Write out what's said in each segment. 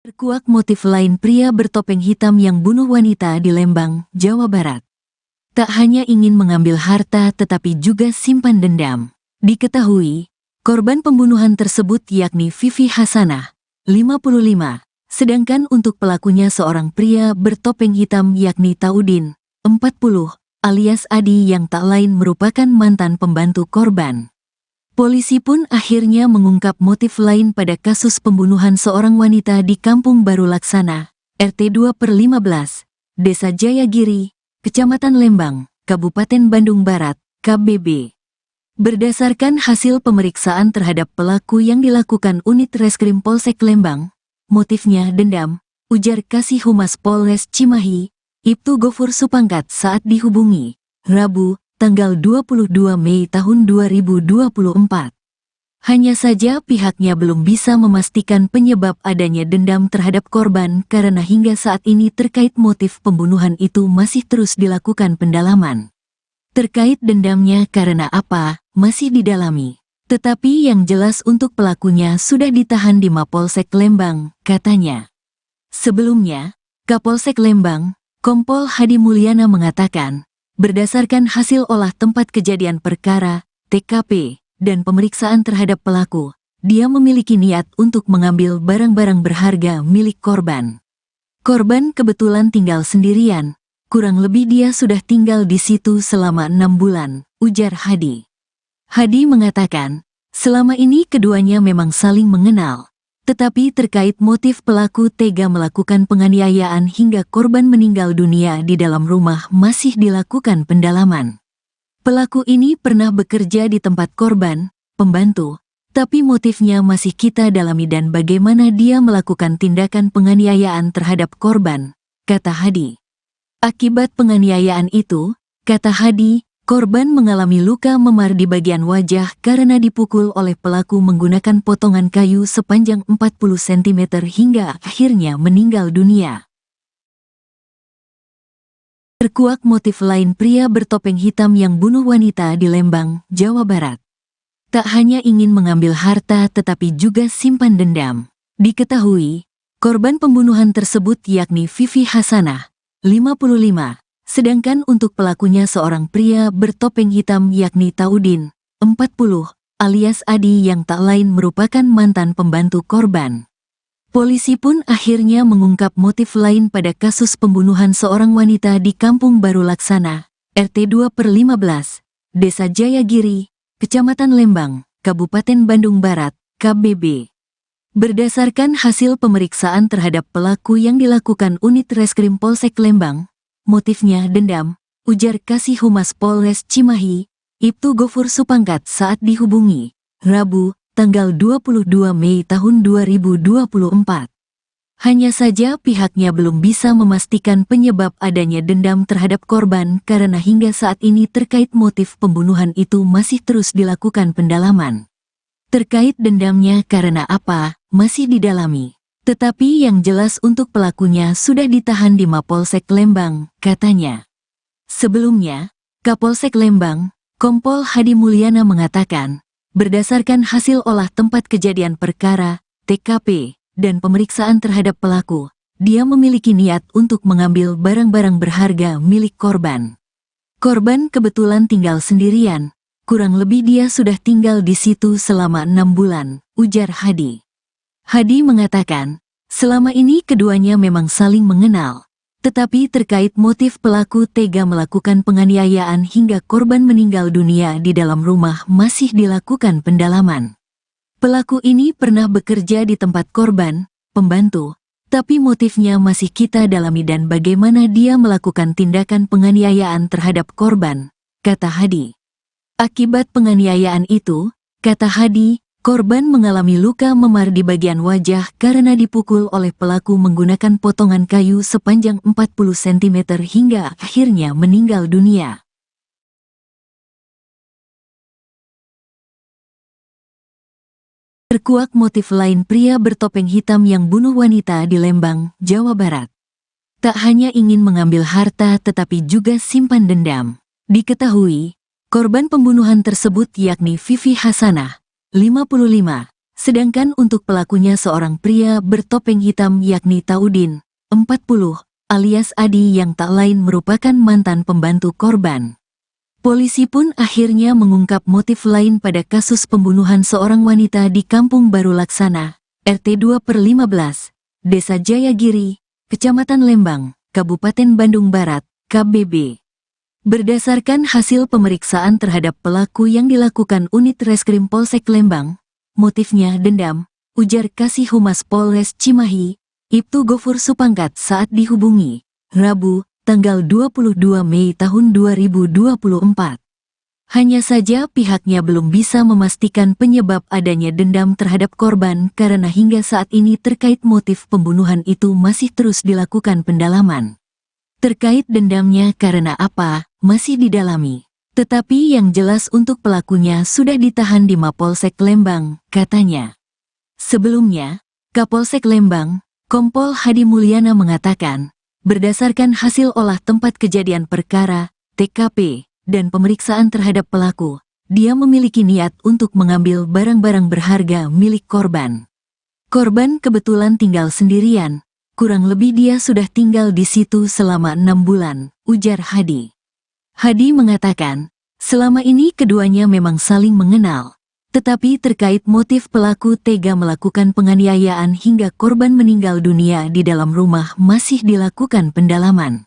Terkuak motif lain pria bertopeng hitam yang bunuh wanita di Lembang, Jawa Barat. Tak hanya ingin mengambil harta tetapi juga simpan dendam. Diketahui, korban pembunuhan tersebut yakni Vivi Hasanah, 55, sedangkan untuk pelakunya seorang pria bertopeng hitam yakni Taudin, 40, alias Adi yang tak lain merupakan mantan pembantu korban. Polisi pun akhirnya mengungkap motif lain pada kasus pembunuhan seorang wanita di Kampung Baru Laksana, RT 2/15, Desa Jayagiri, Kecamatan Lembang, Kabupaten Bandung Barat, KBB. Berdasarkan hasil pemeriksaan terhadap pelaku yang dilakukan unit Reskrim Polsek Lembang, motifnya dendam, ujar Kasih Humas Polres Cimahi, Ibtu Gofur Supangkat saat dihubungi, Rabu, tanggal 22 Mei tahun 2024. Hanya saja pihaknya belum bisa memastikan penyebab adanya dendam terhadap korban karena hingga saat ini terkait motif pembunuhan itu masih terus dilakukan pendalaman. Terkait dendamnya karena apa, masih didalami. Tetapi yang jelas untuk pelakunya sudah ditahan di Mapolsek Lembang, katanya. Sebelumnya, Kapolsek Lembang, Kompol Hadi Mulyana mengatakan, berdasarkan hasil olah tempat kejadian perkara, TKP, dan pemeriksaan terhadap pelaku, dia memiliki niat untuk mengambil barang-barang berharga milik korban. Korban kebetulan tinggal sendirian, kurang lebih dia sudah tinggal di situ selama 6 bulan, ujar Hadi. Hadi mengatakan, selama ini keduanya memang saling mengenal. Tetapi terkait motif pelaku tega melakukan penganiayaan hingga korban meninggal dunia di dalam rumah masih dilakukan pendalaman. Pelaku ini pernah bekerja di tempat korban, pembantu, tapi motifnya masih kita dalami dan bagaimana dia melakukan tindakan penganiayaan terhadap korban, kata Hadi. Akibat penganiayaan itu, kata Hadi, korban mengalami luka memar di bagian wajah karena dipukul oleh pelaku menggunakan potongan kayu sepanjang 40 cm hingga akhirnya meninggal dunia. Terkuak motif lain pria bertopeng hitam yang bunuh wanita di Lembang, Jawa Barat. Tak hanya ingin mengambil harta tetapi juga simpan dendam. Diketahui, korban pembunuhan tersebut yakni Vivi Hasanah, 55. Sedangkan untuk pelakunya seorang pria bertopeng hitam yakni Taudin, 40, alias Adi yang tak lain merupakan mantan pembantu korban. Polisi pun akhirnya mengungkap motif lain pada kasus pembunuhan seorang wanita di Kampung Baru Laksana, RT 2/15, Desa Jayagiri, Kecamatan Lembang, Kabupaten Bandung Barat, KBB. Berdasarkan hasil pemeriksaan terhadap pelaku yang dilakukan unit Reskrim Polsek Lembang, motifnya dendam, ujar Kasih Humas Polres Cimahi, Ibtu Gofur Supangkat saat dihubungi, Rabu, tanggal 22 Mei tahun 2024. Hanya saja pihaknya belum bisa memastikan penyebab adanya dendam terhadap korban karena hingga saat ini terkait motif pembunuhan itu masih terus dilakukan pendalaman. Terkait dendamnya karena apa, masih didalami. Tetapi yang jelas untuk pelakunya sudah ditahan di Mapolsek Lembang, katanya. Sebelumnya, Kapolsek Lembang, Kompol Hadi Mulyana mengatakan, berdasarkan hasil olah tempat kejadian perkara, TKP, dan pemeriksaan terhadap pelaku, dia memiliki niat untuk mengambil barang-barang berharga milik korban. Korban kebetulan tinggal sendirian, kurang lebih dia sudah tinggal di situ selama 6 bulan, ujar Hadi. Hadi mengatakan, selama ini keduanya memang saling mengenal. Tetapi terkait motif pelaku tega melakukan penganiayaan hingga korban meninggal dunia di dalam rumah masih dilakukan pendalaman. Pelaku ini pernah bekerja di tempat korban, pembantu, tapi motifnya masih kita dalami dan bagaimana dia melakukan tindakan penganiayaan terhadap korban, kata Hadi. Akibat penganiayaan itu, kata Hadi, korban mengalami luka memar di bagian wajah karena dipukul oleh pelaku menggunakan potongan kayu sepanjang 40 cm hingga akhirnya meninggal dunia. Terkuak motif lain pria bertopeng hitam yang bunuh wanita di Lembang, Jawa Barat. Tak hanya ingin mengambil harta tetapi juga simpan dendam. Diketahui, korban pembunuhan tersebut yakni Vivi Hasanah, 55, sedangkan untuk pelakunya seorang pria bertopeng hitam yakni Taudin, 40, alias Adi yang tak lain merupakan mantan pembantu korban. Polisi pun akhirnya mengungkap motif lain pada kasus pembunuhan seorang wanita di Kampung Baru Laksana, RT 2/15, Desa Jayagiri, Kecamatan Lembang, Kabupaten Bandung Barat, KBB. Berdasarkan hasil pemeriksaan terhadap pelaku yang dilakukan unit Reskrim Polsek Lembang, motifnya dendam, ujar Kasih Humas Polres Cimahi, Ibtu Gofur Supangkat saat dihubungi, Rabu, tanggal 22 Mei tahun 2024. Hanya saja pihaknya belum bisa memastikan penyebab adanya dendam terhadap korban karena hingga saat ini terkait motif pembunuhan itu masih terus dilakukan pendalaman. Terkait dendamnya karena apa, masih didalami. Tetapi yang jelas untuk pelakunya sudah ditahan di Mapolsek Lembang, katanya. Sebelumnya, Kapolsek Lembang, Kompol Hadi Mulyana mengatakan, berdasarkan hasil olah tempat kejadian perkara, TKP, dan pemeriksaan terhadap pelaku, dia memiliki niat untuk mengambil barang-barang berharga milik korban. Korban kebetulan tinggal sendirian, kurang lebih dia sudah tinggal di situ selama 6 bulan, ujar Hadi. Hadi mengatakan, selama ini keduanya memang saling mengenal. Tetapi terkait motif pelaku tega melakukan penganiayaan hingga korban meninggal dunia di dalam rumah masih dilakukan pendalaman.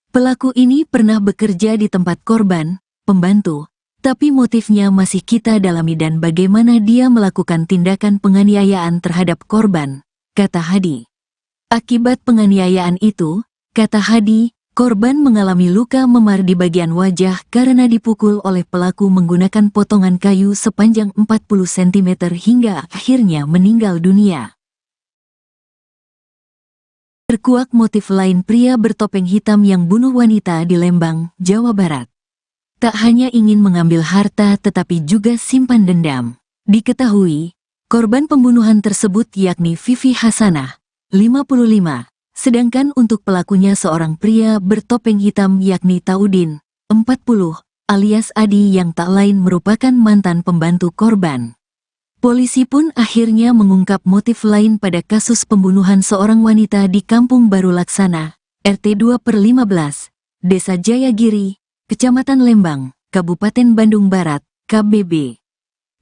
Pelaku ini pernah bekerja di tempat korban, pembantu, tapi motifnya masih kita dalami dan bagaimana dia melakukan tindakan penganiayaan terhadap korban, kata Hadi. Akibat penganiayaan itu, kata Hadi, korban mengalami luka memar di bagian wajah karena dipukul oleh pelaku menggunakan potongan kayu sepanjang 40 cm hingga akhirnya meninggal dunia. Terkuak motif lain pria bertopeng hitam yang bunuh wanita di Lembang, Jawa Barat. Tak hanya ingin mengambil harta tetapi juga simpan dendam. Diketahui, korban pembunuhan tersebut yakni Vivi Hasanah, 55. Sedangkan untuk pelakunya seorang pria bertopeng hitam yakni Taudin, 40, alias Adi yang tak lain merupakan mantan pembantu korban. Polisi pun akhirnya mengungkap motif lain pada kasus pembunuhan seorang wanita di Kampung Baru Laksana, RT 2/15, Desa Jayagiri, Kecamatan Lembang, Kabupaten Bandung Barat, KBB.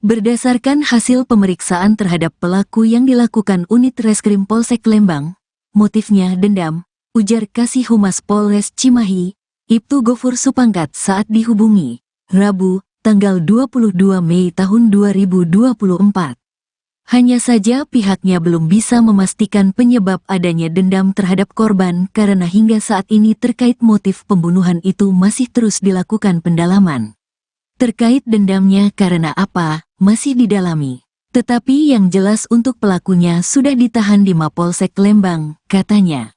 Berdasarkan hasil pemeriksaan terhadap pelaku yang dilakukan unit Reskrim Polsek Lembang, motifnya dendam, ujar Kasih Humas Polres Cimahi, Ibtu Gofur Supangkat saat dihubungi, Rabu, tanggal 22 Mei tahun 2024. Hanya saja pihaknya belum bisa memastikan penyebab adanya dendam terhadap korban karena hingga saat ini terkait motif pembunuhan itu masih terus dilakukan pendalaman. Terkait dendamnya karena apa, masih didalami. Tetapi yang jelas untuk pelakunya sudah ditahan di Mapolsek Lembang, katanya.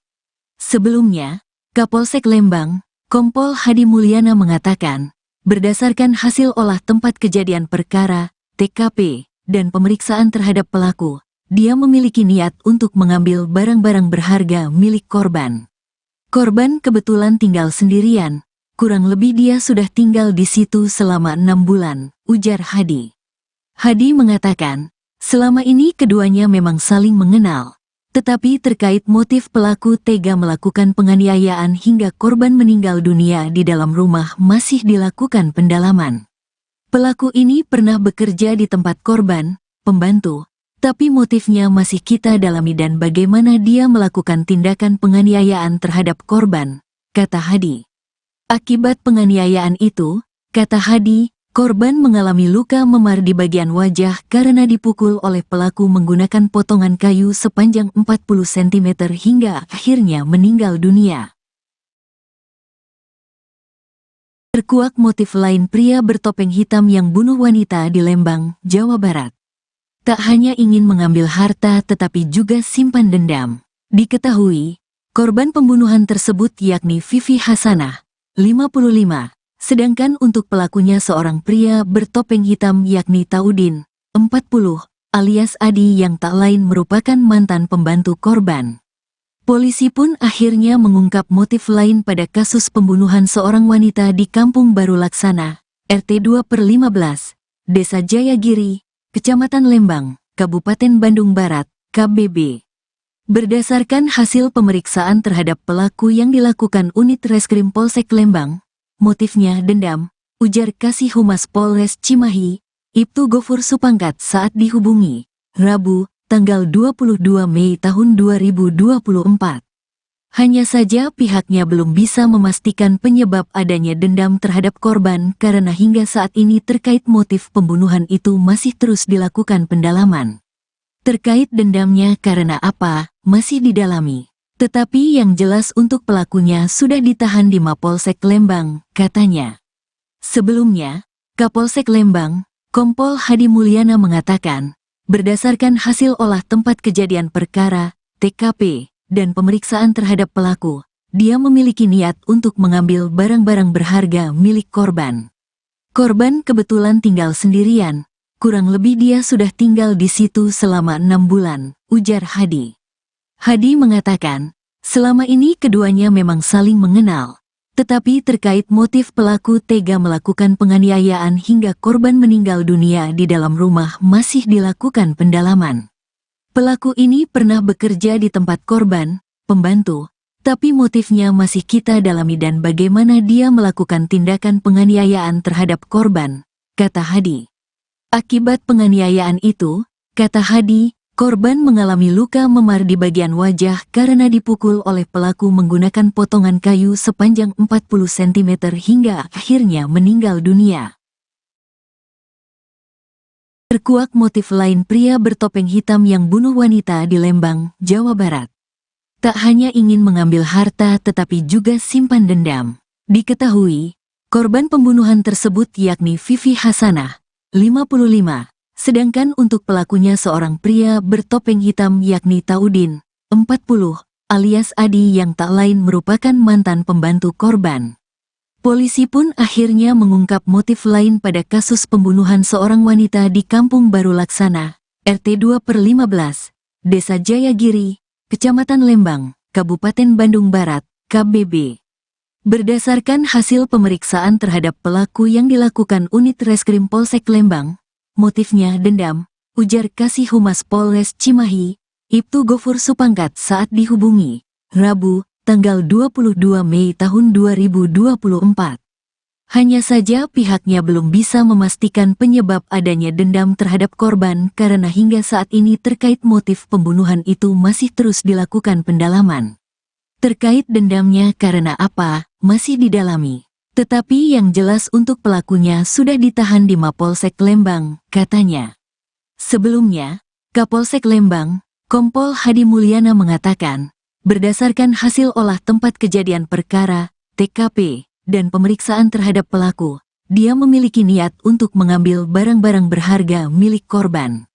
Sebelumnya, Kapolsek Lembang, Kompol Hadi Mulyana mengatakan, berdasarkan hasil olah tempat kejadian perkara, TKP, dan pemeriksaan terhadap pelaku, dia memiliki niat untuk mengambil barang-barang berharga milik korban. Korban kebetulan tinggal sendirian, kurang lebih dia sudah tinggal di situ selama 6 bulan, ujar Hadi. Hadi mengatakan, selama ini keduanya memang saling mengenal. Tetapi terkait motif pelaku tega melakukan penganiayaan hingga korban meninggal dunia di dalam rumah masih dilakukan pendalaman. Pelaku ini pernah bekerja di tempat korban, pembantu, tapi motifnya masih kita dalami dan bagaimana dia melakukan tindakan penganiayaan terhadap korban, kata Hadi. Akibat penganiayaan itu, kata Hadi, korban mengalami luka memar di bagian wajah karena dipukul oleh pelaku menggunakan potongan kayu sepanjang 40 cm hingga akhirnya meninggal dunia. Terkuak motif lain pria bertopeng hitam yang bunuh wanita di Lembang, Jawa Barat. Tak hanya ingin mengambil harta tetapi juga simpan dendam. Diketahui, korban pembunuhan tersebut yakni Vivi Hasanah, 55. Sedangkan untuk pelakunya seorang pria bertopeng hitam yakni Taudin, 40, alias Adi yang tak lain merupakan mantan pembantu korban. Polisi pun akhirnya mengungkap motif lain pada kasus pembunuhan seorang wanita di Kampung Baru Laksana, RT 2/15, Desa Jayagiri, Kecamatan Lembang, Kabupaten Bandung Barat, KBB. Berdasarkan hasil pemeriksaan terhadap pelaku yang dilakukan unit Reskrim Polsek Lembang, motifnya dendam, ujar Kasih Humas Polres Cimahi, Ibtu Gofur Supangkat saat dihubungi, Rabu, tanggal 22 Mei tahun 2024. Hanya saja pihaknya belum bisa memastikan penyebab adanya dendam terhadap korban karena hingga saat ini terkait motif pembunuhan itu masih terus dilakukan pendalaman. Terkait dendamnya karena apa, masih didalami. Tetapi yang jelas untuk pelakunya sudah ditahan di Mapolsek Lembang, katanya. Sebelumnya, Kapolsek Lembang, Kompol Hadi Mulyana mengatakan, berdasarkan hasil olah tempat kejadian perkara, TKP, dan pemeriksaan terhadap pelaku, dia memiliki niat untuk mengambil barang-barang berharga milik korban. Korban kebetulan tinggal sendirian, kurang lebih dia sudah tinggal di situ selama 6 bulan, ujar Hadi. Hadi mengatakan, selama ini keduanya memang saling mengenal, tetapi terkait motif pelaku tega melakukan penganiayaan hingga korban meninggal dunia di dalam rumah masih dilakukan pendalaman. Pelaku ini pernah bekerja di tempat korban, pembantu, tapi motifnya masih kita dalami dan bagaimana dia melakukan tindakan penganiayaan terhadap korban, kata Hadi. Akibat penganiayaan itu, kata Hadi, korban mengalami luka memar di bagian wajah karena dipukul oleh pelaku menggunakan potongan kayu sepanjang 40 cm hingga akhirnya meninggal dunia. Terkuak motif lain pria bertopeng hitam yang bunuh wanita di Lembang, Jawa Barat. Tak hanya ingin mengambil harta tetapi juga simpan dendam. Diketahui, korban pembunuhan tersebut yakni Vivi Hasanah, 55, sedangkan untuk pelakunya seorang pria bertopeng hitam yakni Taudin, 40, alias Adi yang tak lain merupakan mantan pembantu korban. Polisi pun akhirnya mengungkap motif lain pada kasus pembunuhan seorang wanita di Kampung Baru Laksana, RT 2/15, Desa Jayagiri, Kecamatan Lembang, Kabupaten Bandung Barat, KBB. Berdasarkan hasil pemeriksaan terhadap pelaku yang dilakukan unit Reskrim Polsek Lembang, motifnya dendam, ujar Kasih Humas Polres Cimahi, Ibtu Gofur Supangkat saat dihubungi, Rabu, tanggal 22 Mei tahun 2024. Hanya saja pihaknya belum bisa memastikan penyebab adanya dendam terhadap korban karena hingga saat ini terkait motif pembunuhan itu masih terus dilakukan pendalaman. Terkait dendamnya karena apa, masih didalami. Tetapi yang jelas untuk pelakunya sudah ditahan di Mapolsek Lembang, katanya. Sebelumnya, Kapolsek Lembang, Kompol Hadi Mulyana mengatakan, berdasarkan hasil olah tempat kejadian perkara, TKP, dan pemeriksaan terhadap pelaku, dia memiliki niat untuk mengambil barang-barang berharga milik korban.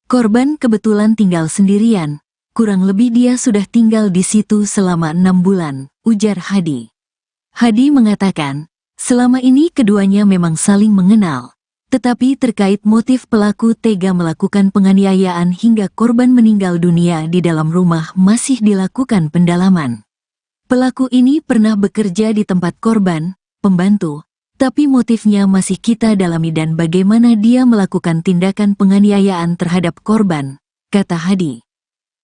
Korban kebetulan tinggal sendirian, kurang lebih dia sudah tinggal di situ selama 6 bulan, ujar Hadi. Hadi mengatakan, selama ini keduanya memang saling mengenal. Tetapi terkait motif pelaku tega melakukan penganiayaan hingga korban meninggal dunia di dalam rumah masih dilakukan pendalaman. Pelaku ini pernah bekerja di tempat korban, pembantu, tapi motifnya masih kita dalami dan bagaimana dia melakukan tindakan penganiayaan terhadap korban, kata Hadi.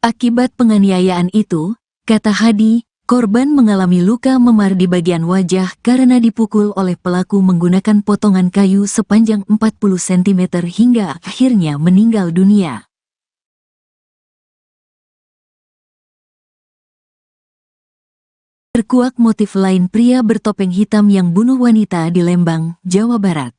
Akibat penganiayaan itu, kata Hadi, korban mengalami luka memar di bagian wajah karena dipukul oleh pelaku menggunakan potongan kayu sepanjang 40 cm hingga akhirnya meninggal dunia. Terkuak motif lain pria bertopeng hitam yang bunuh wanita di Lembang, Jawa Barat.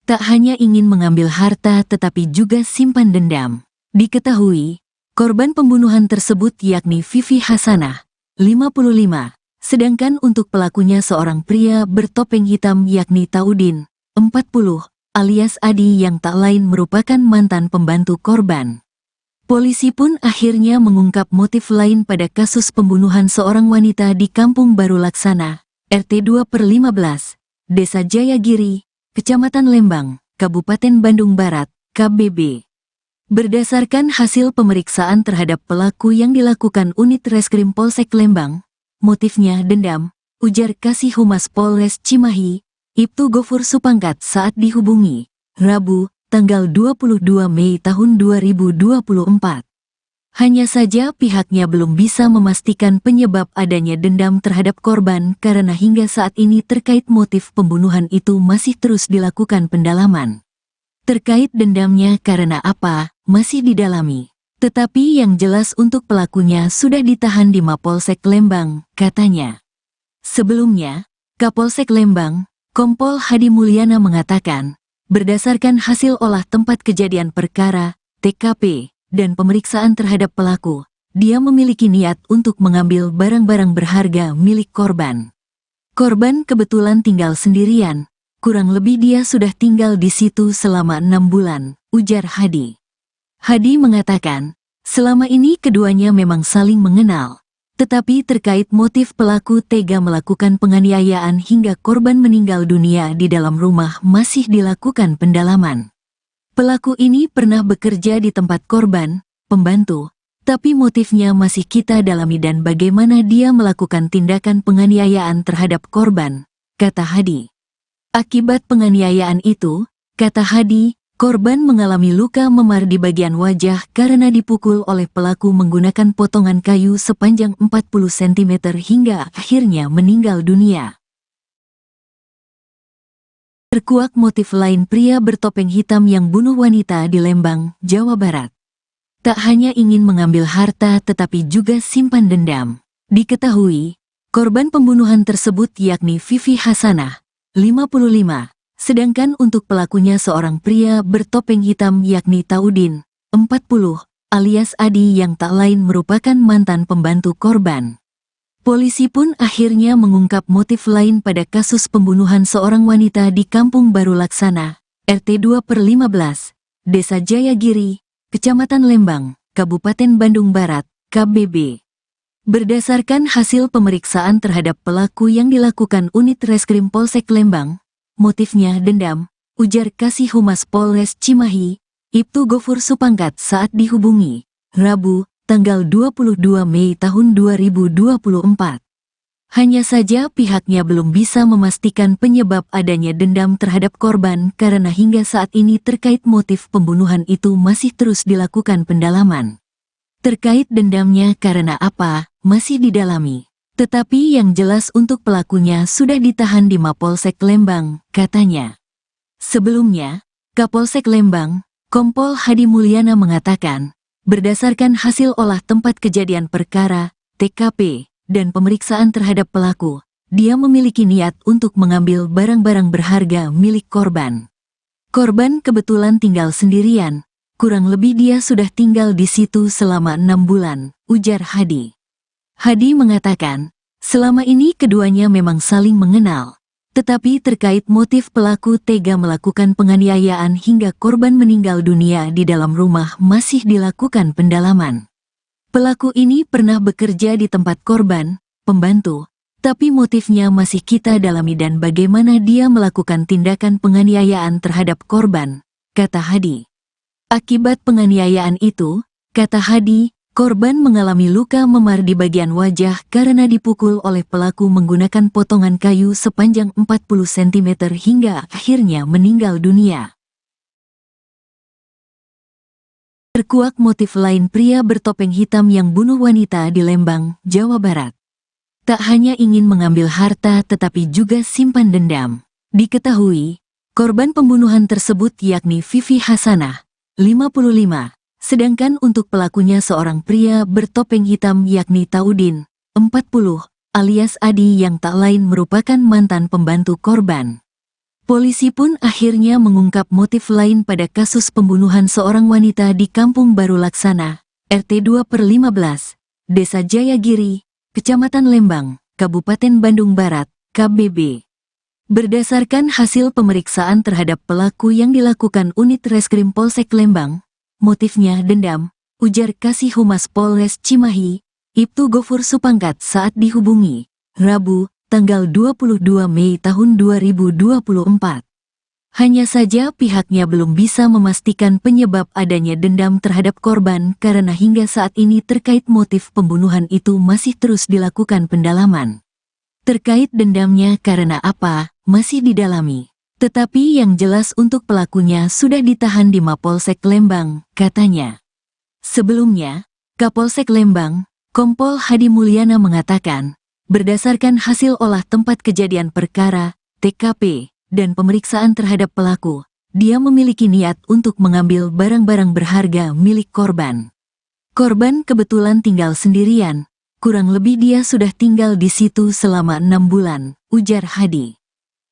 Tak hanya ingin mengambil harta tetapi juga simpan dendam. Diketahui, korban pembunuhan tersebut yakni Vivi Hasanah, 55, sedangkan untuk pelakunya seorang pria bertopeng hitam yakni Taudin, 40, alias Adi yang tak lain merupakan mantan pembantu korban. Polisi pun akhirnya mengungkap motif lain pada kasus pembunuhan seorang wanita di Kampung Baru Laksana, RT 2/15, Desa Jayagiri, Kecamatan Lembang, Kabupaten Bandung Barat, KBB. Berdasarkan hasil pemeriksaan terhadap pelaku yang dilakukan unit Reskrim Polsek Lembang, motifnya dendam, ujar Kasih Humas Polres Cimahi, Ibtu Gofur Supangkat saat dihubungi, Rabu, tanggal 22 Mei tahun 2024. Hanya saja pihaknya belum bisa memastikan penyebab adanya dendam terhadap korban karena hingga saat ini terkait motif pembunuhan itu masih terus dilakukan pendalaman. Terkait dendamnya karena apa, masih didalami. Tetapi yang jelas untuk pelakunya sudah ditahan di Mapolsek Lembang, katanya. Sebelumnya, Kapolsek Lembang, Kompol Hadi Mulyana mengatakan, berdasarkan hasil olah tempat kejadian perkara, TKP, dan pemeriksaan terhadap pelaku, dia memiliki niat untuk mengambil barang-barang berharga milik korban. Korban kebetulan tinggal sendirian, kurang lebih dia sudah tinggal di situ selama 6 bulan, ujar Hadi. Hadi mengatakan, selama ini keduanya memang saling mengenal, tetapi terkait motif pelaku tega melakukan penganiayaan hingga korban meninggal dunia di dalam rumah masih dilakukan pendalaman. Pelaku ini pernah bekerja di tempat korban, pembantu, tapi motifnya masih kita dalami dan bagaimana dia melakukan tindakan penganiayaan terhadap korban, kata Hadi. Akibat penganiayaan itu, kata Hadi, korban mengalami luka memar di bagian wajah karena dipukul oleh pelaku menggunakan potongan kayu sepanjang 40 cm hingga akhirnya meninggal dunia. Terkuak motif lain pria bertopeng hitam yang bunuh wanita di Lembang, Jawa Barat. Tak hanya ingin mengambil harta tetapi juga simpan dendam. Diketahui, korban pembunuhan tersebut yakni Vivi Hasanah, 55, sedangkan untuk pelakunya seorang pria bertopeng hitam yakni Taudin, 40, alias Adi yang tak lain merupakan mantan pembantu korban. Polisi pun akhirnya mengungkap motif lain pada kasus pembunuhan seorang wanita di Kampung Baru Laksana, RT 2/15, Desa Jayagiri, Kecamatan Lembang, Kabupaten Bandung Barat, KBB. Berdasarkan hasil pemeriksaan terhadap pelaku yang dilakukan Unit Reskrim Polsek Lembang, motifnya dendam, ujar Kasih Humas Polres Cimahi, Ibtu Gofur Supangkat saat dihubungi, Rabu, tanggal 22 Mei tahun 2024. Hanya saja pihaknya belum bisa memastikan penyebab adanya dendam terhadap korban karena hingga saat ini terkait motif pembunuhan itu masih terus dilakukan pendalaman. Terkait dendamnya karena apa, masih didalami. Tetapi yang jelas untuk pelakunya sudah ditahan di Mapolsek Lembang, katanya. Sebelumnya, Kapolsek Lembang, Kompol Hadi Mulyana mengatakan, berdasarkan hasil olah tempat kejadian perkara, TKP, dan pemeriksaan terhadap pelaku, dia memiliki niat untuk mengambil barang-barang berharga milik korban. Korban kebetulan tinggal sendirian, kurang lebih dia sudah tinggal di situ selama 6 bulan, ujar Hadi. Hadi mengatakan, selama ini keduanya memang saling mengenal. Tetapi terkait motif pelaku tega melakukan penganiayaan hingga korban meninggal dunia di dalam rumah masih dilakukan pendalaman. Pelaku ini pernah bekerja di tempat korban, pembantu, tapi motifnya masih kita dalami dan bagaimana dia melakukan tindakan penganiayaan terhadap korban, kata Hadi. Akibat penganiayaan itu, kata Hadi, korban mengalami luka memar di bagian wajah karena dipukul oleh pelaku menggunakan potongan kayu sepanjang 40 cm hingga akhirnya meninggal dunia. Terkuak motif lain pria bertopeng hitam yang bunuh wanita di Lembang, Jawa Barat. Tak hanya ingin mengambil harta tetapi juga simpan dendam. Diketahui, korban pembunuhan tersebut yakni Vivi Hasanah, 55. Sedangkan untuk pelakunya seorang pria bertopeng hitam yakni Taudin, 40, alias Adi yang tak lain merupakan mantan pembantu korban. Polisi pun akhirnya mengungkap motif lain pada kasus pembunuhan seorang wanita di Kampung Baru Laksana, RT 2/15, Desa Jayagiri, Kecamatan Lembang, Kabupaten Bandung Barat, KBB. Berdasarkan hasil pemeriksaan terhadap pelaku yang dilakukan Unit Reskrim Polsek Lembang, motifnya dendam, ujar Kasih Humas Polres Cimahi, Ibtu Gofur Supangkat saat dihubungi, Rabu, tanggal 22 Mei tahun 2024. Hanya saja pihaknya belum bisa memastikan penyebab adanya dendam terhadap korban karena hingga saat ini terkait motif pembunuhan itu masih terus dilakukan pendalaman. Terkait dendamnya karena apa, masih didalami. Tetapi yang jelas untuk pelakunya sudah ditahan di Mapolsek Lembang, katanya. Sebelumnya, Kapolsek Lembang, Kompol Hadi Mulyana mengatakan, berdasarkan hasil olah tempat kejadian perkara, TKP, dan pemeriksaan terhadap pelaku, dia memiliki niat untuk mengambil barang-barang berharga milik korban. Korban kebetulan tinggal sendirian, kurang lebih dia sudah tinggal di situ selama 6 bulan, ujar Hadi.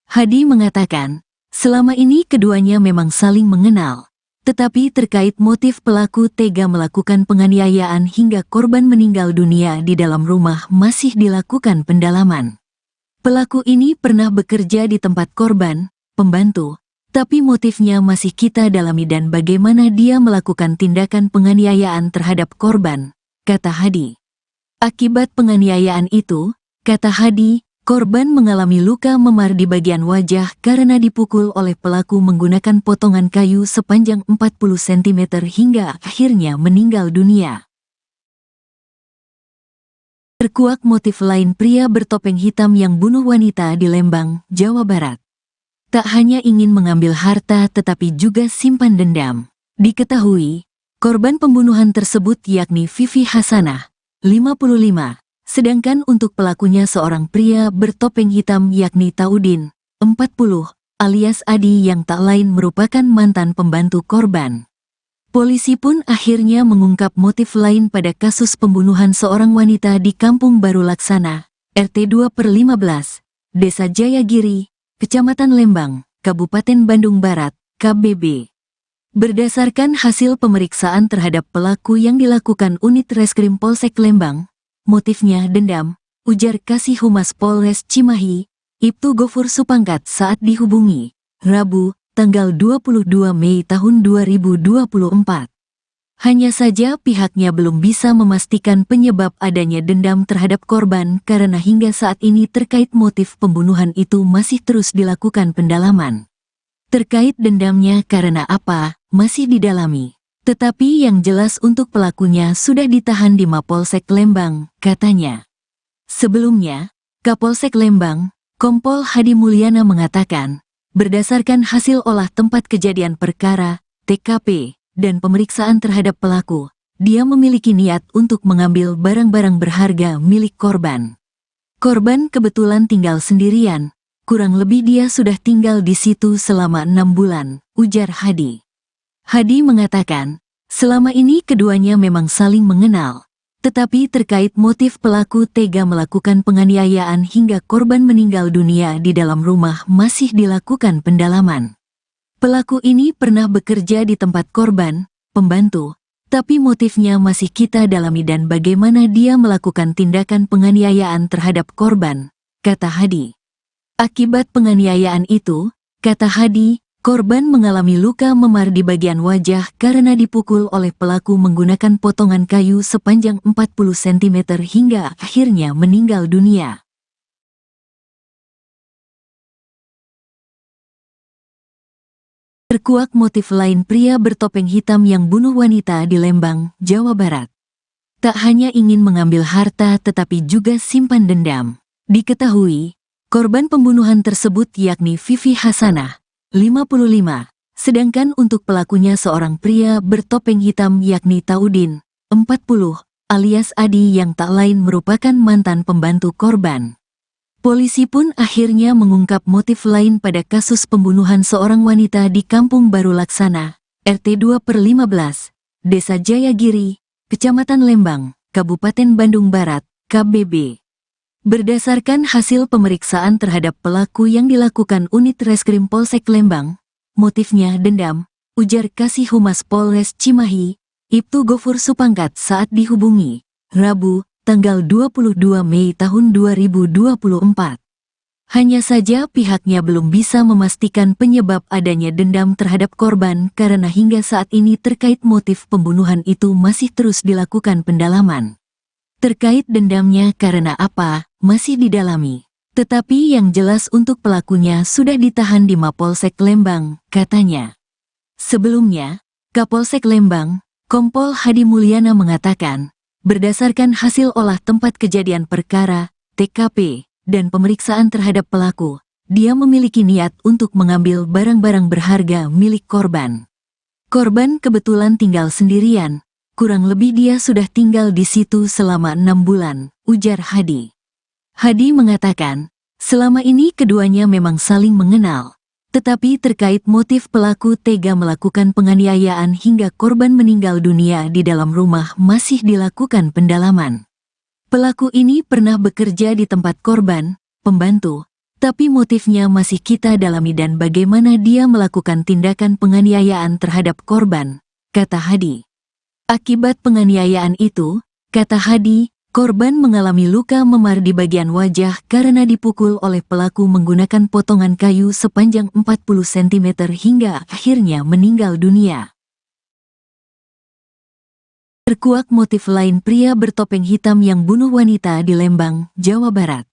Hadi mengatakan, selama ini keduanya memang saling mengenal, tetapi terkait motif pelaku tega melakukan penganiayaan hingga korban meninggal dunia di dalam rumah masih dilakukan pendalaman. Pelaku ini pernah bekerja di tempat korban, pembantu, tapi motifnya masih kita dalami dan bagaimana dia melakukan tindakan penganiayaan terhadap korban, kata Hadi. Akibat penganiayaan itu, kata Hadi, korban mengalami luka memar di bagian wajah karena dipukul oleh pelaku menggunakan potongan kayu sepanjang 40 cm hingga akhirnya meninggal dunia. Terkuak motif lain pria bertopeng hitam yang bunuh wanita di Lembang, Jawa Barat. Tak hanya ingin mengambil harta tetapi juga simpan dendam. Diketahui, korban pembunuhan tersebut yakni Vivi Hasanah, 55, sedangkan untuk pelakunya seorang pria bertopeng hitam yakni Taudin, 40, alias Adi yang tak lain merupakan mantan pembantu korban. Polisi pun akhirnya mengungkap motif lain pada kasus pembunuhan seorang wanita di Kampung Baru Laksana, RT 2/15, Desa Jayagiri, Kecamatan Lembang, Kabupaten Bandung Barat, KBB. Berdasarkan hasil pemeriksaan terhadap pelaku yang dilakukan unit Reskrim Polsek Lembang, motifnya dendam, ujar Kasih Humas Polres Cimahi, Ibtu Gofur Supangkat saat dihubungi, Rabu, tanggal 22 Mei tahun 2024. Hanya saja pihaknya belum bisa memastikan penyebab adanya dendam terhadap korban karena hingga saat ini terkait motif pembunuhan itu masih terus dilakukan pendalaman. Terkait dendamnya karena apa, masih didalami. Tetapi yang jelas untuk pelakunya sudah ditahan di Mapolsek Lembang, katanya. Sebelumnya, Kapolsek Lembang, Kompol Hadi Mulyana mengatakan, berdasarkan hasil olah tempat kejadian perkara, TKP, dan pemeriksaan terhadap pelaku, dia memiliki niat untuk mengambil barang-barang berharga milik korban. Korban kebetulan tinggal sendirian, kurang lebih dia sudah tinggal di situ selama 6 bulan, ujar Hadi. Hadi mengatakan, selama ini keduanya memang saling mengenal, tetapi terkait motif pelaku tega melakukan penganiayaan hingga korban meninggal dunia di dalam rumah masih dilakukan pendalaman. Pelaku ini pernah bekerja di tempat korban, pembantu, tapi motifnya masih kita dalami dan bagaimana dia melakukan tindakan penganiayaan terhadap korban, kata Hadi. Akibat penganiayaan itu, kata Hadi, korban mengalami luka memar di bagian wajah karena dipukul oleh pelaku menggunakan potongan kayu sepanjang 40 cm hingga akhirnya meninggal dunia. Terkuak motif lain pria bertopeng hitam yang bunuh wanita di Lembang, Jawa Barat. Tak hanya ingin mengambil harta tetapi juga simpan dendam. Diketahui, korban pembunuhan tersebut yakni Vivi Hasanah, 55, sedangkan untuk pelakunya seorang pria bertopeng hitam yakni Taudin, 40, alias Adi yang tak lain merupakan mantan pembantu korban. Polisi pun akhirnya mengungkap motif lain pada kasus pembunuhan seorang wanita di Kampung Baru Laksana, RT 2/15, Desa Jayagiri, Kecamatan Lembang, Kabupaten Bandung Barat, KBB. Berdasarkan hasil pemeriksaan terhadap pelaku yang dilakukan unit Reskrim Polsek Lembang, motifnya dendam, ujar Kasih Humas Polres Cimahi, Ibtu Gofur Supangkat saat dihubungi, Rabu, tanggal 22 Mei tahun 2024. Hanya saja pihaknya belum bisa memastikan penyebab adanya dendam terhadap korban karena hingga saat ini terkait motif pembunuhan itu masih terus dilakukan pendalaman. Terkait dendamnya karena apa, masih didalami. Tetapi yang jelas untuk pelakunya sudah ditahan di Mapolsek Lembang, katanya. Sebelumnya, Kapolsek Lembang, Kompol Hadi Mulyana mengatakan, berdasarkan hasil olah tempat kejadian perkara, TKP, dan pemeriksaan terhadap pelaku, dia memiliki niat untuk mengambil barang-barang berharga milik korban. Korban kebetulan tinggal sendirian, kurang lebih dia sudah tinggal di situ selama 6 bulan, ujar Hadi. Hadi mengatakan, selama ini keduanya memang saling mengenal. Tetapi terkait motif pelaku tega melakukan penganiayaan hingga korban meninggal dunia di dalam rumah masih dilakukan pendalaman. Pelaku ini pernah bekerja di tempat korban, pembantu, tapi motifnya masih kita dalami dan bagaimana dia melakukan tindakan penganiayaan terhadap korban, kata Hadi. Akibat penganiayaan itu, kata Hadi, korban mengalami luka memar di bagian wajah karena dipukul oleh pelaku menggunakan potongan kayu sepanjang 40 cm hingga akhirnya meninggal dunia. Terkuak motif lain pria bertopeng hitam yang bunuh wanita di Lembang, Jawa Barat.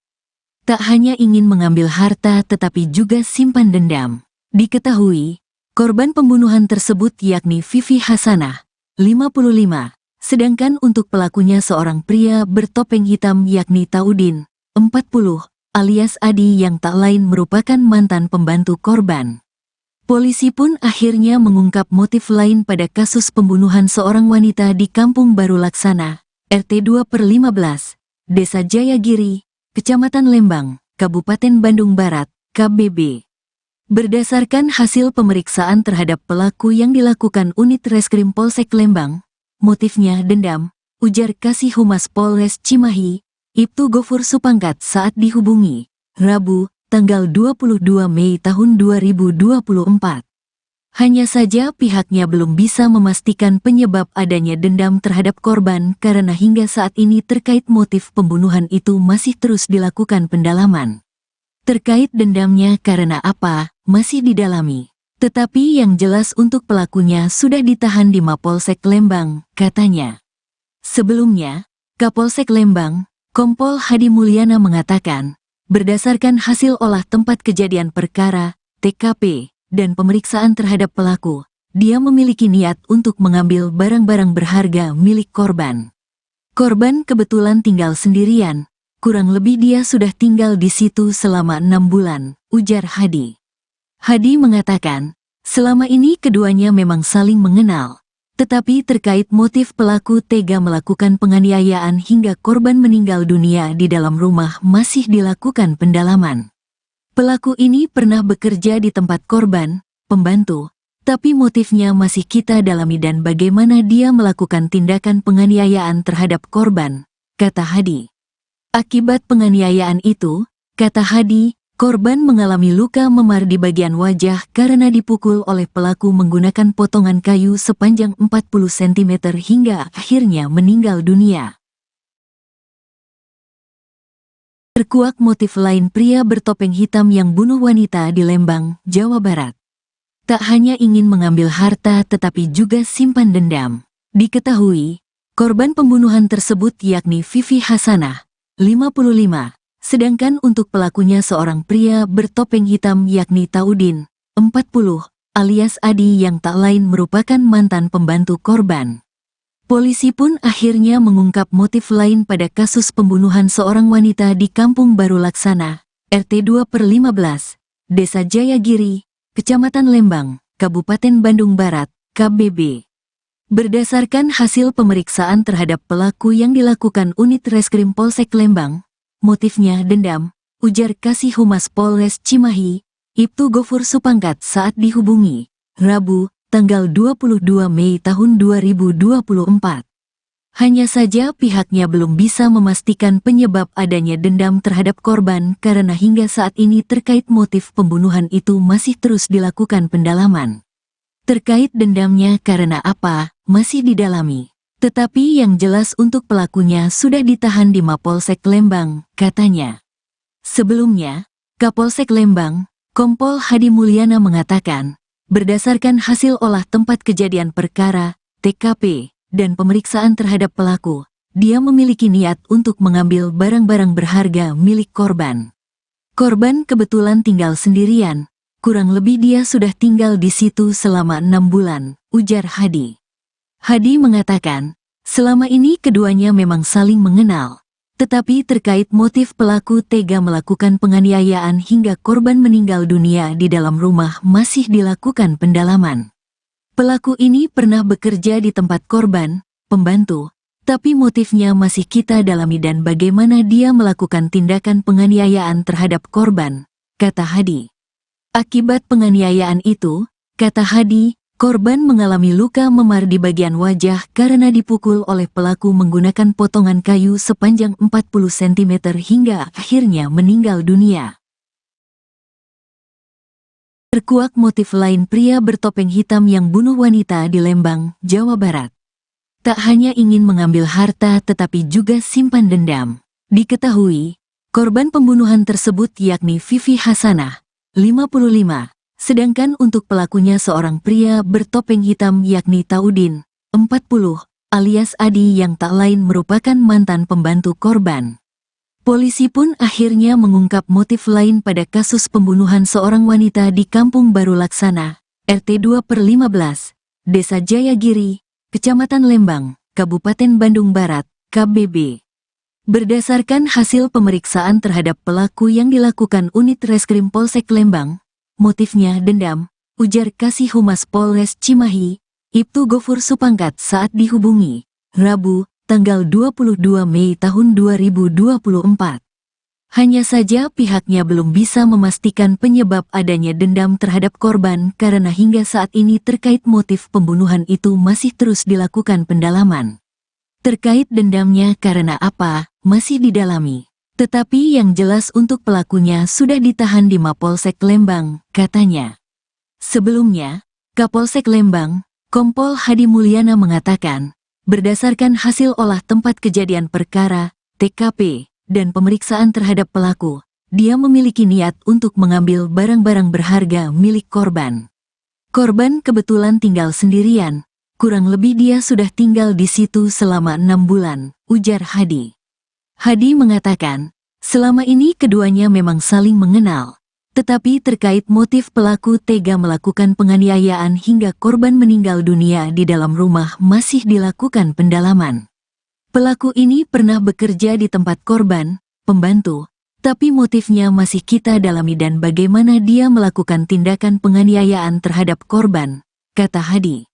Tak hanya ingin mengambil harta tetapi juga simpan dendam. Diketahui, korban pembunuhan tersebut yakni Vivi Hasanah, 55. Sedangkan untuk pelakunya seorang pria bertopeng hitam yakni Taudin, 40, alias Adi yang tak lain merupakan mantan pembantu korban. Polisi pun akhirnya mengungkap motif lain pada kasus pembunuhan seorang wanita di Kampung Baru Laksana, RT 2/15, Desa Jayagiri, Kecamatan Lembang, Kabupaten Bandung Barat, KBB. Berdasarkan hasil pemeriksaan terhadap pelaku yang dilakukan unit Reskrim Polsek Lembang, motifnya dendam, ujar Kasih Humas Polres Cimahi, Ibtu Gofur Supangkat saat dihubungi, Rabu, tanggal 22 Mei tahun 2024. Hanya saja pihaknya belum bisa memastikan penyebab adanya dendam terhadap korban karena hingga saat ini terkait motif pembunuhan itu masih terus dilakukan pendalaman. Terkait dendamnya karena apa, masih didalami. Tetapi yang jelas untuk pelakunya sudah ditahan di Mapolsek Lembang, katanya. Sebelumnya, Kapolsek Lembang, Kompol Hadi Mulyana mengatakan, berdasarkan hasil olah tempat kejadian perkara, TKP, dan pemeriksaan terhadap pelaku, dia memiliki niat untuk mengambil barang-barang berharga milik korban. Korban kebetulan tinggal sendirian, kurang lebih dia sudah tinggal di situ selama 6 bulan, ujar Hadi. Hadi mengatakan, selama ini keduanya memang saling mengenal, tetapi terkait motif pelaku tega melakukan penganiayaan hingga korban meninggal dunia di dalam rumah masih dilakukan pendalaman. Pelaku ini pernah bekerja di tempat korban, pembantu, tapi motifnya masih kita dalami dan bagaimana dia melakukan tindakan penganiayaan terhadap korban, kata Hadi. Akibat penganiayaan itu, kata Hadi, korban mengalami luka memar di bagian wajah karena dipukul oleh pelaku menggunakan potongan kayu sepanjang 40 cm hingga akhirnya meninggal dunia. Terkuak motif lain pria bertopeng hitam yang bunuh wanita di Lembang, Jawa Barat. Tak hanya ingin mengambil harta tetapi juga simpan dendam. Diketahui, korban pembunuhan tersebut yakni Vivi Hasanah, 55. Sedangkan untuk pelakunya seorang pria bertopeng hitam yakni Taudin, 40, alias Adi yang tak lain merupakan mantan pembantu korban. Polisi pun akhirnya mengungkap motif lain pada kasus pembunuhan seorang wanita di Kampung Baru Laksana, RT 2/15, Desa Jayagiri, Kecamatan Lembang, Kabupaten Bandung Barat, KBB. Berdasarkan hasil pemeriksaan terhadap pelaku yang dilakukan unit Reskrim Polsek Lembang, motifnya dendam, ujar Kasih Humas Polres Cimahi, Ibtu Gofur Supangkat saat dihubungi, Rabu, tanggal 22 Mei tahun 2024. Hanya saja pihaknya belum bisa memastikan penyebab adanya dendam terhadap korban karena hingga saat ini terkait motif pembunuhan itu masih terus dilakukan pendalaman. Terkait dendamnya karena apa, masih didalami. Tetapi yang jelas untuk pelakunya sudah ditahan di Mapolsek Lembang, katanya. Sebelumnya, Kapolsek Lembang, Kompol Hadi Mulyana mengatakan, berdasarkan hasil olah tempat kejadian perkara, TKP, dan pemeriksaan terhadap pelaku, dia memiliki niat untuk mengambil barang-barang berharga milik korban. Korban kebetulan tinggal sendirian, kurang lebih dia sudah tinggal di situ selama 6 bulan, ujar Hadi. Hadi mengatakan, selama ini keduanya memang saling mengenal, Tetapi terkait motif pelaku tega melakukan penganiayaan hingga korban meninggal dunia di dalam rumah masih dilakukan pendalaman. Pelaku ini pernah bekerja di tempat korban, pembantu, tapi motifnya masih kita dalami dan bagaimana dia melakukan tindakan penganiayaan terhadap korban, kata Hadi. Akibat penganiayaan itu, kata Hadi, korban mengalami luka memar di bagian wajah karena dipukul oleh pelaku menggunakan potongan kayu sepanjang 40 cm hingga akhirnya meninggal dunia. Terkuak motif lain pria bertopeng hitam yang bunuh wanita di Lembang, Jawa Barat. Tak hanya ingin mengambil harta tetapi juga simpan dendam. Diketahui, korban pembunuhan tersebut yakni Vivi Hasanah, 55. Sedangkan untuk pelakunya seorang pria bertopeng hitam yakni Taudin, 40, alias Adi yang tak lain merupakan mantan pembantu korban. Polisi pun akhirnya mengungkap motif lain pada kasus pembunuhan seorang wanita di Kampung Baru Laksana, RT 2/15, Desa Jayagiri, Kecamatan Lembang, Kabupaten Bandung Barat, KBB. Berdasarkan hasil pemeriksaan terhadap pelaku yang dilakukan unit Reskrim Polsek Lembang, motifnya dendam, ujar Kasih Humas Polres Cimahi, Ibtu Gofur Supangkat saat dihubungi, Rabu, tanggal 22 Mei tahun 2024. Hanya saja pihaknya belum bisa memastikan penyebab adanya dendam terhadap korban karena hingga saat ini terkait motif pembunuhan itu masih terus dilakukan pendalaman. Terkait dendamnya karena apa, masih didalami. Tetapi yang jelas untuk pelakunya sudah ditahan di Mapolsek Lembang, katanya. Sebelumnya, Kapolsek Lembang, Kompol Hadi Mulyana mengatakan, berdasarkan hasil olah tempat kejadian perkara, TKP, dan pemeriksaan terhadap pelaku, dia memiliki niat untuk mengambil barang-barang berharga milik korban. Korban kebetulan tinggal sendirian, kurang lebih dia sudah tinggal di situ selama 6 bulan, ujar Hadi. Hadi mengatakan, selama ini keduanya memang saling mengenal, tetapi terkait motif pelaku tega melakukan penganiayaan hingga korban meninggal dunia di dalam rumah masih dilakukan pendalaman. Pelaku ini pernah bekerja di tempat korban, pembantu, tapi motifnya masih kita dalami dan bagaimana dia melakukan tindakan penganiayaan terhadap korban, kata Hadi.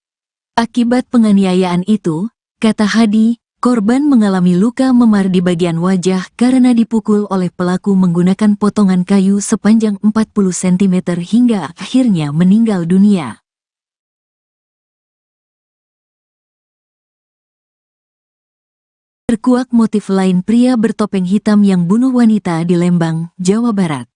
Akibat penganiayaan itu, kata Hadi, korban mengalami luka memar di bagian wajah karena dipukul oleh pelaku menggunakan potongan kayu sepanjang 40 cm hingga akhirnya meninggal dunia. Terkuak motif lain pria bertopeng hitam yang bunuh wanita di Lembang, Jawa Barat.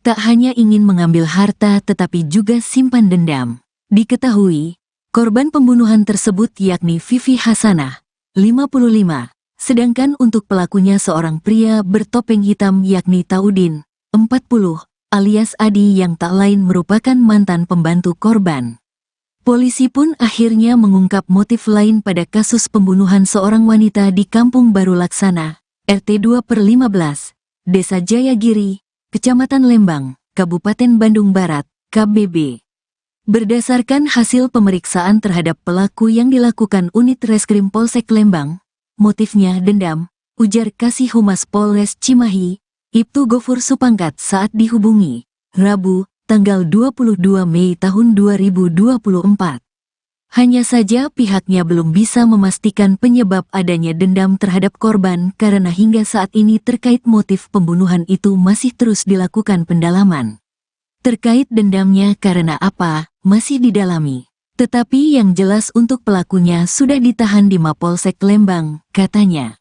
Tak hanya ingin mengambil harta tetapi juga simpan dendam. Diketahui, korban pembunuhan tersebut yakni Vivi Hasanah, 55, sedangkan untuk pelakunya seorang pria bertopeng hitam yakni Taudin, 40, alias Adi yang tak lain merupakan mantan pembantu korban. Polisi pun akhirnya mengungkap motif lain pada kasus pembunuhan seorang wanita di Kampung Baru Laksana, RT 2/15, Desa Jayagiri, Kecamatan Lembang, Kabupaten Bandung Barat, KBB. Berdasarkan hasil pemeriksaan terhadap pelaku yang dilakukan unit Reskrim Polsek Lembang, motifnya dendam, ujar Kasih Humas Polres Cimahi, Ibtu Gofur Supangkat saat dihubungi, Rabu, tanggal 22 Mei tahun 2024. Hanya saja pihaknya belum bisa memastikan penyebab adanya dendam terhadap korban karena hingga saat ini terkait motif pembunuhan itu masih terus dilakukan pendalaman. Terkait dendamnya karena apa, masih didalami. Tetapi yang jelas untuk pelakunya sudah ditahan di Mapolsek Lembang, katanya.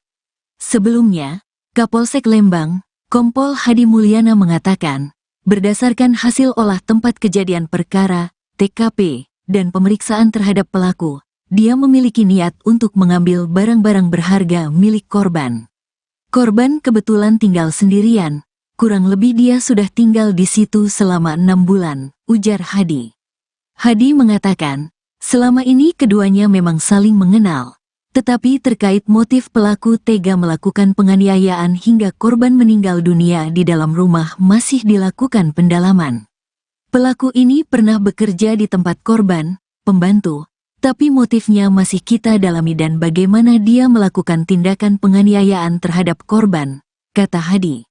Sebelumnya, Kapolsek Lembang, Kompol Hadi Mulyana mengatakan, berdasarkan hasil olah tempat kejadian perkara, TKP, dan pemeriksaan terhadap pelaku, dia memiliki niat untuk mengambil barang-barang berharga milik korban. Korban kebetulan tinggal sendirian, kurang lebih dia sudah tinggal di situ selama 6 bulan, ujar Hadi. Hadi mengatakan, selama ini keduanya memang saling mengenal, tetapi terkait motif pelaku tega melakukan penganiayaan hingga korban meninggal dunia di dalam rumah masih dilakukan pendalaman. Pelaku ini pernah bekerja di tempat korban, pembantu, Tapi motifnya masih kita dalami dan bagaimana dia melakukan tindakan penganiayaan terhadap korban, kata Hadi.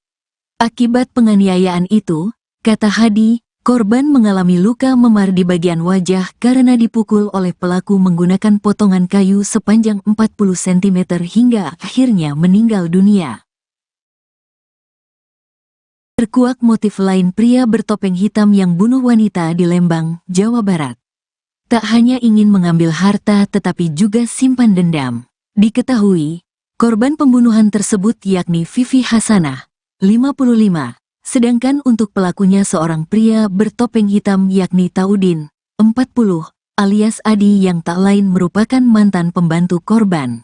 Akibat penganiayaan itu, kata Hadi, korban mengalami luka memar di bagian wajah karena dipukul oleh pelaku menggunakan potongan kayu sepanjang 40 cm hingga akhirnya meninggal dunia. Terkuak motif lain pria bertopeng hitam yang bunuh wanita di Lembang, Jawa Barat. Tak hanya ingin mengambil harta tetapi juga simpan dendam. Diketahui, korban pembunuhan tersebut yakni Vivi Hasanah, 55, sedangkan untuk pelakunya seorang pria bertopeng hitam yakni Taudin, 40, alias Adi yang tak lain merupakan mantan pembantu korban.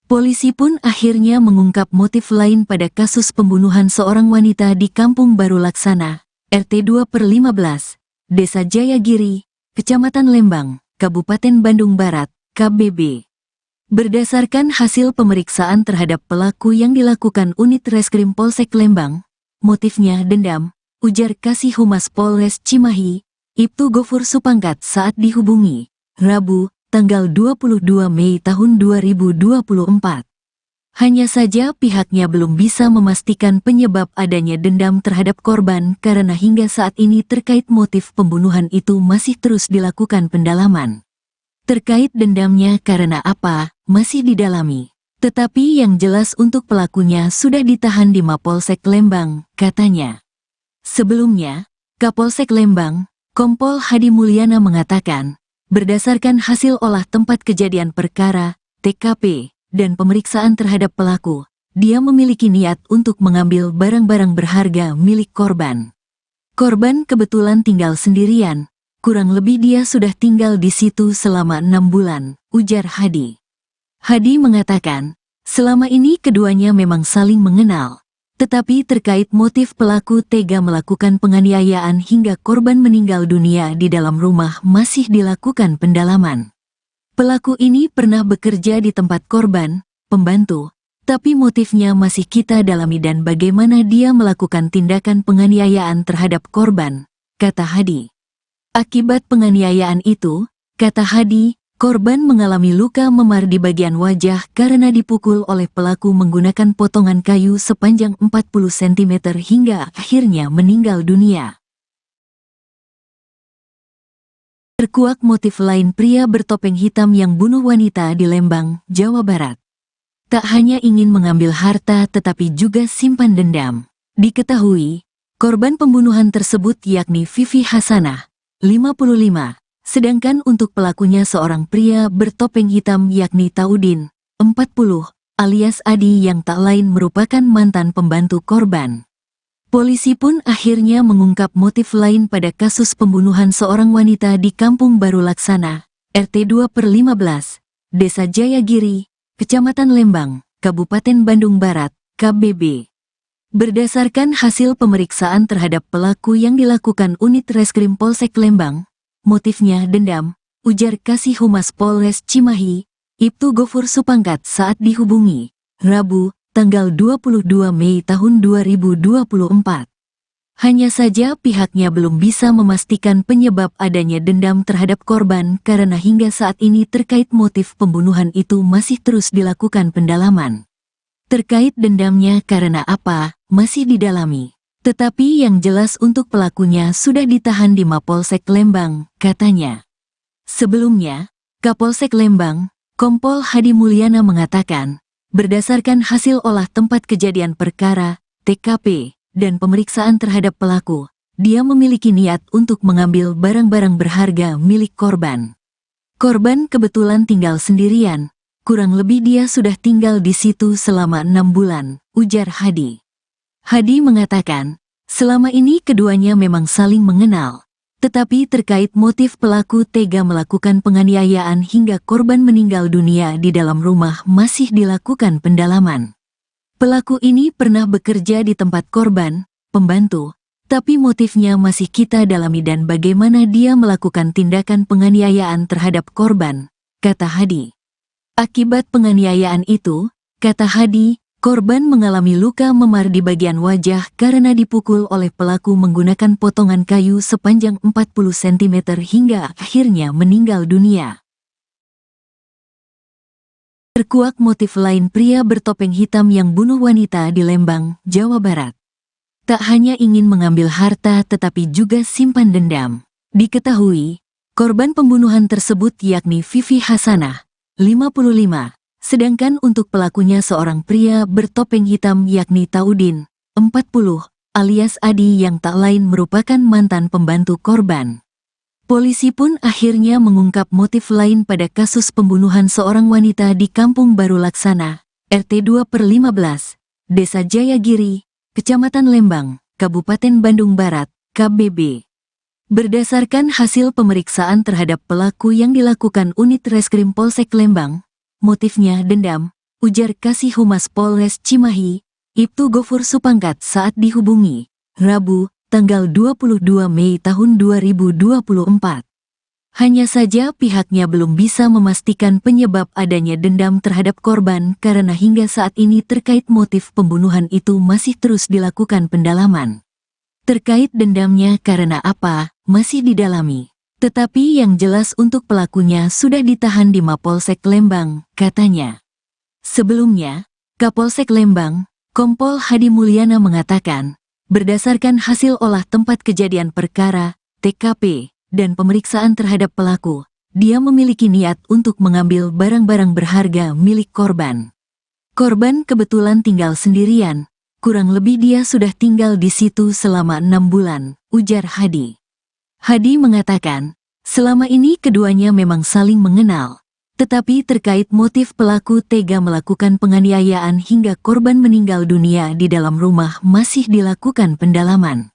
Polisi pun akhirnya mengungkap motif lain pada kasus pembunuhan seorang wanita di Kampung Baru Laksana, RT 2/15, Desa Jayagiri, Kecamatan Lembang, Kabupaten Bandung Barat, KBB. Berdasarkan hasil pemeriksaan terhadap pelaku yang dilakukan unit Reskrim Polsek Lembang, motifnya dendam, ujar Kasih Humas Polres Cimahi, Ibtu Gofur Supangkat saat dihubungi, Rabu, tanggal 22 Mei tahun 2024. Hanya saja pihaknya belum bisa memastikan penyebab adanya dendam terhadap korban karena hingga saat ini terkait motif pembunuhan itu masih terus dilakukan pendalaman. Terkait dendamnya karena apa, masih didalami. Tetapi yang jelas untuk pelakunya sudah ditahan di Mapolsek Lembang, katanya. Sebelumnya, Kapolsek Lembang, Kompol Hadi Mulyana mengatakan, berdasarkan hasil olah tempat kejadian perkara, TKP, dan pemeriksaan terhadap pelaku, dia memiliki niat untuk mengambil barang-barang berharga milik korban. Korban kebetulan tinggal sendirian, kurang lebih dia sudah tinggal di situ selama 6 bulan, ujar Hadi. Hadi mengatakan, selama ini keduanya memang saling mengenal, tetapi terkait motif pelaku tega melakukan penganiayaan hingga korban meninggal dunia di dalam rumah masih dilakukan pendalaman. Pelaku ini pernah bekerja di tempat korban, pembantu, tapi motifnya masih kita dalami dan bagaimana dia melakukan tindakan penganiayaan terhadap korban, kata Hadi. Akibat penganiayaan itu, kata Hadi, korban mengalami luka memar di bagian wajah karena dipukul oleh pelaku menggunakan potongan kayu sepanjang 40 cm hingga akhirnya meninggal dunia. Terkuak motif lain pria bertopeng hitam yang bunuh wanita di Lembang, Jawa Barat. Tak hanya ingin mengambil harta tetapi juga simpan dendam. Diketahui, korban pembunuhan tersebut yakni Vivi Hasanah, 55, sedangkan untuk pelakunya seorang pria bertopeng hitam yakni Taudin, 40, alias Adi yang tak lain merupakan mantan pembantu korban. Polisi pun akhirnya mengungkap motif lain pada kasus pembunuhan seorang wanita di Kampung Baru Laksana, RT 2/15, Desa Jayagiri, Kecamatan Lembang, Kabupaten Bandung Barat, KBB. Berdasarkan hasil pemeriksaan terhadap pelaku yang dilakukan unit Reskrim Polsek Lembang, motifnya dendam, ujar Kasih Humas Polres Cimahi, Ibtu Gofur Supangkat saat dihubungi, Rabu, tanggal 22 Mei tahun 2024. Hanya saja pihaknya belum bisa memastikan penyebab adanya dendam terhadap korban karena hingga saat ini terkait motif pembunuhan itu masih terus dilakukan pendalaman. Terkait dendamnya karena apa, masih didalami. Tetapi yang jelas untuk pelakunya sudah ditahan di Mapolsek Lembang, katanya. Sebelumnya, Kapolsek Lembang, Kompol Hadi Mulyana mengatakan, berdasarkan hasil olah tempat kejadian perkara, TKP, dan pemeriksaan terhadap pelaku, dia memiliki niat untuk mengambil barang-barang berharga milik korban. Korban kebetulan tinggal sendirian, kurang lebih dia sudah tinggal di situ selama 6 bulan, ujar Hadi. Hadi mengatakan, selama ini keduanya memang saling mengenal. Tetapi terkait motif pelaku tega melakukan penganiayaan hingga korban meninggal dunia di dalam rumah masih dilakukan pendalaman. Pelaku ini pernah bekerja di tempat korban, pembantu, tapi motifnya masih kita dalami dan bagaimana dia melakukan tindakan penganiayaan terhadap korban, kata Hadi. Akibat penganiayaan itu, kata Hadi, korban mengalami luka memar di bagian wajah karena dipukul oleh pelaku menggunakan potongan kayu sepanjang 40 cm hingga akhirnya meninggal dunia. Terkuak motif lain pria bertopeng hitam yang bunuh wanita di Lembang, Jawa Barat. Tak hanya ingin mengambil harta tetapi juga simpan dendam. Diketahui, korban pembunuhan tersebut yakni Vivi Hasanah, 55, sedangkan untuk pelakunya seorang pria bertopeng hitam yakni Taudin, 40, alias Adi yang tak lain merupakan mantan pembantu korban. Polisi pun akhirnya mengungkap motif lain pada kasus pembunuhan seorang wanita di Kampung Baru Laksana, RT 2/15, Desa Jayagiri, Kecamatan Lembang, Kabupaten Bandung Barat, KBB. Berdasarkan hasil pemeriksaan terhadap pelaku yang dilakukan unit Reskrim Polsek Lembang, motifnya dendam, ujar Kasih Humas Polres Cimahi, Ibtu Gofur Supangkat saat dihubungi, Rabu, tanggal 22 Mei tahun 2024. Hanya saja pihaknya belum bisa memastikan penyebab adanya dendam terhadap korban karena hingga saat ini terkait motif pembunuhan itu masih terus dilakukan pendalaman. Terkait dendamnya karena apa, masih didalami. Tetapi yang jelas untuk pelakunya sudah ditahan di Mapolsek Lembang, katanya. Sebelumnya, Kapolsek Lembang, Kompol Hadi Mulyana mengatakan, berdasarkan hasil olah tempat kejadian perkara, TKP, dan pemeriksaan terhadap pelaku, dia memiliki niat untuk mengambil barang-barang berharga milik korban. Korban kebetulan tinggal sendirian, kurang lebih dia sudah tinggal di situ selama 6 bulan, ujar Hadi. Hadi mengatakan, selama ini keduanya memang saling mengenal. Tetapi terkait motif pelaku tega melakukan penganiayaan hingga korban meninggal dunia di dalam rumah masih dilakukan pendalaman.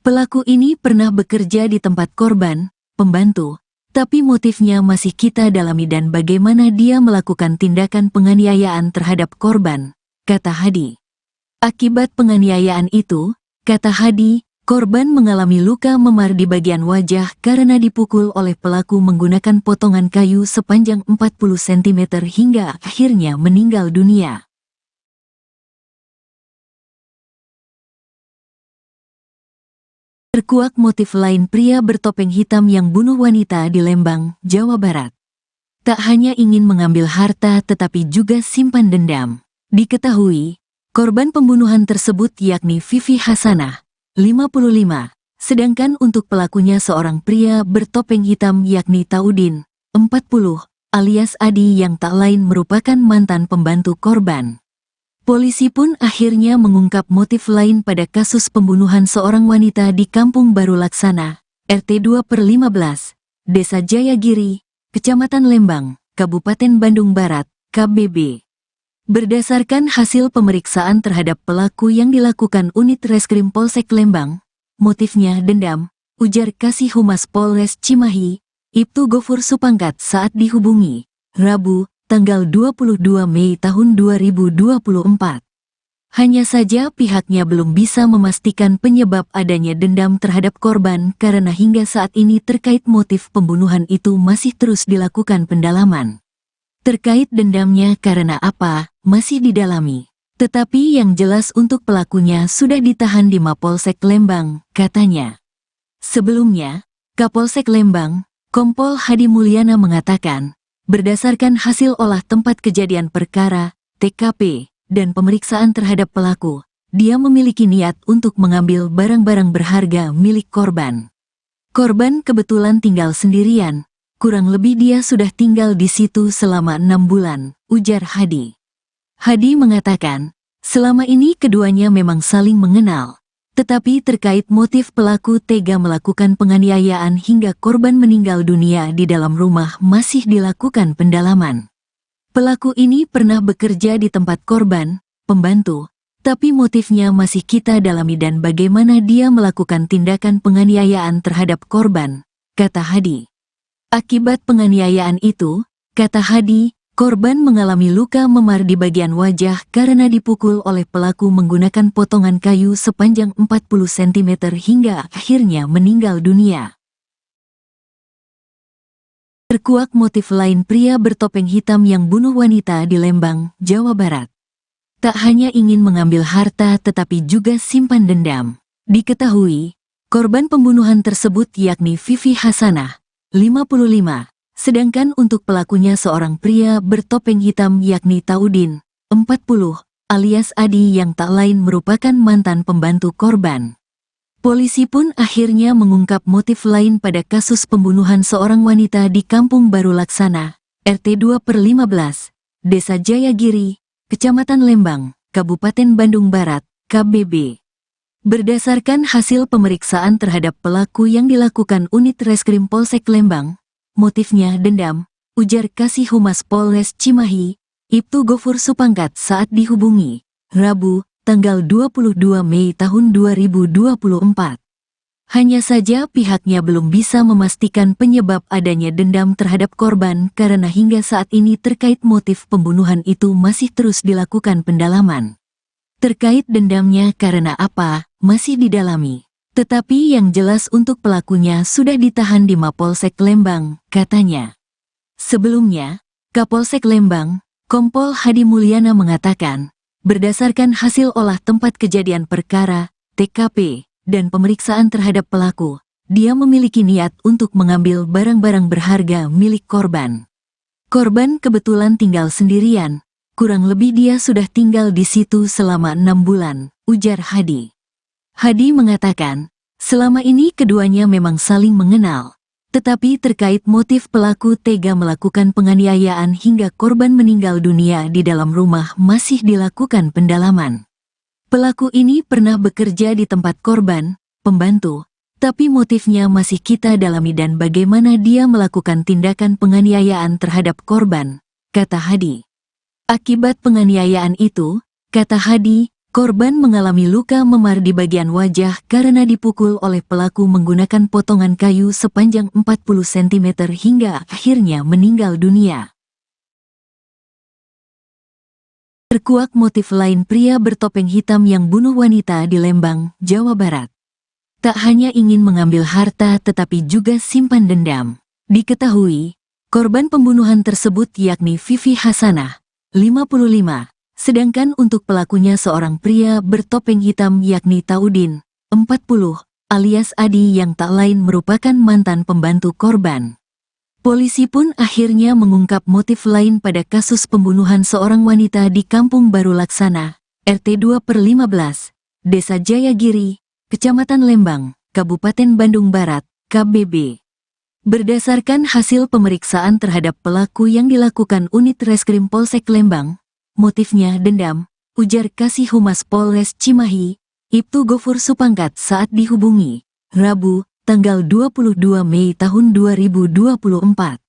Pelaku ini pernah bekerja di tempat korban, pembantu, tapi motifnya masih kita dalami dan bagaimana dia melakukan tindakan penganiayaan terhadap korban, kata Hadi. Akibat penganiayaan itu, kata Hadi, korban mengalami luka memar di bagian wajah karena dipukul oleh pelaku menggunakan potongan kayu sepanjang 40 cm hingga akhirnya meninggal dunia. Terkuak motif lain pria bertopeng hitam yang bunuh wanita di Lembang, Jawa Barat. Tak hanya ingin mengambil harta tetapi juga simpan dendam. Diketahui, korban pembunuhan tersebut yakni Vivi Hasanah, 55, sedangkan untuk pelakunya seorang pria bertopeng hitam yakni Taudin, 40, alias Adi yang tak lain merupakan mantan pembantu korban. Polisi pun akhirnya mengungkap motif lain pada kasus pembunuhan seorang wanita di Kampung Baru Laksana, RT 2/15, Desa Jayagiri, Kecamatan Lembang, Kabupaten Bandung Barat, KBB. Berdasarkan hasil pemeriksaan terhadap pelaku yang dilakukan unit Reskrim Polsek Lembang, motifnya dendam, ujar Kasih Humas Polres Cimahi, Ibtu Gofur Supangkat saat dihubungi, Rabu, tanggal 22 Mei tahun 2024. Hanya saja pihaknya belum bisa memastikan penyebab adanya dendam terhadap korban karena hingga saat ini terkait motif pembunuhan itu masih terus dilakukan pendalaman. Terkait dendamnya karena apa, masih didalami. Tetapi yang jelas untuk pelakunya sudah ditahan di Mapolsek Lembang, katanya. Sebelumnya, Kapolsek Lembang, Kompol Hadi Mulyana mengatakan, berdasarkan hasil olah tempat kejadian perkara, TKP, dan pemeriksaan terhadap pelaku, dia memiliki niat untuk mengambil barang-barang berharga milik korban. Korban kebetulan tinggal sendirian. Kurang lebih dia sudah tinggal di situ selama 6 bulan, ujar Hadi. Hadi mengatakan, selama ini keduanya memang saling mengenal. Tetapi terkait motif pelaku tega melakukan penganiayaan hingga korban meninggal dunia di dalam rumah masih dilakukan pendalaman. Pelaku ini pernah bekerja di tempat korban, pembantu, tapi motifnya masih kita dalami dan bagaimana dia melakukan tindakan penganiayaan terhadap korban, kata Hadi. Akibat penganiayaan itu, kata Hadi, korban mengalami luka memar di bagian wajah karena dipukul oleh pelaku menggunakan potongan kayu sepanjang 40 cm hingga akhirnya meninggal dunia. Terkuak motif lain pria bertopeng hitam yang bunuh wanita di Lembang, Jawa Barat. Tak hanya ingin mengambil harta tetapi juga simpan dendam. Diketahui, korban pembunuhan tersebut yakni Vivi Hasanah, 55, sedangkan untuk pelakunya seorang pria bertopeng hitam yakni Taudin, 40, alias Adi yang tak lain merupakan mantan pembantu korban. Polisi pun akhirnya mengungkap motif lain pada kasus pembunuhan seorang wanita di Kampung Baru Laksana, RT 2/15, Desa Jayagiri, Kecamatan Lembang, Kabupaten Bandung Barat, KBB. Berdasarkan hasil pemeriksaan terhadap pelaku yang dilakukan unit Reskrim Polsek Lembang, motifnya dendam, ujar Kasih Humas Polres Cimahi, Ibtu Gofur Supangkat saat dihubungi, Rabu, tanggal 22 Mei tahun 2024. Hanya saja pihaknya belum bisa memastikan penyebab adanya dendam terhadap korban karena hingga saat ini terkait motif pembunuhan itu masih terus dilakukan pendalaman. Terkait dendamnya karena apa, masih didalami. Tetapi yang jelas untuk pelakunya sudah ditahan di Mapolsek Lembang, katanya. Sebelumnya, Kapolsek Lembang, Kompol Hadi Mulyana mengatakan, berdasarkan hasil olah tempat kejadian perkara, TKP, dan pemeriksaan terhadap pelaku, dia memiliki niat untuk mengambil barang-barang berharga milik korban. Korban kebetulan tinggal sendirian, kurang lebih dia sudah tinggal di situ selama 6 bulan, ujar Hadi. Hadi mengatakan, selama ini keduanya memang saling mengenal. Tetapi terkait motif pelaku tega melakukan penganiayaan hingga korban meninggal dunia di dalam rumah masih dilakukan pendalaman. Pelaku ini pernah bekerja di tempat korban, pembantu, tapi motifnya masih kita dalami dan bagaimana dia melakukan tindakan penganiayaan terhadap korban, kata Hadi. Akibat penganiayaan itu, kata Hadi, korban mengalami luka memar di bagian wajah karena dipukul oleh pelaku menggunakan potongan kayu sepanjang 40 cm hingga akhirnya meninggal dunia. Terkuak motif lain pria bertopeng hitam yang bunuh wanita di Lembang, Jawa Barat. Tak hanya ingin mengambil harta tetapi juga simpan dendam. Diketahui, korban pembunuhan tersebut yakni Vivi Hasanah, 55. Sedangkan untuk pelakunya seorang pria bertopeng hitam yakni Taudin, 40, alias Adi yang tak lain merupakan mantan pembantu korban. Polisi pun akhirnya mengungkap motif lain pada kasus pembunuhan seorang wanita di Kampung Baru Laksana, RT 2/15, Desa Jayagiri, Kecamatan Lembang, Kabupaten Bandung Barat, KBB. Berdasarkan hasil pemeriksaan terhadap pelaku yang dilakukan unit Reskrim Polsek Lembang, motifnya dendam, ujar Kasih Humas Polres Cimahi, Ibtu Gofur Supangkat saat dihubungi, Rabu, tanggal 22 Mei tahun 2024.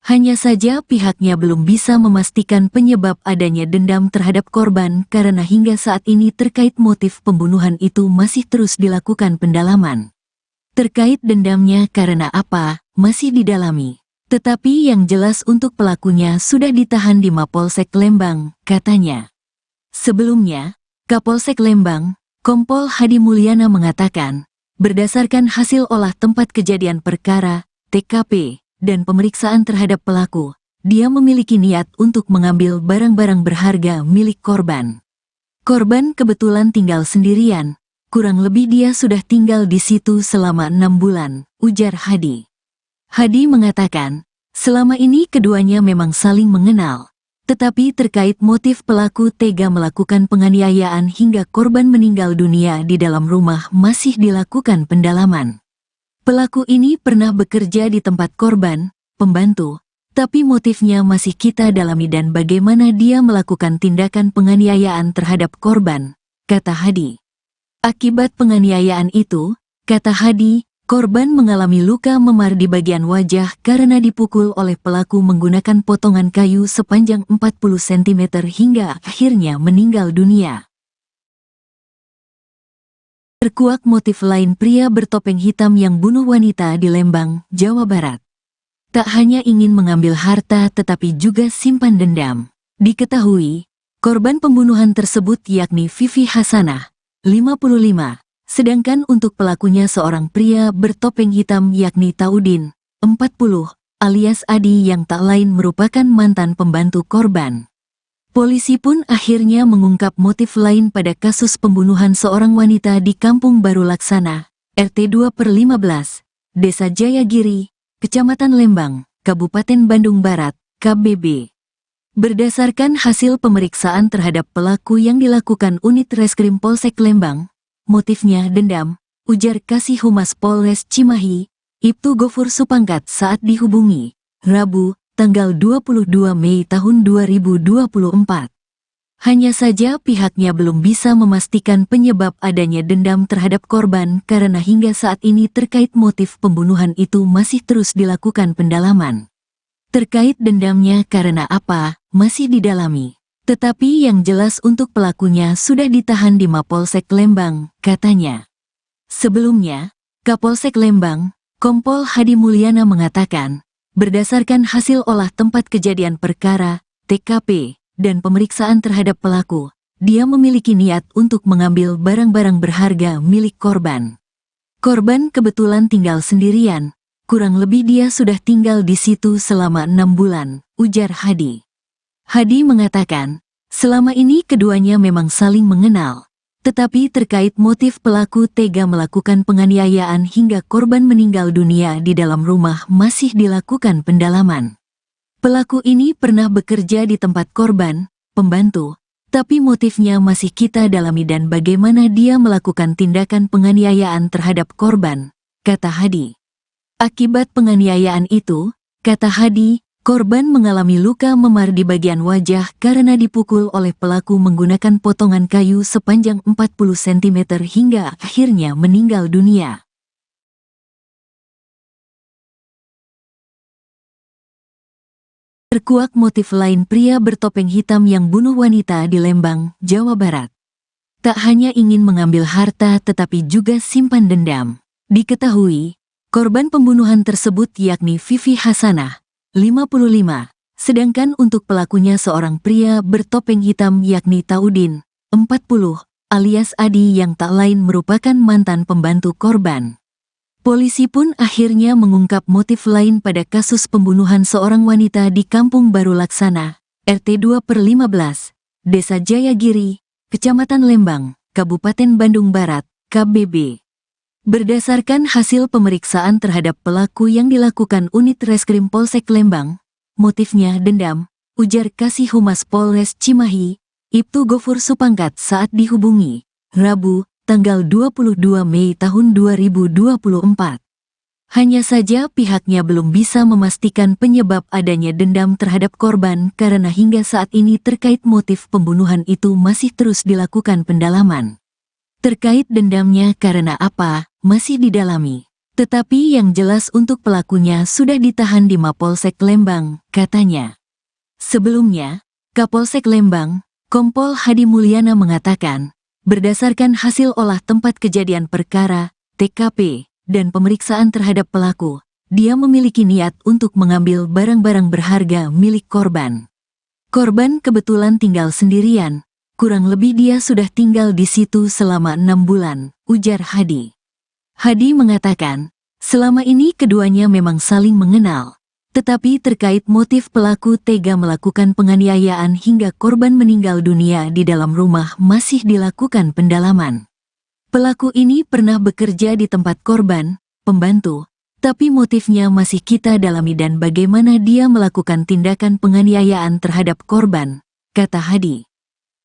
Hanya saja pihaknya belum bisa memastikan penyebab adanya dendam terhadap korban karena hingga saat ini terkait motif pembunuhan itu masih terus dilakukan pendalaman. Terkait dendamnya karena apa, masih didalami. Tetapi yang jelas untuk pelakunya sudah ditahan di Mapolsek Lembang, katanya. Sebelumnya, Kapolsek Lembang, Kompol Hadi Mulyana mengatakan, berdasarkan hasil olah tempat kejadian perkara, TKP, dan pemeriksaan terhadap pelaku, dia memiliki niat untuk mengambil barang-barang berharga milik korban. Korban kebetulan tinggal sendirian, kurang lebih dia sudah tinggal di situ selama 6 bulan, ujar Hadi. Hadi mengatakan, selama ini keduanya memang saling mengenal, tetapi terkait motif pelaku tega melakukan penganiayaan hingga korban meninggal dunia di dalam rumah masih dilakukan pendalaman. Pelaku ini pernah bekerja di tempat korban, pembantu, tapi motifnya masih kita dalami dan bagaimana dia melakukan tindakan penganiayaan terhadap korban, kata Hadi. Akibat penganiayaan itu, kata Hadi, korban mengalami luka memar di bagian wajah karena dipukul oleh pelaku menggunakan potongan kayu sepanjang 40 cm hingga akhirnya meninggal dunia. Terkuak motif lain pria bertopeng hitam yang bunuh wanita di Lembang, Jawa Barat. Tak hanya ingin mengambil harta tetapi juga simpan dendam. Diketahui, korban pembunuhan tersebut yakni Vivi Hasanah, 55. Sedangkan untuk pelakunya seorang pria bertopeng hitam yakni Taudin, 40, alias Adi yang tak lain merupakan mantan pembantu korban. Polisi pun akhirnya mengungkap motif lain pada kasus pembunuhan seorang wanita di Kampung Baru Laksana, RT 2/15, Desa Jayagiri, Kecamatan Lembang, Kabupaten Bandung Barat, KBB. Berdasarkan hasil pemeriksaan terhadap pelaku yang dilakukan unit Reskrim Polsek Lembang, motifnya dendam, ujar Kasih Humas Polres Cimahi, Ibtu Gofur Supangkat saat dihubungi, Rabu, tanggal 22 Mei tahun 2024. Hanya saja pihaknya belum bisa memastikan penyebab adanya dendam terhadap korban karena hingga saat ini terkait motif pembunuhan itu masih terus dilakukan pendalaman. Terkait dendamnya karena apa, masih didalami. Tetapi yang jelas untuk pelakunya sudah ditahan di Mapolsek Lembang, katanya. Sebelumnya, Kapolsek Lembang, Kompol Hadi Mulyana mengatakan, berdasarkan hasil olah tempat kejadian perkara, TKP, dan pemeriksaan terhadap pelaku, dia memiliki niat untuk mengambil barang-barang berharga milik korban. Korban kebetulan tinggal sendirian, kurang lebih dia sudah tinggal di situ selama 6 bulan, ujar Hadi. Hadi mengatakan, selama ini keduanya memang saling mengenal, tetapi terkait motif pelaku tega melakukan penganiayaan hingga korban meninggal dunia di dalam rumah masih dilakukan pendalaman. Pelaku ini pernah bekerja di tempat korban, pembantu, tapi motifnya masih kita dalami dan bagaimana dia melakukan tindakan penganiayaan terhadap korban, kata Hadi. Akibat penganiayaan itu, kata Hadi, korban mengalami luka memar di bagian wajah karena dipukul oleh pelaku menggunakan potongan kayu sepanjang 40 cm hingga akhirnya meninggal dunia. Terkuak motif lain pria bertopeng hitam yang bunuh wanita di Lembang, Jawa Barat. Tak hanya ingin mengambil harta tetapi juga simpan dendam. Diketahui, korban pembunuhan tersebut yakni Vivi Hasanah, 55, sedangkan untuk pelakunya seorang pria bertopeng hitam yakni Taudin, 40, alias Adi yang tak lain merupakan mantan pembantu korban. Polisi pun akhirnya mengungkap motif lain pada kasus pembunuhan seorang wanita di Kampung Baru Laksana, RT 2/15, Desa Jayagiri, Kecamatan Lembang, Kabupaten Bandung Barat, KBB. Berdasarkan hasil pemeriksaan terhadap pelaku yang dilakukan unit Reskrim Polsek Lembang, motifnya dendam, ujar Kasih Humas Polres Cimahi, Ibtu Gofur Supangkat saat dihubungi, Rabu, tanggal 22 Mei tahun 2024. Hanya saja pihaknya belum bisa memastikan penyebab adanya dendam terhadap korban karena hingga saat ini terkait motif pembunuhan itu masih terus dilakukan pendalaman. Terkait dendamnya karena apa, masih didalami. Tetapi yang jelas untuk pelakunya sudah ditahan di Mapolsek Lembang, katanya. Sebelumnya, Kapolsek Lembang, Kompol Hadi Mulyana mengatakan, berdasarkan hasil olah tempat kejadian perkara, TKP, dan pemeriksaan terhadap pelaku, dia memiliki niat untuk mengambil barang-barang berharga milik korban. Korban kebetulan tinggal sendirian, kurang lebih dia sudah tinggal di situ selama 6 bulan, ujar Hadi. Hadi mengatakan, selama ini keduanya memang saling mengenal. Tetapi terkait motif pelaku tega melakukan penganiayaan hingga korban meninggal dunia di dalam rumah masih dilakukan pendalaman. Pelaku ini pernah bekerja di tempat korban, pembantu, tapi motifnya masih kita dalami dan bagaimana dia melakukan tindakan penganiayaan terhadap korban, kata Hadi.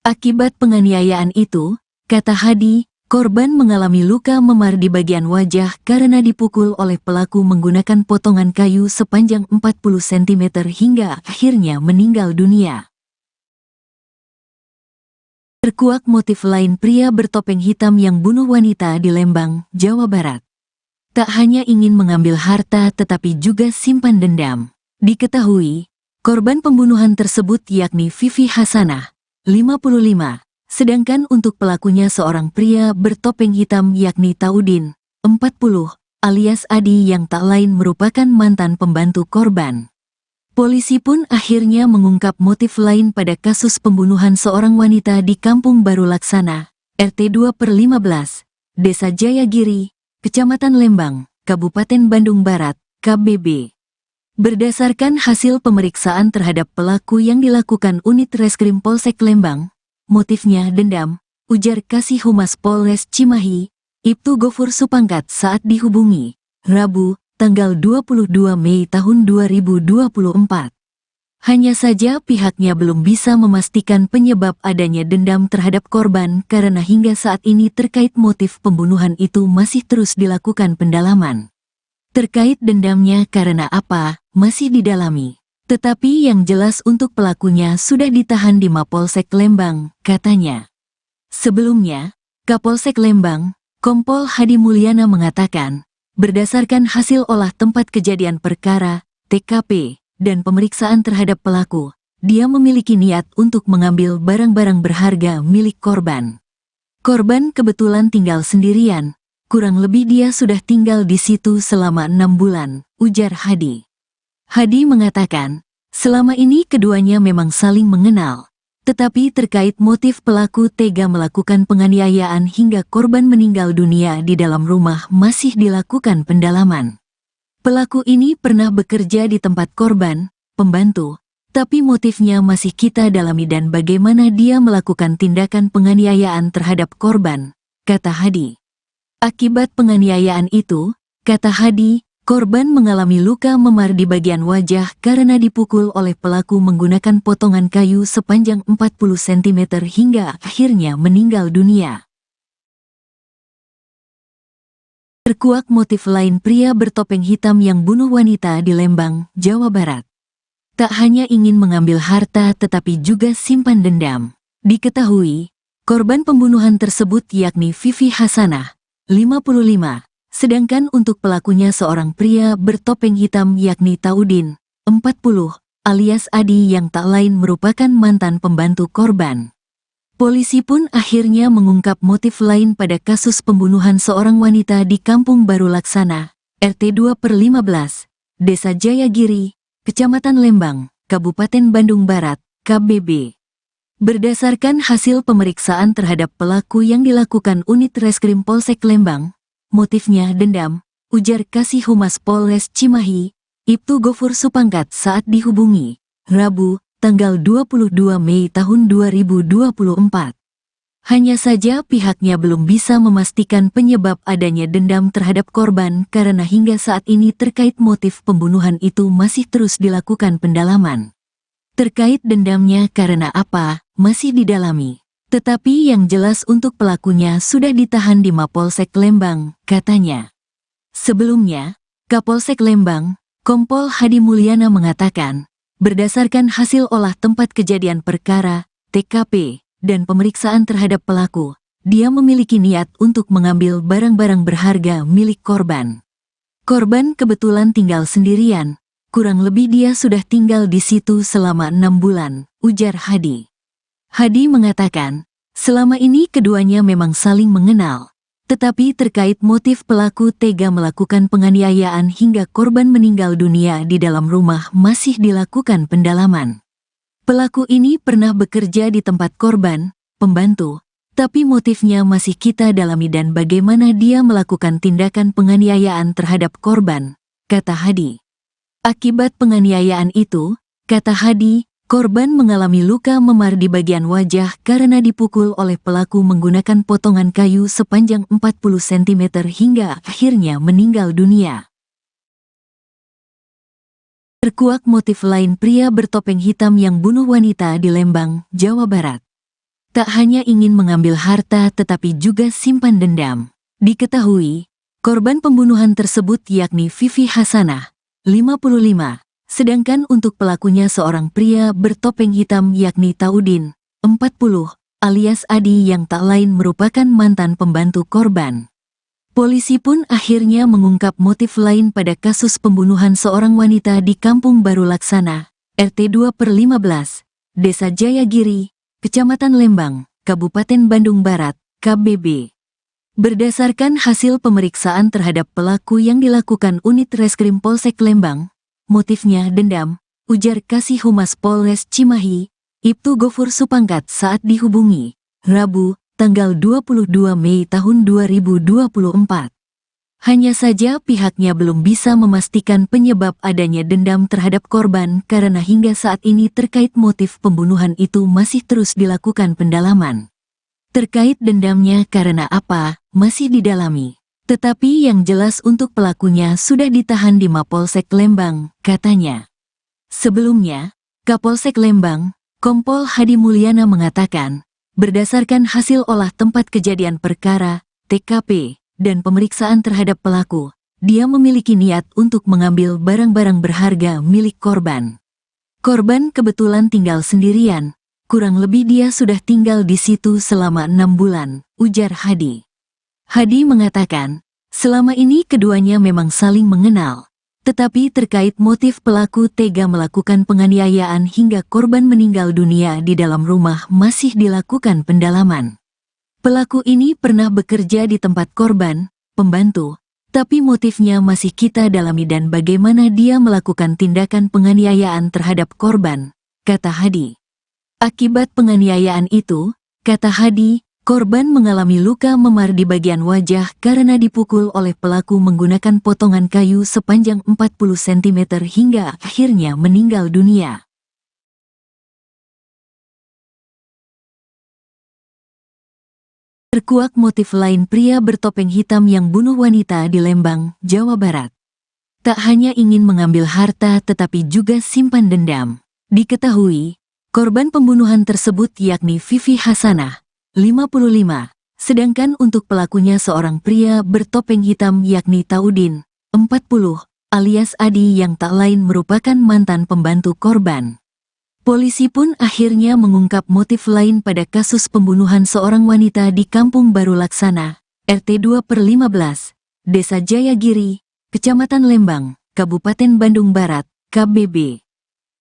Akibat penganiayaan itu, kata Hadi, korban mengalami luka memar di bagian wajah karena dipukul oleh pelaku menggunakan potongan kayu sepanjang 40 cm hingga akhirnya meninggal dunia. Terkuak motif lain pria bertopeng hitam yang bunuh wanita di Lembang, Jawa Barat. Tak hanya ingin mengambil harta tetapi juga simpan dendam. Diketahui, korban pembunuhan tersebut yakni Vivi Hasanah, 55. Sedangkan untuk pelakunya seorang pria bertopeng hitam yakni Taudin, 40, alias Adi yang tak lain merupakan mantan pembantu korban. Polisi pun akhirnya mengungkap motif lain pada kasus pembunuhan seorang wanita di Kampung Baru Laksana, RT 2/15, Desa Jayagiri, Kecamatan Lembang, Kabupaten Bandung Barat, KBB. Berdasarkan hasil pemeriksaan terhadap pelaku yang dilakukan unit Reskrim Polsek Lembang, motifnya dendam, ujar Kasih Humas Polres Cimahi, Ibtu Gofur Supangkat saat dihubungi, Rabu, tanggal 22 Mei tahun 2024. Hanya saja pihaknya belum bisa memastikan penyebab adanya dendam terhadap korban karena hingga saat ini terkait motif pembunuhan itu masih terus dilakukan pendalaman. Terkait dendamnya karena apa, masih didalami. Tetapi yang jelas untuk pelakunya sudah ditahan di Mapolsek Lembang, katanya. Sebelumnya, Kapolsek Lembang, Kompol Hadi Mulyana mengatakan, berdasarkan hasil olah tempat kejadian perkara, TKP, dan pemeriksaan terhadap pelaku, dia memiliki niat untuk mengambil barang-barang berharga milik korban. Korban kebetulan tinggal sendirian, kurang lebih dia sudah tinggal di situ selama 6 bulan, ujar Hadi. Hadi mengatakan, selama ini keduanya memang saling mengenal, tetapi terkait motif pelaku tega melakukan penganiayaan hingga korban meninggal dunia di dalam rumah masih dilakukan pendalaman. Pelaku ini pernah bekerja di tempat korban, pembantu, tapi motifnya masih kita dalami dan bagaimana dia melakukan tindakan penganiayaan terhadap korban, kata Hadi. Akibat penganiayaan itu, kata Hadi, korban mengalami luka memar di bagian wajah karena dipukul oleh pelaku menggunakan potongan kayu sepanjang 40 cm hingga akhirnya meninggal dunia. Terkuak motif lain pria bertopeng hitam yang bunuh wanita di Lembang, Jawa Barat. Tak hanya ingin mengambil harta tetapi juga simpan dendam. Diketahui, korban pembunuhan tersebut yakni Vivi Hasanah, 55. Sedangkan untuk pelakunya seorang pria bertopeng hitam yakni Taudin, 40, alias Adi yang tak lain merupakan mantan pembantu korban. Polisi pun akhirnya mengungkap motif lain pada kasus pembunuhan seorang wanita di Kampung Baru Laksana, RT 2/15, Desa Jayagiri, Kecamatan Lembang, Kabupaten Bandung Barat, KBB. Berdasarkan hasil pemeriksaan terhadap pelaku yang dilakukan Unit Reskrim Polsek Lembang, motifnya dendam, ujar Kasih Humas Polres Cimahi, Ibtu Gofur Supangkat saat dihubungi, Rabu, tanggal 22 Mei tahun 2024. Hanya saja pihaknya belum bisa memastikan penyebab adanya dendam terhadap korban karena hingga saat ini terkait motif pembunuhan itu masih terus dilakukan pendalaman. Terkait dendamnya karena apa, masih didalami. Tetapi yang jelas untuk pelakunya sudah ditahan di Mapolsek Lembang, katanya. Sebelumnya, Kapolsek Lembang, Kompol Hadi Mulyana mengatakan, berdasarkan hasil olah tempat kejadian perkara, TKP, dan pemeriksaan terhadap pelaku, dia memiliki niat untuk mengambil barang-barang berharga milik korban. Korban kebetulan tinggal sendirian, kurang lebih dia sudah tinggal di situ selama 6 bulan, ujar Hadi. Hadi mengatakan, selama ini keduanya memang saling mengenal, tetapi terkait motif pelaku tega melakukan penganiayaan hingga korban meninggal dunia di dalam rumah masih dilakukan pendalaman. Pelaku ini pernah bekerja di tempat korban, pembantu, tapi motifnya masih kita dalami dan bagaimana dia melakukan tindakan penganiayaan terhadap korban, kata Hadi. Akibat penganiayaan itu, kata Hadi, korban mengalami luka memar di bagian wajah karena dipukul oleh pelaku menggunakan potongan kayu sepanjang 40 cm hingga akhirnya meninggal dunia. Terkuak motif lain pria bertopeng hitam yang bunuh wanita di Lembang, Jawa Barat. Tak hanya ingin mengambil harta tetapi juga simpan dendam. Diketahui, korban pembunuhan tersebut yakni Vivi Hasanah, 55. Sedangkan untuk pelakunya seorang pria bertopeng hitam yakni Taudin, 40, alias Adi yang tak lain merupakan mantan pembantu korban. Polisi pun akhirnya mengungkap motif lain pada kasus pembunuhan seorang wanita di Kampung Baru Laksana, RT 2/15, Desa Jayagiri, Kecamatan Lembang, Kabupaten Bandung Barat, KBB. Berdasarkan hasil pemeriksaan terhadap pelaku yang dilakukan Unit Reskrim Polsek Lembang, motifnya dendam, ujar Kasih Humas Polres Cimahi, Ibtu Gofur Supangkat saat dihubungi, Rabu, tanggal 22 Mei tahun 2024. Hanya saja pihaknya belum bisa memastikan penyebab adanya dendam terhadap korban karena hingga saat ini terkait motif pembunuhan itu masih terus dilakukan pendalaman. Terkait dendamnya karena apa, masih didalami. Tetapi yang jelas untuk pelakunya sudah ditahan di Mapolsek Lembang, katanya. Sebelumnya, Kapolsek Lembang, Kompol Hadi Mulyana mengatakan, berdasarkan hasil olah tempat kejadian perkara, TKP, dan pemeriksaan terhadap pelaku, dia memiliki niat untuk mengambil barang-barang berharga milik korban. Korban kebetulan tinggal sendirian, kurang lebih dia sudah tinggal di situ selama 6 bulan, ujar Hadi. Hadi mengatakan, selama ini keduanya memang saling mengenal, tetapi terkait motif pelaku tega melakukan penganiayaan hingga korban meninggal dunia di dalam rumah masih dilakukan pendalaman. Pelaku ini pernah bekerja di tempat korban, pembantu, tapi motifnya masih kita dalami dan bagaimana dia melakukan tindakan penganiayaan terhadap korban, kata Hadi. Akibat penganiayaan itu, kata Hadi, korban mengalami luka memar di bagian wajah karena dipukul oleh pelaku menggunakan potongan kayu sepanjang 40 cm hingga akhirnya meninggal dunia. Terkuak motif lain pria bertopeng hitam yang bunuh wanita di Lembang, Jawa Barat. Tak hanya ingin mengambil harta tetapi juga simpan dendam. Diketahui, korban pembunuhan tersebut yakni Vivi Hasanah, 55, sedangkan untuk pelakunya seorang pria bertopeng hitam yakni Taudin, 40, alias Adi yang tak lain merupakan mantan pembantu korban. Polisi pun akhirnya mengungkap motif lain pada kasus pembunuhan seorang wanita di Kampung Baru Laksana, RT 2/15, Desa Jayagiri, Kecamatan Lembang, Kabupaten Bandung Barat, KBB.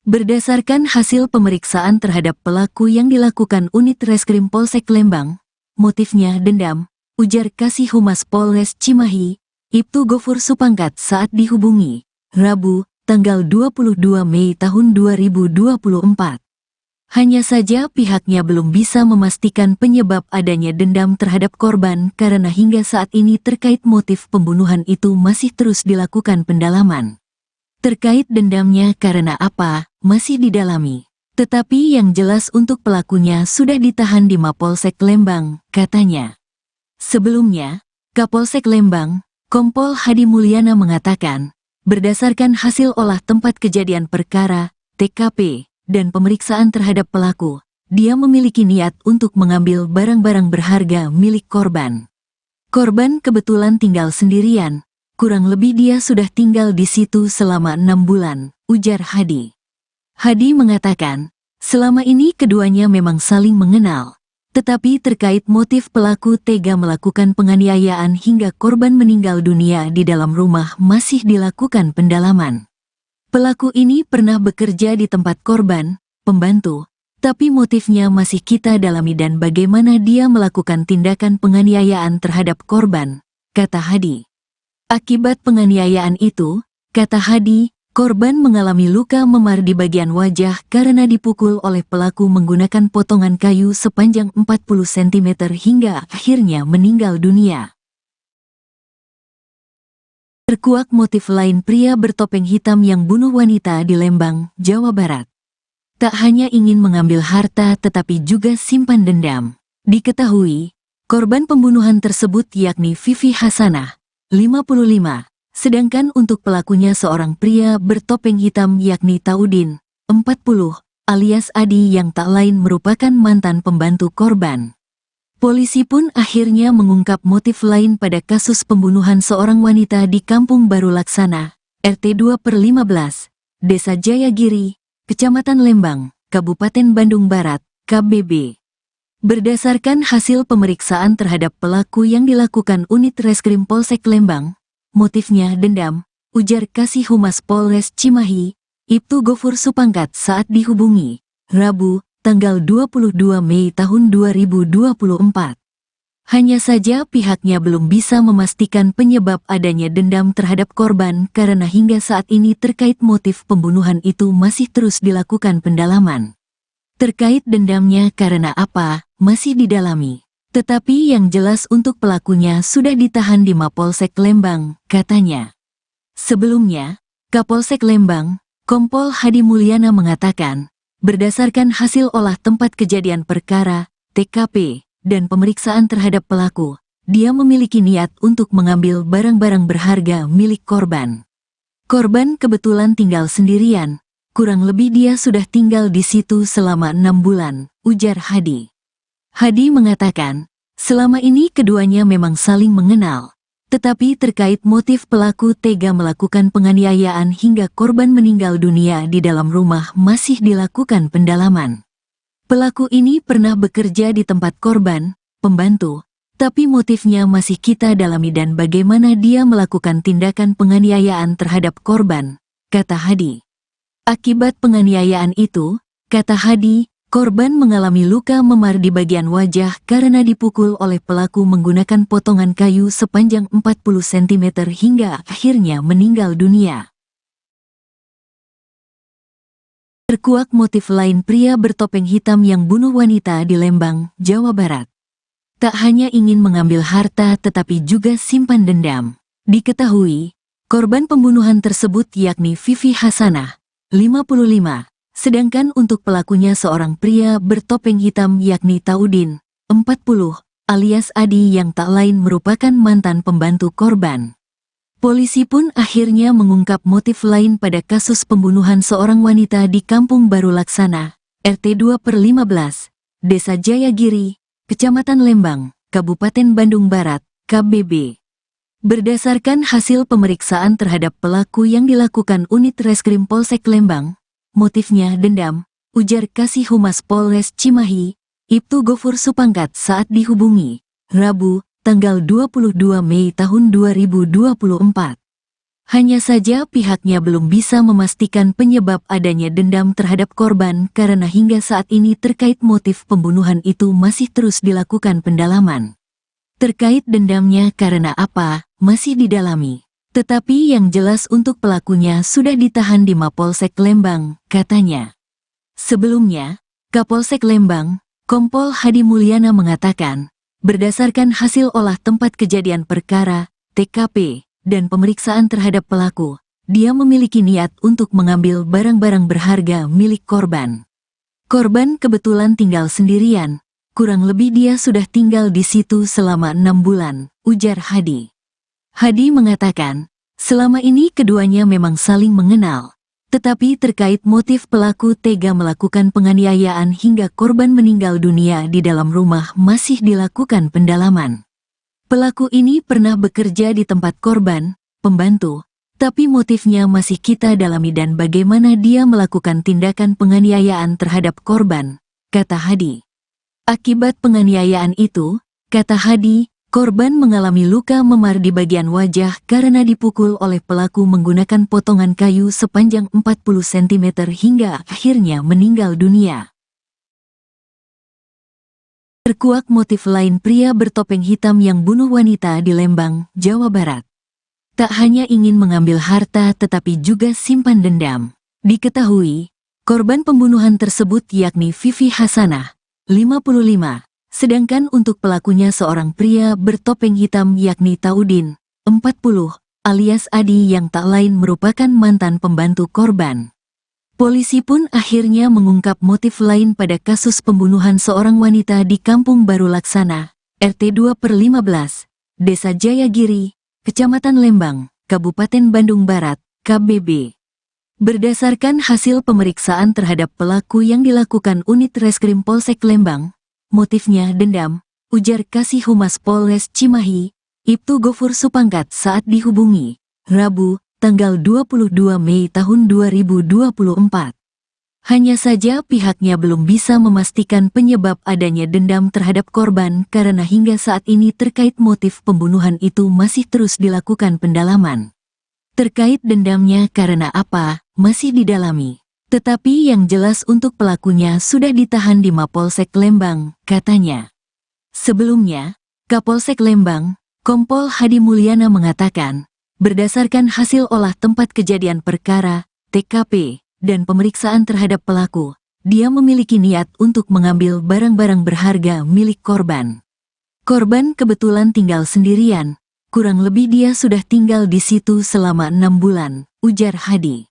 Berdasarkan hasil pemeriksaan terhadap pelaku yang dilakukan unit Reskrim Polsek Lembang, motifnya dendam, ujar Kasih Humas Polres Cimahi, Ibtu Gofur Supangkat saat dihubungi, Rabu, tanggal 22 Mei tahun 2024. Hanya saja pihaknya belum bisa memastikan penyebab adanya dendam terhadap korban karena hingga saat ini terkait motif pembunuhan itu masih terus dilakukan pendalaman. Terkait dendamnya karena apa, masih didalami. Tetapi yang jelas untuk pelakunya sudah ditahan di Mapolsek Lembang, katanya. Sebelumnya, Kapolsek Lembang, Kompol Hadi Mulyana mengatakan, berdasarkan hasil olah tempat kejadian perkara, TKP, dan pemeriksaan terhadap pelaku, dia memiliki niat untuk mengambil barang-barang berharga milik korban. Korban kebetulan tinggal sendirian, kurang lebih dia sudah tinggal di situ selama 6 bulan, ujar Hadi. Hadi mengatakan, selama ini keduanya memang saling mengenal, tetapi terkait motif pelaku tega melakukan penganiayaan hingga korban meninggal dunia di dalam rumah masih dilakukan pendalaman. Pelaku ini pernah bekerja di tempat korban, pembantu, tapi motifnya masih kita dalami dan bagaimana dia melakukan tindakan penganiayaan terhadap korban, kata Hadi. Akibat penganiayaan itu, kata Hadi, korban mengalami luka memar di bagian wajah karena dipukul oleh pelaku menggunakan potongan kayu sepanjang 40 cm hingga akhirnya meninggal dunia. Terkuak motif lain pria bertopeng hitam yang bunuh wanita di Lembang, Jawa Barat. Tak hanya ingin mengambil harta tetapi juga simpan dendam. Diketahui, korban pembunuhan tersebut yakni Vivi Hasanah, 55, sedangkan untuk pelakunya seorang pria bertopeng hitam yakni Taudin, 40, alias Adi yang tak lain merupakan mantan pembantu korban. Polisi pun akhirnya mengungkap motif lain pada kasus pembunuhan seorang wanita di Kampung Baru Laksana, RT 2/15, Desa Jayagiri, Kecamatan Lembang, Kabupaten Bandung Barat, KBB. Berdasarkan hasil pemeriksaan terhadap pelaku yang dilakukan unit Reskrim Polsek Lembang, motifnya dendam, ujar Kasih Humas Polres Cimahi, Ibtu Gofur Supangkat saat dihubungi, Rabu, tanggal 22 Mei tahun 2024. Hanya saja pihaknya belum bisa memastikan penyebab adanya dendam terhadap korban karena hingga saat ini terkait motif pembunuhan itu masih terus dilakukan pendalaman. Terkait dendamnya karena apa, masih didalami. Tetapi yang jelas untuk pelakunya sudah ditahan di Mapolsek Lembang, katanya. Sebelumnya, Kapolsek Lembang, Kompol Hadi Mulyana mengatakan, berdasarkan hasil olah tempat kejadian perkara, TKP, dan pemeriksaan terhadap pelaku, dia memiliki niat untuk mengambil barang-barang berharga milik korban. Korban kebetulan tinggal sendirian, kurang lebih dia sudah tinggal di situ selama 6 bulan, ujar Hadi. Hadi mengatakan, selama ini keduanya memang saling mengenal. Tetapi terkait motif pelaku tega melakukan penganiayaan hingga korban meninggal dunia di dalam rumah masih dilakukan pendalaman. Pelaku ini pernah bekerja di tempat korban, pembantu, tapi motifnya masih kita dalami dan bagaimana dia melakukan tindakan penganiayaan terhadap korban, kata Hadi. Akibat penganiayaan itu, kata Hadi, korban mengalami luka memar di bagian wajah karena dipukul oleh pelaku menggunakan potongan kayu sepanjang 40 cm hingga akhirnya meninggal dunia. Terkuak motif lain pria bertopeng hitam yang bunuh wanita di Lembang, Jawa Barat. Tak hanya ingin mengambil harta tetapi juga simpan dendam. Diketahui, korban pembunuhan tersebut yakni Vivi Hasanah, 55. Sedangkan untuk pelakunya seorang pria bertopeng hitam yakni Taudin, 40, alias Adi yang tak lain merupakan mantan pembantu korban. Polisi pun akhirnya mengungkap motif lain pada kasus pembunuhan seorang wanita di Kampung Baru Laksana, RT 2/15, Desa Jayagiri, Kecamatan Lembang, Kabupaten Bandung Barat, KBB. Berdasarkan hasil pemeriksaan terhadap pelaku yang dilakukan unit Reskrim Polsek Lembang, motifnya dendam, ujar Kasih Humas Polres Cimahi, Ibtu Gofur Supangkat saat dihubungi, Rabu, tanggal 22 Mei tahun 2024. Hanya saja pihaknya belum bisa memastikan penyebab adanya dendam terhadap korban karena hingga saat ini terkait motif pembunuhan itu masih terus dilakukan pendalaman. Terkait dendamnya karena apa, masih didalami. Tetapi yang jelas untuk pelakunya sudah ditahan di Mapolsek Lembang, katanya. Sebelumnya, Kapolsek Lembang, Kompol Hadi Mulyana mengatakan, berdasarkan hasil olah tempat kejadian perkara, TKP, dan pemeriksaan terhadap pelaku, dia memiliki niat untuk mengambil barang-barang berharga milik korban. Korban kebetulan tinggal sendirian, kurang lebih dia sudah tinggal di situ selama 6 bulan, ujar Hadi. Hadi mengatakan, selama ini keduanya memang saling mengenal, tetapi terkait motif pelaku tega melakukan penganiayaan hingga korban meninggal dunia di dalam rumah masih dilakukan pendalaman. Pelaku ini pernah bekerja di tempat korban, pembantu, tapi motifnya masih kita dalami dan bagaimana dia melakukan tindakan penganiayaan terhadap korban, kata Hadi. Akibat penganiayaan itu, kata Hadi, korban mengalami luka memar di bagian wajah karena dipukul oleh pelaku menggunakan potongan kayu sepanjang 40 cm hingga akhirnya meninggal dunia. Terkuak motif lain pria bertopeng hitam yang bunuh wanita di Lembang, Jawa Barat. Tak hanya ingin mengambil harta tetapi juga simpan dendam. Diketahui, korban pembunuhan tersebut yakni Vivi Hasanah, 55. Sedangkan untuk pelakunya seorang pria bertopeng hitam yakni Taudin, 40, alias Adi yang tak lain merupakan mantan pembantu korban. Polisi pun akhirnya mengungkap motif lain pada kasus pembunuhan seorang wanita di Kampung Baru Laksana, RT 2/15, Desa Jayagiri, Kecamatan Lembang, Kabupaten Bandung Barat, KBB. Berdasarkan hasil pemeriksaan terhadap pelaku yang dilakukan unit Reskrim Polsek Lembang, motifnya dendam, ujar Kasih Humas Polres Cimahi, Ibtu Gofur Supangkat saat dihubungi, Rabu, tanggal 22 Mei tahun 2024. Hanya saja pihaknya belum bisa memastikan penyebab adanya dendam terhadap korban karena hingga saat ini terkait motif pembunuhan itu masih terus dilakukan pendalaman. Terkait dendamnya karena apa, masih didalami. Tetapi yang jelas untuk pelakunya sudah ditahan di Mapolsek Lembang, katanya. Sebelumnya, Kapolsek Lembang, Kompol Hadi Mulyana mengatakan, berdasarkan hasil olah tempat kejadian perkara, TKP, dan pemeriksaan terhadap pelaku, dia memiliki niat untuk mengambil barang-barang berharga milik korban. Korban kebetulan tinggal sendirian, kurang lebih dia sudah tinggal di situ selama 6 bulan, ujar Hadi.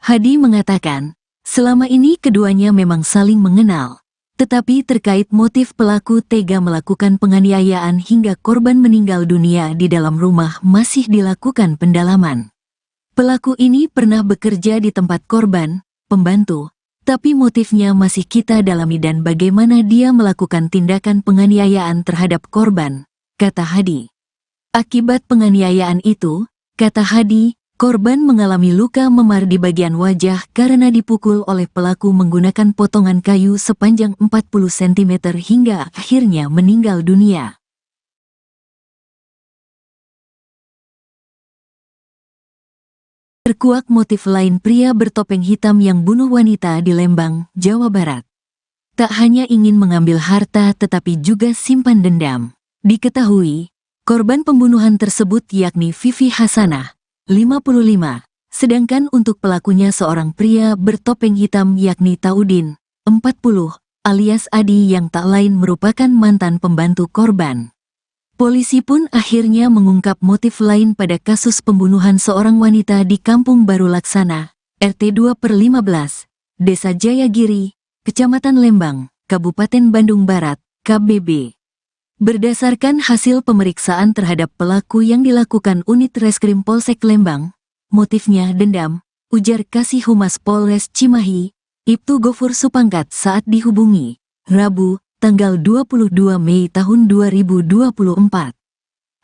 Hadi mengatakan, selama ini keduanya memang saling mengenal, Tetapi terkait motif pelaku tega melakukan penganiayaan hingga korban meninggal dunia di dalam rumah masih dilakukan pendalaman. Pelaku ini pernah bekerja di tempat korban, pembantu, tapi motifnya masih kita dalami dan bagaimana dia melakukan tindakan penganiayaan terhadap korban, kata Hadi. Akibat penganiayaan itu, kata Hadi, korban mengalami luka memar di bagian wajah karena dipukul oleh pelaku menggunakan potongan kayu sepanjang 40 cm hingga akhirnya meninggal dunia. Terkuak motif lain pria bertopeng hitam yang bunuh wanita di Lembang, Jawa Barat. Tak hanya ingin mengambil harta tetapi juga simpan dendam. Diketahui, korban pembunuhan tersebut yakni Vivi Hasanah, 55, sedangkan untuk pelakunya seorang pria bertopeng hitam yakni Taudin, 40, alias Adi yang tak lain merupakan mantan pembantu korban. Polisi pun akhirnya mengungkap motif lain pada kasus pembunuhan seorang wanita di Kampung Baru Laksana, RT 2/15, Desa Jayagiri, Kecamatan Lembang, Kabupaten Bandung Barat, KBB. Berdasarkan hasil pemeriksaan terhadap pelaku yang dilakukan unit Reskrim Polsek Lembang, motifnya dendam, ujar Kasih Humas Polres Cimahi, Ibtu Gofur Supangkat saat dihubungi, Rabu, tanggal 22 Mei tahun 2024.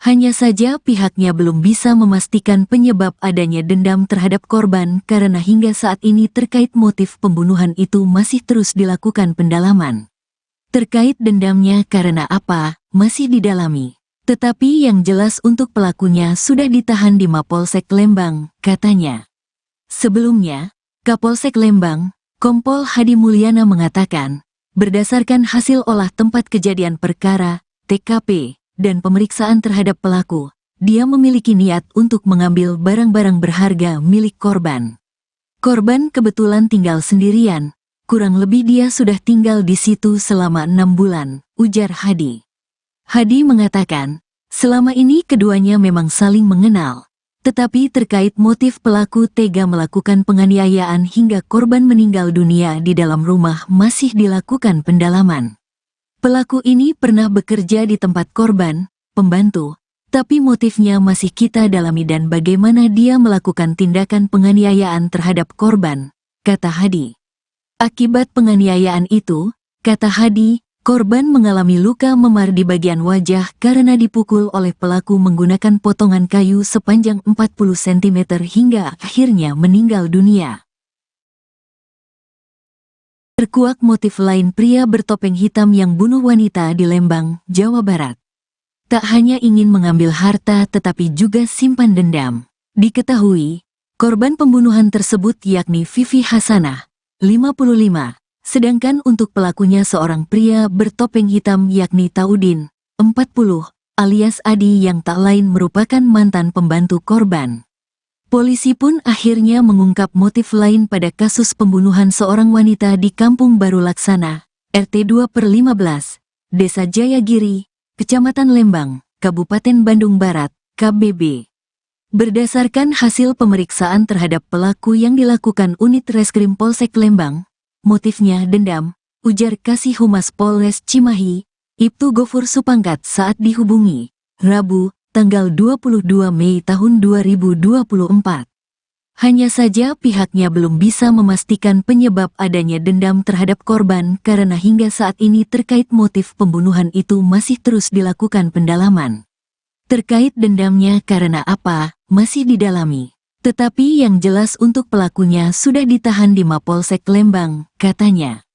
Hanya saja pihaknya belum bisa memastikan penyebab adanya dendam terhadap korban karena hingga saat ini terkait motif pembunuhan itu masih terus dilakukan pendalaman. Terkait dendamnya karena apa, masih didalami. Tetapi yang jelas untuk pelakunya sudah ditahan di Mapolsek Lembang, katanya. Sebelumnya, Kapolsek Lembang, Kompol Hadi Mulyana mengatakan, berdasarkan hasil olah tempat kejadian perkara, TKP, dan pemeriksaan terhadap pelaku, dia memiliki niat untuk mengambil barang-barang berharga milik korban. Korban kebetulan tinggal sendirian. Kurang lebih dia sudah tinggal di situ selama 6 bulan, ujar Hadi. Hadi mengatakan, selama ini keduanya memang saling mengenal. Tetapi terkait motif pelaku tega melakukan penganiayaan hingga korban meninggal dunia di dalam rumah masih dilakukan pendalaman. Pelaku ini pernah bekerja di tempat korban, pembantu, tapi motifnya masih kita dalami dan bagaimana dia melakukan tindakan penganiayaan terhadap korban, kata Hadi. Akibat penganiayaan itu, kata Hadi, korban mengalami luka memar di bagian wajah karena dipukul oleh pelaku menggunakan potongan kayu sepanjang 40 cm hingga akhirnya meninggal dunia. Terkuak motif lain pria bertopeng hitam yang bunuh wanita di Lembang, Jawa Barat. Tak hanya ingin mengambil harta tetapi juga simpan dendam. Diketahui, korban pembunuhan tersebut yakni Vivi Hasanah, 55, sedangkan untuk pelakunya seorang pria bertopeng hitam yakni Taudin, 40, alias Adi yang tak lain merupakan mantan pembantu korban. Polisi pun akhirnya mengungkap motif lain pada kasus pembunuhan seorang wanita di Kampung Baru Laksana, RT 2/15, Desa Jayagiri, Kecamatan Lembang, Kabupaten Bandung Barat, KBB. Berdasarkan hasil pemeriksaan terhadap pelaku yang dilakukan unit Reskrim Polsek Lembang, motifnya dendam, ujar Kasih Humas Polres Cimahi, Ibtu Gofur Supangkat saat dihubungi, Rabu, tanggal 22 Mei tahun 2024. Hanya saja pihaknya belum bisa memastikan penyebab adanya dendam terhadap korban karena hingga saat ini terkait motif pembunuhan itu masih terus dilakukan pendalaman. Terkait dendamnya karena apa, masih didalami. Tetapi yang jelas untuk pelakunya sudah ditahan di Mapolsek Lembang, katanya.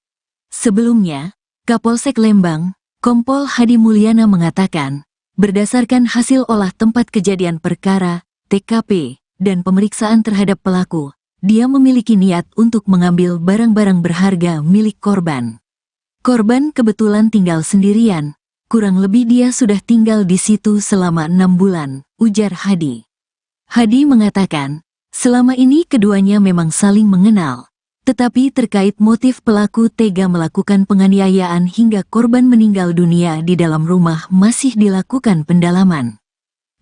Sebelumnya, Kapolsek Lembang, Kompol Hadi Mulyana mengatakan, berdasarkan hasil olah tempat kejadian perkara, TKP, dan pemeriksaan terhadap pelaku, dia memiliki niat untuk mengambil barang-barang berharga milik korban. Korban kebetulan tinggal sendirian. Kurang lebih dia sudah tinggal di situ selama 6 bulan, ujar Hadi. Hadi mengatakan, selama ini keduanya memang saling mengenal. Tetapi terkait motif pelaku tega melakukan penganiayaan hingga korban meninggal dunia di dalam rumah masih dilakukan pendalaman.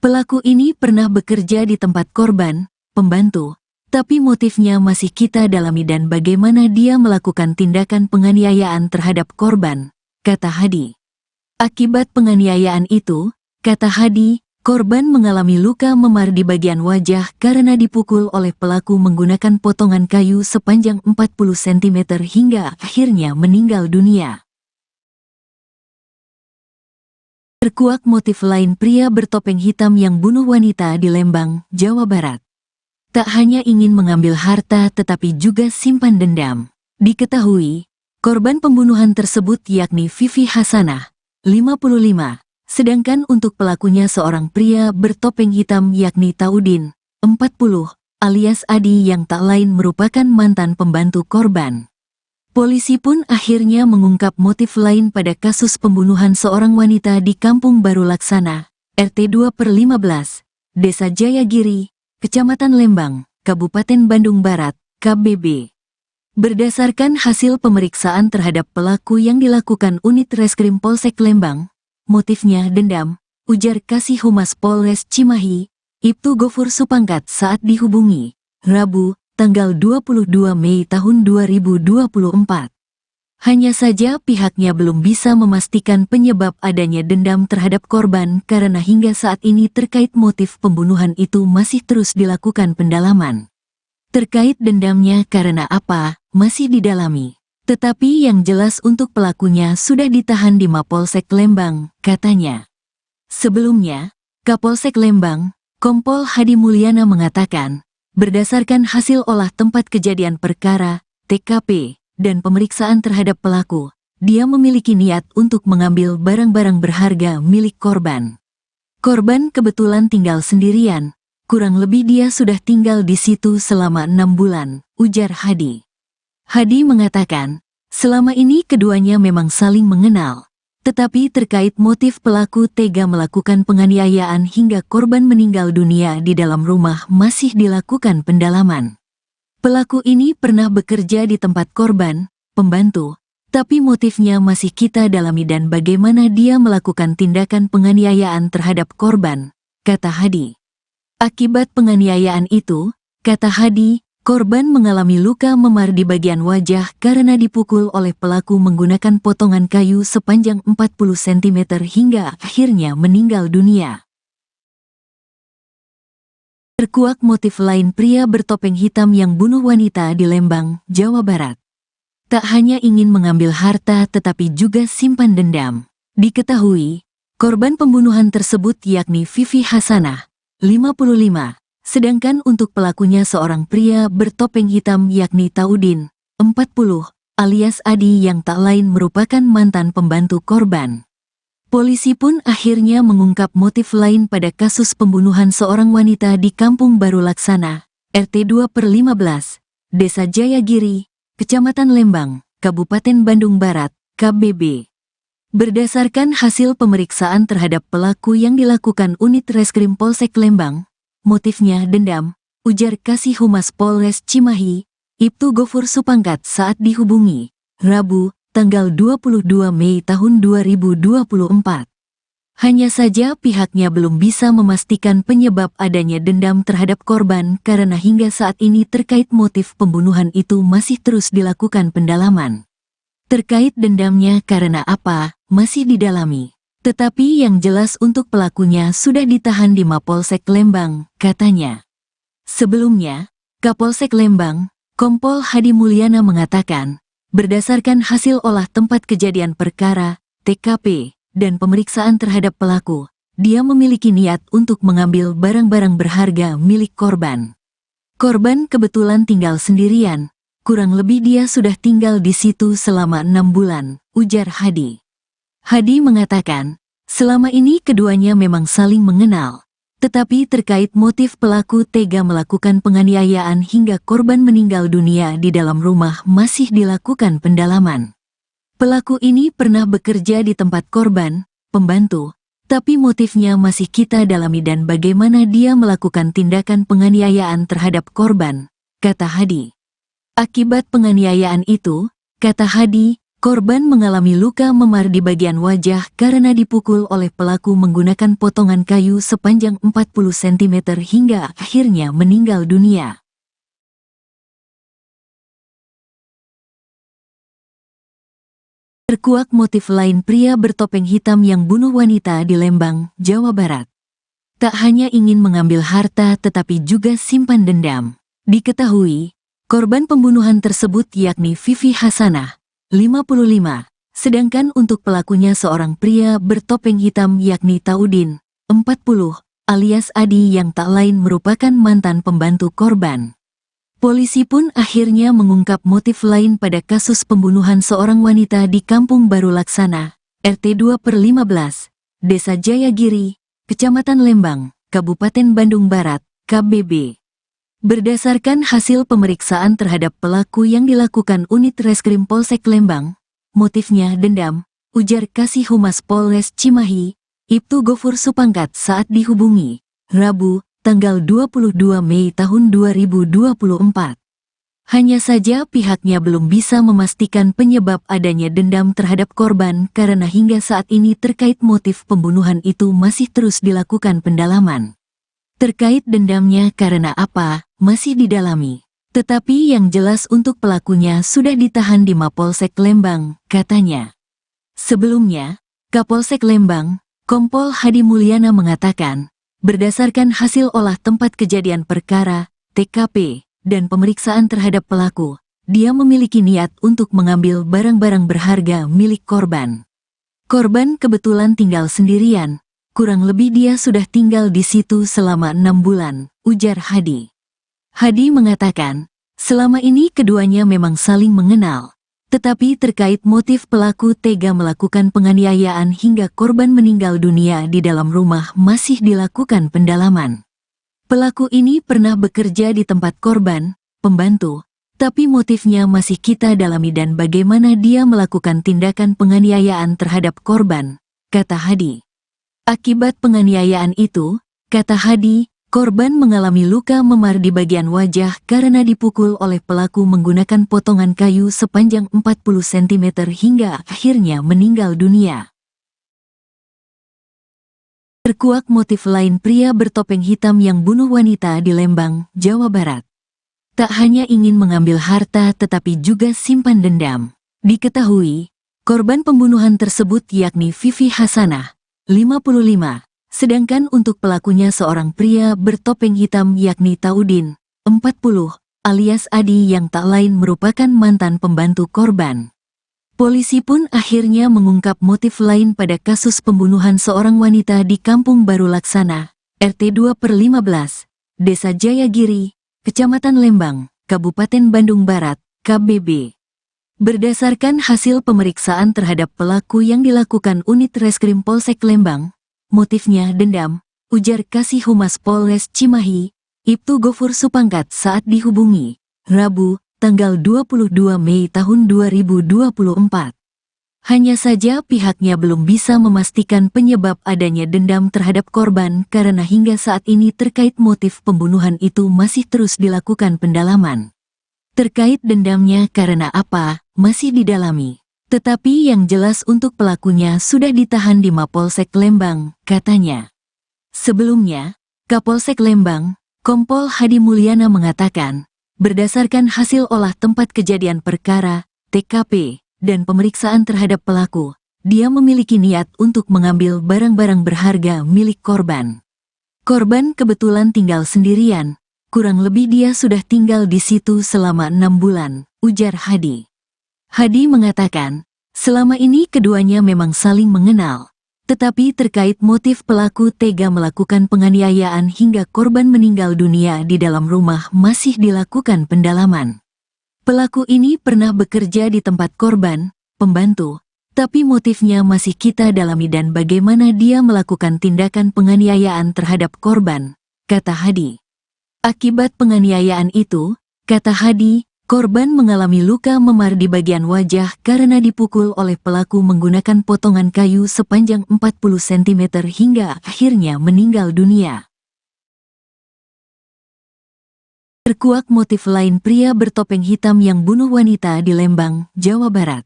Pelaku ini pernah bekerja di tempat korban, pembantu, Tapi motifnya masih kita dalami dan bagaimana dia melakukan tindakan penganiayaan terhadap korban, kata Hadi. Akibat penganiayaan itu, kata Hadi, korban mengalami luka memar di bagian wajah karena dipukul oleh pelaku menggunakan potongan kayu sepanjang 40 cm hingga akhirnya meninggal dunia. Terkuak motif lain pria bertopeng hitam yang bunuh wanita di Lembang, Jawa Barat. Tak hanya ingin mengambil harta tetapi juga simpan dendam. Diketahui, korban pembunuhan tersebut yakni Vivi Hasanah, 55, sedangkan untuk pelakunya seorang pria bertopeng hitam yakni Taudin, 40, alias Adi yang tak lain merupakan mantan pembantu korban. Polisi pun akhirnya mengungkap motif lain pada kasus pembunuhan seorang wanita di Kampung Baru Laksana, RT 2/15, Desa Jayagiri, Kecamatan Lembang, Kabupaten Bandung Barat, KBB. Berdasarkan hasil pemeriksaan terhadap pelaku yang dilakukan unit Reskrim Polsek Lembang, motifnya dendam, ujar Kasih Humas Polres Cimahi, Ibtu Gofur Supangkat saat dihubungi, Rabu, tanggal 22 Mei tahun 2024. Hanya saja pihaknya belum bisa memastikan penyebab adanya dendam terhadap korban karena hingga saat ini terkait motif pembunuhan itu masih terus dilakukan pendalaman. Terkait dendamnya karena apa, masih didalami. Tetapi yang jelas untuk pelakunya sudah ditahan di Mapolsek Lembang, katanya. Sebelumnya, Kapolsek Lembang, Kompol Hadi Mulyana mengatakan, berdasarkan hasil olah tempat kejadian perkara, TKP, dan pemeriksaan terhadap pelaku, dia memiliki niat untuk mengambil barang-barang berharga milik korban. Korban kebetulan tinggal sendirian, kurang lebih dia sudah tinggal di situ selama 6 bulan, ujar Hadi. Hadi mengatakan, selama ini keduanya memang saling mengenal, tetapi terkait motif pelaku tega melakukan penganiayaan hingga korban meninggal dunia di dalam rumah masih dilakukan pendalaman. Pelaku ini pernah bekerja di tempat korban, pembantu, tapi motifnya masih kita dalami dan bagaimana dia melakukan tindakan penganiayaan terhadap korban, kata Hadi. Akibat penganiayaan itu, kata Hadi, korban mengalami luka memar di bagian wajah karena dipukul oleh pelaku menggunakan potongan kayu sepanjang 40 cm hingga akhirnya meninggal dunia. Terkuak motif lain pria bertopeng hitam yang bunuh wanita di Lembang, Jawa Barat. Tak hanya ingin mengambil harta tetapi juga simpan dendam. Diketahui, korban pembunuhan tersebut yakni Vivi Hasanah, 55, sedangkan untuk pelakunya seorang pria bertopeng hitam yakni Taudin, 40, alias Adi yang tak lain merupakan mantan pembantu korban. Polisi pun akhirnya mengungkap motif lain pada kasus pembunuhan seorang wanita di Kampung Baru Laksana, RT 2/15, Desa Jayagiri, Kecamatan Lembang, Kabupaten Bandung Barat, KBB. Berdasarkan hasil pemeriksaan terhadap pelaku yang dilakukan unit Reskrim Polsek Lembang, motifnya dendam, ujar Kasih Humas Polres Cimahi, Ibtu Gofur Supangkat saat dihubungi, Rabu, tanggal 22 Mei tahun 2024. Hanya saja pihaknya belum bisa memastikan penyebab adanya dendam terhadap korban karena hingga saat ini terkait motif pembunuhan itu masih terus dilakukan pendalaman. Terkait dendamnya karena apa, masih didalami. Tetapi yang jelas untuk pelakunya sudah ditahan di Mapolsek Lembang, katanya. Sebelumnya, Kapolsek Lembang, Kompol Hadi Mulyana mengatakan, berdasarkan hasil olah tempat kejadian perkara, TKP, dan pemeriksaan terhadap pelaku, dia memiliki niat untuk mengambil barang-barang berharga milik korban. Korban kebetulan tinggal sendirian, kurang lebih dia sudah tinggal di situ selama 6 bulan, ujar Hadi. Hadi mengatakan, selama ini keduanya memang saling mengenal. Tetapi terkait motif pelaku tega melakukan penganiayaan hingga korban meninggal dunia di dalam rumah masih dilakukan pendalaman. Pelaku ini pernah bekerja di tempat korban, pembantu, tapi motifnya masih kita dalami dan bagaimana dia melakukan tindakan penganiayaan terhadap korban, kata Hadi. Akibat penganiayaan itu, kata Hadi, korban mengalami luka memar di bagian wajah karena dipukul oleh pelaku menggunakan potongan kayu sepanjang 40 cm hingga akhirnya meninggal dunia. Terkuak motif lain pria bertopeng hitam yang bunuh wanita di Lembang, Jawa Barat. Tak hanya ingin mengambil harta tetapi juga simpan dendam. Diketahui, korban pembunuhan tersebut yakni Vivi Hasanah, 55, sedangkan untuk pelakunya seorang pria bertopeng hitam yakni Taudin, 40, alias Adi yang tak lain merupakan mantan pembantu korban. Polisi pun akhirnya mengungkap motif lain pada kasus pembunuhan seorang wanita di Kampung Baru Laksana, RT 2/15, Desa Jayagiri, Kecamatan Lembang, Kabupaten Bandung Barat, KBB. Berdasarkan hasil pemeriksaan terhadap pelaku yang dilakukan unit Reskrim Polsek Lembang, motifnya dendam, ujar Kasih Humas Polres Cimahi, Ibtu Gofur Supangkat saat dihubungi, Rabu, tanggal 22 Mei tahun 2024. Hanya saja pihaknya belum bisa memastikan penyebab adanya dendam terhadap korban karena hingga saat ini terkait motif pembunuhan itu masih terus dilakukan pendalaman. Terkait dendamnya karena apa, masih didalami. Tetapi yang jelas untuk pelakunya sudah ditahan di Mapolsek Lembang, katanya. Sebelumnya, Kapolsek Lembang, Kompol Hadi Mulyana mengatakan, berdasarkan hasil olah tempat kejadian perkara, TKP, dan pemeriksaan terhadap pelaku, dia memiliki niat untuk mengambil barang-barang berharga milik korban. Korban kebetulan tinggal sendirian, kurang lebih dia sudah tinggal di situ selama 6 bulan, ujar Hadi. Hadi mengatakan, selama ini keduanya memang saling mengenal. Tetapi terkait motif pelaku tega melakukan penganiayaan hingga korban meninggal dunia di dalam rumah masih dilakukan pendalaman. Pelaku ini pernah bekerja di tempat korban, pembantu, tapi motifnya masih kita dalami dan bagaimana dia melakukan tindakan penganiayaan terhadap korban, kata Hadi. Akibat penganiayaan itu, kata Hadi, korban mengalami luka memar di bagian wajah karena dipukul oleh pelaku menggunakan potongan kayu sepanjang 40 cm hingga akhirnya meninggal dunia. Terkuak motif lain pria bertopeng hitam yang bunuh wanita di Lembang, Jawa Barat. Tak hanya ingin mengambil harta tetapi juga simpan dendam. Diketahui, korban pembunuhan tersebut yakni Vivi Hasanah, 55. Sedangkan untuk pelakunya seorang pria bertopeng hitam yakni Taudin, 40, alias Adi yang tak lain merupakan mantan pembantu korban. Polisi pun akhirnya mengungkap motif lain pada kasus pembunuhan seorang wanita di Kampung Baru Laksana, RT 2/15, Desa Jayagiri, Kecamatan Lembang, Kabupaten Bandung Barat, KBB. Berdasarkan hasil pemeriksaan terhadap pelaku yang dilakukan unit Reskrim Polsek Lembang, motifnya dendam, ujar Kasih Humas Polres Cimahi, Ibtu Gofur Supangkat saat dihubungi, Rabu, tanggal 22 Mei tahun 2024. Hanya saja pihaknya belum bisa memastikan penyebab adanya dendam terhadap korban karena hingga saat ini terkait motif pembunuhan itu masih terus dilakukan pendalaman. Terkait dendamnya karena apa, masih didalami. Tetapi yang jelas untuk pelakunya sudah ditahan di Mapolsek Lembang, katanya. Sebelumnya, Kapolsek Lembang, Kompol Hadi Mulyana mengatakan, berdasarkan hasil olah tempat kejadian perkara, TKP, dan pemeriksaan terhadap pelaku, dia memiliki niat untuk mengambil barang-barang berharga milik korban. Korban kebetulan tinggal sendirian, kurang lebih dia sudah tinggal di situ selama 6 bulan, ujar Hadi. Hadi mengatakan, selama ini keduanya memang saling mengenal. Tetapi terkait motif pelaku tega melakukan penganiayaan hingga korban meninggal dunia di dalam rumah masih dilakukan pendalaman. Pelaku ini pernah bekerja di tempat korban, pembantu, tapi motifnya masih kita dalami dan bagaimana dia melakukan tindakan penganiayaan terhadap korban, kata Hadi. Akibat penganiayaan itu, kata Hadi, korban mengalami luka memar di bagian wajah karena dipukul oleh pelaku menggunakan potongan kayu sepanjang 40 cm hingga akhirnya meninggal dunia. Terkuak motif lain pria bertopeng hitam yang bunuh wanita di Lembang, Jawa Barat.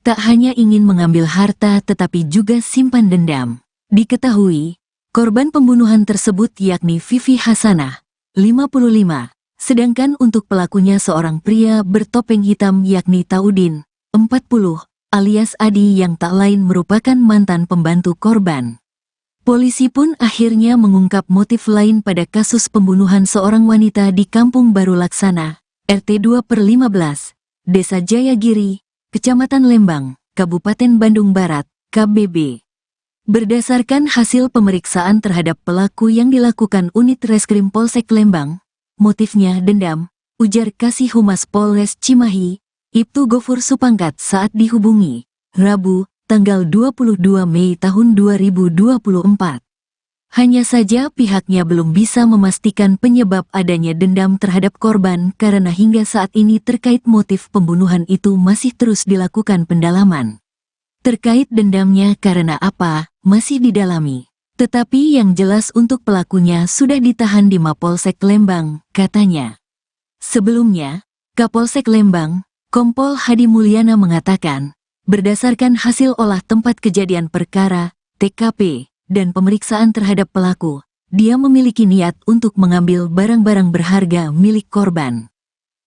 Tak hanya ingin mengambil harta tetapi juga simpan dendam. Diketahui, korban pembunuhan tersebut yakni Vivi Hasanah, 55. Sedangkan untuk pelakunya seorang pria bertopeng hitam yakni Taudin, 40, alias Adi yang tak lain merupakan mantan pembantu korban. Polisi pun akhirnya mengungkap motif lain pada kasus pembunuhan seorang wanita di Kampung Baru Laksana, RT 2/15, Desa Jayagiri, Kecamatan Lembang, Kabupaten Bandung Barat, KBB. Berdasarkan hasil pemeriksaan terhadap pelaku yang dilakukan Unit Reskrim Polsek Lembang, motifnya dendam, ujar Kasih Humas Polres Cimahi, Ibtu Gofur Supangkat saat dihubungi, Rabu, tanggal 22 Mei tahun 2024. Hanya saja pihaknya belum bisa memastikan penyebab adanya dendam terhadap korban karena hingga saat ini terkait motif pembunuhan itu masih terus dilakukan pendalaman. Terkait dendamnya karena apa, masih didalami. Tetapi yang jelas untuk pelakunya sudah ditahan di Mapolsek Lembang, katanya. Sebelumnya, Kapolsek Lembang, Kompol Hadi Mulyana mengatakan, berdasarkan hasil olah tempat kejadian perkara, TKP, dan pemeriksaan terhadap pelaku, dia memiliki niat untuk mengambil barang-barang berharga milik korban.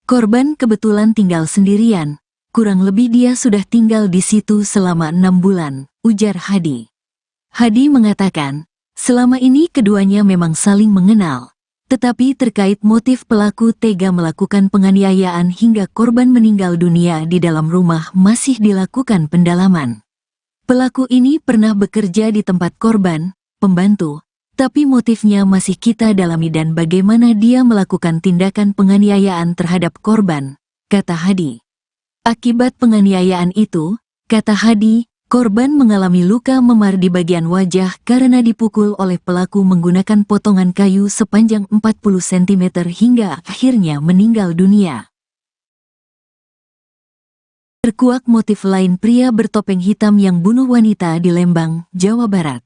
Korban kebetulan tinggal sendirian, kurang lebih dia sudah tinggal di situ selama 6 bulan, ujar Hadi. Hadi mengatakan, selama ini keduanya memang saling mengenal. Tetapi terkait motif pelaku tega melakukan penganiayaan hingga korban meninggal dunia di dalam rumah masih dilakukan pendalaman. Pelaku ini pernah bekerja di tempat korban, pembantu, tapi motifnya masih kita dalami dan bagaimana dia melakukan tindakan penganiayaan terhadap korban, kata Hadi. Akibat penganiayaan itu, kata Hadi, korban mengalami luka memar di bagian wajah karena dipukul oleh pelaku menggunakan potongan kayu sepanjang 40 cm hingga akhirnya meninggal dunia. Terkuak motif lain pria bertopeng hitam yang bunuh wanita di Lembang, Jawa Barat.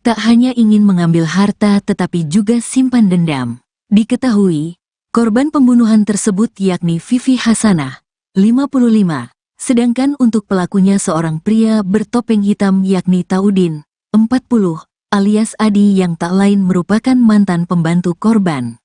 Tak hanya ingin mengambil harta tetapi juga simpan dendam. Diketahui, korban pembunuhan tersebut yakni Vivi Hasanah, 55. Sedangkan untuk pelakunya seorang pria bertopeng hitam yakni Taudin, 40, alias Adi yang tak lain merupakan mantan pembantu korban.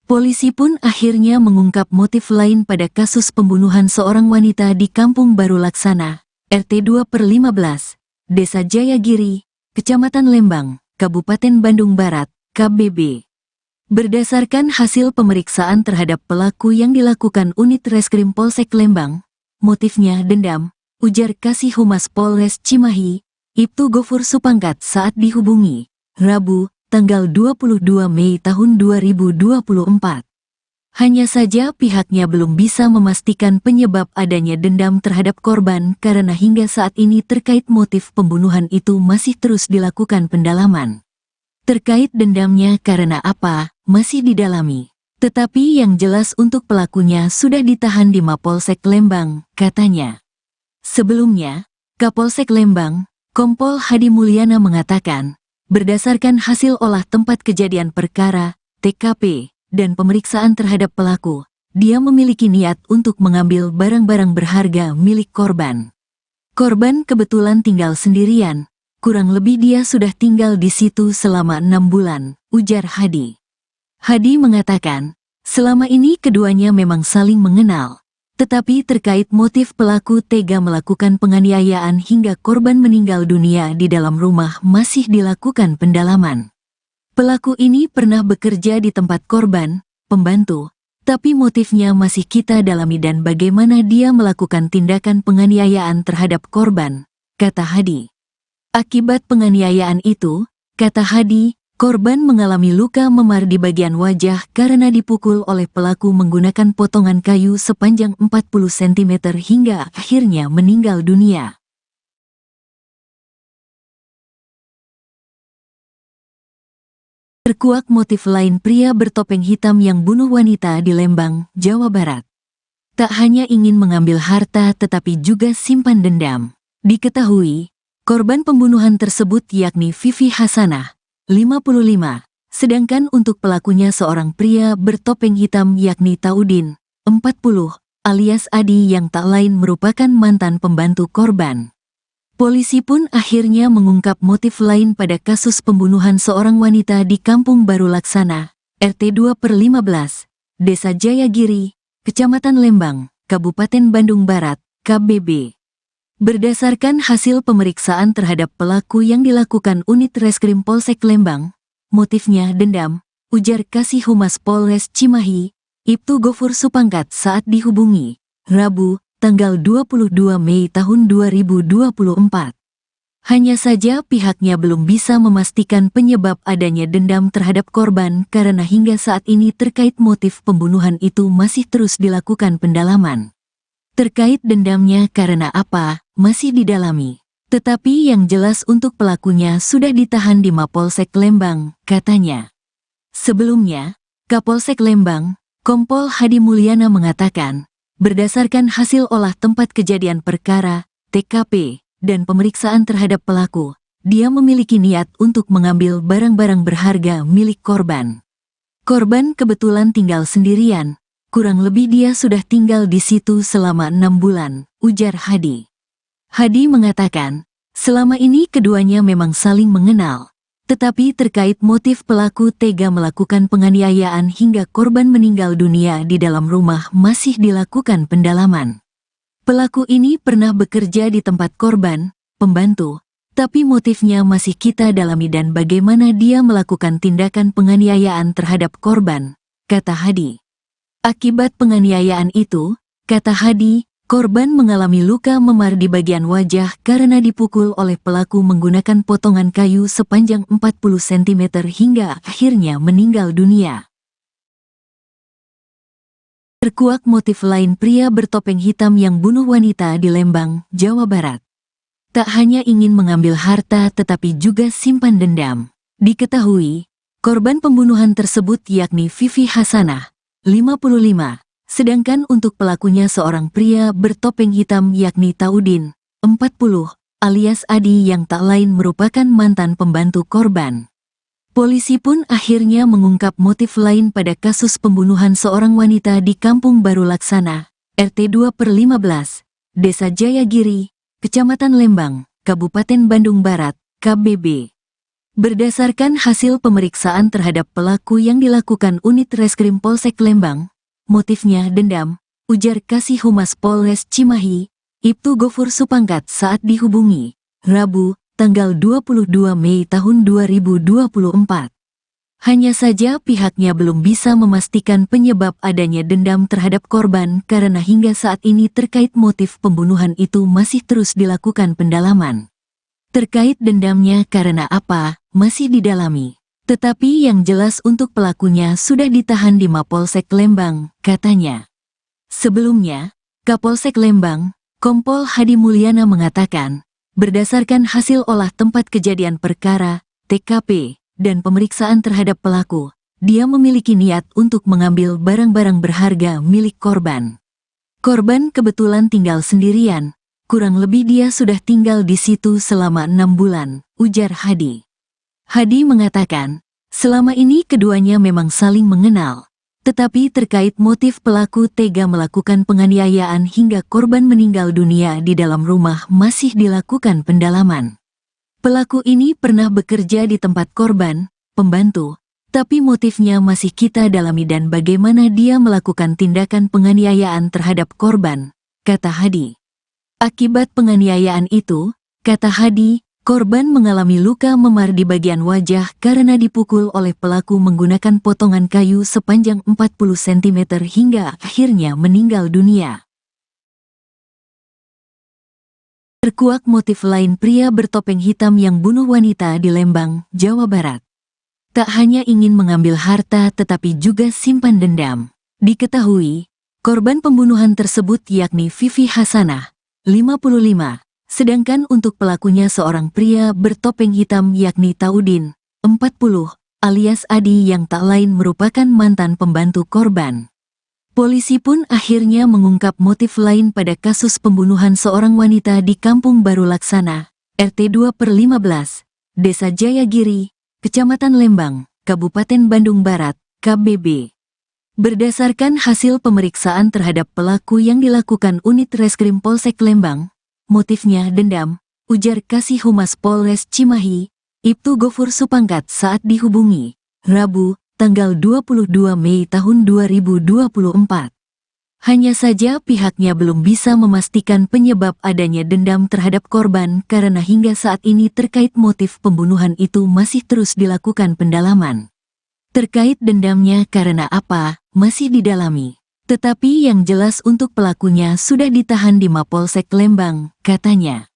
Polisi pun akhirnya mengungkap motif lain pada kasus pembunuhan seorang wanita di Kampung Baru Laksana, RT 2/15, Desa Jayagiri, Kecamatan Lembang, Kabupaten Bandung Barat, KBB. Berdasarkan hasil pemeriksaan terhadap pelaku yang dilakukan Unit Reskrim Polsek Lembang, motifnya dendam, ujar Kasih Humas Polres Cimahi, Ibtu Gofur Supangkat saat dihubungi, Rabu, tanggal 22 Mei tahun 2024. Hanya saja pihaknya belum bisa memastikan penyebab adanya dendam terhadap korban karena hingga saat ini terkait motif pembunuhan itu masih terus dilakukan pendalaman. Terkait dendamnya karena apa, masih didalami. Tetapi yang jelas untuk pelakunya sudah ditahan di Mapolsek Lembang, katanya. Sebelumnya, Kapolsek Lembang, Kompol Hadi Mulyana mengatakan, berdasarkan hasil olah tempat kejadian perkara, TKP, dan pemeriksaan terhadap pelaku, dia memiliki niat untuk mengambil barang-barang berharga milik korban. Korban kebetulan tinggal sendirian, kurang lebih dia sudah tinggal di situ selama 6 bulan, ujar Hadi. Hadi mengatakan, selama ini keduanya memang saling mengenal, tetapi terkait motif pelaku tega melakukan penganiayaan hingga korban meninggal dunia di dalam rumah masih dilakukan pendalaman. Pelaku ini pernah bekerja di tempat korban, pembantu, tapi motifnya masih kita dalami dan bagaimana dia melakukan tindakan penganiayaan terhadap korban, kata Hadi. Akibat penganiayaan itu, kata Hadi, korban mengalami luka memar di bagian wajah karena dipukul oleh pelaku menggunakan potongan kayu sepanjang 40 cm hingga akhirnya meninggal dunia. Terkuak motif lain pria bertopeng hitam yang bunuh wanita di Lembang, Jawa Barat. Tak hanya ingin mengambil harta tetapi juga simpan dendam. Diketahui, korban pembunuhan tersebut yakni Vivi Hasanah, 55, sedangkan untuk pelakunya seorang pria bertopeng hitam yakni Taudin, 40, alias Adi yang tak lain merupakan mantan pembantu korban. Polisi pun akhirnya mengungkap motif lain pada kasus pembunuhan seorang wanita di Kampung Baru Laksana, RT 2/15, Desa Jayagiri, Kecamatan Lembang, Kabupaten Bandung Barat, KBB. Berdasarkan hasil pemeriksaan terhadap pelaku yang dilakukan unit Reskrim Polsek Lembang, motifnya dendam, ujar Kasih Humas Polres Cimahi, Ibtu Gofur Supangkat saat dihubungi, Rabu, tanggal 22 Mei tahun 2024. Hanya saja pihaknya belum bisa memastikan penyebab adanya dendam terhadap korban karena hingga saat ini terkait motif pembunuhan itu masih terus dilakukan pendalaman. Terkait dendamnya karena apa, masih didalami. Tetapi yang jelas untuk pelakunya sudah ditahan di Mapolsek Lembang, katanya. Sebelumnya, Kapolsek Lembang, Kompol Hadi Mulyana mengatakan, berdasarkan hasil olah tempat kejadian perkara, TKP, dan pemeriksaan terhadap pelaku, dia memiliki niat untuk mengambil barang-barang berharga milik korban. Korban kebetulan tinggal sendirian, kurang lebih dia sudah tinggal di situ selama 6 bulan, ujar Hadi. Hadi mengatakan, selama ini keduanya memang saling mengenal, tetapi terkait motif pelaku tega melakukan penganiayaan hingga korban meninggal dunia di dalam rumah masih dilakukan pendalaman. Pelaku ini pernah bekerja di tempat korban, pembantu, tapi motifnya masih kita dalami dan bagaimana dia melakukan tindakan penganiayaan terhadap korban, kata Hadi. Akibat penganiayaan itu, kata Hadi, korban mengalami luka memar di bagian wajah karena dipukul oleh pelaku menggunakan potongan kayu sepanjang 40 cm hingga akhirnya meninggal dunia. Terkuak motif lain pria bertopeng hitam yang bunuh wanita di Lembang, Jawa Barat. Tak hanya ingin mengambil harta tetapi juga simpan dendam. Diketahui, korban pembunuhan tersebut yakni Vivi Hasanah, 55, sedangkan untuk pelakunya seorang pria bertopeng hitam yakni Taudin, 40, alias Adi yang tak lain merupakan mantan pembantu korban. Polisi pun akhirnya mengungkap motif lain pada kasus pembunuhan seorang wanita di Kampung Baru Laksana, RT 2/15, Desa Jayagiri, Kecamatan Lembang, Kabupaten Bandung Barat, KBB. Berdasarkan hasil pemeriksaan terhadap pelaku yang dilakukan unit Reskrim Polsek Lembang, motifnya dendam, ujar Kasih Humas Polres Cimahi, Ibtu Gofur Supangkat saat dihubungi, Rabu, tanggal 22 Mei tahun 2024. Hanya saja pihaknya belum bisa memastikan penyebab adanya dendam terhadap korban karena hingga saat ini terkait motif pembunuhan itu masih terus dilakukan pendalaman. Terkait dendamnya karena apa, masih didalami. Tetapi yang jelas untuk pelakunya sudah ditahan di Mapolsek Lembang, katanya. Sebelumnya, Kapolsek Lembang, Kompol Hadi Mulyana mengatakan, berdasarkan hasil olah tempat kejadian perkara, TKP, dan pemeriksaan terhadap pelaku, dia memiliki niat untuk mengambil barang-barang berharga milik korban. Korban kebetulan tinggal sendirian, kurang lebih dia sudah tinggal di situ selama 6 bulan, ujar Hadi. Hadi mengatakan, selama ini keduanya memang saling mengenal. Tetapi terkait motif pelaku tega melakukan penganiayaan hingga korban meninggal dunia di dalam rumah masih dilakukan pendalaman. Pelaku ini pernah bekerja di tempat korban, pembantu, tapi motifnya masih kita dalami dan bagaimana dia melakukan tindakan penganiayaan terhadap korban, kata Hadi. Akibat penganiayaan itu, kata Hadi, korban mengalami luka memar di bagian wajah karena dipukul oleh pelaku menggunakan potongan kayu sepanjang 40 cm hingga akhirnya meninggal dunia. Terkuak motif lain pria bertopeng hitam yang bunuh wanita di Lembang, Jawa Barat. Tak hanya ingin mengambil harta tetapi juga simpan dendam. Diketahui, korban pembunuhan tersebut yakni Vivi Hasanah, 55. Sedangkan untuk pelakunya seorang pria bertopeng hitam yakni Taudin, 40, alias Adi yang tak lain merupakan mantan pembantu korban. Polisi pun akhirnya mengungkap motif lain pada kasus pembunuhan seorang wanita di Kampung Baru Laksana, RT 2/15, Desa Jayagiri, Kecamatan Lembang, Kabupaten Bandung Barat, KBB. Berdasarkan hasil pemeriksaan terhadap pelaku yang dilakukan unit Reskrim Polsek Lembang, motifnya dendam, ujar Kasih Humas Polres Cimahi, Ibtu Gofur Supangkat saat dihubungi, Rabu, tanggal 22 Mei tahun 2024. Hanya saja pihaknya belum bisa memastikan penyebab adanya dendam terhadap korban karena hingga saat ini terkait motif pembunuhan itu masih terus dilakukan pendalaman. Terkait dendamnya karena apa, masih didalami. Tetapi yang jelas untuk pelakunya sudah ditahan di Mapolsek Lembang, katanya.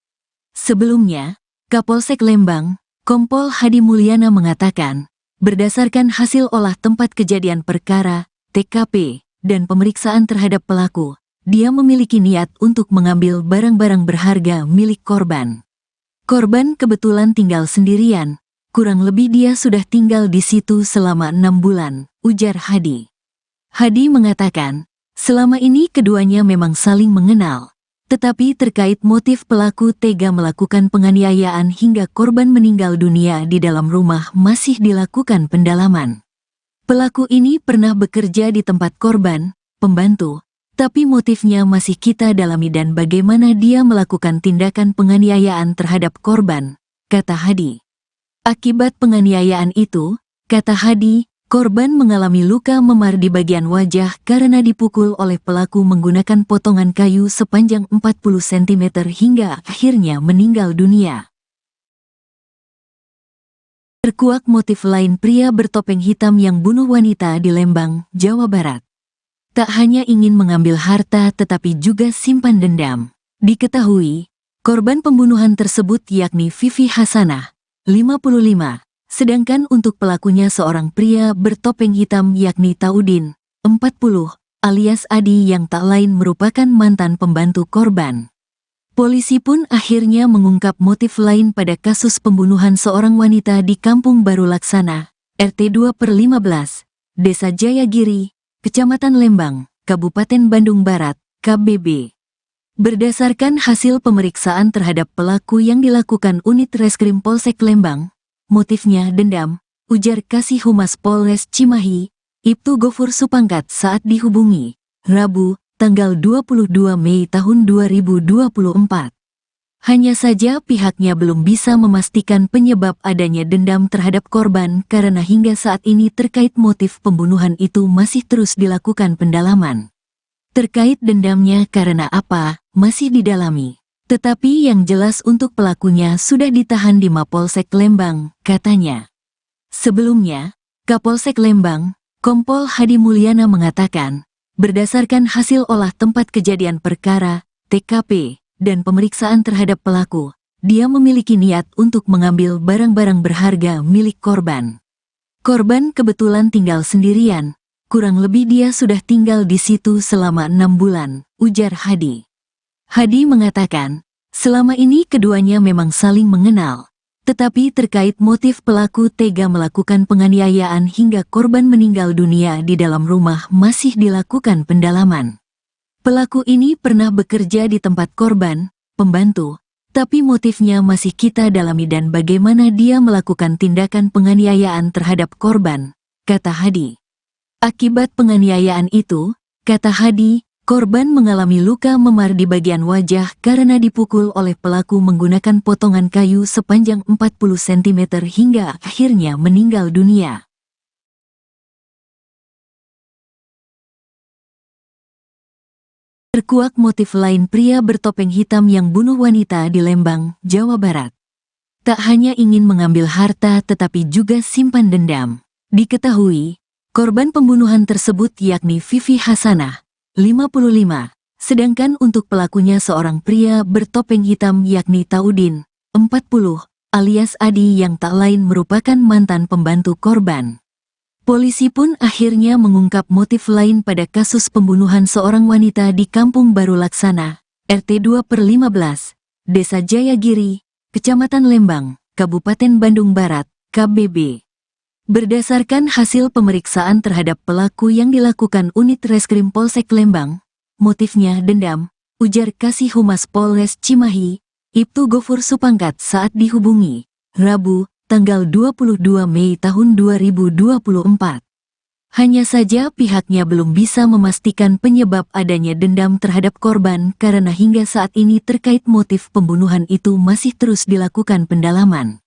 Sebelumnya, Kapolsek Lembang, Kompol Hadi Mulyana mengatakan, berdasarkan hasil olah tempat kejadian perkara, TKP, dan pemeriksaan terhadap pelaku, dia memiliki niat untuk mengambil barang-barang berharga milik korban. Korban kebetulan tinggal sendirian, kurang lebih dia sudah tinggal di situ selama 6 bulan, ujar Hadi. Hadi mengatakan, selama ini keduanya memang saling mengenal, tetapi terkait motif pelaku tega melakukan penganiayaan hingga korban meninggal dunia di dalam rumah masih dilakukan pendalaman. Pelaku ini pernah bekerja di tempat korban, pembantu, tapi motifnya masih kita dalami dan bagaimana dia melakukan tindakan penganiayaan terhadap korban, kata Hadi. Akibat penganiayaan itu, kata Hadi, korban mengalami luka memar di bagian wajah karena dipukul oleh pelaku menggunakan potongan kayu sepanjang 40 cm hingga akhirnya meninggal dunia. Terkuak motif lain pria bertopeng hitam yang bunuh wanita di Lembang, Jawa Barat. Tak hanya ingin mengambil harta tetapi juga simpan dendam. Diketahui, korban pembunuhan tersebut yakni Vivi Hasanah, 55, sedangkan untuk pelakunya seorang pria bertopeng hitam yakni Taudin, 40, alias Adi yang tak lain merupakan mantan pembantu korban. Polisi pun akhirnya mengungkap motif lain pada kasus pembunuhan seorang wanita di Kampung Baru Laksana, RT 2/15, Desa Jayagiri, Kecamatan Lembang, Kabupaten Bandung Barat, KBB. Berdasarkan hasil pemeriksaan terhadap pelaku yang dilakukan unit Reskrim Polsek Lembang, motifnya dendam, ujar Kasih Humas Polres Cimahi, Ibtu Gofur Supangkat saat dihubungi, Rabu, tanggal 22 Mei tahun 2024. Hanya saja pihaknya belum bisa memastikan penyebab adanya dendam terhadap korban karena hingga saat ini terkait motif pembunuhan itu masih terus dilakukan pendalaman. Terkait dendamnya karena apa, masih didalami. Tetapi yang jelas untuk pelakunya sudah ditahan di Mapolsek Lembang, katanya. Sebelumnya, Kapolsek Lembang, Kompol Hadi Mulyana mengatakan, berdasarkan hasil olah tempat kejadian perkara, TKP, dan pemeriksaan terhadap pelaku, dia memiliki niat untuk mengambil barang-barang berharga milik korban. Korban kebetulan tinggal sendirian, kurang lebih dia sudah tinggal di situ selama 6 bulan, ujar Hadi. Hadi mengatakan, selama ini keduanya memang saling mengenal. Tetapi terkait motif pelaku tega melakukan penganiayaan hingga korban meninggal dunia di dalam rumah masih dilakukan pendalaman. Pelaku ini pernah bekerja di tempat korban, pembantu, tapi motifnya masih kita dalami dan bagaimana dia melakukan tindakan penganiayaan terhadap korban, kata Hadi. Akibat penganiayaan itu, kata Hadi, korban mengalami luka memar di bagian wajah karena dipukul oleh pelaku menggunakan potongan kayu sepanjang 40 cm hingga akhirnya meninggal dunia. Terkuak motif lain pria bertopeng hitam yang bunuh wanita di Lembang, Jawa Barat. Tak hanya ingin mengambil harta tetapi juga simpan dendam. Diketahui, korban pembunuhan tersebut yakni Vivi Hasanah, 55, sedangkan untuk pelakunya seorang pria bertopeng hitam yakni Taudin, 40, alias Adi yang tak lain merupakan mantan pembantu korban. Polisi pun akhirnya mengungkap motif lain pada kasus pembunuhan seorang wanita di Kampung Baru Laksana, RT 2/15, Desa Jayagiri, Kecamatan Lembang, Kabupaten Bandung Barat, KBB. Berdasarkan hasil pemeriksaan terhadap pelaku yang dilakukan unit Reskrim Polsek Lembang, motifnya dendam, ujar Kasih Humas Polres Cimahi, Ibtu Gofur Supangkat saat dihubungi, Rabu, tanggal 22 Mei tahun 2024. Hanya saja pihaknya belum bisa memastikan penyebab adanya dendam terhadap korban karena hingga saat ini terkait motif pembunuhan itu masih terus dilakukan pendalaman.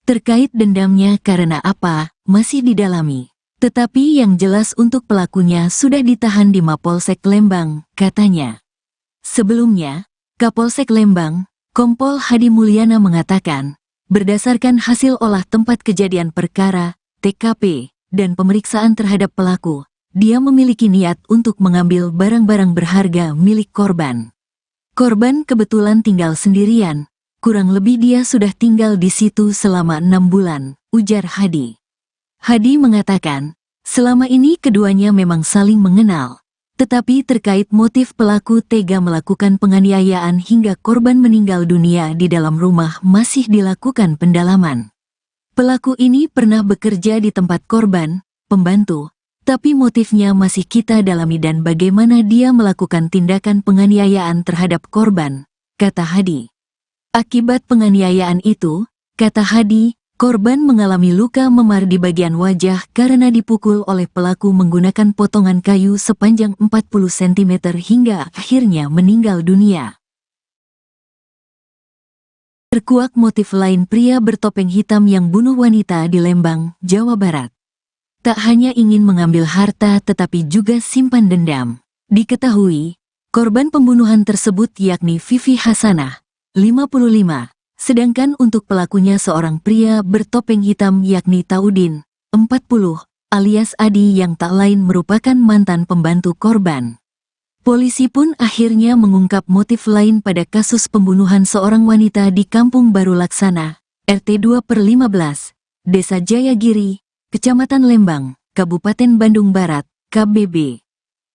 Terkait dendamnya karena apa, masih didalami. Tetapi yang jelas untuk pelakunya sudah ditahan di Mapolsek Lembang, katanya. Sebelumnya, Kapolsek Lembang, Kompol Hadi Mulyana mengatakan, berdasarkan hasil olah tempat kejadian perkara, TKP, dan pemeriksaan terhadap pelaku, dia memiliki niat untuk mengambil barang-barang berharga milik korban. Korban kebetulan tinggal sendirian, kurang lebih dia sudah tinggal di situ selama 6 bulan, ujar Hadi. Hadi mengatakan, selama ini keduanya memang saling mengenal, tetapi terkait motif pelaku tega melakukan penganiayaan hingga korban meninggal dunia di dalam rumah masih dilakukan pendalaman. Pelaku ini pernah bekerja di tempat korban, pembantu, tapi motifnya masih kita dalami dan bagaimana dia melakukan tindakan penganiayaan terhadap korban, kata Hadi. Akibat penganiayaan itu, kata Hadi, korban mengalami luka memar di bagian wajah karena dipukul oleh pelaku menggunakan potongan kayu sepanjang 40 cm hingga akhirnya meninggal dunia. Terkuak motif lain pria bertopeng hitam yang bunuh wanita di Lembang, Jawa Barat. Tak hanya ingin mengambil harta tetapi juga simpan dendam. Diketahui, korban pembunuhan tersebut yakni Vivi Hasanah, 55. Sedangkan untuk pelakunya seorang pria bertopeng hitam yakni Taudin, 40, alias Adi yang tak lain merupakan mantan pembantu korban. Polisi pun akhirnya mengungkap motif lain pada kasus pembunuhan seorang wanita di Kampung Baru Laksana, RT 2/15, Desa Jayagiri, Kecamatan Lembang, Kabupaten Bandung Barat, KBB.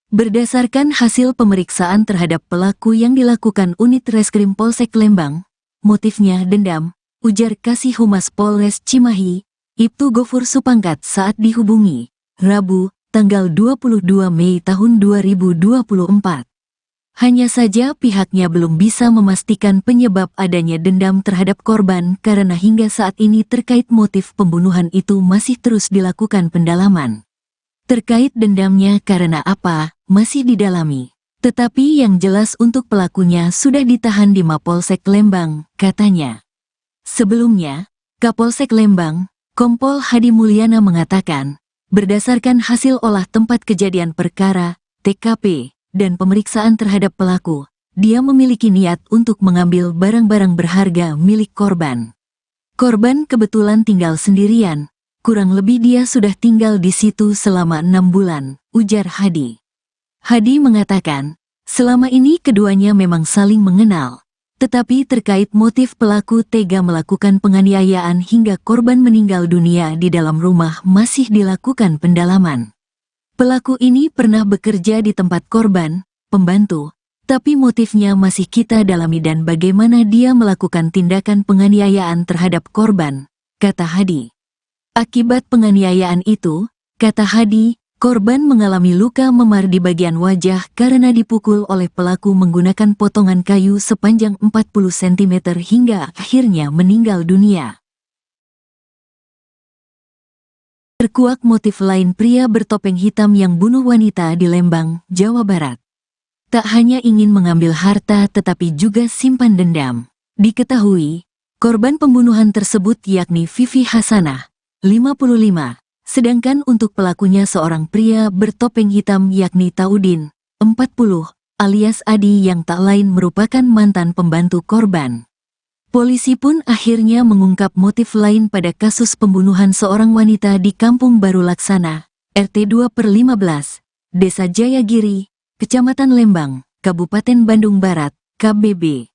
Berdasarkan hasil pemeriksaan terhadap pelaku yang dilakukan Unit Reskrim Polsek Lembang, motifnya dendam, ujar Kasih Humas Polres Cimahi, Ibtu Gofur Supangkat saat dihubungi, Rabu, tanggal 22 Mei tahun 2024. Hanya saja pihaknya belum bisa memastikan penyebab adanya dendam terhadap korban karena hingga saat ini terkait motif pembunuhan itu masih terus dilakukan pendalaman. Terkait dendamnya karena apa, masih didalami. Tetapi yang jelas untuk pelakunya sudah ditahan di Mapolsek Lembang, katanya. Sebelumnya, Kapolsek Lembang, Kompol Hadi Mulyana mengatakan, berdasarkan hasil olah tempat kejadian perkara, TKP, dan pemeriksaan terhadap pelaku, dia memiliki niat untuk mengambil barang-barang berharga milik korban. Korban kebetulan tinggal sendirian, kurang lebih dia sudah tinggal di situ selama 6 bulan, ujar Hadi. Hadi mengatakan, selama ini keduanya memang saling mengenal, tetapi terkait motif pelaku tega melakukan penganiayaan hingga korban meninggal dunia di dalam rumah masih dilakukan pendalaman. Pelaku ini pernah bekerja di tempat korban, pembantu, tapi motifnya masih kita dalami dan bagaimana dia melakukan tindakan penganiayaan terhadap korban, kata Hadi. Akibat penganiayaan itu, kata Hadi, korban mengalami luka memar di bagian wajah karena dipukul oleh pelaku menggunakan potongan kayu sepanjang 40 cm hingga akhirnya meninggal dunia. Terkuak motif lain pria bertopeng hitam yang bunuh wanita di Lembang, Jawa Barat. Tak hanya ingin mengambil harta tetapi juga simpan dendam. Diketahui, korban pembunuhan tersebut yakni Vivi Hasanah, 55. Sedangkan untuk pelakunya seorang pria bertopeng hitam yakni Taudin, 40, alias Adi yang tak lain merupakan mantan pembantu korban. Polisi pun akhirnya mengungkap motif lain pada kasus pembunuhan seorang wanita di Kampung Baru Laksana, RT 2/15, Desa Jayagiri, Kecamatan Lembang, Kabupaten Bandung Barat, KBB.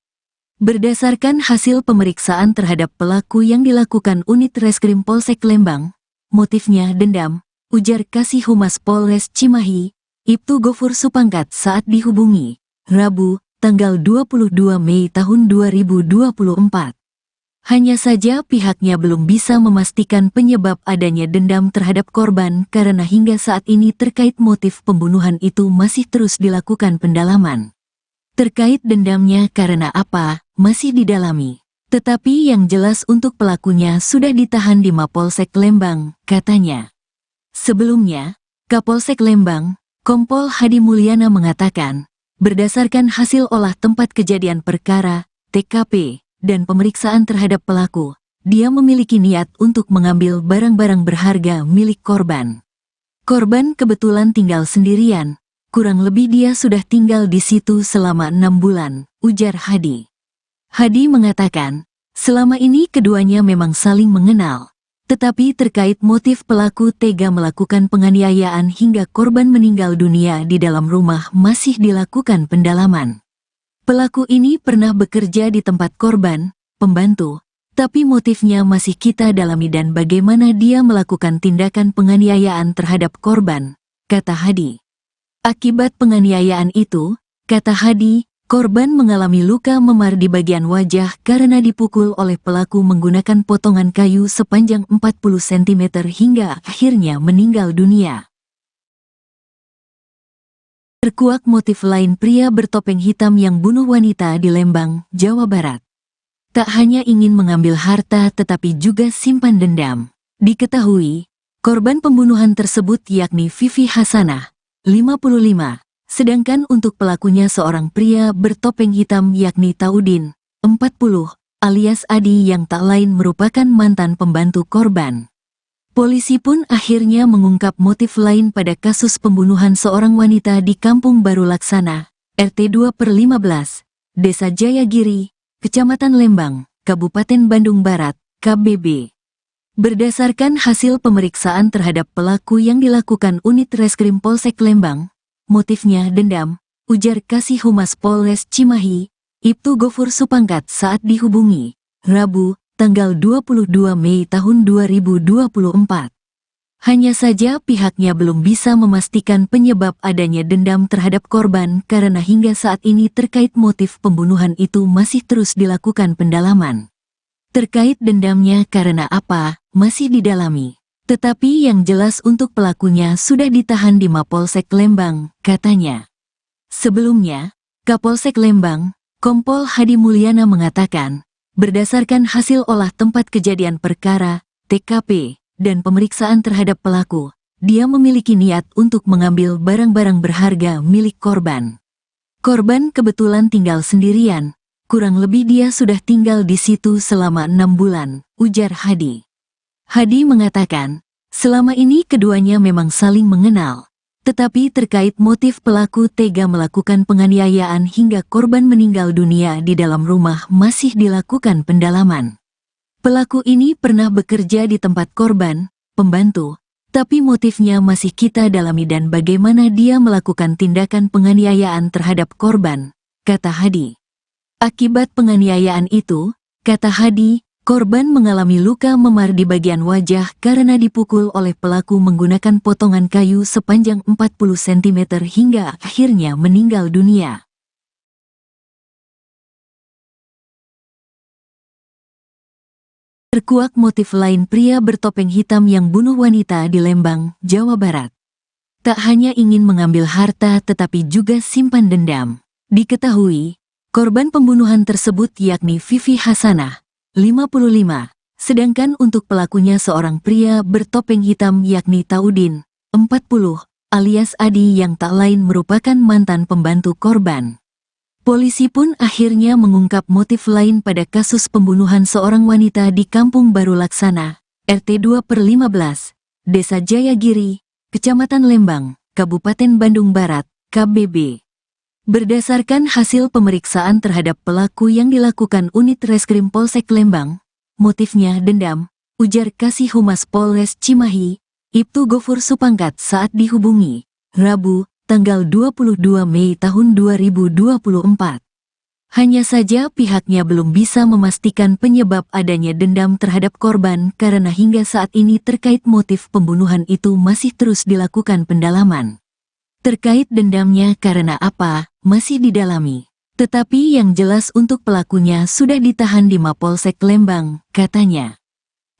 Berdasarkan hasil pemeriksaan terhadap pelaku yang dilakukan Unit Reskrim Polsek Lembang, motifnya dendam, ujar Kasih Humas Polres Cimahi, Ibtu Gofur Supangkat saat dihubungi, Rabu, tanggal 22 Mei tahun 2024. Hanya saja pihaknya belum bisa memastikan penyebab adanya dendam terhadap korban karena hingga saat ini terkait motif pembunuhan itu masih terus dilakukan pendalaman. Terkait dendamnya karena apa, masih didalami. Tetapi yang jelas untuk pelakunya sudah ditahan di Mapolsek Lembang, katanya. Sebelumnya, Kapolsek Lembang, Kompol Hadi Mulyana mengatakan, berdasarkan hasil olah tempat kejadian perkara, TKP, dan pemeriksaan terhadap pelaku, dia memiliki niat untuk mengambil barang-barang berharga milik korban. Korban kebetulan tinggal sendirian, kurang lebih dia sudah tinggal di situ selama 6 bulan, ujar Hadi. Hadi mengatakan, selama ini keduanya memang saling mengenal. Tetapi terkait motif pelaku tega melakukan penganiayaan hingga korban meninggal dunia di dalam rumah masih dilakukan pendalaman. Pelaku ini pernah bekerja di tempat korban, pembantu, tapi motifnya masih kita dalami dan bagaimana dia melakukan tindakan penganiayaan terhadap korban, kata Hadi. Akibat penganiayaan itu, kata Hadi, korban mengalami luka memar di bagian wajah karena dipukul oleh pelaku menggunakan potongan kayu sepanjang 40 cm hingga akhirnya meninggal dunia. Terkuak motif lain pria bertopeng hitam yang bunuh wanita di Lembang, Jawa Barat. Tak hanya ingin mengambil harta tetapi juga simpan dendam. Diketahui, korban pembunuhan tersebut yakni Vivi Hasanah, 55. Sedangkan untuk pelakunya seorang pria bertopeng hitam yakni Taudin, 40, alias Adi yang tak lain merupakan mantan pembantu korban. Polisi pun akhirnya mengungkap motif lain pada kasus pembunuhan seorang wanita di Kampung Baru Laksana, RT 2/15, Desa Jayagiri, Kecamatan Lembang, Kabupaten Bandung Barat, KBB. Berdasarkan hasil pemeriksaan terhadap pelaku yang dilakukan unit Reskrim Polsek Lembang, motifnya dendam, ujar Kasih Humas Polres Cimahi, Ibtu Gofur Supangkat saat dihubungi, Rabu, tanggal 22 Mei tahun 2024. Hanya saja pihaknya belum bisa memastikan penyebab adanya dendam terhadap korban karena hingga saat ini terkait motif pembunuhan itu masih terus dilakukan pendalaman. Terkait dendamnya karena apa, masih didalami. Tetapi yang jelas untuk pelakunya sudah ditahan di Mapolsek Lembang, katanya. Sebelumnya, Kapolsek Lembang, Kompol Hadi Mulyana mengatakan, berdasarkan hasil olah tempat kejadian perkara, TKP, dan pemeriksaan terhadap pelaku, dia memiliki niat untuk mengambil barang-barang berharga milik korban. Korban kebetulan tinggal sendirian, kurang lebih dia sudah tinggal di situ selama 6 bulan, ujar Hadi. Hadi mengatakan, selama ini keduanya memang saling mengenal, tetapi terkait motif pelaku tega melakukan penganiayaan hingga korban meninggal dunia di dalam rumah masih dilakukan pendalaman. Pelaku ini pernah bekerja di tempat korban, pembantu, tapi motifnya masih kita dalami dan bagaimana dia melakukan tindakan penganiayaan terhadap korban, kata Hadi. Akibat penganiayaan itu, kata Hadi, korban mengalami luka memar di bagian wajah karena dipukul oleh pelaku menggunakan potongan kayu sepanjang 40 cm hingga akhirnya meninggal dunia. Terkuak motif lain pria bertopeng hitam yang bunuh wanita di Lembang, Jawa Barat. Tak hanya ingin mengambil harta tetapi juga simpan dendam. Diketahui, korban pembunuhan tersebut yakni Vivi Hasanah, 55, sedangkan untuk pelakunya seorang pria bertopeng hitam yakni Taudin, 40, alias Adi yang tak lain merupakan mantan pembantu korban. Polisi pun akhirnya mengungkap motif lain pada kasus pembunuhan seorang wanita di Kampung Baru Laksana, RT 2/15, Desa Jayagiri, Kecamatan Lembang, Kabupaten Bandung Barat, KBB. Berdasarkan hasil pemeriksaan terhadap pelaku yang dilakukan unit Reskrim Polsek Lembang, motifnya dendam, ujar Kasih Humas Polres Cimahi, Ibtu Gofur Supangkat saat dihubungi, Rabu, tanggal 22 Mei tahun 2024. Hanya saja pihaknya belum bisa memastikan penyebab adanya dendam terhadap korban karena hingga saat ini terkait motif pembunuhan itu masih terus dilakukan pendalaman. Terkait dendamnya karena apa, masih didalami. Tetapi yang jelas untuk pelakunya sudah ditahan di Mapolsek Lembang, katanya.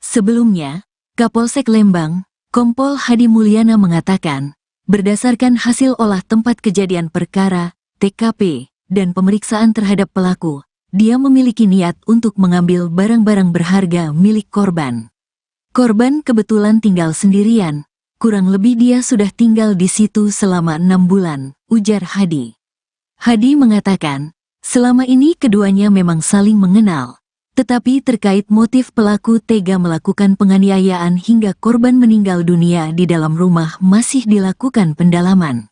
Sebelumnya, Kapolsek Lembang, Kompol Hadi Mulyana mengatakan, berdasarkan hasil olah tempat kejadian perkara, TKP, dan pemeriksaan terhadap pelaku, dia memiliki niat untuk mengambil barang-barang berharga milik korban. Korban kebetulan tinggal sendirian, kurang lebih dia sudah tinggal di situ selama 6 bulan, ujar Hadi. Hadi mengatakan, selama ini keduanya memang saling mengenal, Tetapi terkait motif pelaku tega melakukan penganiayaan hingga korban meninggal dunia di dalam rumah masih dilakukan pendalaman.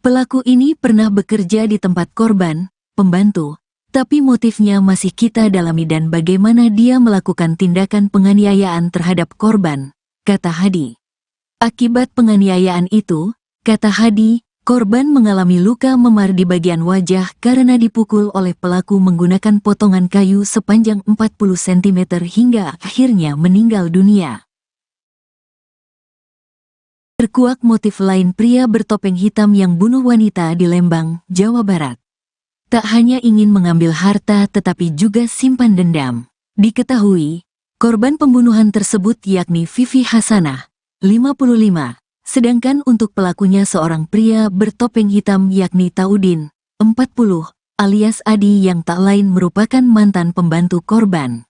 Pelaku ini pernah bekerja di tempat korban, pembantu, tapi motifnya masih kita dalami dan bagaimana dia melakukan tindakan penganiayaan terhadap korban, kata Hadi. Akibat penganiayaan itu, kata Hadi, korban mengalami luka memar di bagian wajah karena dipukul oleh pelaku menggunakan potongan kayu sepanjang 40 cm hingga akhirnya meninggal dunia. Terkuak motif lain pria bertopeng hitam yang bunuh wanita di Lembang, Jawa Barat. Tak hanya ingin mengambil harta tetapi juga simpan dendam. Diketahui, korban pembunuhan tersebut yakni Vivi Hasanah, 55. Sedangkan untuk pelakunya seorang pria bertopeng hitam yakni Taudin, 40, alias Adi yang tak lain merupakan mantan pembantu korban.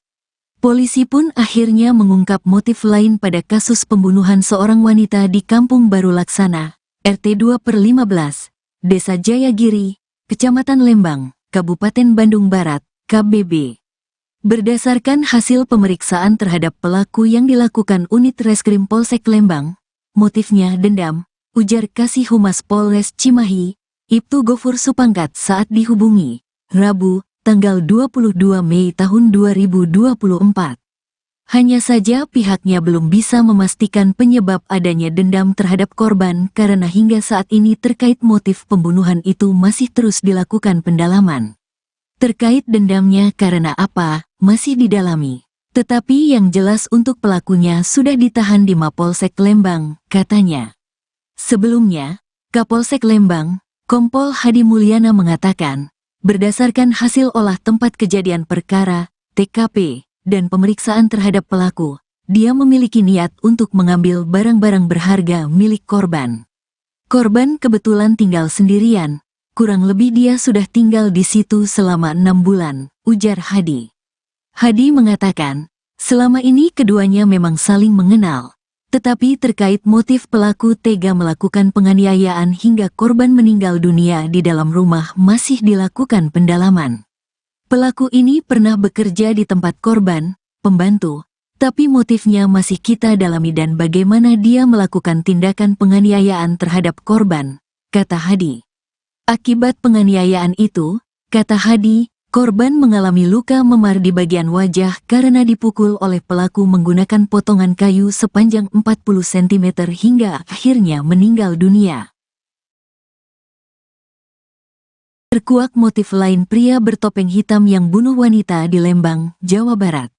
Polisi pun akhirnya mengungkap motif lain pada kasus pembunuhan seorang wanita di Kampung Baru Laksana, RT 2/15, Desa Jayagiri, Kecamatan Lembang, Kabupaten Bandung Barat, KBB. Berdasarkan hasil pemeriksaan terhadap pelaku yang dilakukan unit Reskrim Polsek Lembang, motifnya dendam, ujar Kasih Humas Polres Cimahi, Ibtu Gofur Supangkat saat dihubungi, Rabu, tanggal 22 Mei tahun 2024. Hanya saja pihaknya belum bisa memastikan penyebab adanya dendam terhadap korban karena hingga saat ini terkait motif pembunuhan itu masih terus dilakukan pendalaman. Terkait dendamnya karena apa, masih didalami. Tetapi yang jelas untuk pelakunya sudah ditahan di Mapolsek Lembang, katanya. Sebelumnya, Kapolsek Lembang, Kompol Hadi Mulyana mengatakan, berdasarkan hasil olah tempat kejadian perkara, TKP, dan pemeriksaan terhadap pelaku, dia memiliki niat untuk mengambil barang-barang berharga milik korban. Korban kebetulan tinggal sendirian, kurang lebih dia sudah tinggal di situ selama 6 bulan, ujar Hadi. Hadi mengatakan, selama ini keduanya memang saling mengenal, tetapi terkait motif pelaku tega melakukan penganiayaan hingga korban meninggal dunia di dalam rumah masih dilakukan pendalaman. Pelaku ini pernah bekerja di tempat korban, pembantu, tapi motifnya masih kita dalami dan bagaimana dia melakukan tindakan penganiayaan terhadap korban, kata Hadi. Akibat penganiayaan itu, kata Hadi, korban mengalami luka memar di bagian wajah karena dipukul oleh pelaku menggunakan potongan kayu sepanjang 40 cm hingga akhirnya meninggal dunia. Terkuak motif lain pria bertopeng hitam yang bunuh wanita di Lembang, Jawa Barat.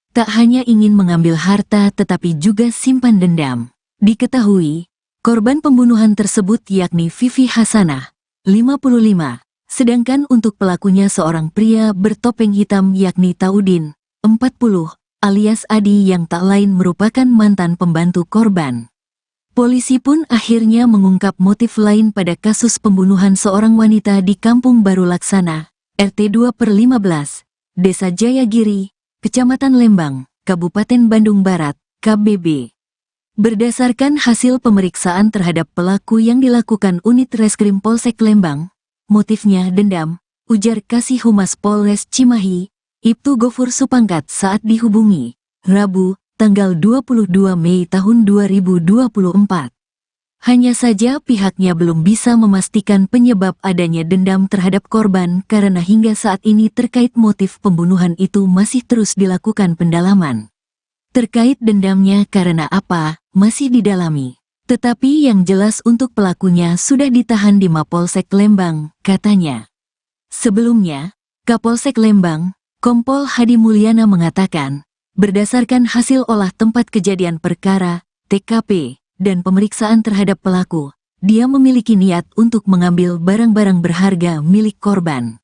Tak hanya ingin mengambil harta tetapi juga simpan dendam. Diketahui, korban pembunuhan tersebut yakni Vivi Hasanah, 55. Sedangkan untuk pelakunya seorang pria bertopeng hitam yakni Taudin, 40, alias Adi yang tak lain merupakan mantan pembantu korban. Polisi pun akhirnya mengungkap motif lain pada kasus pembunuhan seorang wanita di Kampung Baru Laksana, RT 2/15, Desa Jayagiri, Kecamatan Lembang, Kabupaten Bandung Barat, KBB. Berdasarkan hasil pemeriksaan terhadap pelaku yang dilakukan unit Reskrim Polsek Lembang, motifnya dendam, ujar Kasih Humas Polres Cimahi, Ibtu Gofur Supangkat saat dihubungi, Rabu, tanggal 22 Mei tahun 2024. Hanya saja pihaknya belum bisa memastikan penyebab adanya dendam terhadap korban karena hingga saat ini terkait motif pembunuhan itu masih terus dilakukan pendalaman. Terkait dendamnya karena apa, masih didalami. Tetapi yang jelas untuk pelakunya sudah ditahan di Mapolsek Lembang, katanya. Sebelumnya, Kapolsek Lembang, Kompol Hadi Mulyana mengatakan, berdasarkan hasil olah tempat kejadian perkara, TKP, dan pemeriksaan terhadap pelaku, dia memiliki niat untuk mengambil barang-barang berharga milik korban.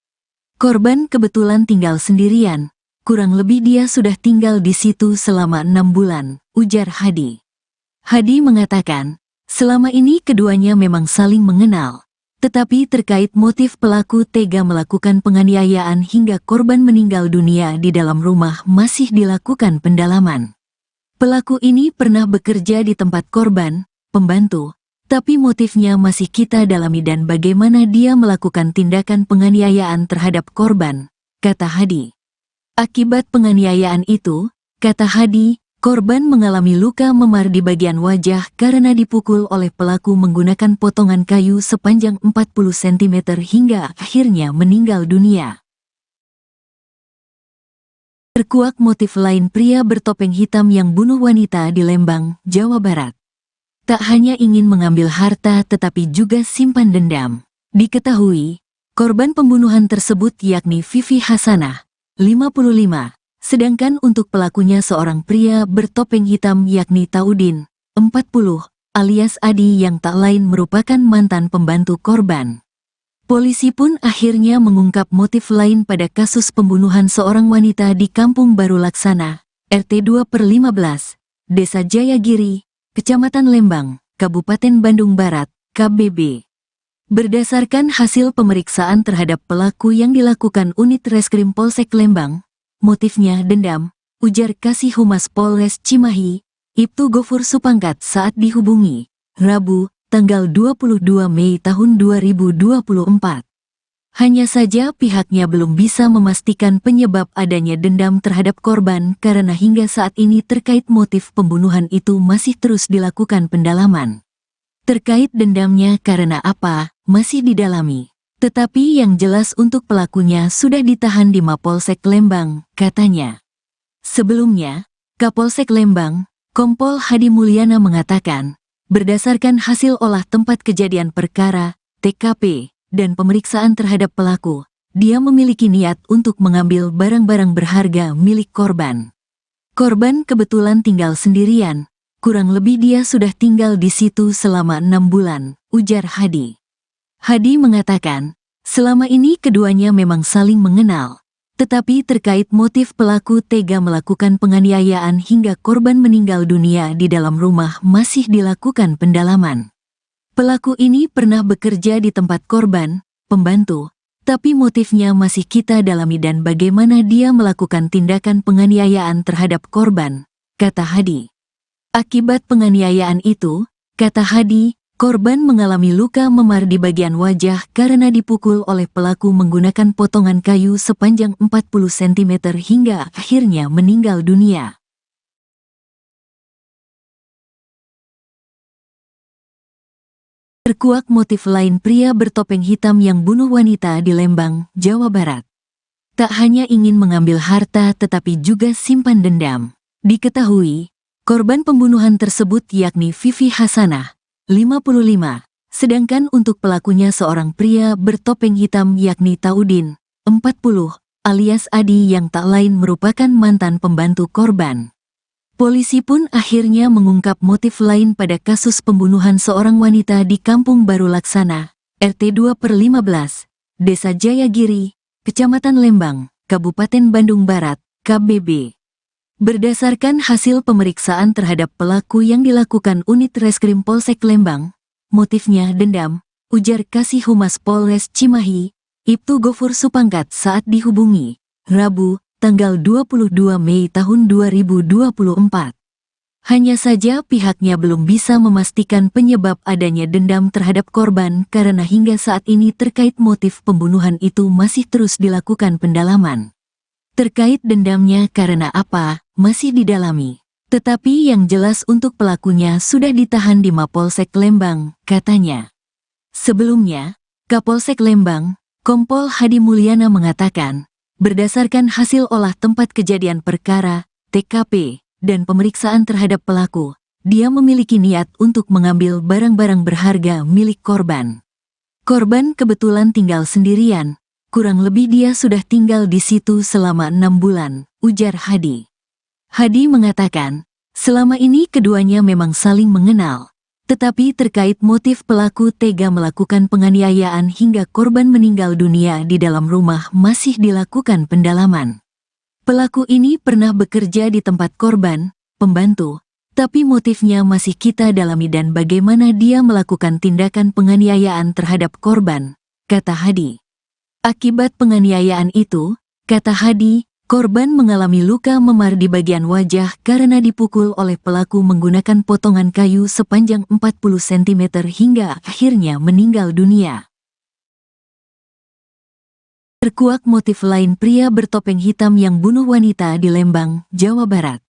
Korban kebetulan tinggal sendirian, kurang lebih dia sudah tinggal di situ selama 6 bulan, ujar Hadi. Hadi mengatakan, selama ini keduanya memang saling mengenal, tetapi terkait motif pelaku tega melakukan penganiayaan hingga korban meninggal dunia di dalam rumah masih dilakukan pendalaman. Pelaku ini pernah bekerja di tempat korban, pembantu, tapi motifnya masih kita dalami dan bagaimana dia melakukan tindakan penganiayaan terhadap korban, kata Hadi. Akibat penganiayaan itu, kata Hadi, korban mengalami luka memar di bagian wajah karena dipukul oleh pelaku menggunakan potongan kayu sepanjang 40 cm hingga akhirnya meninggal dunia. Terkuak motif lain pria bertopeng hitam yang bunuh wanita di Lembang, Jawa Barat. Tak hanya ingin mengambil harta tetapi juga simpan dendam. Diketahui, korban pembunuhan tersebut yakni Vivi Hasanah, 55, sedangkan untuk pelakunya seorang pria bertopeng hitam yakni Taudin, 40, alias Adi yang tak lain merupakan mantan pembantu korban. Polisi pun akhirnya mengungkap motif lain pada kasus pembunuhan seorang wanita di Kampung Baru Laksana, RT 2/15, Desa Jayagiri, Kecamatan Lembang, Kabupaten Bandung Barat, KBB. Berdasarkan hasil pemeriksaan terhadap pelaku yang dilakukan unit Reskrim Polsek Lembang, motifnya dendam, ujar Kasih Humas Polres Cimahi, Ibtu Gofur Supangkat saat dihubungi, Rabu, tanggal 22 Mei tahun 2024. Hanya saja pihaknya belum bisa memastikan penyebab adanya dendam terhadap korban karena hingga saat ini terkait motif pembunuhan itu masih terus dilakukan pendalaman. Terkait dendamnya karena apa, masih didalami. Tetapi yang jelas untuk pelakunya sudah ditahan di Mapolsek Lembang, katanya. Sebelumnya, Kapolsek Lembang, Kompol Hadi Mulyana mengatakan, berdasarkan hasil olah tempat kejadian perkara, TKP, dan pemeriksaan terhadap pelaku, dia memiliki niat untuk mengambil barang-barang berharga milik korban. Korban kebetulan tinggal sendirian, kurang lebih dia sudah tinggal di situ selama 6 bulan, ujar Hadi. Hadi mengatakan, selama ini keduanya memang saling mengenal. Tetapi terkait motif pelaku tega melakukan penganiayaan hingga korban meninggal dunia di dalam rumah masih dilakukan pendalaman. Pelaku ini pernah bekerja di tempat korban, pembantu, tapi motifnya masih kita dalami dan bagaimana dia melakukan tindakan penganiayaan terhadap korban, kata Hadi. Akibat penganiayaan itu, kata Hadi, korban mengalami luka memar di bagian wajah karena dipukul oleh pelaku menggunakan potongan kayu sepanjang 40 cm hingga akhirnya meninggal dunia. Terkuak motif lain pria bertopeng hitam yang bunuh wanita di Lembang, Jawa Barat. Tak hanya ingin mengambil harta tetapi juga simpan dendam. Diketahui, korban pembunuhan tersebut yakni Vivi Hasanah, 55, sedangkan untuk pelakunya seorang pria bertopeng hitam yakni Taudin, 40, alias Adi yang tak lain merupakan mantan pembantu korban. Polisi pun akhirnya mengungkap motif lain pada kasus pembunuhan seorang wanita di Kampung Baru Laksana, RT 2/15, Desa Jayagiri, Kecamatan Lembang, Kabupaten Bandung Barat, KBB. Berdasarkan hasil pemeriksaan terhadap pelaku yang dilakukan unit Reskrim Polsek Lembang, motifnya dendam, ujar Kasih Humas Polres Cimahi, Ibtu Gofur Supangkat saat dihubungi, Rabu, tanggal 22 Mei tahun 2024. Hanya saja pihaknya belum bisa memastikan penyebab adanya dendam terhadap korban karena hingga saat ini terkait motif pembunuhan itu masih terus dilakukan pendalaman. Terkait dendamnya karena apa, masih didalami. Tetapi yang jelas untuk pelakunya sudah ditahan di Mapolsek Lembang, katanya. Sebelumnya, Kapolsek Lembang, Kompol Hadi Mulyana mengatakan, berdasarkan hasil olah tempat kejadian perkara, TKP, dan pemeriksaan terhadap pelaku, dia memiliki niat untuk mengambil barang-barang berharga milik korban. Korban kebetulan tinggal sendirian, kurang lebih dia sudah tinggal di situ selama 6 bulan, ujar Hadi. Hadi mengatakan, selama ini keduanya memang saling mengenal. Tetapi terkait motif pelaku tega melakukan penganiayaan hingga korban meninggal dunia di dalam rumah masih dilakukan pendalaman. Pelaku ini pernah bekerja di tempat korban, pembantu, tapi motifnya masih kita dalami dan bagaimana dia melakukan tindakan penganiayaan terhadap korban, kata Hadi. Akibat penganiayaan itu, kata Hadi, korban mengalami luka memar di bagian wajah karena dipukul oleh pelaku menggunakan potongan kayu sepanjang 40 cm hingga akhirnya meninggal dunia. Terkuak motif lain pria bertopeng hitam yang bunuh wanita di Lembang, Jawa Barat.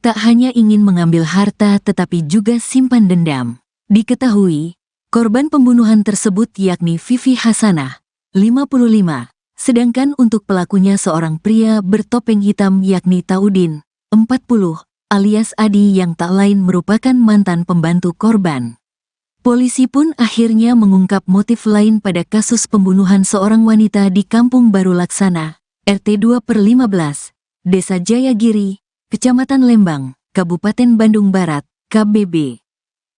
Tak hanya ingin mengambil harta tetapi juga simpan dendam. Diketahui, korban pembunuhan tersebut yakni Vivi Hasanah, 55, sedangkan untuk pelakunya seorang pria bertopeng hitam yakni Taudin, 40, alias Adi yang tak lain merupakan mantan pembantu korban. Polisi pun akhirnya mengungkap motif lain pada kasus pembunuhan seorang wanita di Kampung Baru Laksana, RT 2/15, Desa Jayagiri, Kecamatan Lembang, Kabupaten Bandung Barat, KBB.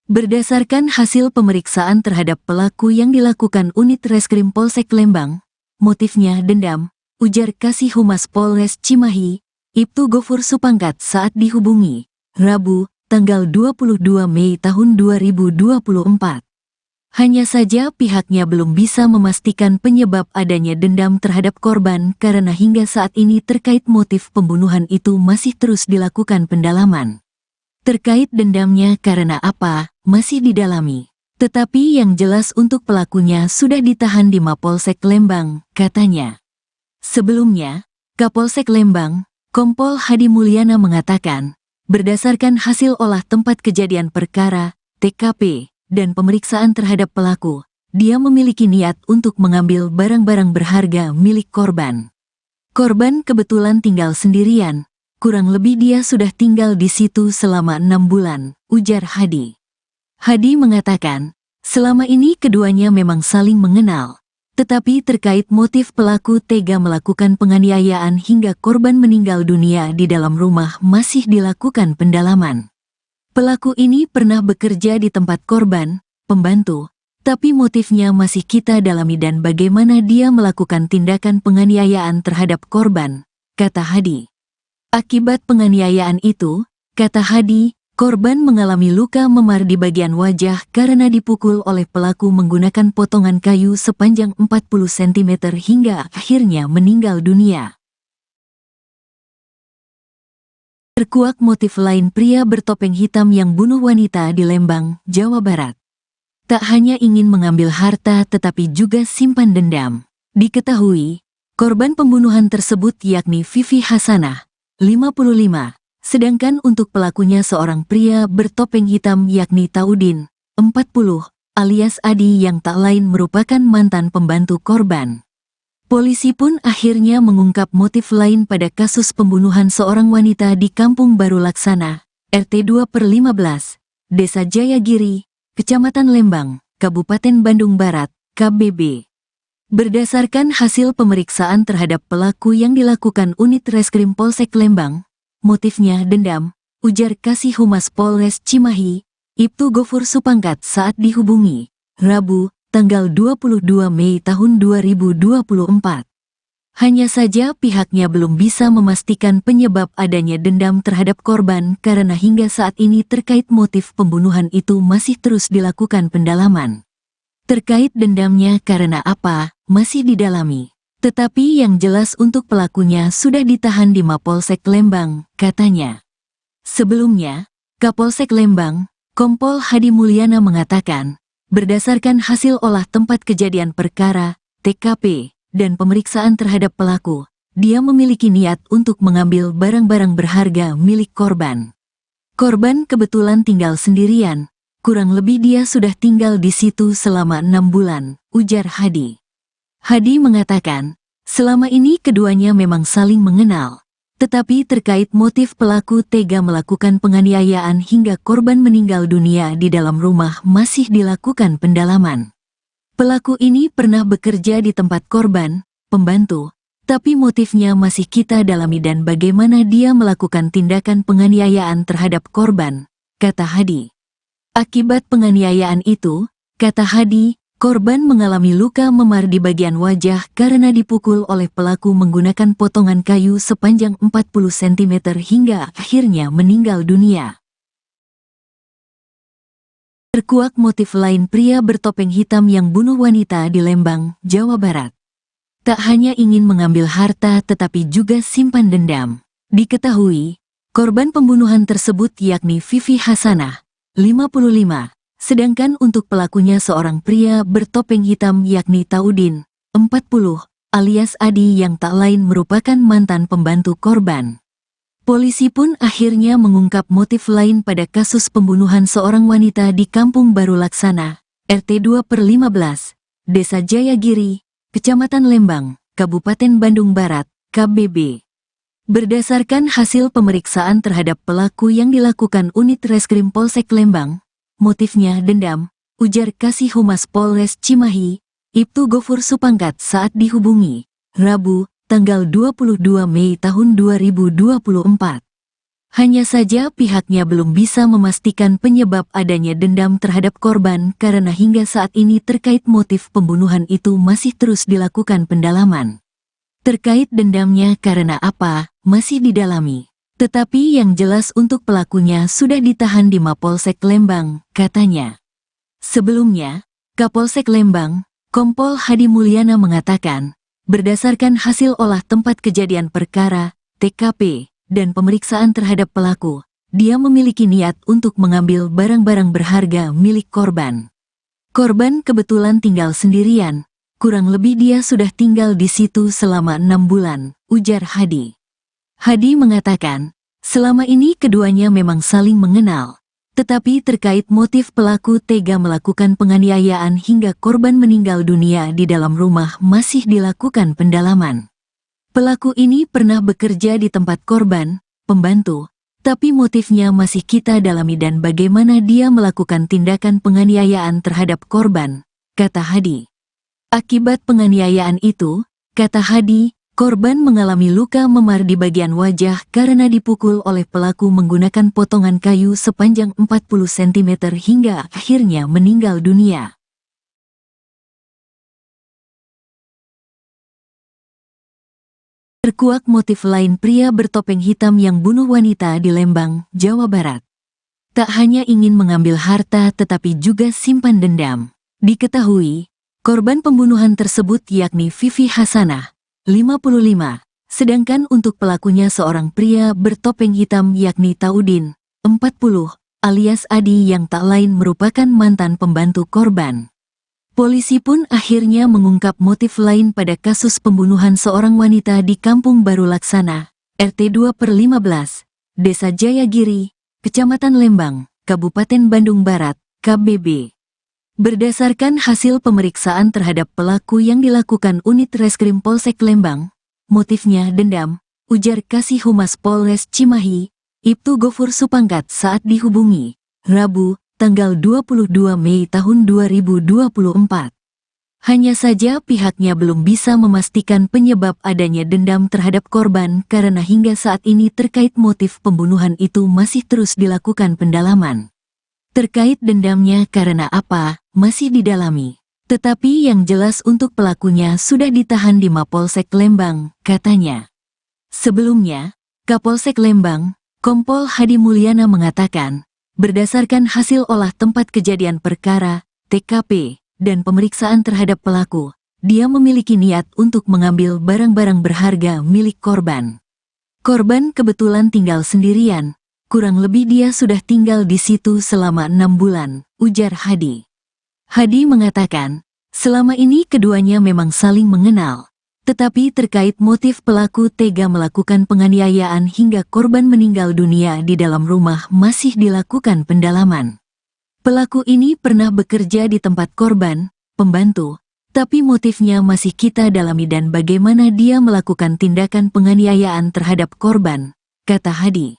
Berdasarkan hasil pemeriksaan terhadap pelaku yang dilakukan unit Reskrim Polsek Lembang, motifnya dendam, ujar Kasih Humas Polres Cimahi, Ibtu Gofur Supangkat saat dihubungi, Rabu, tanggal 22 Mei tahun 2024. Hanya saja pihaknya belum bisa memastikan penyebab adanya dendam terhadap korban karena hingga saat ini terkait motif pembunuhan itu masih terus dilakukan pendalaman. Terkait dendamnya karena apa, masih didalami. Tetapi yang jelas untuk pelakunya sudah ditahan di Mapolsek Lembang, katanya. Sebelumnya, Kapolsek Lembang, Kompol Hadi Mulyana mengatakan, berdasarkan hasil olah tempat kejadian perkara, TKP, dan pemeriksaan terhadap pelaku, dia memiliki niat untuk mengambil barang-barang berharga milik korban. Korban kebetulan tinggal sendirian, kurang lebih dia sudah tinggal di situ selama 6 bulan, ujar Hadi. Hadi mengatakan, selama ini keduanya memang saling mengenal. Tetapi terkait motif pelaku tega melakukan penganiayaan hingga korban meninggal dunia di dalam rumah masih dilakukan pendalaman. Pelaku ini pernah bekerja di tempat korban, pembantu, tapi motifnya masih kita dalami dan bagaimana dia melakukan tindakan penganiayaan terhadap korban, kata Hadi. Akibat penganiayaan itu, kata Hadi, korban mengalami luka memar di bagian wajah karena dipukul oleh pelaku menggunakan potongan kayu sepanjang 40 cm hingga akhirnya meninggal dunia. Terkuak motif lain pria bertopeng hitam yang bunuh wanita di Lembang, Jawa Barat. Tak hanya ingin mengambil harta tetapi juga simpan dendam. Diketahui, korban pembunuhan tersebut yakni Vivi Hasanah, 55. Sedangkan untuk pelakunya seorang pria bertopeng hitam yakni Taudin, 40, alias Adi yang tak lain merupakan mantan pembantu korban. Polisi pun akhirnya mengungkap motif lain pada kasus pembunuhan seorang wanita di Kampung Baru Laksana, RT 2/15, Desa Jayagiri, Kecamatan Lembang, Kabupaten Bandung Barat, KBB. Berdasarkan hasil pemeriksaan terhadap pelaku yang dilakukan unit Reskrim Polsek Lembang, motifnya dendam, ujar Kasih Humas Polres Cimahi, Ibtu Gofur Supangkat saat dihubungi, Rabu, tanggal 22 Mei tahun 2024. Hanya saja pihaknya belum bisa memastikan penyebab adanya dendam terhadap korban karena hingga saat ini terkait motif pembunuhan itu masih terus dilakukan pendalaman. Terkait dendamnya karena apa, masih didalami. Tetapi yang jelas untuk pelakunya sudah ditahan di Mapolsek Lembang, katanya. Sebelumnya, Kapolsek Lembang, Kompol Hadi Mulyana mengatakan, berdasarkan hasil olah tempat kejadian perkara, TKP, dan pemeriksaan terhadap pelaku, dia memiliki niat untuk mengambil barang-barang berharga milik korban. Korban kebetulan tinggal sendirian, kurang lebih dia sudah tinggal di situ selama 6 bulan, ujar Hadi. Hadi mengatakan, selama ini keduanya memang saling mengenal. Tetapi terkait motif pelaku tega melakukan penganiayaan hingga korban meninggal dunia di dalam rumah masih dilakukan pendalaman. Pelaku ini pernah bekerja di tempat korban, pembantu, tapi motifnya masih kita dalami dan bagaimana dia melakukan tindakan penganiayaan terhadap korban, kata Hadi. Akibat penganiayaan itu, kata Hadi, korban mengalami luka memar di bagian wajah karena dipukul oleh pelaku menggunakan potongan kayu sepanjang 40 cm hingga akhirnya meninggal dunia. Terkuak motif lain pria bertopeng hitam yang bunuh wanita di Lembang, Jawa Barat. Tak hanya ingin mengambil harta tetapi juga simpan dendam. Diketahui, korban pembunuhan tersebut yakni Vivi Hasanah, 55. Sedangkan untuk pelakunya seorang pria bertopeng hitam yakni Taudin, 40, alias Adi yang tak lain merupakan mantan pembantu korban. Polisi pun akhirnya mengungkap motif lain pada kasus pembunuhan seorang wanita di Kampung Baru Laksana, RT 2/15, Desa Jayagiri, Kecamatan Lembang, Kabupaten Bandung Barat, KBB. Berdasarkan hasil pemeriksaan terhadap pelaku yang dilakukan Unit Reskrim Polsek Lembang, motifnya dendam, ujar Kasih Humas Polres Cimahi, Ibtu Gofur Supangkat saat dihubungi, Rabu, tanggal 22 Mei tahun 2024. Hanya saja pihaknya belum bisa memastikan penyebab adanya dendam terhadap korban karena hingga saat ini terkait motif pembunuhan itu masih terus dilakukan pendalaman. Terkait dendamnya karena apa, masih didalami. Tetapi yang jelas untuk pelakunya sudah ditahan di Mapolsek Lembang, katanya. Sebelumnya, Kapolsek Lembang, Kompol Hadi Mulyana mengatakan, berdasarkan hasil olah tempat kejadian perkara, TKP, dan pemeriksaan terhadap pelaku, dia memiliki niat untuk mengambil barang-barang berharga milik korban. Korban kebetulan tinggal sendirian, kurang lebih dia sudah tinggal di situ selama 6 bulan, ujar Hadi. Hadi mengatakan, selama ini keduanya memang saling mengenal. Tetapi terkait motif pelaku tega melakukan penganiayaan hingga korban meninggal dunia di dalam rumah masih dilakukan pendalaman. Pelaku ini pernah bekerja di tempat korban, pembantu, tapi motifnya masih kita dalami dan bagaimana dia melakukan tindakan penganiayaan terhadap korban, kata Hadi. Akibat penganiayaan itu, kata Hadi, korban mengalami luka memar di bagian wajah karena dipukul oleh pelaku menggunakan potongan kayu sepanjang 40 cm hingga akhirnya meninggal dunia. Terkuak motif lain pria bertopeng hitam yang bunuh wanita di Lembang, Jawa Barat. Tak hanya ingin mengambil harta tetapi juga simpan dendam. Diketahui, korban pembunuhan tersebut yakni Vivi Hasanah, 55, sedangkan untuk pelakunya seorang pria bertopeng hitam yakni Taudin, 40, alias Adi yang tak lain merupakan mantan pembantu korban. Polisi pun akhirnya mengungkap motif lain pada kasus pembunuhan seorang wanita di Kampung Baru Laksana, RT 2/15, Desa Jayagiri, Kecamatan Lembang, Kabupaten Bandung Barat, KBB. Berdasarkan hasil pemeriksaan terhadap pelaku yang dilakukan Unit Reskrim Polsek Lembang, motifnya dendam, ujar Kasih Humas Polres Cimahi, Ibtu Gofur Supangkat saat dihubungi, Rabu, tanggal 22 Mei tahun 2024. Hanya saja pihaknya belum bisa memastikan penyebab adanya dendam terhadap korban karena hingga saat ini terkait motif pembunuhan itu masih terus dilakukan pendalaman. Terkait dendamnya karena apa, masih didalami. Tetapi yang jelas untuk pelakunya sudah ditahan di Mapolsek Lembang, katanya. Sebelumnya, Kapolsek Lembang, Kompol Hadi Mulyana mengatakan, berdasarkan hasil olah tempat kejadian perkara, TKP, dan pemeriksaan terhadap pelaku, dia memiliki niat untuk mengambil barang-barang berharga milik korban. Korban kebetulan tinggal sendirian. Kurang lebih dia sudah tinggal di situ selama 6 bulan, ujar Hadi. Hadi mengatakan, selama ini keduanya memang saling mengenal. Tetapi terkait motif pelaku tega melakukan penganiayaan hingga korban meninggal dunia di dalam rumah masih dilakukan pendalaman. Pelaku ini pernah bekerja di tempat korban, pembantu, tapi motifnya masih kita dalami dan bagaimana dia melakukan tindakan penganiayaan terhadap korban, kata Hadi.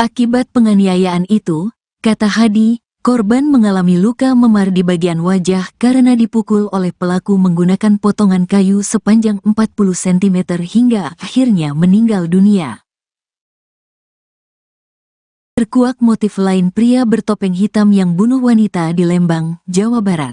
Akibat penganiayaan itu, kata Hadi, korban mengalami luka memar di bagian wajah karena dipukul oleh pelaku menggunakan potongan kayu sepanjang 40 cm hingga akhirnya meninggal dunia. Terkuak motif lain pria bertopeng hitam yang bunuh wanita di Lembang, Jawa Barat.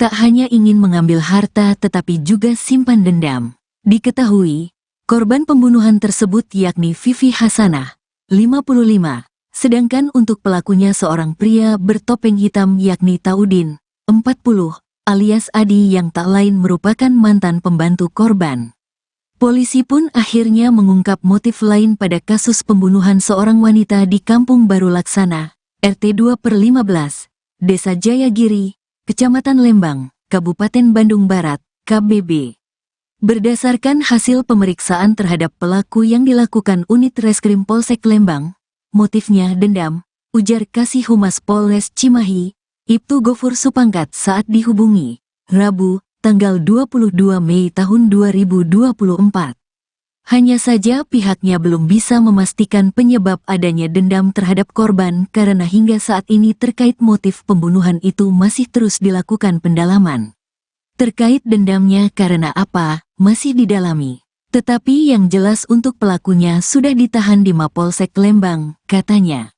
Tak hanya ingin mengambil harta tetapi juga simpan dendam. Diketahui, korban pembunuhan tersebut yakni Vivi Hasanah, 55, sedangkan untuk pelakunya seorang pria bertopeng hitam yakni Taudin, 40, alias Adi yang tak lain merupakan mantan pembantu korban. Polisi pun akhirnya mengungkap motif lain pada kasus pembunuhan seorang wanita di Kampung Baru Laksana, RT 2/15, Desa Jayagiri, Kecamatan Lembang, Kabupaten Bandung Barat, KBB. Berdasarkan hasil pemeriksaan terhadap pelaku yang dilakukan unit Reskrim Polsek Lembang, motifnya dendam, ujar Kasih Humas Polres Cimahi, Ibtu Gofur Supangkat saat dihubungi, Rabu, tanggal 22 Mei tahun 2024. Hanya saja pihaknya belum bisa memastikan penyebab adanya dendam terhadap korban karena hingga saat ini terkait motif pembunuhan itu masih terus dilakukan pendalaman. Terkait dendamnya karena apa, masih didalami. Tetapi yang jelas untuk pelakunya sudah ditahan di Mapolsek Lembang, katanya.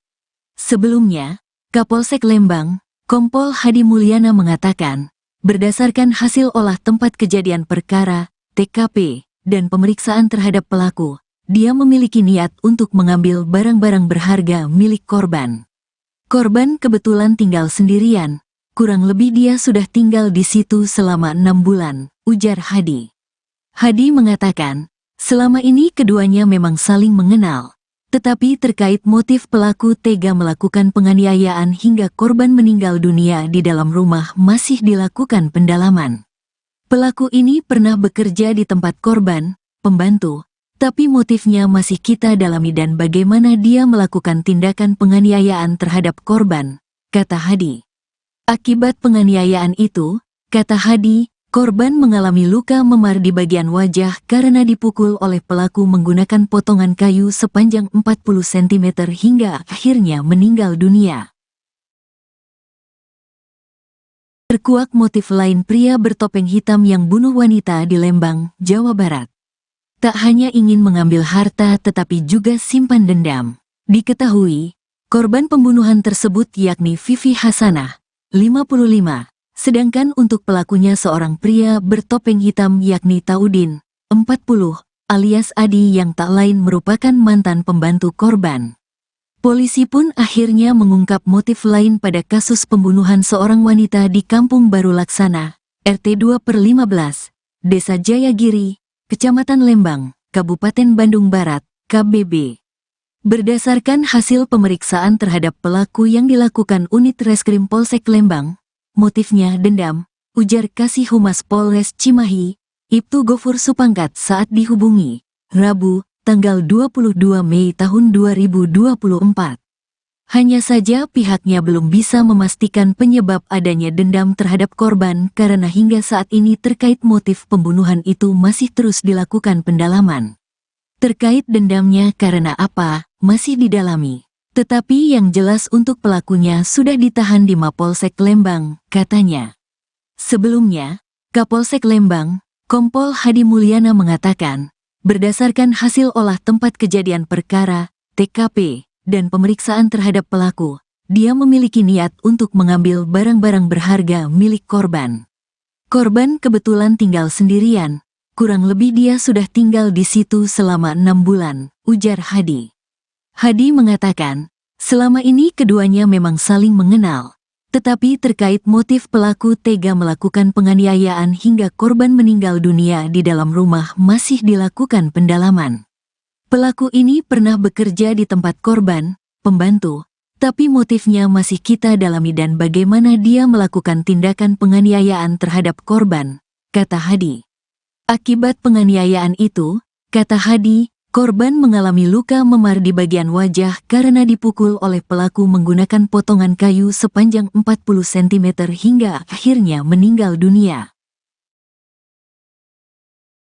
Sebelumnya, Kapolsek Lembang, Kompol Hadi Mulyana mengatakan, berdasarkan hasil olah tempat kejadian perkara, TKP, dan pemeriksaan terhadap pelaku, dia memiliki niat untuk mengambil barang-barang berharga milik korban. Korban kebetulan tinggal sendirian, kurang lebih dia sudah tinggal di situ selama 6 bulan, ujar Hadi. Hadi mengatakan, selama ini keduanya memang saling mengenal, tetapi terkait motif pelaku tega melakukan penganiayaan hingga korban meninggal dunia di dalam rumah masih dilakukan pendalaman. Pelaku ini pernah bekerja di tempat korban, pembantu, tapi motifnya masih kita dalami dan bagaimana dia melakukan tindakan penganiayaan terhadap korban, kata Hadi. Akibat penganiayaan itu, kata Hadi, korban mengalami luka memar di bagian wajah karena dipukul oleh pelaku menggunakan potongan kayu sepanjang 40 cm hingga akhirnya meninggal dunia. Terkuak motif lain pria bertopeng hitam yang bunuh wanita di Lembang, Jawa Barat. Tak hanya ingin mengambil harta tetapi juga simpan dendam. Diketahui, korban pembunuhan tersebut yakni Vivi Hasanah, 55, sedangkan untuk pelakunya seorang pria bertopeng hitam yakni Taudin, 40, alias Adi yang tak lain merupakan mantan pembantu korban. Polisi pun akhirnya mengungkap motif lain pada kasus pembunuhan seorang wanita di Kampung Baru Laksana, RT 2/15, Desa Jayagiri, Kecamatan Lembang, Kabupaten Bandung Barat, KBB. Berdasarkan hasil pemeriksaan terhadap pelaku yang dilakukan unit Reskrim Polsek Lembang, motifnya dendam, ujar Kasih Humas Polres Cimahi, Ibtu Gofur Supangkat saat dihubungi, Rabu, tanggal 22 Mei tahun 2024. Hanya saja pihaknya belum bisa memastikan penyebab adanya dendam terhadap korban karena hingga saat ini terkait motif pembunuhan itu masih terus dilakukan pendalaman. Terkait dendamnya karena apa, masih didalami. Tetapi yang jelas untuk pelakunya sudah ditahan di Mapolsek Lembang, katanya. Sebelumnya, Kapolsek Lembang, Kompol Hadi Mulyana mengatakan, berdasarkan hasil olah tempat kejadian perkara, TKP, dan pemeriksaan terhadap pelaku, dia memiliki niat untuk mengambil barang-barang berharga milik korban. Korban kebetulan tinggal sendirian, kurang lebih dia sudah tinggal di situ selama 6 bulan, ujar Hadi. Hadi mengatakan, selama ini keduanya memang saling mengenal, tetapi terkait motif pelaku tega melakukan penganiayaan hingga korban meninggal dunia di dalam rumah masih dilakukan pendalaman. Pelaku ini pernah bekerja di tempat korban, pembantu, tapi motifnya masih kita dalami dan bagaimana dia melakukan tindakan penganiayaan terhadap korban, kata Hadi. Akibat penganiayaan itu, kata Hadi, korban mengalami luka memar di bagian wajah karena dipukul oleh pelaku menggunakan potongan kayu sepanjang 40 cm hingga akhirnya meninggal dunia.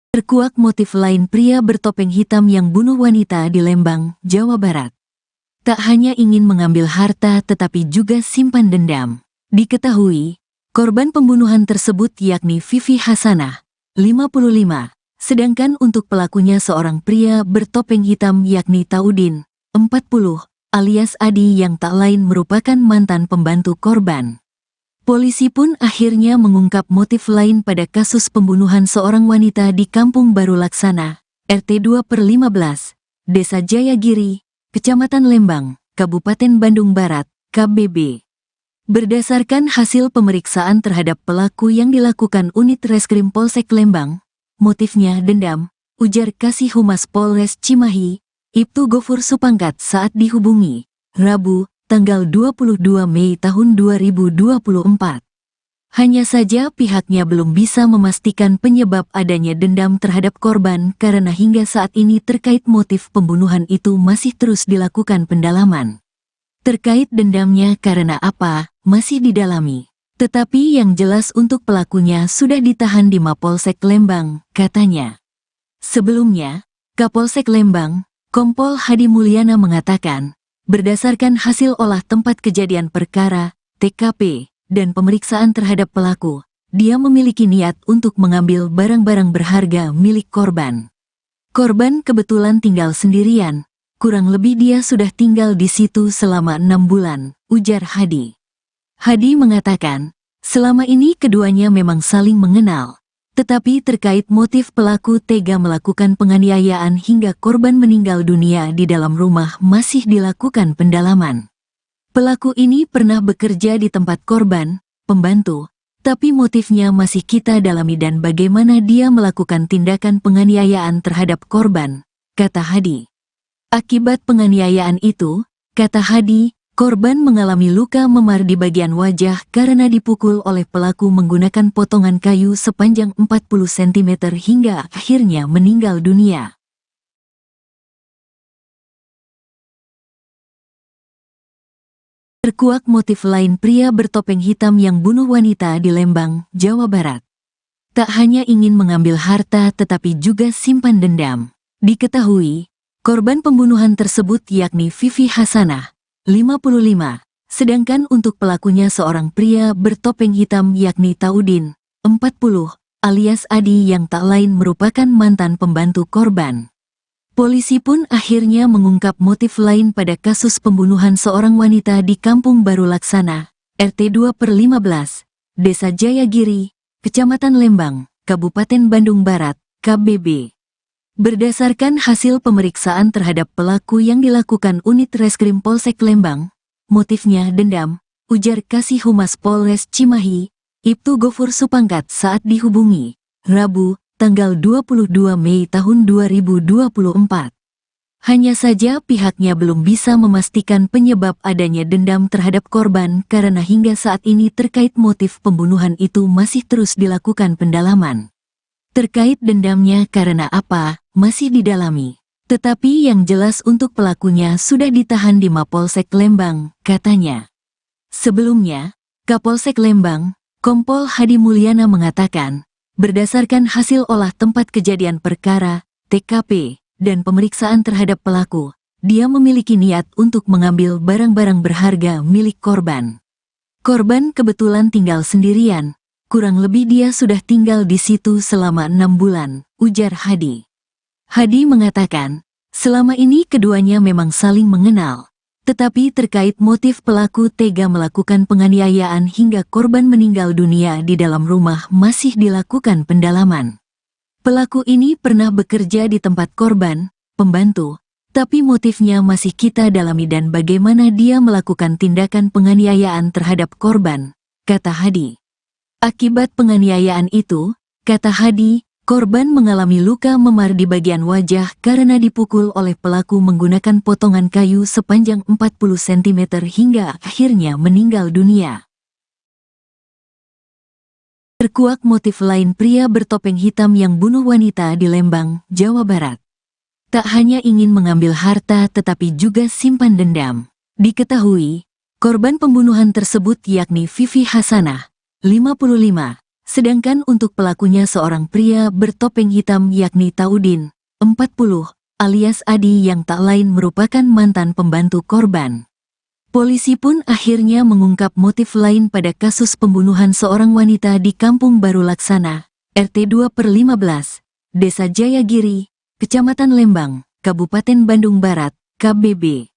Terkuak motif lain pria bertopeng hitam yang bunuh wanita di Lembang, Jawa Barat. Tak hanya ingin mengambil harta tetapi juga simpan dendam. Diketahui, korban pembunuhan tersebut yakni Vivi Hasanah, 55, sedangkan untuk pelakunya seorang pria bertopeng hitam yakni Taudin, 40, alias Adi yang tak lain merupakan mantan pembantu korban. Polisi pun akhirnya mengungkap motif lain pada kasus pembunuhan seorang wanita di Kampung Baru Laksana, RT 2/15, Desa Jayagiri, Kecamatan Lembang, Kabupaten Bandung Barat, KBB. Berdasarkan hasil pemeriksaan terhadap pelaku yang dilakukan unit Reskrim Polsek Lembang, motifnya dendam, ujar Kasih Humas Polres Cimahi, Ibtu Gofur Supangkat saat dihubungi, Rabu, tanggal 22 Mei tahun 2024. Hanya saja pihaknya belum bisa memastikan penyebab adanya dendam terhadap korban karena hingga saat ini terkait motif pembunuhan itu masih terus dilakukan pendalaman. Terkait dendamnya karena apa, masih didalami. Tetapi yang jelas untuk pelakunya sudah ditahan di Mapolsek Lembang, katanya. Sebelumnya, Kapolsek Lembang, Kompol Hadi Mulyana mengatakan, berdasarkan hasil olah tempat kejadian perkara, TKP, dan pemeriksaan terhadap pelaku, dia memiliki niat untuk mengambil barang-barang berharga milik korban. Korban kebetulan tinggal sendirian, kurang lebih dia sudah tinggal di situ selama 6 bulan, ujar Hadi. Hadi mengatakan, selama ini keduanya memang saling mengenal, tetapi terkait motif pelaku tega melakukan penganiayaan hingga korban meninggal dunia di dalam rumah masih dilakukan pendalaman. Pelaku ini pernah bekerja di tempat korban, pembantu, tapi motifnya masih kita dalami dan bagaimana dia melakukan tindakan penganiayaan terhadap korban, kata Hadi. Akibat penganiayaan itu, kata Hadi, korban mengalami luka memar di bagian wajah karena dipukul oleh pelaku menggunakan potongan kayu sepanjang 40 cm hingga akhirnya meninggal dunia. Terkuak motif lain pria bertopeng hitam yang bunuh wanita di Lembang, Jawa Barat. Tak hanya ingin mengambil harta tetapi juga simpan dendam. Diketahui, korban pembunuhan tersebut yakni Vivi Hasanah, 55, sedangkan untuk pelakunya seorang pria bertopeng hitam yakni Taudin, 40, alias Adi yang tak lain merupakan mantan pembantu korban. Polisi pun akhirnya mengungkap motif lain pada kasus pembunuhan seorang wanita di Kampung Baru Laksana, RT 2/15, Desa Jayagiri, Kecamatan Lembang, Kabupaten Bandung Barat, KBB. Berdasarkan hasil pemeriksaan terhadap pelaku yang dilakukan unit Reskrim Polsek Lembang, motifnya dendam, ujar Kasih Humas Polres Cimahi, Ibtu Gofur Supangkat saat dihubungi, Rabu, tanggal 22 Mei tahun 2024. Hanya saja pihaknya belum bisa memastikan penyebab adanya dendam terhadap korban karena hingga saat ini terkait motif pembunuhan itu masih terus dilakukan pendalaman. Terkait dendamnya karena apa, masih didalami. Tetapi yang jelas untuk pelakunya sudah ditahan di Mapolsek Lembang, katanya. Sebelumnya, Kapolsek Lembang, Kompol Hadi Mulyana mengatakan, berdasarkan hasil olah tempat kejadian perkara, TKP, dan pemeriksaan terhadap pelaku, dia memiliki niat untuk mengambil barang-barang berharga milik korban. Korban kebetulan tinggal sendirian, kurang lebih dia sudah tinggal di situ selama 6 bulan, ujar Hadi. Hadi mengatakan, selama ini keduanya memang saling mengenal. Tetapi terkait motif pelaku tega melakukan penganiayaan hingga korban meninggal dunia di dalam rumah masih dilakukan pendalaman. Pelaku ini pernah bekerja di tempat korban, pembantu, tapi motifnya masih kita dalami dan bagaimana dia melakukan tindakan penganiayaan terhadap korban, kata Hadi. Akibat penganiayaan itu, kata Hadi, korban mengalami luka memar di bagian wajah karena dipukul oleh pelaku menggunakan potongan kayu sepanjang 40 cm hingga akhirnya meninggal dunia. Terkuak motif lain pria bertopeng hitam yang bunuh wanita di Lembang, Jawa Barat. Tak hanya ingin mengambil harta tetapi juga simpan dendam. Diketahui, korban pembunuhan tersebut yakni Vivi Hasanah, 55. Sedangkan untuk pelakunya seorang pria bertopeng hitam yakni Taudin, 40, alias Adi yang tak lain merupakan mantan pembantu korban. Polisi pun akhirnya mengungkap motif lain pada kasus pembunuhan seorang wanita di Kampung Baru Laksana, RT 2/15, Desa Jayagiri, Kecamatan Lembang, Kabupaten Bandung Barat, KBB.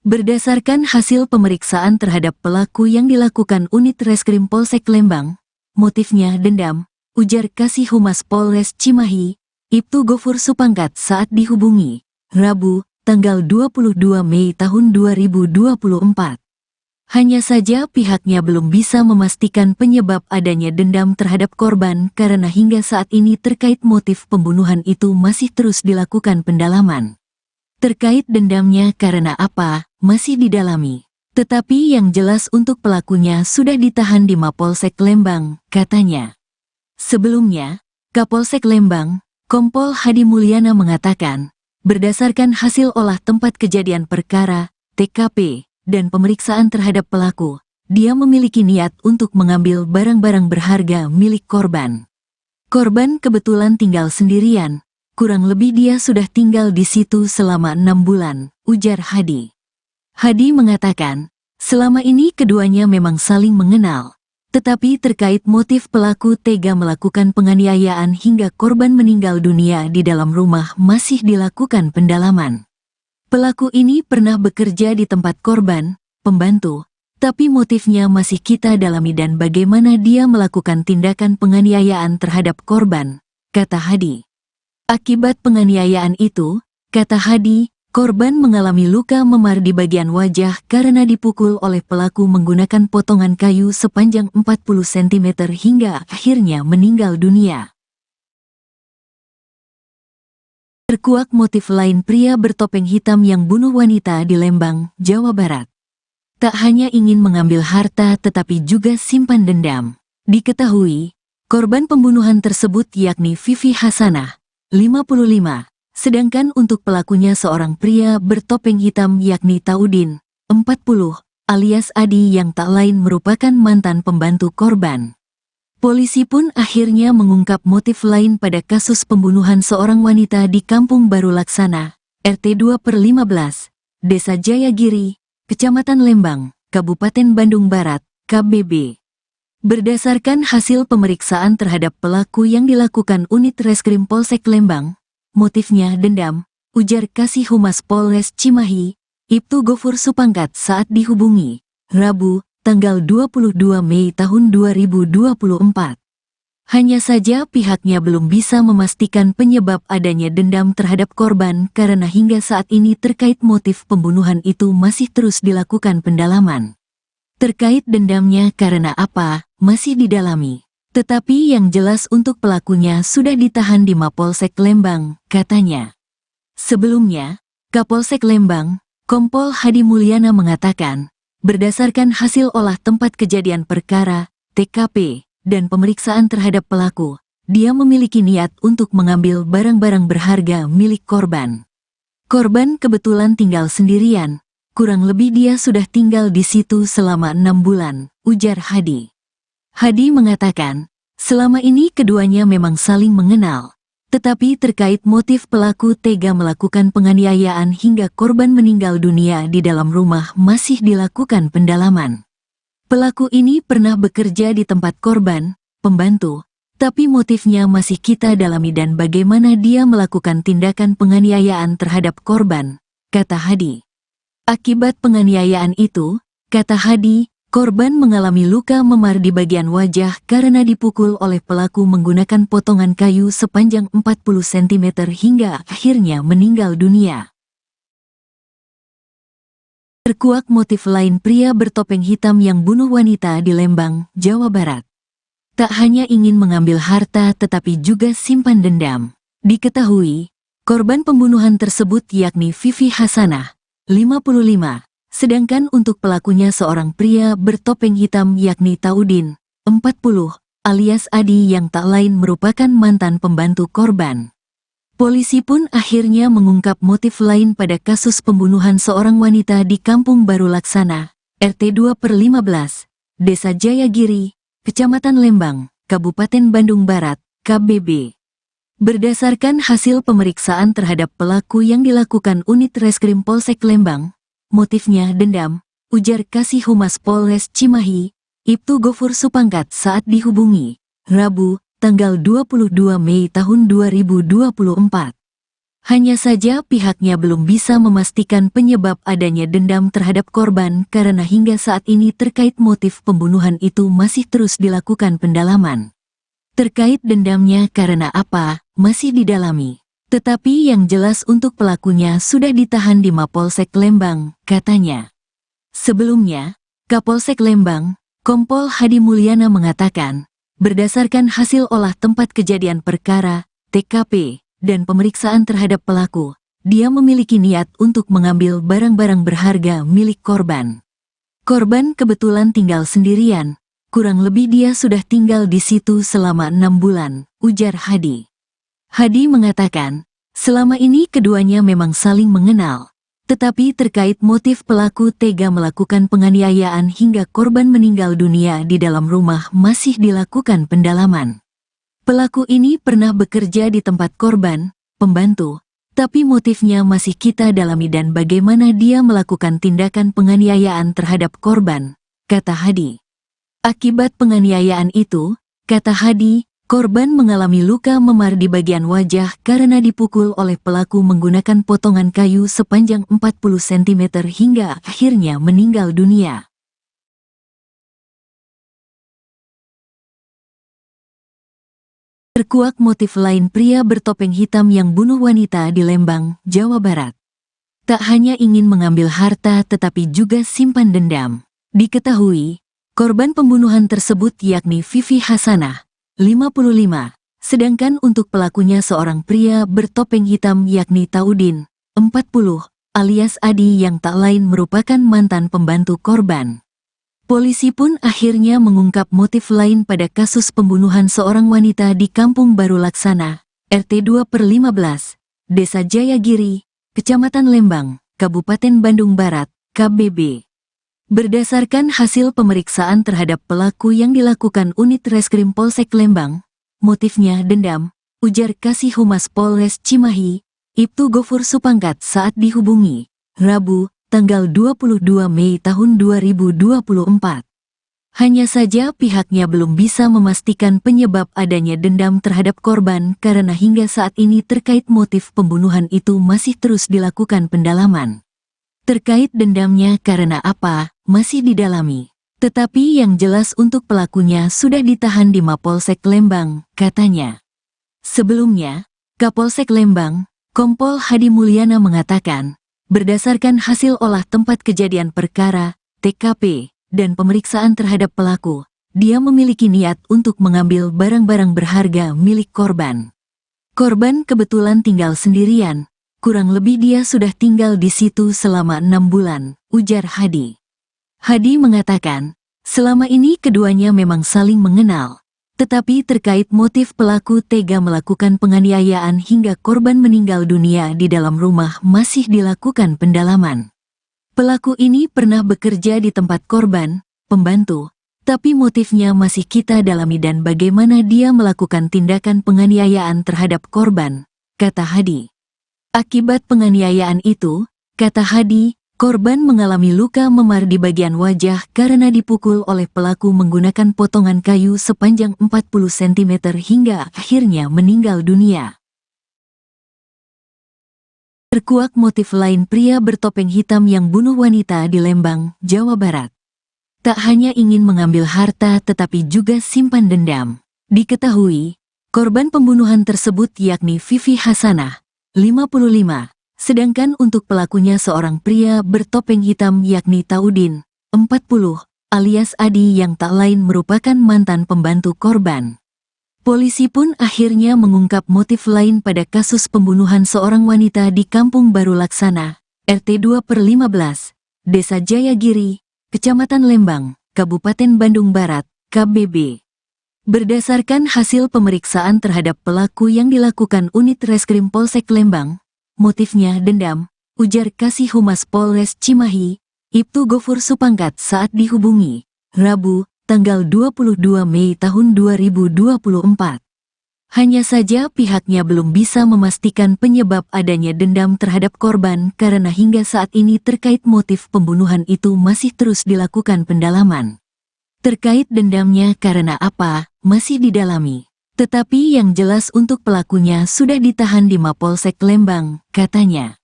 Berdasarkan hasil pemeriksaan terhadap pelaku yang dilakukan unit Reskrim Polsek Lembang, motifnya dendam, ujar Kasih Humas Polres Cimahi, Ibtu Gofur Supangkat saat dihubungi, Rabu, tanggal 22 Mei tahun 2024. Hanya saja pihaknya belum bisa memastikan penyebab adanya dendam terhadap korban karena hingga saat ini terkait motif pembunuhan itu masih terus dilakukan pendalaman. Terkait dendamnya karena apa, masih didalami. Tetapi yang jelas untuk pelakunya sudah ditahan di Mapolsek Lembang, katanya. Sebelumnya, Kapolsek Lembang, Kompol Hadi Mulyana mengatakan, berdasarkan hasil olah tempat kejadian perkara, TKP, dan pemeriksaan terhadap pelaku, dia memiliki niat untuk mengambil barang-barang berharga milik korban. Korban kebetulan tinggal sendirian, kurang lebih dia sudah tinggal di situ selama 6 bulan, ujar Hadi. Hadi mengatakan, selama ini keduanya memang saling mengenal. Tetapi terkait motif pelaku tega melakukan penganiayaan hingga korban meninggal dunia di dalam rumah masih dilakukan pendalaman. Pelaku ini pernah bekerja di tempat korban, pembantu, tapi motifnya masih kita dalami dan bagaimana dia melakukan tindakan penganiayaan terhadap korban, kata Hadi. Akibat penganiayaan itu, kata Hadi, korban mengalami luka memar di bagian wajah karena dipukul oleh pelaku menggunakan potongan kayu sepanjang 40 cm hingga akhirnya meninggal dunia. Terkuak motif lain pria bertopeng hitam yang bunuh wanita di Lembang, Jawa Barat. Tak hanya ingin mengambil harta tetapi juga simpan dendam. Diketahui, korban pembunuhan tersebut yakni Vivi Hasanah, 55. Sedangkan untuk pelakunya seorang pria bertopeng hitam yakni Taudin, 40, alias Adi yang tak lain merupakan mantan pembantu korban. Polisi pun akhirnya mengungkap motif lain pada kasus pembunuhan seorang wanita di Kampung Baru Laksana, RT 2/15, Desa Jayagiri, Kecamatan Lembang, Kabupaten Bandung Barat, KBB. Berdasarkan hasil pemeriksaan terhadap pelaku yang dilakukan unit Reskrim Polsek Lembang, motifnya dendam, ujar Kasih Humas Polres Cimahi, Ibtu Gofur Supangkat saat dihubungi, Rabu, tanggal 22 Mei tahun 2024. Hanya saja pihaknya belum bisa memastikan penyebab adanya dendam terhadap korban karena hingga saat ini terkait motif pembunuhan itu masih terus dilakukan pendalaman. Terkait dendamnya karena apa, masih didalami. Tetapi yang jelas untuk pelakunya sudah ditahan di Mapolsek Lembang, katanya. Sebelumnya, Kapolsek Lembang, Kompol Hadi Mulyana mengatakan, berdasarkan hasil olah tempat kejadian perkara, TKP, dan pemeriksaan terhadap pelaku, dia memiliki niat untuk mengambil barang-barang berharga milik korban. Korban kebetulan tinggal sendirian, kurang lebih dia sudah tinggal di situ selama 6 bulan, ujar Hadi. Hadi mengatakan, selama ini keduanya memang saling mengenal, tetapi terkait motif pelaku tega melakukan penganiayaan hingga korban meninggal dunia di dalam rumah masih dilakukan pendalaman. Pelaku ini pernah bekerja di tempat korban, pembantu, tapi motifnya masih kita dalami dan bagaimana dia melakukan tindakan penganiayaan terhadap korban, kata Hadi. Akibat penganiayaan itu, kata Hadi, korban mengalami luka memar di bagian wajah karena dipukul oleh pelaku menggunakan potongan kayu sepanjang 40 cm hingga akhirnya meninggal dunia. Terkuak motif lain pria bertopeng hitam yang bunuh wanita di Lembang, Jawa Barat. Tak hanya ingin mengambil harta tetapi juga simpan dendam. Diketahui, korban pembunuhan tersebut yakni Vivi Hasanah, 55. Sedangkan untuk pelakunya seorang pria bertopeng hitam yakni Taudin, 40, alias Adi yang tak lain merupakan mantan pembantu korban. Polisi pun akhirnya mengungkap motif lain pada kasus pembunuhan seorang wanita di Kampung Baru Laksana, RT 2/15, Desa Jayagiri, Kecamatan Lembang, Kabupaten Bandung Barat, KBB. Berdasarkan hasil pemeriksaan terhadap pelaku yang dilakukan unit Reskrim Polsek Lembang, motifnya dendam, ujar Kasih Humas Polres Cimahi, Ibtu Gofur Supangkat saat dihubungi, Rabu, tanggal 22 Mei tahun 2024. Hanya saja pihaknya belum bisa memastikan penyebab adanya dendam terhadap korban karena hingga saat ini terkait motif pembunuhan itu masih terus dilakukan pendalaman. Terkait dendamnya karena apa, masih didalami. Tetapi yang jelas untuk pelakunya sudah ditahan di Mapolsek Lembang, katanya. Sebelumnya, Kapolsek Lembang, Kompol Hadi Mulyana mengatakan, berdasarkan hasil olah tempat kejadian perkara, TKP, dan pemeriksaan terhadap pelaku, dia memiliki niat untuk mengambil barang-barang berharga milik korban. Korban kebetulan tinggal sendirian, kurang lebih dia sudah tinggal di situ selama 6 bulan, ujar Hadi. Hadi mengatakan, selama ini keduanya memang saling mengenal. Tetapi terkait motif pelaku tega melakukan penganiayaan hingga korban meninggal dunia di dalam rumah masih dilakukan pendalaman. Pelaku ini pernah bekerja di tempat korban, pembantu, tapi motifnya masih kita dalami dan bagaimana dia melakukan tindakan penganiayaan terhadap korban, kata Hadi. Akibat penganiayaan itu, kata Hadi, korban mengalami luka memar di bagian wajah karena dipukul oleh pelaku menggunakan potongan kayu sepanjang 40 cm hingga akhirnya meninggal dunia. Terkuak motif lain pria bertopeng hitam yang bunuh wanita di Lembang, Jawa Barat. Tak hanya ingin mengambil harta tetapi juga simpan dendam. Diketahui, korban pembunuhan tersebut yakni Vivi Hasanah, 55, sedangkan untuk pelakunya seorang pria bertopeng hitam yakni Taudin, 40, alias Adi yang tak lain merupakan mantan pembantu korban. Polisi pun akhirnya mengungkap motif lain pada kasus pembunuhan seorang wanita di Kampung Baru Laksana, RT 2/15, Desa Jayagiri, Kecamatan Lembang, Kabupaten Bandung Barat, KBB. Berdasarkan hasil pemeriksaan terhadap pelaku yang dilakukan unit reskrim Polsek Lembang, motifnya dendam, ujar Kasih Humas Polres Cimahi, Ibtu Gofur Supangkat saat dihubungi, Rabu, tanggal 22 Mei tahun 2024. Hanya saja pihaknya belum bisa memastikan penyebab adanya dendam terhadap korban karena hingga saat ini terkait motif pembunuhan itu masih terus dilakukan pendalaman. Terkait dendamnya karena apa, masih didalami. Tetapi yang jelas untuk pelakunya sudah ditahan di Mapolsek Lembang, katanya. Sebelumnya, Kapolsek Lembang, Kompol Hadi Mulyana mengatakan, berdasarkan hasil olah tempat kejadian perkara, TKP, dan pemeriksaan terhadap pelaku, dia memiliki niat untuk mengambil barang-barang berharga milik korban. Korban kebetulan tinggal sendirian. Kurang lebih dia sudah tinggal di situ selama 6 bulan, ujar Hadi. Hadi mengatakan, selama ini keduanya memang saling mengenal. Tetapi terkait motif pelaku tega melakukan penganiayaan hingga korban meninggal dunia di dalam rumah masih dilakukan pendalaman. Pelaku ini pernah bekerja di tempat korban, pembantu, tapi motifnya masih kita dalami dan bagaimana dia melakukan tindakan penganiayaan terhadap korban, kata Hadi. Akibat penganiayaan itu, kata Hadi, korban mengalami luka memar di bagian wajah karena dipukul oleh pelaku menggunakan potongan kayu sepanjang 40 cm hingga akhirnya meninggal dunia. Terkuak motif lain pria bertopeng hitam yang bunuh wanita di Lembang, Jawa Barat. Tak hanya ingin mengambil harta tetapi juga simpan dendam. Diketahui, korban pembunuhan tersebut yakni Vivi Hasanah, 55, sedangkan untuk pelakunya seorang pria bertopeng hitam yakni Taudin, 40, alias Adi yang tak lain merupakan mantan pembantu korban. Polisi pun akhirnya mengungkap motif lain pada kasus pembunuhan seorang wanita di Kampung Baru Laksana, RT 2/15, Desa Jayagiri, Kecamatan Lembang, Kabupaten Bandung Barat, KBB. Berdasarkan hasil pemeriksaan terhadap pelaku yang dilakukan unit reskrim Polsek Lembang, motifnya dendam, ujar Kasih Humas Polres Cimahi, Ibtu Gofur Supangkat saat dihubungi, Rabu, tanggal 22 Mei tahun 2024. Hanya saja pihaknya belum bisa memastikan penyebab adanya dendam terhadap korban karena hingga saat ini terkait motif pembunuhan itu masih terus dilakukan pendalaman. Terkait dendamnya karena apa, masih didalami. Tetapi yang jelas untuk pelakunya sudah ditahan di Mapolsek Lembang, katanya.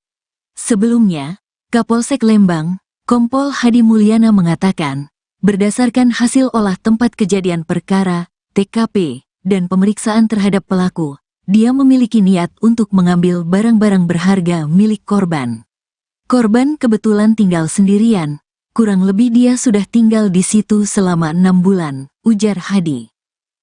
Sebelumnya, Kapolsek Lembang, Kompol Hadi Mulyana mengatakan, berdasarkan hasil olah tempat kejadian perkara, TKP, dan pemeriksaan terhadap pelaku, dia memiliki niat untuk mengambil barang-barang berharga milik korban. Korban kebetulan tinggal sendirian. Kurang lebih dia sudah tinggal di situ selama 6 bulan, ujar Hadi.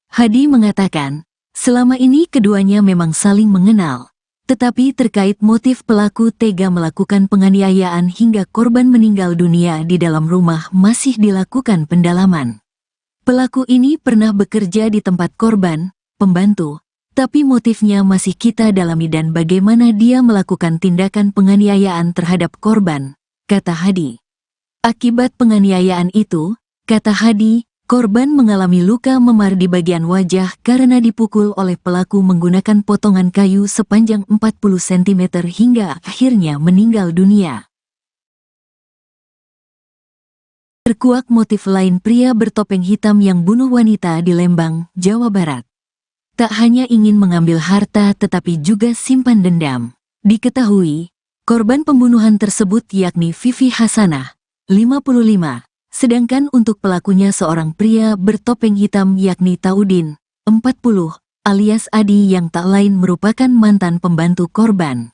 Hadi mengatakan, selama ini keduanya memang saling mengenal. Tetapi terkait motif pelaku tega melakukan penganiayaan hingga korban meninggal dunia di dalam rumah masih dilakukan pendalaman. Pelaku ini pernah bekerja di tempat korban, pembantu, tapi motifnya masih kita dalami dan bagaimana dia melakukan tindakan penganiayaan terhadap korban, kata Hadi. Akibat penganiayaan itu, kata Hadi, korban mengalami luka memar di bagian wajah karena dipukul oleh pelaku menggunakan potongan kayu sepanjang 40 cm hingga akhirnya meninggal dunia. Terkuak motif lain pria bertopeng hitam yang bunuh wanita di Lembang, Jawa Barat. Tak hanya ingin mengambil harta tetapi juga simpan dendam. Diketahui, korban pembunuhan tersebut yakni Vivi Hasanah, 55, sedangkan untuk pelakunya seorang pria bertopeng hitam yakni Taudin, 40, alias Adi yang tak lain merupakan mantan pembantu korban.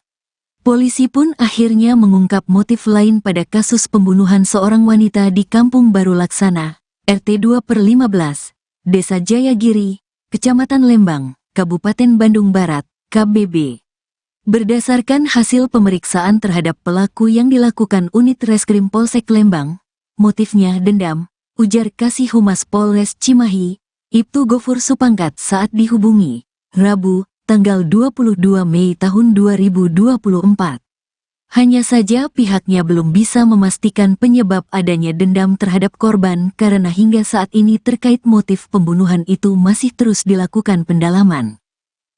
Polisi pun akhirnya mengungkap motif lain pada kasus pembunuhan seorang wanita di Kampung Baru Laksana, RT 2/15, Desa Jayagiri, Kecamatan Lembang, Kabupaten Bandung Barat, KBB. Berdasarkan hasil pemeriksaan terhadap pelaku yang dilakukan unit Reskrim Polsek Lembang, motifnya dendam, ujar Kasih Humas Polres Cimahi, Ibtu Gofur Supangkat saat dihubungi, Rabu, tanggal 22 Mei tahun 2024. Hanya saja pihaknya belum bisa memastikan penyebab adanya dendam terhadap korban karena hingga saat ini terkait motif pembunuhan itu masih terus dilakukan pendalaman.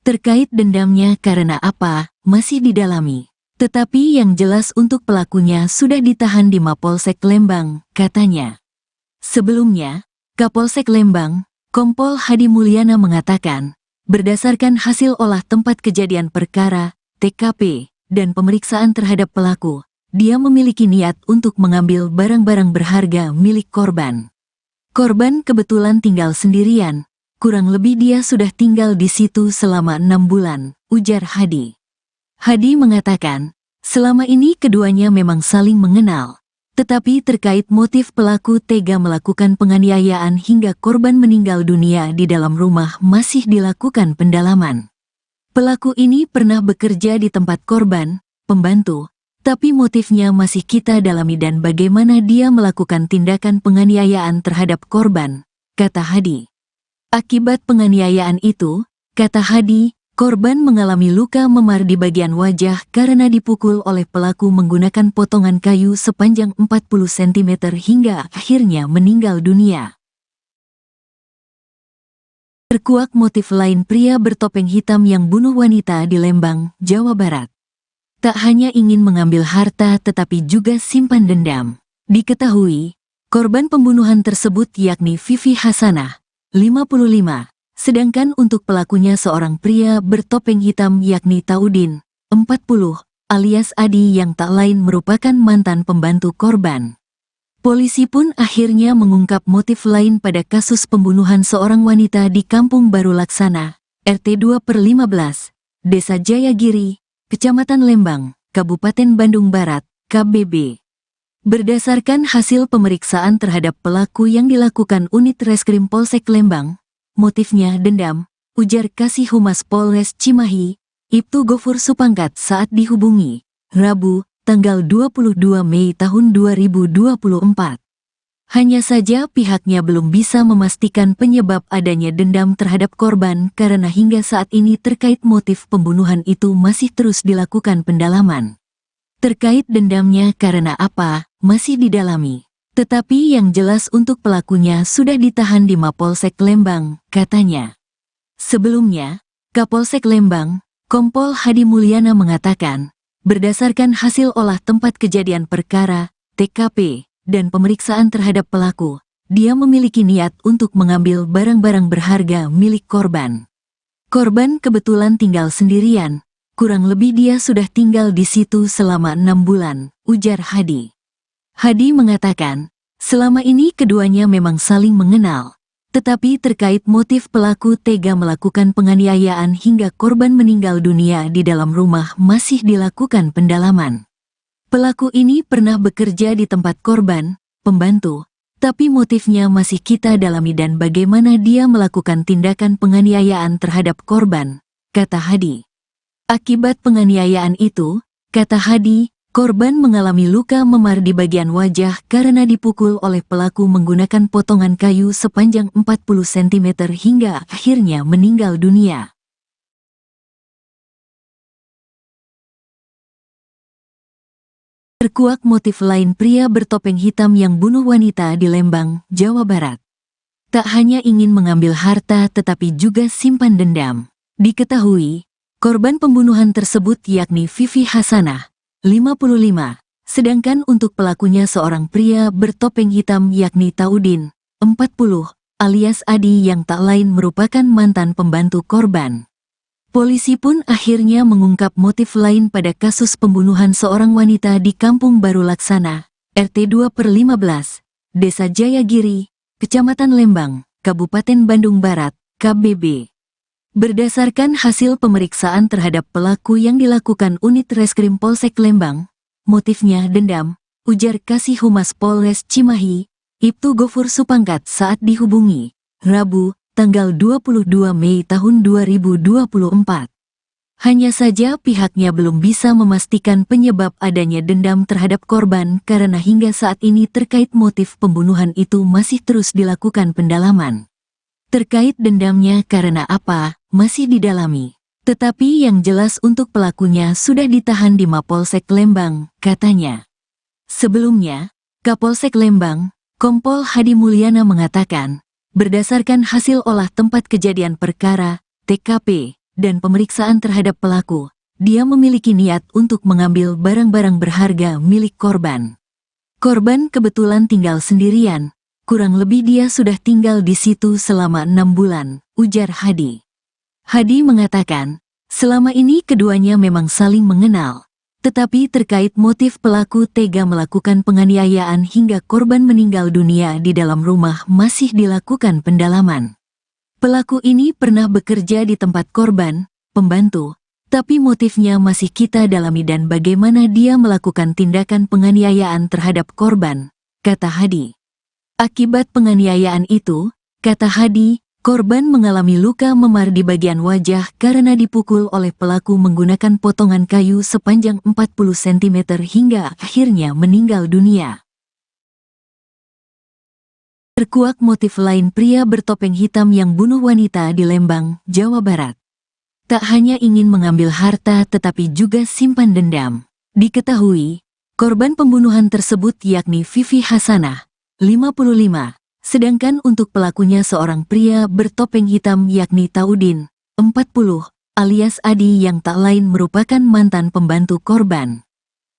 Terkait dendamnya karena apa, masih didalami. Tetapi yang jelas untuk pelakunya sudah ditahan di Mapolsek Lembang, katanya. Sebelumnya, Kapolsek Lembang, Kompol Hadi Mulyana mengatakan, berdasarkan hasil olah tempat kejadian perkara, TKP, dan pemeriksaan terhadap pelaku, dia memiliki niat untuk mengambil barang-barang berharga milik korban. Korban kebetulan tinggal sendirian. Kurang lebih dia sudah tinggal di situ selama 6 bulan, ujar Hadi. Hadi mengatakan, selama ini keduanya memang saling mengenal. Tetapi terkait motif pelaku tega melakukan penganiayaan hingga korban meninggal dunia di dalam rumah masih dilakukan pendalaman. Pelaku ini pernah bekerja di tempat korban, pembantu, tapi motifnya masih kita dalami dan bagaimana dia melakukan tindakan penganiayaan terhadap korban, kata Hadi. Akibat penganiayaan itu, kata Hadi, korban mengalami luka memar di bagian wajah karena dipukul oleh pelaku menggunakan potongan kayu sepanjang 40 cm hingga akhirnya meninggal dunia. Terkuak motif lain pria bertopeng hitam yang bunuh wanita di Lembang, Jawa Barat. Tak hanya ingin mengambil harta tetapi juga simpan dendam. Diketahui, korban pembunuhan tersebut yakni Vivi Hasanah, 55, sedangkan untuk pelakunya seorang pria bertopeng hitam yakni Taudin, 40, alias Adi yang tak lain merupakan mantan pembantu korban. Polisi pun akhirnya mengungkap motif lain pada kasus pembunuhan seorang wanita di Kampung Baru Laksana, RT 2/15, Desa Jayagiri, Kecamatan Lembang, Kabupaten Bandung Barat, KBB. Berdasarkan hasil pemeriksaan terhadap pelaku yang dilakukan unit Reskrim Polsek Lembang, motifnya dendam, ujar Kasih Humas Polres Cimahi, Ibtu Gofur Supangkat saat dihubungi, Rabu, tanggal 22 Mei tahun 2024. Hanya saja pihaknya belum bisa memastikan penyebab adanya dendam terhadap korban karena hingga saat ini terkait motif pembunuhan itu masih terus dilakukan pendalaman. Terkait dendamnya karena apa, masih didalami. Tetapi yang jelas untuk pelakunya sudah ditahan di Mapolsek Lembang, katanya. Sebelumnya, Kapolsek Lembang, Kompol Hadi Mulyana mengatakan, berdasarkan hasil olah tempat kejadian perkara, TKP, dan pemeriksaan terhadap pelaku, dia memiliki niat untuk mengambil barang-barang berharga milik korban. Korban kebetulan tinggal sendirian. Kurang lebih dia sudah tinggal di situ selama 6 bulan, ujar Hadi. Hadi mengatakan, selama ini keduanya memang saling mengenal. Tetapi terkait motif pelaku tega melakukan penganiayaan hingga korban meninggal dunia di dalam rumah masih dilakukan pendalaman. Pelaku ini pernah bekerja di tempat korban, pembantu, tapi motifnya masih kita dalami dan bagaimana dia melakukan tindakan penganiayaan terhadap korban, kata Hadi. Akibat penganiayaan itu, kata Hadi, korban mengalami luka memar di bagian wajah karena dipukul oleh pelaku menggunakan potongan kayu sepanjang 40 cm hingga akhirnya meninggal dunia. Terkuak motif lain pria bertopeng hitam yang bunuh wanita di Lembang, Jawa Barat. Tak hanya ingin mengambil harta tetapi juga simpan dendam. Diketahui, korban pembunuhan tersebut yakni Vivi Hasanah, 55, sedangkan untuk pelakunya seorang pria bertopeng hitam yakni Taudin, 40, alias Adi yang tak lain merupakan mantan pembantu korban. Polisi pun akhirnya mengungkap motif lain pada kasus pembunuhan seorang wanita di Kampung Baru Laksana, RT 2/15, Desa Jayagiri, Kecamatan Lembang, Kabupaten Bandung Barat, KBB. Berdasarkan hasil pemeriksaan terhadap pelaku yang dilakukan unit Reskrim Polsek Lembang, motifnya dendam, ujar Kasih Humas Polres Cimahi, Ibtu Gofur Supangkat saat dihubungi, Rabu, tanggal 22 Mei tahun 2024. Hanya saja pihaknya belum bisa memastikan penyebab adanya dendam terhadap korban karena hingga saat ini terkait motif pembunuhan itu masih terus dilakukan pendalaman. Terkait dendamnya karena apa, masih didalami. Tetapi yang jelas untuk pelakunya sudah ditahan di Mapolsek Lembang, katanya. Sebelumnya, Kapolsek Lembang, Kompol Hadi Mulyana mengatakan, berdasarkan hasil olah tempat kejadian perkara, TKP, dan pemeriksaan terhadap pelaku, dia memiliki niat untuk mengambil barang-barang berharga milik korban. Korban kebetulan tinggal sendirian. Kurang lebih dia sudah tinggal di situ selama 6 bulan, ujar Hadi. Hadi mengatakan, selama ini keduanya memang saling mengenal. Tetapi terkait motif pelaku tega melakukan penganiayaan hingga korban meninggal dunia di dalam rumah masih dilakukan pendalaman. Pelaku ini pernah bekerja di tempat korban, pembantu, tapi motifnya masih kita dalami dan bagaimana dia melakukan tindakan penganiayaan terhadap korban, kata Hadi. Akibat penganiayaan itu, kata Hadi, korban mengalami luka memar di bagian wajah karena dipukul oleh pelaku menggunakan potongan kayu sepanjang 40 cm hingga akhirnya meninggal dunia. Terkuak motif lain pria bertopeng hitam yang bunuh wanita di Lembang, Jawa Barat. Tak hanya ingin mengambil harta tetapi juga simpan dendam. Diketahui, korban pembunuhan tersebut yakni Vivi Hasanah, 55, sedangkan untuk pelakunya seorang pria bertopeng hitam yakni Taudin, 40, alias Adi yang tak lain merupakan mantan pembantu korban.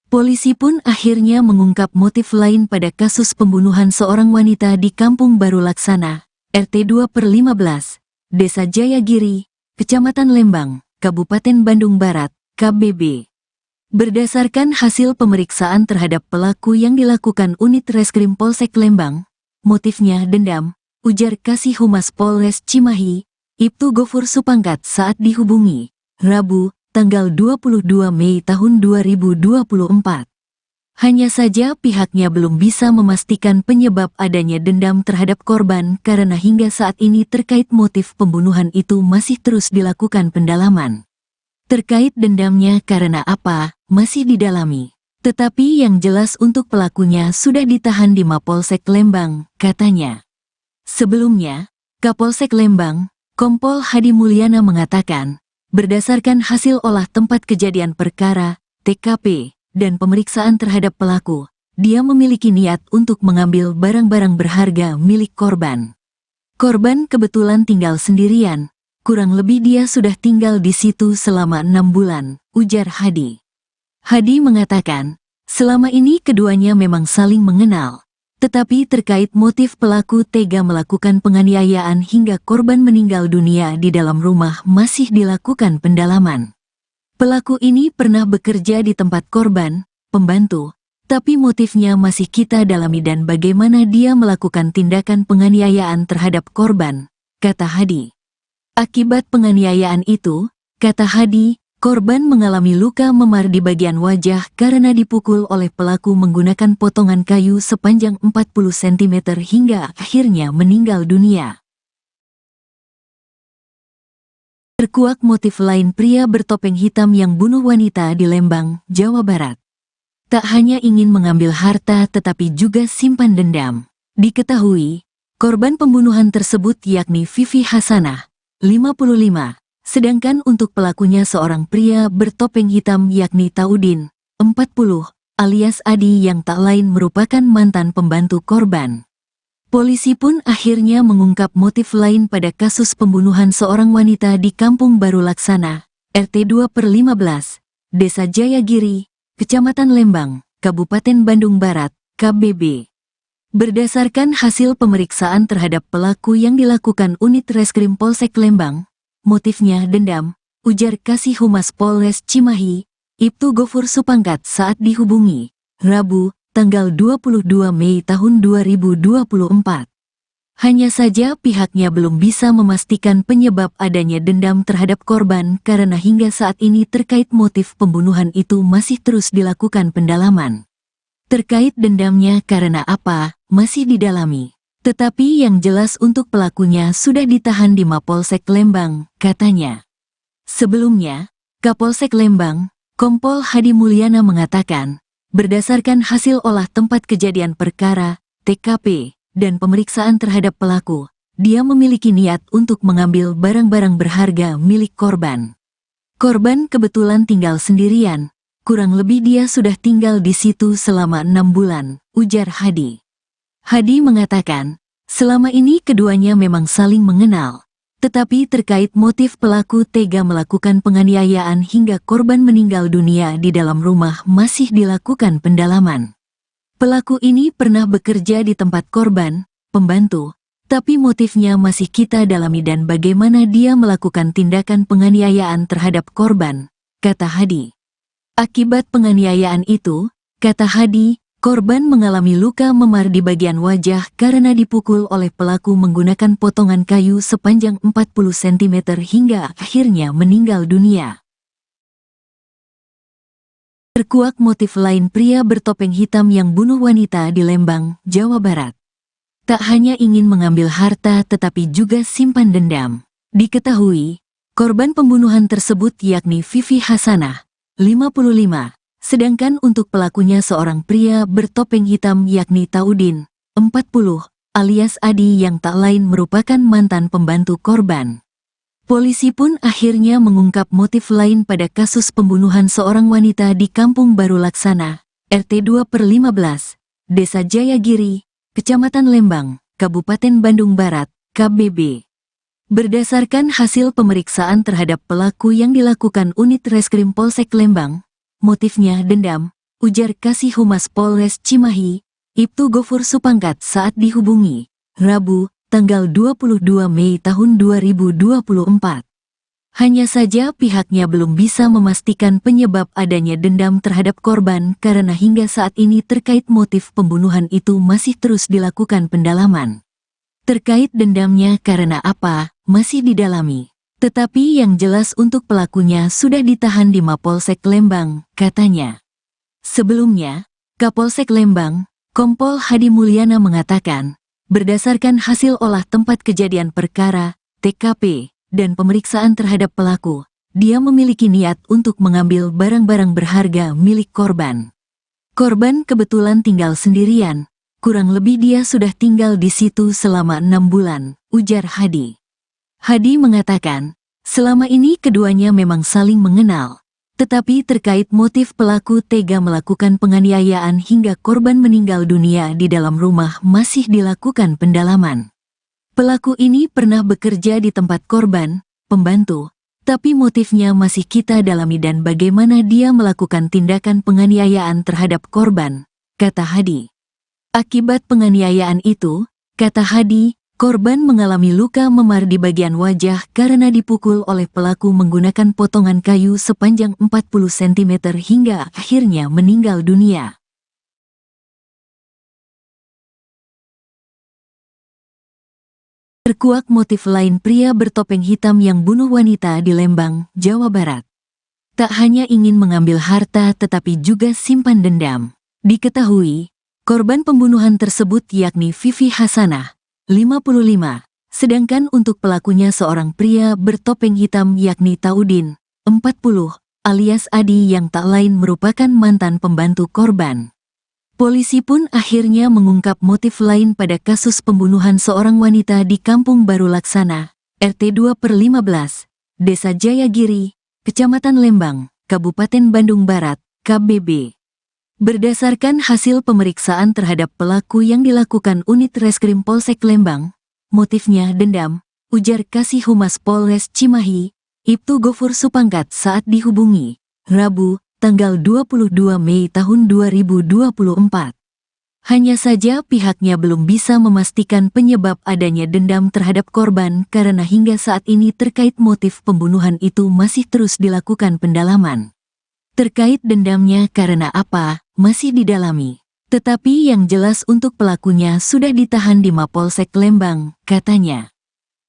Polisi pun akhirnya mengungkap motif lain pada kasus pembunuhan seorang wanita di Kampung Baru Laksana, RT 2/15, Desa Jayagiri, Kecamatan Lembang, Kabupaten Bandung Barat, KBB. Berdasarkan hasil pemeriksaan terhadap pelaku yang dilakukan unit Reskrim Polsek Lembang, motifnya dendam, ujar Kasih Humas Polres Cimahi, Ibtu Gofur Supangkat saat dihubungi, Rabu, tanggal 22 Mei tahun 2024. Hanya saja pihaknya belum bisa memastikan penyebab adanya dendam terhadap korban karena hingga saat ini terkait motif pembunuhan itu masih terus dilakukan pendalaman. Terkait dendamnya karena apa, masih didalami. Tetapi yang jelas untuk pelakunya sudah ditahan di Mapolsek Lembang, katanya. Sebelumnya, Kapolsek Lembang, Kompol Hadi Mulyana mengatakan, berdasarkan hasil olah tempat kejadian perkara, TKP, dan pemeriksaan terhadap pelaku, dia memiliki niat untuk mengambil barang-barang berharga milik korban. Korban kebetulan tinggal sendirian. Kurang lebih dia sudah tinggal di situ selama 6 bulan, ujar Hadi. Hadi mengatakan, selama ini keduanya memang saling mengenal. Tetapi terkait motif pelaku tega melakukan penganiayaan hingga korban meninggal dunia di dalam rumah masih dilakukan pendalaman. Pelaku ini pernah bekerja di tempat korban, pembantu, tapi motifnya masih kita dalami dan bagaimana dia melakukan tindakan penganiayaan terhadap korban, kata Hadi. Akibat penganiayaan itu, kata Hadi, korban mengalami luka memar di bagian wajah karena dipukul oleh pelaku menggunakan potongan kayu sepanjang 40 cm hingga akhirnya meninggal dunia. Terkuak motif lain pria bertopeng hitam yang bunuh wanita di Lembang, Jawa Barat. Tak hanya ingin mengambil harta tetapi juga simpan dendam. Diketahui, korban pembunuhan tersebut yakni Vivi Hasanah, 55, sedangkan untuk pelakunya seorang pria bertopeng hitam yakni Taudin, 40, alias Adi yang tak lain merupakan mantan pembantu korban. Polisi pun akhirnya mengungkap motif lain pada kasus pembunuhan seorang wanita di Kampung Baru Laksana, RT 2/15, Desa Jayagiri, Kecamatan Lembang, Kabupaten Bandung Barat, KBB. Berdasarkan hasil pemeriksaan terhadap pelaku yang dilakukan unit Reskrim Polsek Lembang, motifnya dendam, ujar Kasih Humas Polres Cimahi, Ibtu Gofur Supangkat saat dihubungi, Rabu, tanggal 22 Mei tahun 2024. Hanya saja pihaknya belum bisa memastikan penyebab adanya dendam terhadap korban karena hingga saat ini terkait motif pembunuhan itu masih terus dilakukan pendalaman. Terkait dendamnya karena apa, masih didalami. Tetapi yang jelas untuk pelakunya sudah ditahan di Mapolsek Lembang, katanya. Sebelumnya, Kapolsek Lembang, Kompol Hadi Mulyana mengatakan, berdasarkan hasil olah tempat kejadian perkara, TKP, dan pemeriksaan terhadap pelaku, dia memiliki niat untuk mengambil barang-barang berharga milik korban. Korban kebetulan tinggal sendirian, kurang lebih dia sudah tinggal di situ selama 6 bulan, ujar Hadi. Hadi mengatakan, selama ini keduanya memang saling mengenal, tetapi terkait motif pelaku tega melakukan penganiayaan hingga korban meninggal dunia di dalam rumah masih dilakukan pendalaman. Pelaku ini pernah bekerja di tempat korban, pembantu, tapi motifnya masih kita dalami dan bagaimana dia melakukan tindakan penganiayaan terhadap korban, kata Hadi. Akibat penganiayaan itu, kata Hadi, korban mengalami luka memar di bagian wajah karena dipukul oleh pelaku menggunakan potongan kayu sepanjang 40 cm hingga akhirnya meninggal dunia. Terkuak motif lain pria bertopeng hitam yang bunuh wanita di Lembang, Jawa Barat. Tak hanya ingin mengambil harta tetapi juga simpan dendam. Diketahui, korban pembunuhan tersebut yakni Vivi Hasanah, 55, sedangkan untuk pelakunya seorang pria bertopeng hitam yakni Taudin, 40, alias Adi yang tak lain merupakan mantan pembantu korban. Polisi pun akhirnya mengungkap motif lain pada kasus pembunuhan seorang wanita di Kampung Baru Laksana, RT 2/15, Desa Jayagiri, Kecamatan Lembang, Kabupaten Bandung Barat, KBB. Berdasarkan hasil pemeriksaan terhadap pelaku yang dilakukan unit Reskrim Polsek Lembang, motifnya dendam, ujar Kasih Humas Polres Cimahi, Ibtu Gofur Supangkat saat dihubungi, Rabu, tanggal 22 Mei tahun 2024. Hanya saja pihaknya belum bisa memastikan penyebab adanya dendam terhadap korban karena hingga saat ini terkait motif pembunuhan itu masih terus dilakukan pendalaman. Terkait dendamnya karena apa, masih didalami. Tetapi yang jelas untuk pelakunya sudah ditahan di Mapolsek Lembang, katanya. Sebelumnya, Kapolsek Lembang, Kompol Hadi Mulyana mengatakan, berdasarkan hasil olah tempat kejadian perkara, TKP, dan pemeriksaan terhadap pelaku, dia memiliki niat untuk mengambil barang-barang berharga milik korban. Korban kebetulan tinggal sendirian, kurang lebih dia sudah tinggal di situ selama 6 bulan, ujar Hadi. Hadi mengatakan, selama ini keduanya memang saling mengenal, tetapi terkait motif pelaku tega melakukan penganiayaan hingga korban meninggal dunia di dalam rumah masih dilakukan pendalaman. Pelaku ini pernah bekerja di tempat korban, pembantu, tapi motifnya masih kita dalami dan bagaimana dia melakukan tindakan penganiayaan terhadap korban, kata Hadi. Akibat penganiayaan itu, kata Hadi, korban mengalami luka memar di bagian wajah karena dipukul oleh pelaku menggunakan potongan kayu sepanjang 40 cm hingga akhirnya meninggal dunia. Terkuak motif lain pria bertopeng hitam yang bunuh wanita di Lembang, Jawa Barat. Tak hanya ingin mengambil harta tetapi juga simpan dendam. Diketahui, korban pembunuhan tersebut yakni Vivi Hasanah, 55, sedangkan untuk pelakunya seorang pria bertopeng hitam yakni Taudin, 40, alias Adi yang tak lain merupakan mantan pembantu korban. Polisi pun akhirnya mengungkap motif lain pada kasus pembunuhan seorang wanita di Kampung Baru Laksana, RT 2/15, Desa Jayagiri, Kecamatan Lembang, Kabupaten Bandung Barat, KBB. Berdasarkan hasil pemeriksaan terhadap pelaku yang dilakukan unit Reskrim Polsek Lembang, motifnya dendam, ujar Kasih Humas Polres Cimahi, Ibtu Gofur Supangkat saat dihubungi, Rabu, tanggal 22 Mei tahun 2024. Hanya saja pihaknya belum bisa memastikan penyebab adanya dendam terhadap korban karena hingga saat ini terkait motif pembunuhan itu masih terus dilakukan pendalaman. Terkait dendamnya karena apa, masih didalami. Tetapi yang jelas untuk pelakunya sudah ditahan di Mapolsek Lembang, katanya.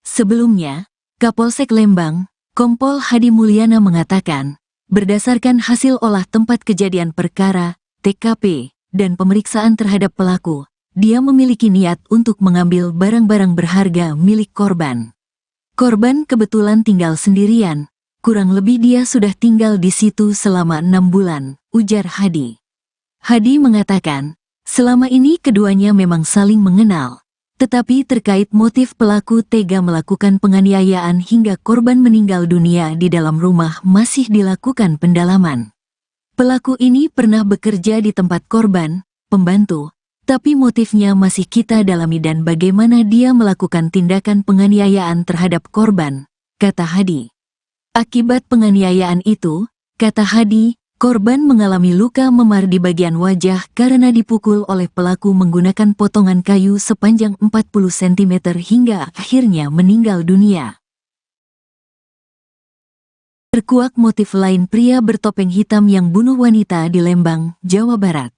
Sebelumnya, Kapolsek Lembang, Kompol Hadi Mulyana mengatakan, berdasarkan hasil olah tempat kejadian perkara, TKP, dan pemeriksaan terhadap pelaku, dia memiliki niat untuk mengambil barang-barang berharga milik korban. Korban kebetulan tinggal sendirian, kurang lebih dia sudah tinggal di situ selama 6 bulan, ujar Hadi. Hadi mengatakan, selama ini keduanya memang saling mengenal, tetapi terkait motif pelaku tega melakukan penganiayaan hingga korban meninggal dunia di dalam rumah masih dilakukan pendalaman. Pelaku ini pernah bekerja di tempat korban, pembantu, tapi motifnya masih kita dalami dan bagaimana dia melakukan tindakan penganiayaan terhadap korban, kata Hadi. Akibat penganiayaan itu, kata Hadi, korban mengalami luka memar di bagian wajah karena dipukul oleh pelaku menggunakan potongan kayu sepanjang 40 cm hingga akhirnya meninggal dunia. Terkuak motif lain pria bertopeng hitam yang bunuh wanita di Lembang, Jawa Barat.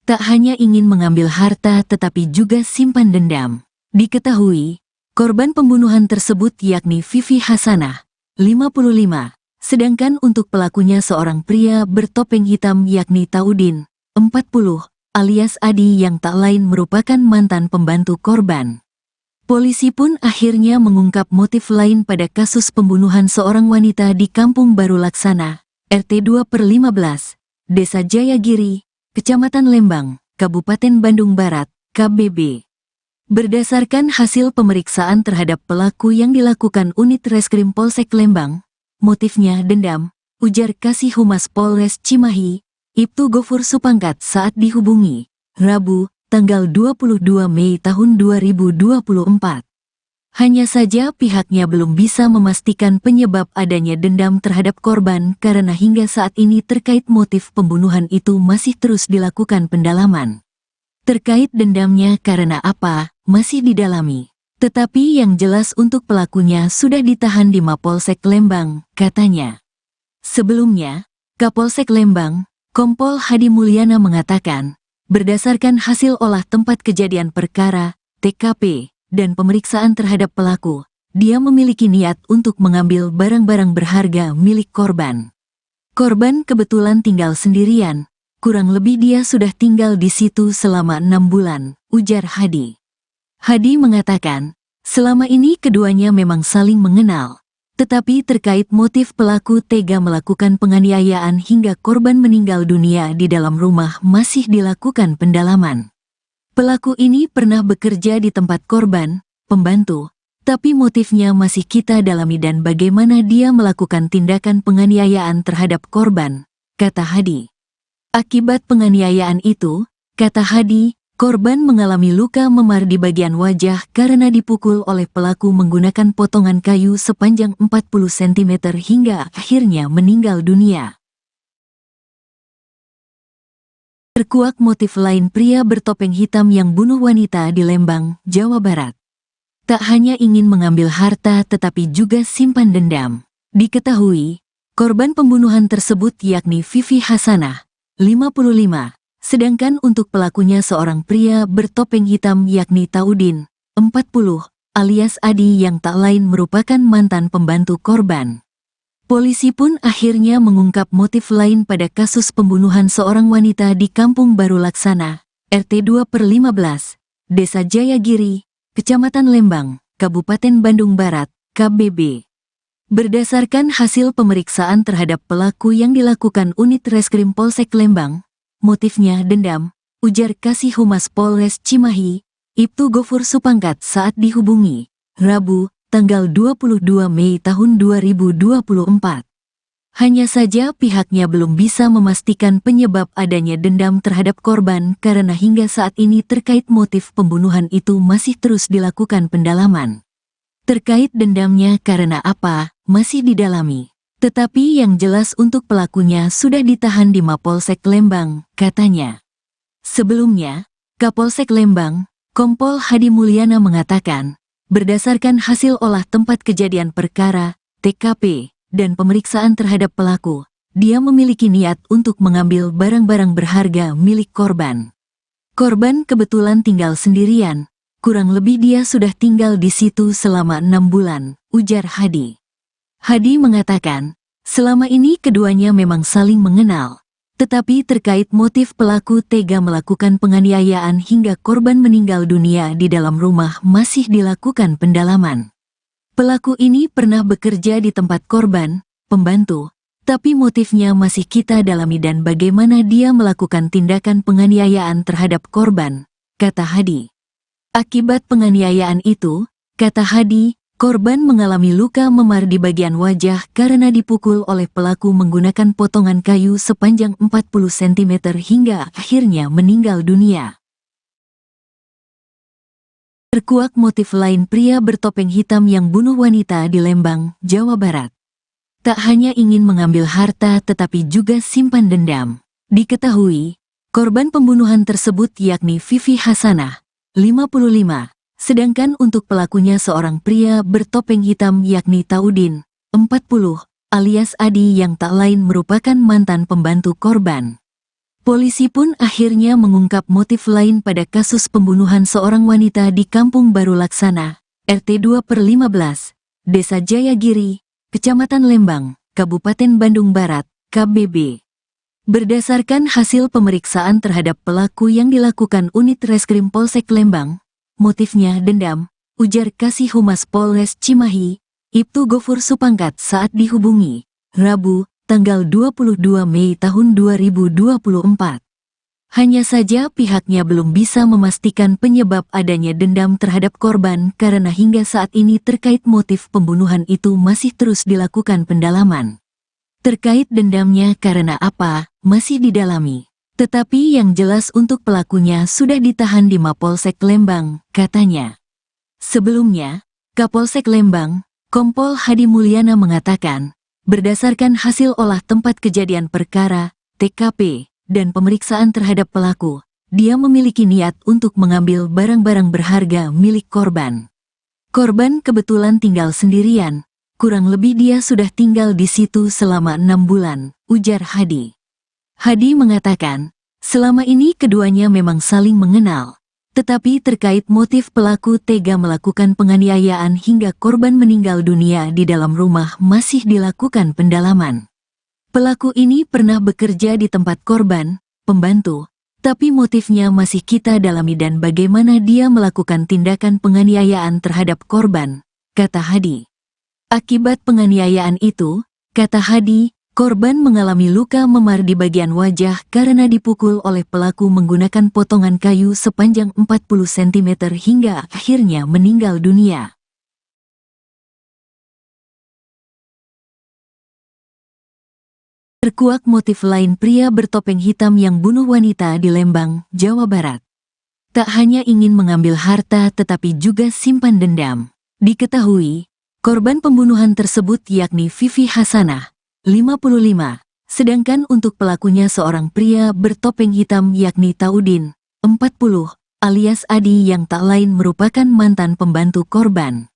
Tak hanya ingin mengambil harta tetapi juga simpan dendam. Diketahui, korban pembunuhan tersebut yakni Vivi Hasanah, 55. Sedangkan untuk pelakunya seorang pria bertopeng hitam yakni Taudin, 40, alias Adi yang tak lain merupakan mantan pembantu korban. Polisi pun akhirnya mengungkap motif lain pada kasus pembunuhan seorang wanita di Kampung Baru Laksana, RT 2/15, Desa Jayagiri, Kecamatan Lembang, Kabupaten Bandung Barat, KBB. Berdasarkan hasil pemeriksaan terhadap pelaku yang dilakukan unit Reskrim Polsek Lembang, motifnya dendam, ujar Kasih Humas Polres Cimahi, Ibtu Gofur Supangkat saat dihubungi, Rabu, tanggal 22 Mei tahun 2024. Hanya saja pihaknya belum bisa memastikan penyebab adanya dendam terhadap korban karena hingga saat ini terkait motif pembunuhan itu masih terus dilakukan pendalaman. Terkait dendamnya karena apa, masih didalami. Tetapi yang jelas untuk pelakunya sudah ditahan di Mapolsek Lembang, katanya. Sebelumnya, Kapolsek Lembang, Kompol Hadi Mulyana mengatakan, berdasarkan hasil olah tempat kejadian perkara, TKP, dan pemeriksaan terhadap pelaku, dia memiliki niat untuk mengambil barang-barang berharga milik korban. Korban kebetulan tinggal sendirian, kurang lebih dia sudah tinggal di situ selama 6 bulan, ujar Hadi. Hadi mengatakan, selama ini keduanya memang saling mengenal, tetapi terkait motif pelaku tega melakukan penganiayaan hingga korban meninggal dunia di dalam rumah masih dilakukan pendalaman. Pelaku ini pernah bekerja di tempat korban, pembantu, tapi motifnya masih kita dalami dan bagaimana dia melakukan tindakan penganiayaan terhadap korban, kata Hadi. Akibat penganiayaan itu, kata Hadi, korban mengalami luka memar di bagian wajah karena dipukul oleh pelaku menggunakan potongan kayu sepanjang 40 cm hingga akhirnya meninggal dunia. Terkuak motif lain pria bertopeng hitam yang bunuh wanita di Lembang, Jawa Barat. Tak hanya ingin mengambil harta tetapi juga simpan dendam. Diketahui, korban pembunuhan tersebut yakni Vivi Hasanah, 55. Sedangkan untuk pelakunya seorang pria bertopeng hitam yakni Taudin, 40, alias Adi yang tak lain merupakan mantan pembantu korban. Polisi pun akhirnya mengungkap motif lain pada kasus pembunuhan seorang wanita di Kampung Baru Laksana, RT 2/15, Desa Jayagiri, Kecamatan Lembang, Kabupaten Bandung Barat, KBB. Berdasarkan hasil pemeriksaan terhadap pelaku yang dilakukan Unit Reskrim Polsek Lembang, motifnya dendam, ujar Kasih Humas Polres Cimahi, Ibtu Gofur Supangkat saat dihubungi, Rabu, tanggal 22 Mei tahun 2024. Hanya saja pihaknya belum bisa memastikan penyebab adanya dendam terhadap korban karena hingga saat ini terkait motif pembunuhan itu masih terus dilakukan pendalaman. Terkait dendamnya karena apa, masih didalami. Tetapi yang jelas untuk pelakunya sudah ditahan di Mapolsek Lembang, katanya. Sebelumnya, Kapolsek Lembang, Kompol Hadi Mulyana mengatakan, berdasarkan hasil olah tempat kejadian perkara, TKP, dan pemeriksaan terhadap pelaku, dia memiliki niat untuk mengambil barang-barang berharga milik korban. Korban kebetulan tinggal sendirian, kurang lebih dia sudah tinggal di situ selama 6 bulan, ujar Hadi. Hadi mengatakan, selama ini keduanya memang saling mengenal, tetapi terkait motif pelaku tega melakukan penganiayaan hingga korban meninggal dunia di dalam rumah masih dilakukan pendalaman. Pelaku ini pernah bekerja di tempat korban, pembantu, tapi motifnya masih kita dalami dan bagaimana dia melakukan tindakan penganiayaan terhadap korban, kata Hadi. Akibat penganiayaan itu, kata Hadi, korban mengalami luka memar di bagian wajah karena dipukul oleh pelaku menggunakan potongan kayu sepanjang 40 cm hingga akhirnya meninggal dunia. Terkuak motif lain pria bertopeng hitam yang bunuh wanita di Lembang, Jawa Barat. Tak hanya ingin mengambil harta tetapi juga simpan dendam. Diketahui, korban pembunuhan tersebut yakni Vivi Hasanah, 55, sedangkan untuk pelakunya seorang pria bertopeng hitam yakni Taudin, 40, alias Adi yang tak lain merupakan mantan pembantu korban. Polisi pun akhirnya mengungkap motif lain pada kasus pembunuhan seorang wanita di Kampung Baru Laksana, RT 2/15, Desa Jayagiri, Kecamatan Lembang, Kabupaten Bandung Barat, KBB. Berdasarkan hasil pemeriksaan terhadap pelaku yang dilakukan Unit Reskrim Polsek Lembang, motifnya dendam, ujar Kasih Humas Polres Cimahi, Ibtu Gofur Supangkat saat dihubungi, Rabu, tanggal 22 Mei tahun 2024. Hanya saja pihaknya belum bisa memastikan penyebab adanya dendam terhadap korban karena hingga saat ini terkait motif pembunuhan itu masih terus dilakukan pendalaman. Terkait dendamnya karena apa, masih didalami. Tetapi yang jelas untuk pelakunya sudah ditahan di Mapolsek Lembang, katanya. Sebelumnya, Kapolsek Lembang, Kompol Hadi Mulyana mengatakan, berdasarkan hasil olah tempat kejadian perkara, TKP, dan pemeriksaan terhadap pelaku, dia memiliki niat untuk mengambil barang-barang berharga milik korban. Korban kebetulan tinggal sendirian, kurang lebih dia sudah tinggal di situ selama 6 bulan, ujar Hadi. Hadi mengatakan, selama ini keduanya memang saling mengenal. Tetapi terkait motif pelaku tega melakukan penganiayaan hingga korban meninggal dunia di dalam rumah masih dilakukan pendalaman. Pelaku ini pernah bekerja di tempat korban, pembantu, tapi motifnya masih kita dalami dan bagaimana dia melakukan tindakan penganiayaan terhadap korban, kata Hadi. Akibat penganiayaan itu, kata Hadi, korban mengalami luka memar di bagian wajah karena dipukul oleh pelaku menggunakan potongan kayu sepanjang 40 cm hingga akhirnya meninggal dunia. Terkuak motif lain pria bertopeng hitam yang bunuh wanita di Lembang, Jawa Barat. Tak hanya ingin mengambil harta tetapi juga simpan dendam. Diketahui, korban pembunuhan tersebut yakni Vivi Hasanah, 55, sedangkan untuk pelakunya seorang pria bertopeng hitam yakni Taudin, 40, alias Adi yang tak lain merupakan mantan pembantu korban.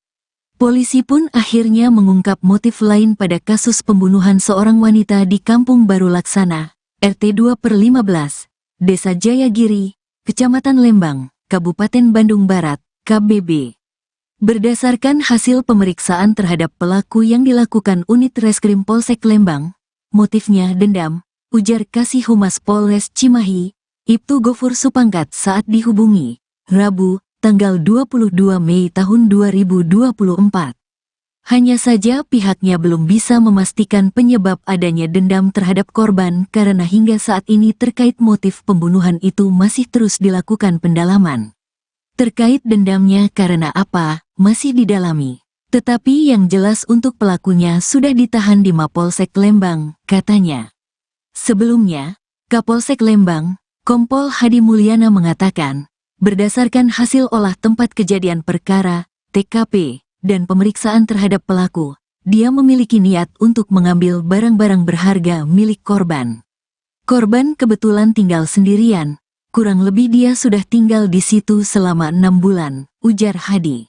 Polisi pun akhirnya mengungkap motif lain pada kasus pembunuhan seorang wanita di Kampung Baru Laksana, RT 2/15, Desa Jayagiri, Kecamatan Lembang, Kabupaten Bandung Barat, KBB. Berdasarkan hasil pemeriksaan terhadap pelaku yang dilakukan Unit Reskrim Polsek Lembang, motifnya dendam, ujar Kasih Humas Polres Cimahi, Ibtu Gofur Supangkat saat dihubungi, Rabu, tanggal 22 Mei tahun 2024. Hanya saja pihaknya belum bisa memastikan penyebab adanya dendam terhadap korban karena hingga saat ini terkait motif pembunuhan itu masih terus dilakukan pendalaman. Terkait dendamnya karena apa, masih didalami. Tetapi yang jelas untuk pelakunya sudah ditahan di Mapolsek Lembang, katanya. Sebelumnya, Kapolsek Lembang, Kompol Hadi Mulyana mengatakan, berdasarkan hasil olah tempat kejadian perkara, TKP, dan pemeriksaan terhadap pelaku, dia memiliki niat untuk mengambil barang-barang berharga milik korban. Korban kebetulan tinggal sendirian, kurang lebih dia sudah tinggal di situ selama 6 bulan, ujar Hadi.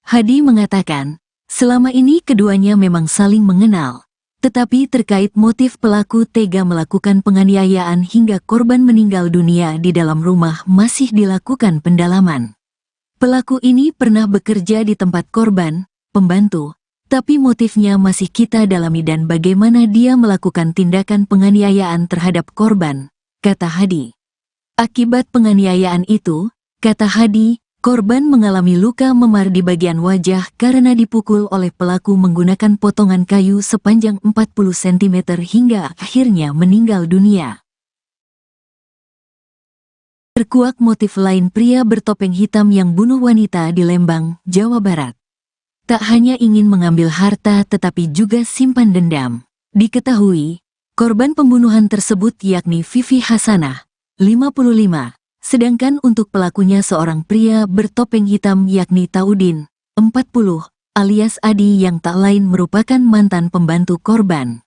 Hadi mengatakan, selama ini keduanya memang saling mengenal, tetapi terkait motif pelaku tega melakukan penganiayaan hingga korban meninggal dunia di dalam rumah masih dilakukan pendalaman. Pelaku ini pernah bekerja di tempat korban, pembantu, tapi motifnya masih kita dalami dan bagaimana dia melakukan tindakan penganiayaan terhadap korban, kata Hadi. Akibat penganiayaan itu, kata Hadi, korban mengalami luka memar di bagian wajah karena dipukul oleh pelaku menggunakan potongan kayu sepanjang 40 cm hingga akhirnya meninggal dunia. Terkuak motif lain pria bertopeng hitam yang bunuh wanita di Lembang, Jawa Barat. Tak hanya ingin mengambil harta tetapi juga simpan dendam. Diketahui, korban pembunuhan tersebut yakni Vivi Hasanah, 55, sedangkan untuk pelakunya seorang pria bertopeng hitam yakni Taudin, 40, alias Adi yang tak lain merupakan mantan pembantu korban.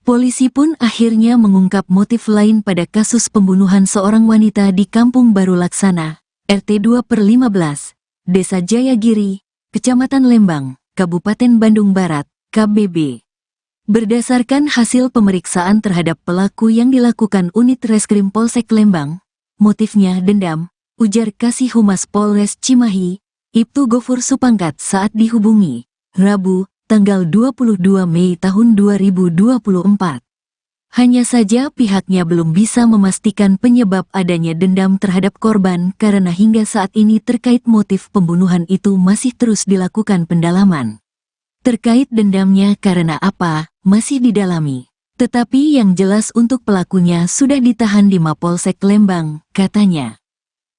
Polisi pun akhirnya mengungkap motif lain pada kasus pembunuhan seorang wanita di Kampung Baru Laksana, RT 2/15, Desa Jayagiri, Kecamatan Lembang, Kabupaten Bandung Barat, KBB. Berdasarkan hasil pemeriksaan terhadap pelaku yang dilakukan unit Reskrim Polsek Lembang, motifnya dendam, ujar Kasih Humas Polres Cimahi, Ibtu Gofur Supangkat saat dihubungi, Rabu, tanggal 22 Mei tahun 2024. Hanya saja pihaknya belum bisa memastikan penyebab adanya dendam terhadap korban karena hingga saat ini terkait motif pembunuhan itu masih terus dilakukan pendalaman. Terkait dendamnya karena apa, masih didalami. Tetapi yang jelas untuk pelakunya sudah ditahan di Mapolsek Lembang, katanya.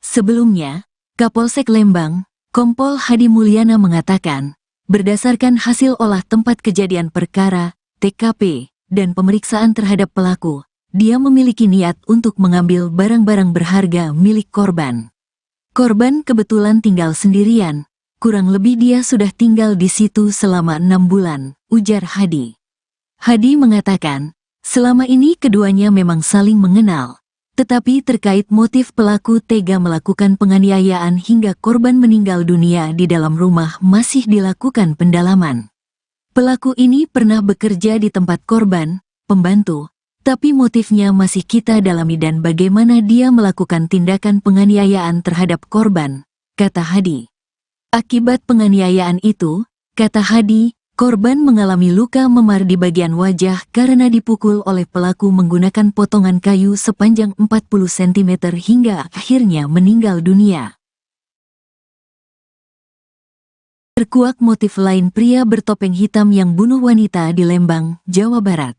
Sebelumnya, Kapolsek Lembang, Kompol Hadi Mulyana mengatakan, berdasarkan hasil olah tempat kejadian perkara, TKP, dan pemeriksaan terhadap pelaku, dia memiliki niat untuk mengambil barang-barang berharga milik korban. Korban kebetulan tinggal sendirian, kurang lebih dia sudah tinggal di situ selama 6 bulan, ujar Hadi. Hadi mengatakan, selama ini keduanya memang saling mengenal. Tetapi terkait motif pelaku tega melakukan penganiayaan hingga korban meninggal dunia di dalam rumah masih dilakukan pendalaman. Pelaku ini pernah bekerja di tempat korban, pembantu, tapi motifnya masih kita dalami dan bagaimana dia melakukan tindakan penganiayaan terhadap korban, kata Hadi. Akibat penganiayaan itu, kata Hadi, korban mengalami luka memar di bagian wajah karena dipukul oleh pelaku menggunakan potongan kayu sepanjang 40 cm hingga akhirnya meninggal dunia. Terkuak motif lain pria bertopeng hitam yang bunuh wanita di Lembang, Jawa Barat.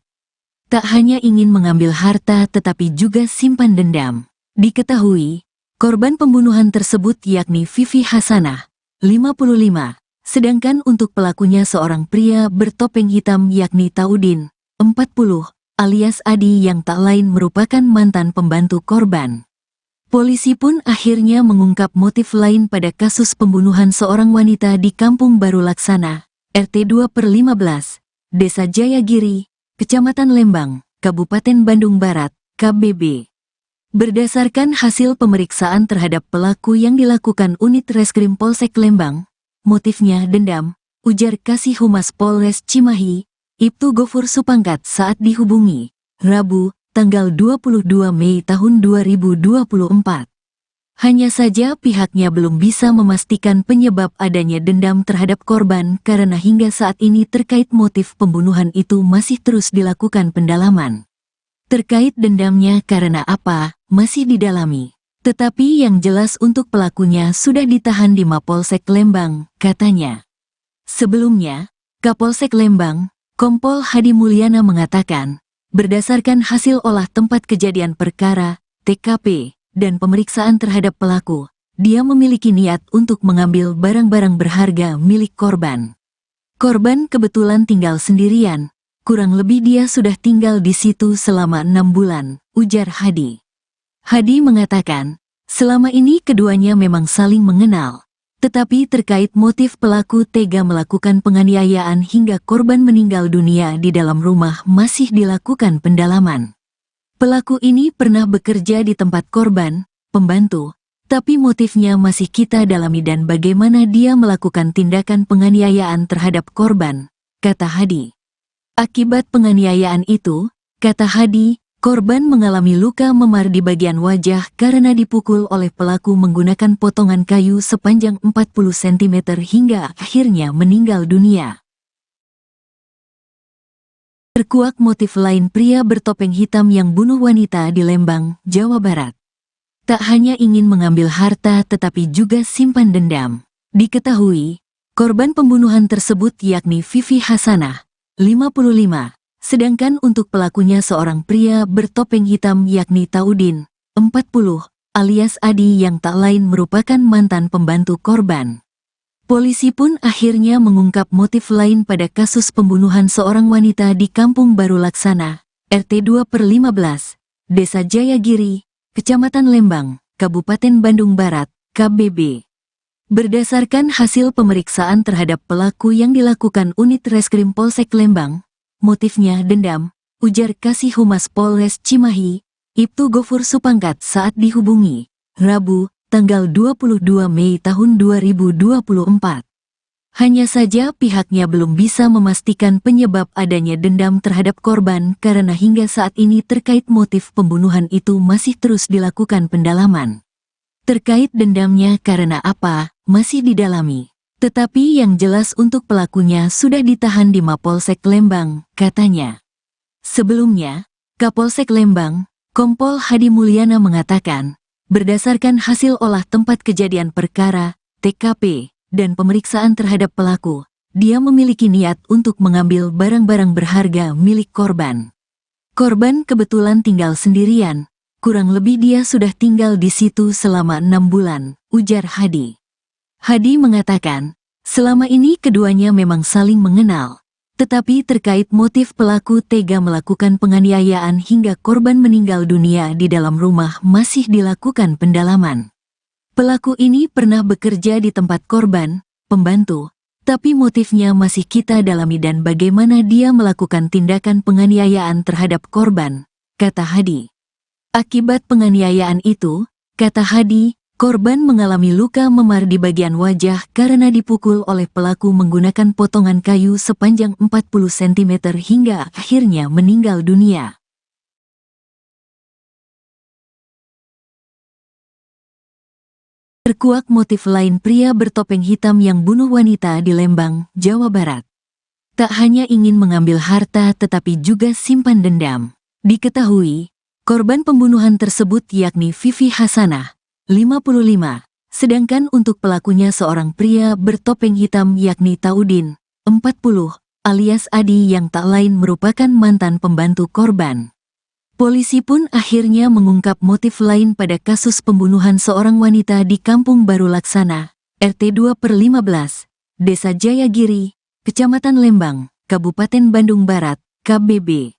Tak hanya ingin mengambil harta tetapi juga simpan dendam. Diketahui, korban pembunuhan tersebut yakni Vivi Hasanah, 55. Sedangkan untuk pelakunya seorang pria bertopeng hitam yakni Taudin, 40, alias Adi yang tak lain merupakan mantan pembantu korban. Polisi pun akhirnya mengungkap motif lain pada kasus pembunuhan seorang wanita di Kampung Baru Laksana, RT 2/15, Desa Jayagiri, Kecamatan Lembang, Kabupaten Bandung Barat, KBB. Berdasarkan hasil pemeriksaan terhadap pelaku yang dilakukan unit Reskrim Polsek Lembang, motifnya dendam, ujar Kasih Humas Polres Cimahi, Ibtu Gofur Supangkat saat dihubungi, Rabu, tanggal 22 Mei tahun 2024. Hanya saja pihaknya belum bisa memastikan penyebab adanya dendam terhadap korban karena hingga saat ini terkait motif pembunuhan itu masih terus dilakukan pendalaman. Terkait dendamnya karena apa, masih didalami. Tetapi yang jelas untuk pelakunya sudah ditahan di Mapolsek Lembang, katanya. Sebelumnya, Kapolsek Lembang, Kompol Hadi Mulyana mengatakan, berdasarkan hasil olah tempat kejadian perkara, TKP, dan pemeriksaan terhadap pelaku, dia memiliki niat untuk mengambil barang-barang berharga milik korban. Korban kebetulan tinggal sendirian, kurang lebih dia sudah tinggal di situ selama 6 bulan, ujar Hadi. Hadi mengatakan, selama ini keduanya memang saling mengenal, tetapi terkait motif pelaku tega melakukan penganiayaan hingga korban meninggal dunia di dalam rumah masih dilakukan pendalaman. Pelaku ini pernah bekerja di tempat korban, pembantu, tapi motifnya masih kita dalami dan bagaimana dia melakukan tindakan penganiayaan terhadap korban, kata Hadi. Akibat penganiayaan itu, kata Hadi, korban mengalami luka memar di bagian wajah karena dipukul oleh pelaku menggunakan potongan kayu sepanjang 40 cm hingga akhirnya meninggal dunia. Terkuak motif lain pria bertopeng hitam yang bunuh wanita di Lembang, Jawa Barat. Tak hanya ingin mengambil harta tetapi juga simpan dendam. Diketahui, korban pembunuhan tersebut yakni Vivi Hasanah, 55, sedangkan untuk pelakunya seorang pria bertopeng hitam yakni Taudin, 40, alias Adi yang tak lain merupakan mantan pembantu korban. Polisi pun akhirnya mengungkap motif lain pada kasus pembunuhan seorang wanita di Kampung Baru Laksana, RT 2/15, Desa Jayagiri, Kecamatan Lembang, Kabupaten Bandung Barat, KBB. Berdasarkan hasil pemeriksaan terhadap pelaku yang dilakukan unit Reskrim Polsek Lembang, motifnya dendam, ujar Kasih Humas Polres Cimahi, Ibtu Gofur Supangkat saat dihubungi, Rabu, tanggal 22 Mei tahun 2024. Hanya saja pihaknya belum bisa memastikan penyebab adanya dendam terhadap korban karena hingga saat ini terkait motif pembunuhan itu masih terus dilakukan pendalaman. Terkait dendamnya karena apa, masih didalami. Tetapi yang jelas untuk pelakunya sudah ditahan di Mapolsek Lembang, katanya. Sebelumnya, Kapolsek Lembang, Kompol Hadi Mulyana mengatakan, berdasarkan hasil olah tempat kejadian perkara, TKP, dan pemeriksaan terhadap pelaku, dia memiliki niat untuk mengambil barang-barang berharga milik korban. Korban kebetulan tinggal sendirian, kurang lebih dia sudah tinggal di situ selama 6 bulan, ujar Hadi. Hadi mengatakan, selama ini keduanya memang saling mengenal, tetapi terkait motif pelaku tega melakukan penganiayaan hingga korban meninggal dunia di dalam rumah masih dilakukan pendalaman. Pelaku ini pernah bekerja di tempat korban, pembantu, tapi motifnya masih kita dalami dan bagaimana dia melakukan tindakan penganiayaan terhadap korban, kata Hadi. Akibat penganiayaan itu, kata Hadi, korban mengalami luka memar di bagian wajah karena dipukul oleh pelaku menggunakan potongan kayu sepanjang 40 cm hingga akhirnya meninggal dunia. Terkuak motif lain pria bertopeng hitam yang bunuh wanita di Lembang, Jawa Barat. Tak hanya ingin mengambil harta tetapi juga simpan dendam. Diketahui, korban pembunuhan tersebut yakni Vivi Hasanah, 55, sedangkan untuk pelakunya seorang pria bertopeng hitam yakni Taudin, 40, alias Adi yang tak lain merupakan mantan pembantu korban. Polisi pun akhirnya mengungkap motif lain pada kasus pembunuhan seorang wanita di Kampung Baru Laksana, RT 2/15, Desa Jayagiri, Kecamatan Lembang, Kabupaten Bandung Barat, KBB.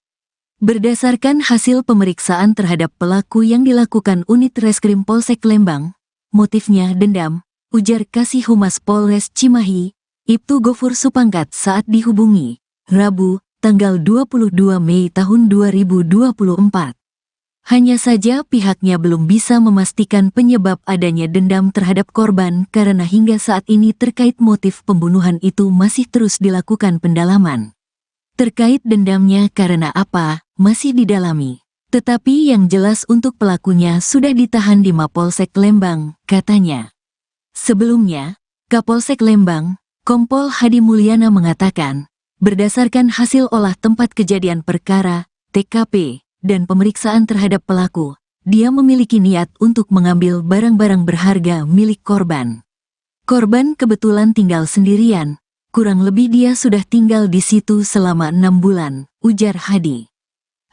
Berdasarkan hasil pemeriksaan terhadap pelaku yang dilakukan unit Reskrim Polsek Lembang, motifnya dendam, ujar Kasih Humas Polres Cimahi, Ibtu Gofur Supangkat saat dihubungi, Rabu, tanggal 22 Mei tahun 2024. Hanya saja pihaknya belum bisa memastikan penyebab adanya dendam terhadap korban karena hingga saat ini terkait motif pembunuhan itu masih terus dilakukan pendalaman. Terkait dendamnya karena apa, masih didalami. Tetapi yang jelas untuk pelakunya sudah ditahan di Mapolsek Lembang, katanya. Sebelumnya, Kapolsek Lembang, Kompol Hadi Mulyana mengatakan, berdasarkan hasil olah tempat kejadian perkara, TKP, dan pemeriksaan terhadap pelaku, dia memiliki niat untuk mengambil barang-barang berharga milik korban. Korban kebetulan tinggal sendirian, kurang lebih dia sudah tinggal di situ selama 6 bulan, ujar Hadi.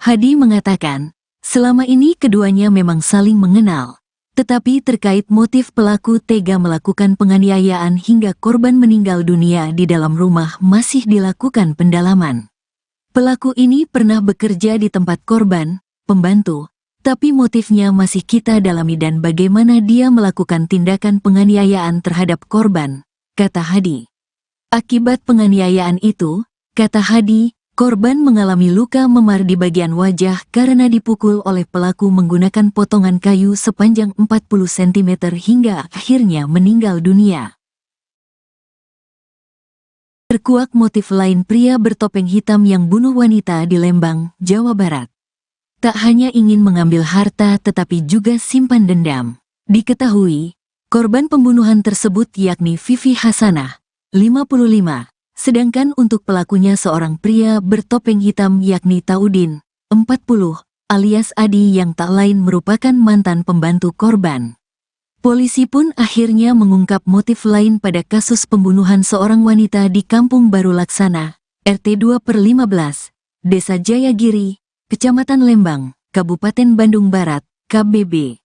Hadi mengatakan, selama ini keduanya memang saling mengenal. Tetapi terkait motif pelaku tega melakukan penganiayaan hingga korban meninggal dunia di dalam rumah masih dilakukan pendalaman. Pelaku ini pernah bekerja di tempat korban, pembantu, tapi motifnya masih kita dalami dan bagaimana dia melakukan tindakan penganiayaan terhadap korban, kata Hadi. Akibat penganiayaan itu, kata Hadi, korban mengalami luka memar di bagian wajah karena dipukul oleh pelaku menggunakan potongan kayu sepanjang 40 cm hingga akhirnya meninggal dunia. Terkuak motif lain pria bertopeng hitam yang bunuh wanita di Lembang, Jawa Barat. Tak hanya ingin mengambil harta tetapi juga simpan dendam. Diketahui, korban pembunuhan tersebut yakni Vivi Hasanah, 55. Sedangkan untuk pelakunya seorang pria bertopeng hitam yakni Taudin, 40, alias Adi yang tak lain merupakan mantan pembantu korban. Polisi pun akhirnya mengungkap motif lain pada kasus pembunuhan seorang wanita di Kampung Baru Laksana, RT 2/15, Desa Jayagiri, Kecamatan Lembang, Kabupaten Bandung Barat, KBB.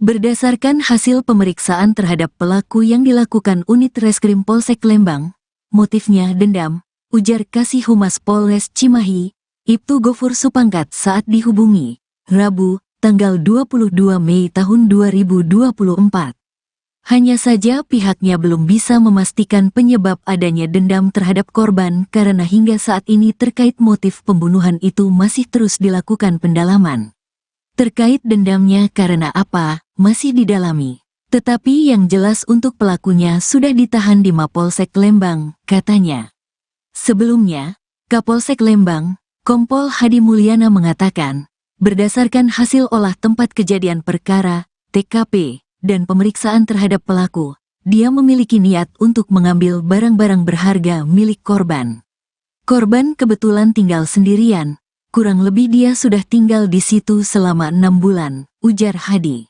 Berdasarkan hasil pemeriksaan terhadap pelaku yang dilakukan unit Reskrim Polsek Lembang, motifnya dendam, ujar Kasih Humas Polres Cimahi, Ibtu Gofur Supangkat saat dihubungi, Rabu, tanggal 22 Mei tahun 2024. Hanya saja pihaknya belum bisa memastikan penyebab adanya dendam terhadap korban karena hingga saat ini terkait motif pembunuhan itu masih terus dilakukan pendalaman. Terkait dendamnya karena apa, masih didalami. Tetapi yang jelas untuk pelakunya sudah ditahan di Mapolsek Lembang, katanya. Sebelumnya, Kapolsek Lembang, Kompol Hadi Mulyana mengatakan, berdasarkan hasil olah tempat kejadian perkara, TKP, dan pemeriksaan terhadap pelaku, dia memiliki niat untuk mengambil barang-barang berharga milik korban. Korban kebetulan tinggal sendirian, kurang lebih dia sudah tinggal di situ selama 6 bulan, ujar Hadi.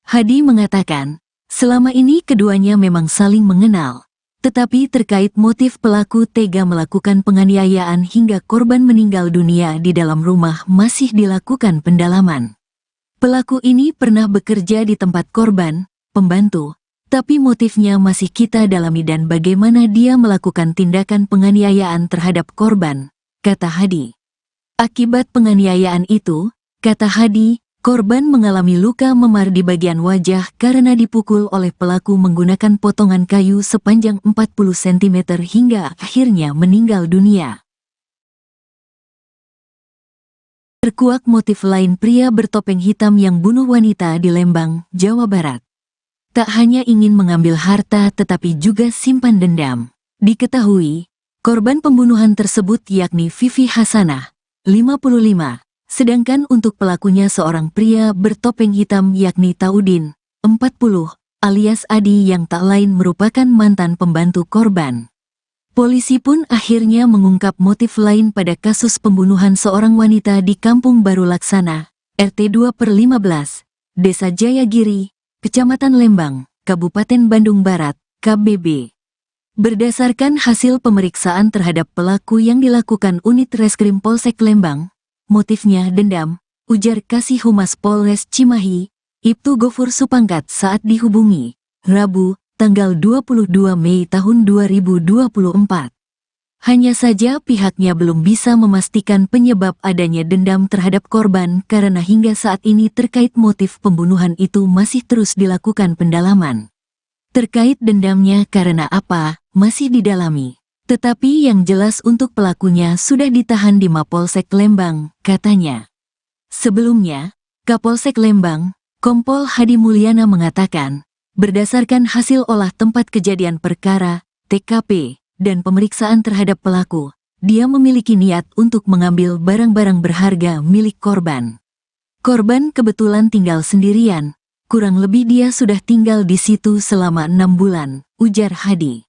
Hadi mengatakan, selama ini keduanya memang saling mengenal, tetapi terkait motif pelaku tega melakukan penganiayaan hingga korban meninggal dunia di dalam rumah masih dilakukan pendalaman. Pelaku ini pernah bekerja di tempat korban, pembantu, tapi motifnya masih kita dalami dan bagaimana dia melakukan tindakan penganiayaan terhadap korban, kata Hadi. Akibat penganiayaan itu, kata Hadi, korban mengalami luka memar di bagian wajah karena dipukul oleh pelaku menggunakan potongan kayu sepanjang 40 cm hingga akhirnya meninggal dunia. Terkuak motif lain pria bertopeng hitam yang bunuh wanita di Lembang, Jawa Barat. Tak hanya ingin mengambil harta tetapi juga simpan dendam. Diketahui, korban pembunuhan tersebut yakni Vivi Hasanah, 55. Sedangkan untuk pelakunya seorang pria bertopeng hitam yakni Taudin, 40, alias Adi yang tak lain merupakan mantan pembantu korban. Polisi pun akhirnya mengungkap motif lain pada kasus pembunuhan seorang wanita di Kampung Baru Laksana, RT 2/15, Desa Jayagiri, Kecamatan Lembang, Kabupaten Bandung Barat, KBB. Berdasarkan hasil pemeriksaan terhadap pelaku yang dilakukan unit Reskrim Polsek Lembang, motifnya dendam, ujar Kasih Humas Polres Cimahi, Ibtu Gofur Supangkat saat dihubungi, Rabu, tanggal 22 Mei tahun 2024. Hanya saja pihaknya belum bisa memastikan penyebab adanya dendam terhadap korban karena hingga saat ini terkait motif pembunuhan itu masih terus dilakukan pendalaman. Terkait dendamnya karena apa, masih didalami. Tetapi yang jelas untuk pelakunya sudah ditahan di Mapolsek Lembang, katanya. Sebelumnya, Kapolsek Lembang, Kompol Hadi Mulyana mengatakan, berdasarkan hasil olah tempat kejadian perkara, TKP, dan pemeriksaan terhadap pelaku, dia memiliki niat untuk mengambil barang-barang berharga milik korban. Korban kebetulan tinggal sendirian, kurang lebih dia sudah tinggal di situ selama 6 bulan, ujar Hadi.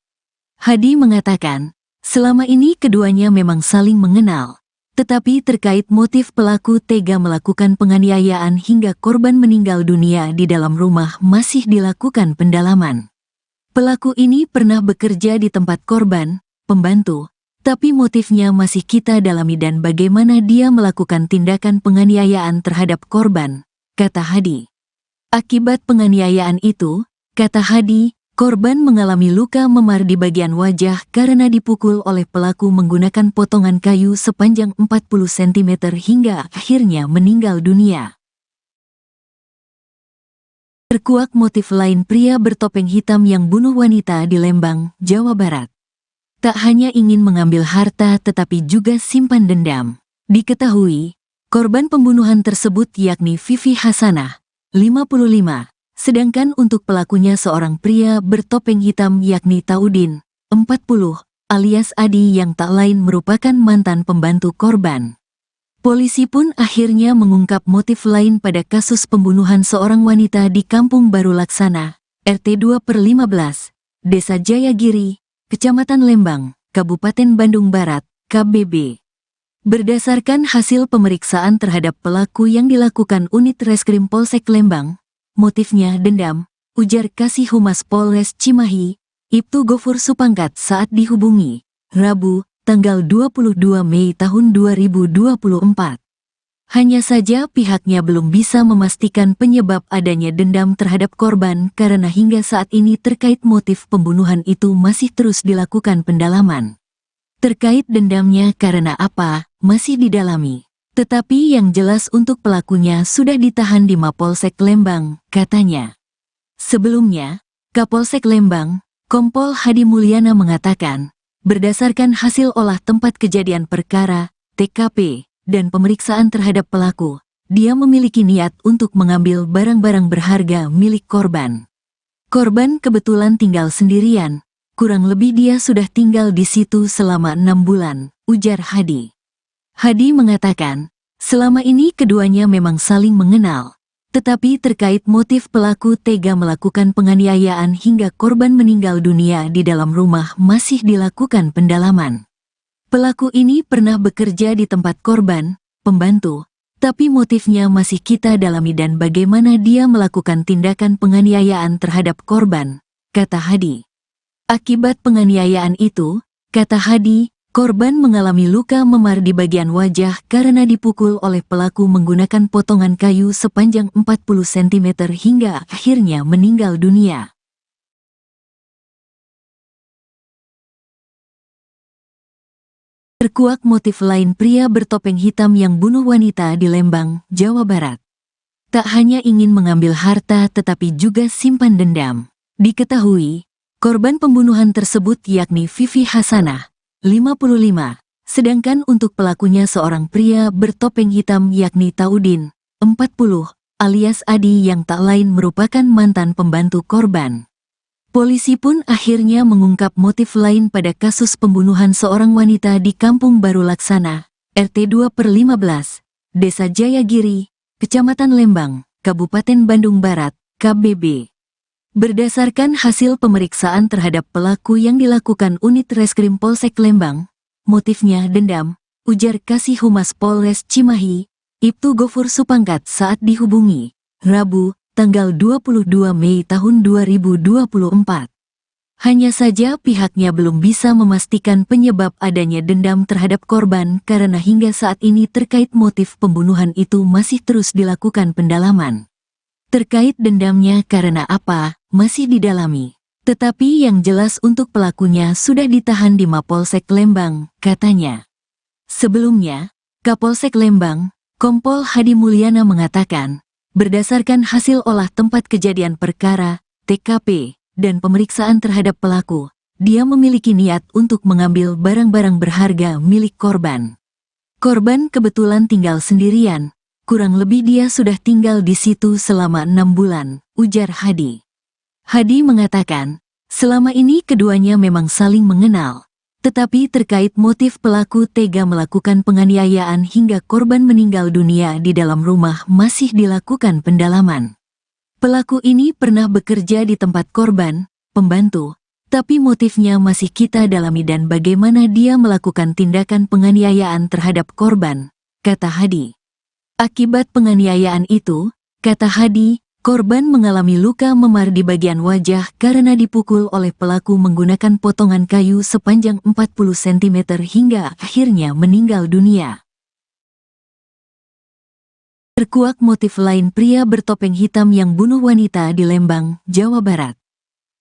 Hadi mengatakan, selama ini keduanya memang saling mengenal, Tetapi terkait motif pelaku tega melakukan penganiayaan hingga korban meninggal dunia di dalam rumah masih dilakukan pendalaman. Pelaku ini pernah bekerja di tempat korban, pembantu, tapi motifnya masih kita dalami dan bagaimana dia melakukan tindakan penganiayaan terhadap korban, kata Hadi. Akibat penganiayaan itu, kata Hadi, korban mengalami luka memar di bagian wajah karena dipukul oleh pelaku menggunakan potongan kayu sepanjang 40 cm hingga akhirnya meninggal dunia. Terkuak motif lain pria bertopeng hitam yang bunuh wanita di Lembang, Jawa Barat. Tak hanya ingin mengambil harta tetapi juga simpan dendam. Diketahui, korban pembunuhan tersebut yakni Vivi Hasanah, 55, sedangkan untuk pelakunya seorang pria bertopeng hitam yakni Taudin, 40, alias Adi yang tak lain merupakan mantan pembantu korban. Polisi pun akhirnya mengungkap motif lain pada kasus pembunuhan seorang wanita di Kampung Baru Laksana, RT 2/15, Desa Jayagiri, Kecamatan Lembang, Kabupaten Bandung Barat, KBB. Berdasarkan hasil pemeriksaan terhadap pelaku yang dilakukan unit Reskrim Polsek Lembang, motifnya dendam, ujar Kasih Humas Polres Cimahi, Ibtu Gofur Supangkat saat dihubungi, Rabu, tanggal 22 Mei tahun 2024. Hanya saja pihaknya belum bisa memastikan penyebab adanya dendam terhadap korban karena hingga saat ini terkait motif pembunuhan itu masih terus dilakukan pendalaman. Terkait dendamnya karena apa, masih didalami. Tetapi yang jelas untuk pelakunya sudah ditahan di Mapolsek Lembang, katanya. Sebelumnya, Kapolsek Lembang, Kompol Hadi Mulyana mengatakan, berdasarkan hasil olah tempat kejadian perkara, TKP, dan pemeriksaan terhadap pelaku, dia memiliki niat untuk mengambil barang-barang berharga milik korban. Korban kebetulan tinggal sendirian, kurang lebih dia sudah tinggal di situ selama 6 bulan, ujar Hadi. Hadi mengatakan, selama ini keduanya memang saling mengenal. Tetapi terkait motif pelaku tega melakukan penganiayaan hingga korban meninggal dunia di dalam rumah masih dilakukan pendalaman. Pelaku ini pernah bekerja di tempat korban, pembantu, tapi motifnya masih kita dalami dan bagaimana dia melakukan tindakan penganiayaan terhadap korban, kata Hadi. Akibat penganiayaan itu, kata Hadi, korban mengalami luka memar di bagian wajah karena dipukul oleh pelaku menggunakan potongan kayu sepanjang 40 cm hingga akhirnya meninggal dunia. Terkuak motif lain pria bertopeng hitam yang bunuh wanita di Lembang, Jawa Barat. Tak hanya ingin mengambil harta tetapi juga simpan dendam. Diketahui, korban pembunuhan tersebut yakni Vivi Hasanah, 55, sedangkan untuk pelakunya seorang pria bertopeng hitam yakni Taudin, 40, alias Adi yang tak lain merupakan mantan pembantu korban. Polisi pun akhirnya mengungkap motif lain pada kasus pembunuhan seorang wanita di Kampung Baru Laksana, RT 2/15, Desa Jayagiri, Kecamatan Lembang, Kabupaten Bandung Barat, KBB. Berdasarkan hasil pemeriksaan terhadap pelaku yang dilakukan unit Reskrim Polsek Lembang, motifnya dendam, ujar Kasih Humas Polres Cimahi, Ibtu Gofur Supangkat saat dihubungi, Rabu, tanggal 22 Mei tahun 2024. Hanya saja pihaknya belum bisa memastikan penyebab adanya dendam terhadap korban karena hingga saat ini terkait motif pembunuhan itu masih terus dilakukan pendalaman. Terkait dendamnya karena apa, masih didalami. Tetapi yang jelas untuk pelakunya sudah ditahan di Mapolsek Lembang, katanya. Sebelumnya, Kapolsek Lembang, Kompol Hadi Mulyana mengatakan, berdasarkan hasil olah tempat kejadian perkara, TKP, dan pemeriksaan terhadap pelaku, dia memiliki niat untuk mengambil barang-barang berharga milik korban. Korban kebetulan tinggal sendirian, kurang lebih dia sudah tinggal di situ selama 6 bulan, ujar Hadi. Hadi mengatakan, selama ini keduanya memang saling mengenal. Tetapi terkait motif pelaku tega melakukan penganiayaan hingga korban meninggal dunia di dalam rumah masih dilakukan pendalaman. Pelaku ini pernah bekerja di tempat korban, pembantu, Tapi motifnya masih kita dalami dan bagaimana dia melakukan tindakan penganiayaan terhadap korban, kata Hadi. Akibat penganiayaan itu, kata Hadi, korban mengalami luka memar di bagian wajah karena dipukul oleh pelaku menggunakan potongan kayu sepanjang 40 cm hingga akhirnya meninggal dunia. Terkuak motif lain pria bertopeng hitam yang bunuh wanita di Lembang, Jawa Barat.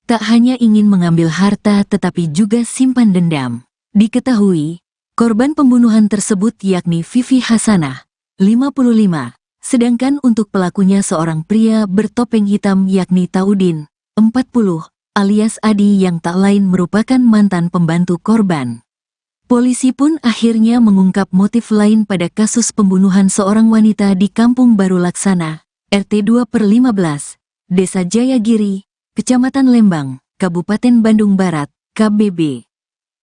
Tak hanya ingin mengambil harta tetapi juga simpan dendam. Diketahui, korban pembunuhan tersebut yakni Vivi Hasanah, 55, sedangkan untuk pelakunya seorang pria bertopeng hitam yakni Taudin, 40, alias Adi yang tak lain merupakan mantan pembantu korban. Polisi pun akhirnya mengungkap motif lain pada kasus pembunuhan seorang wanita di Kampung Baru Laksana, RT 2/15, Desa Jayagiri, Kecamatan Lembang, Kabupaten Bandung Barat, KBB.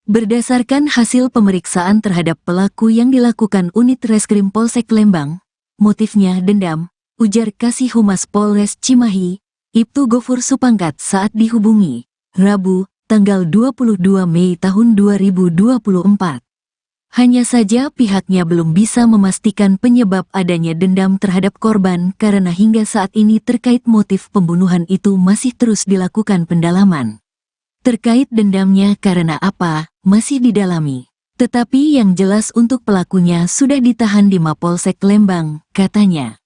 Berdasarkan hasil pemeriksaan terhadap pelaku yang dilakukan unit Reskrim Polsek Lembang, motifnya dendam, ujar Kasih Humas Polres Cimahi, Ibtu Gofur Supangkat saat dihubungi, Rabu, tanggal 22 Mei tahun 2024. Hanya saja pihaknya belum bisa memastikan penyebab adanya dendam terhadap korban karena hingga saat ini terkait motif pembunuhan itu masih terus dilakukan pendalaman. Terkait dendamnya karena apa, masih didalami. Tetapi yang jelas untuk pelakunya sudah ditahan di Mapolsek Lembang, katanya.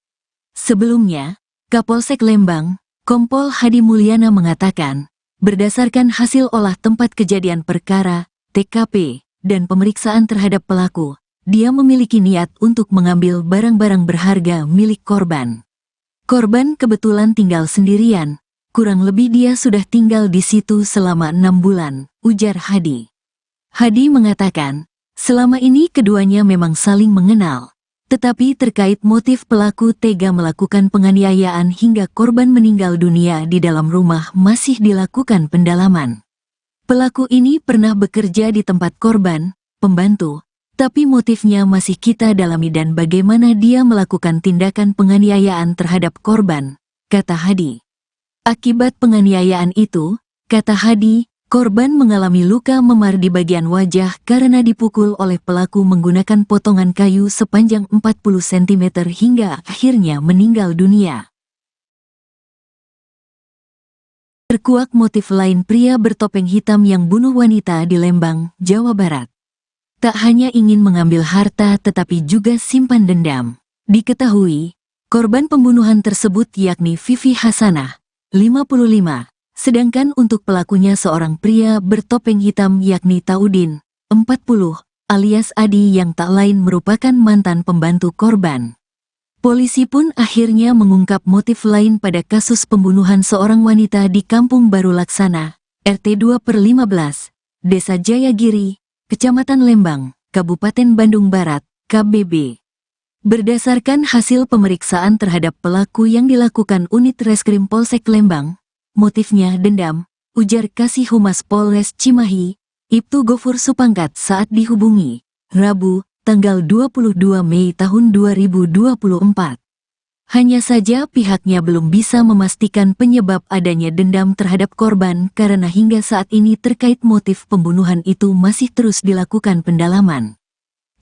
Sebelumnya, Kapolsek Lembang, Kompol Hadi Mulyana mengatakan, berdasarkan hasil olah tempat kejadian perkara, TKP, dan pemeriksaan terhadap pelaku, dia memiliki niat untuk mengambil barang-barang berharga milik korban. Korban kebetulan tinggal sendirian, kurang lebih dia sudah tinggal di situ selama 6 bulan, ujar Hadi. Hadi mengatakan, selama ini keduanya memang saling mengenal, tetapi terkait motif pelaku tega melakukan penganiayaan hingga korban meninggal dunia di dalam rumah masih dilakukan pendalaman. Pelaku ini pernah bekerja di tempat korban, pembantu, tapi motifnya masih kita dalami dan bagaimana dia melakukan tindakan penganiayaan terhadap korban, kata Hadi. Akibat penganiayaan itu, kata Hadi, korban mengalami luka memar di bagian wajah karena dipukul oleh pelaku menggunakan potongan kayu sepanjang 40 cm hingga akhirnya meninggal dunia. Terkuak motif lain pria bertopeng hitam yang bunuh wanita di Lembang, Jawa Barat. Tak hanya ingin mengambil harta tetapi juga simpan dendam. Diketahui, korban pembunuhan tersebut yakni Vivi Hasanah, 55, sedangkan untuk pelakunya seorang pria bertopeng hitam yakni Taudin, 40, alias Adi yang tak lain merupakan mantan pembantu korban. Polisi pun akhirnya mengungkap motif lain pada kasus pembunuhan seorang wanita di Kampung Baru Laksana, RT 2/15, Desa Jayagiri, Kecamatan Lembang, Kabupaten Bandung Barat, KBB. Berdasarkan hasil pemeriksaan terhadap pelaku yang dilakukan unit Reskrim Polsek Lembang, motifnya dendam, ujar Kasih Humas Polres Cimahi, Ibtu Gofur Supangkat saat dihubungi, Rabu, tanggal 22 Mei tahun 2024. Hanya saja pihaknya belum bisa memastikan penyebab adanya dendam terhadap korban karena hingga saat ini terkait motif pembunuhan itu masih terus dilakukan pendalaman.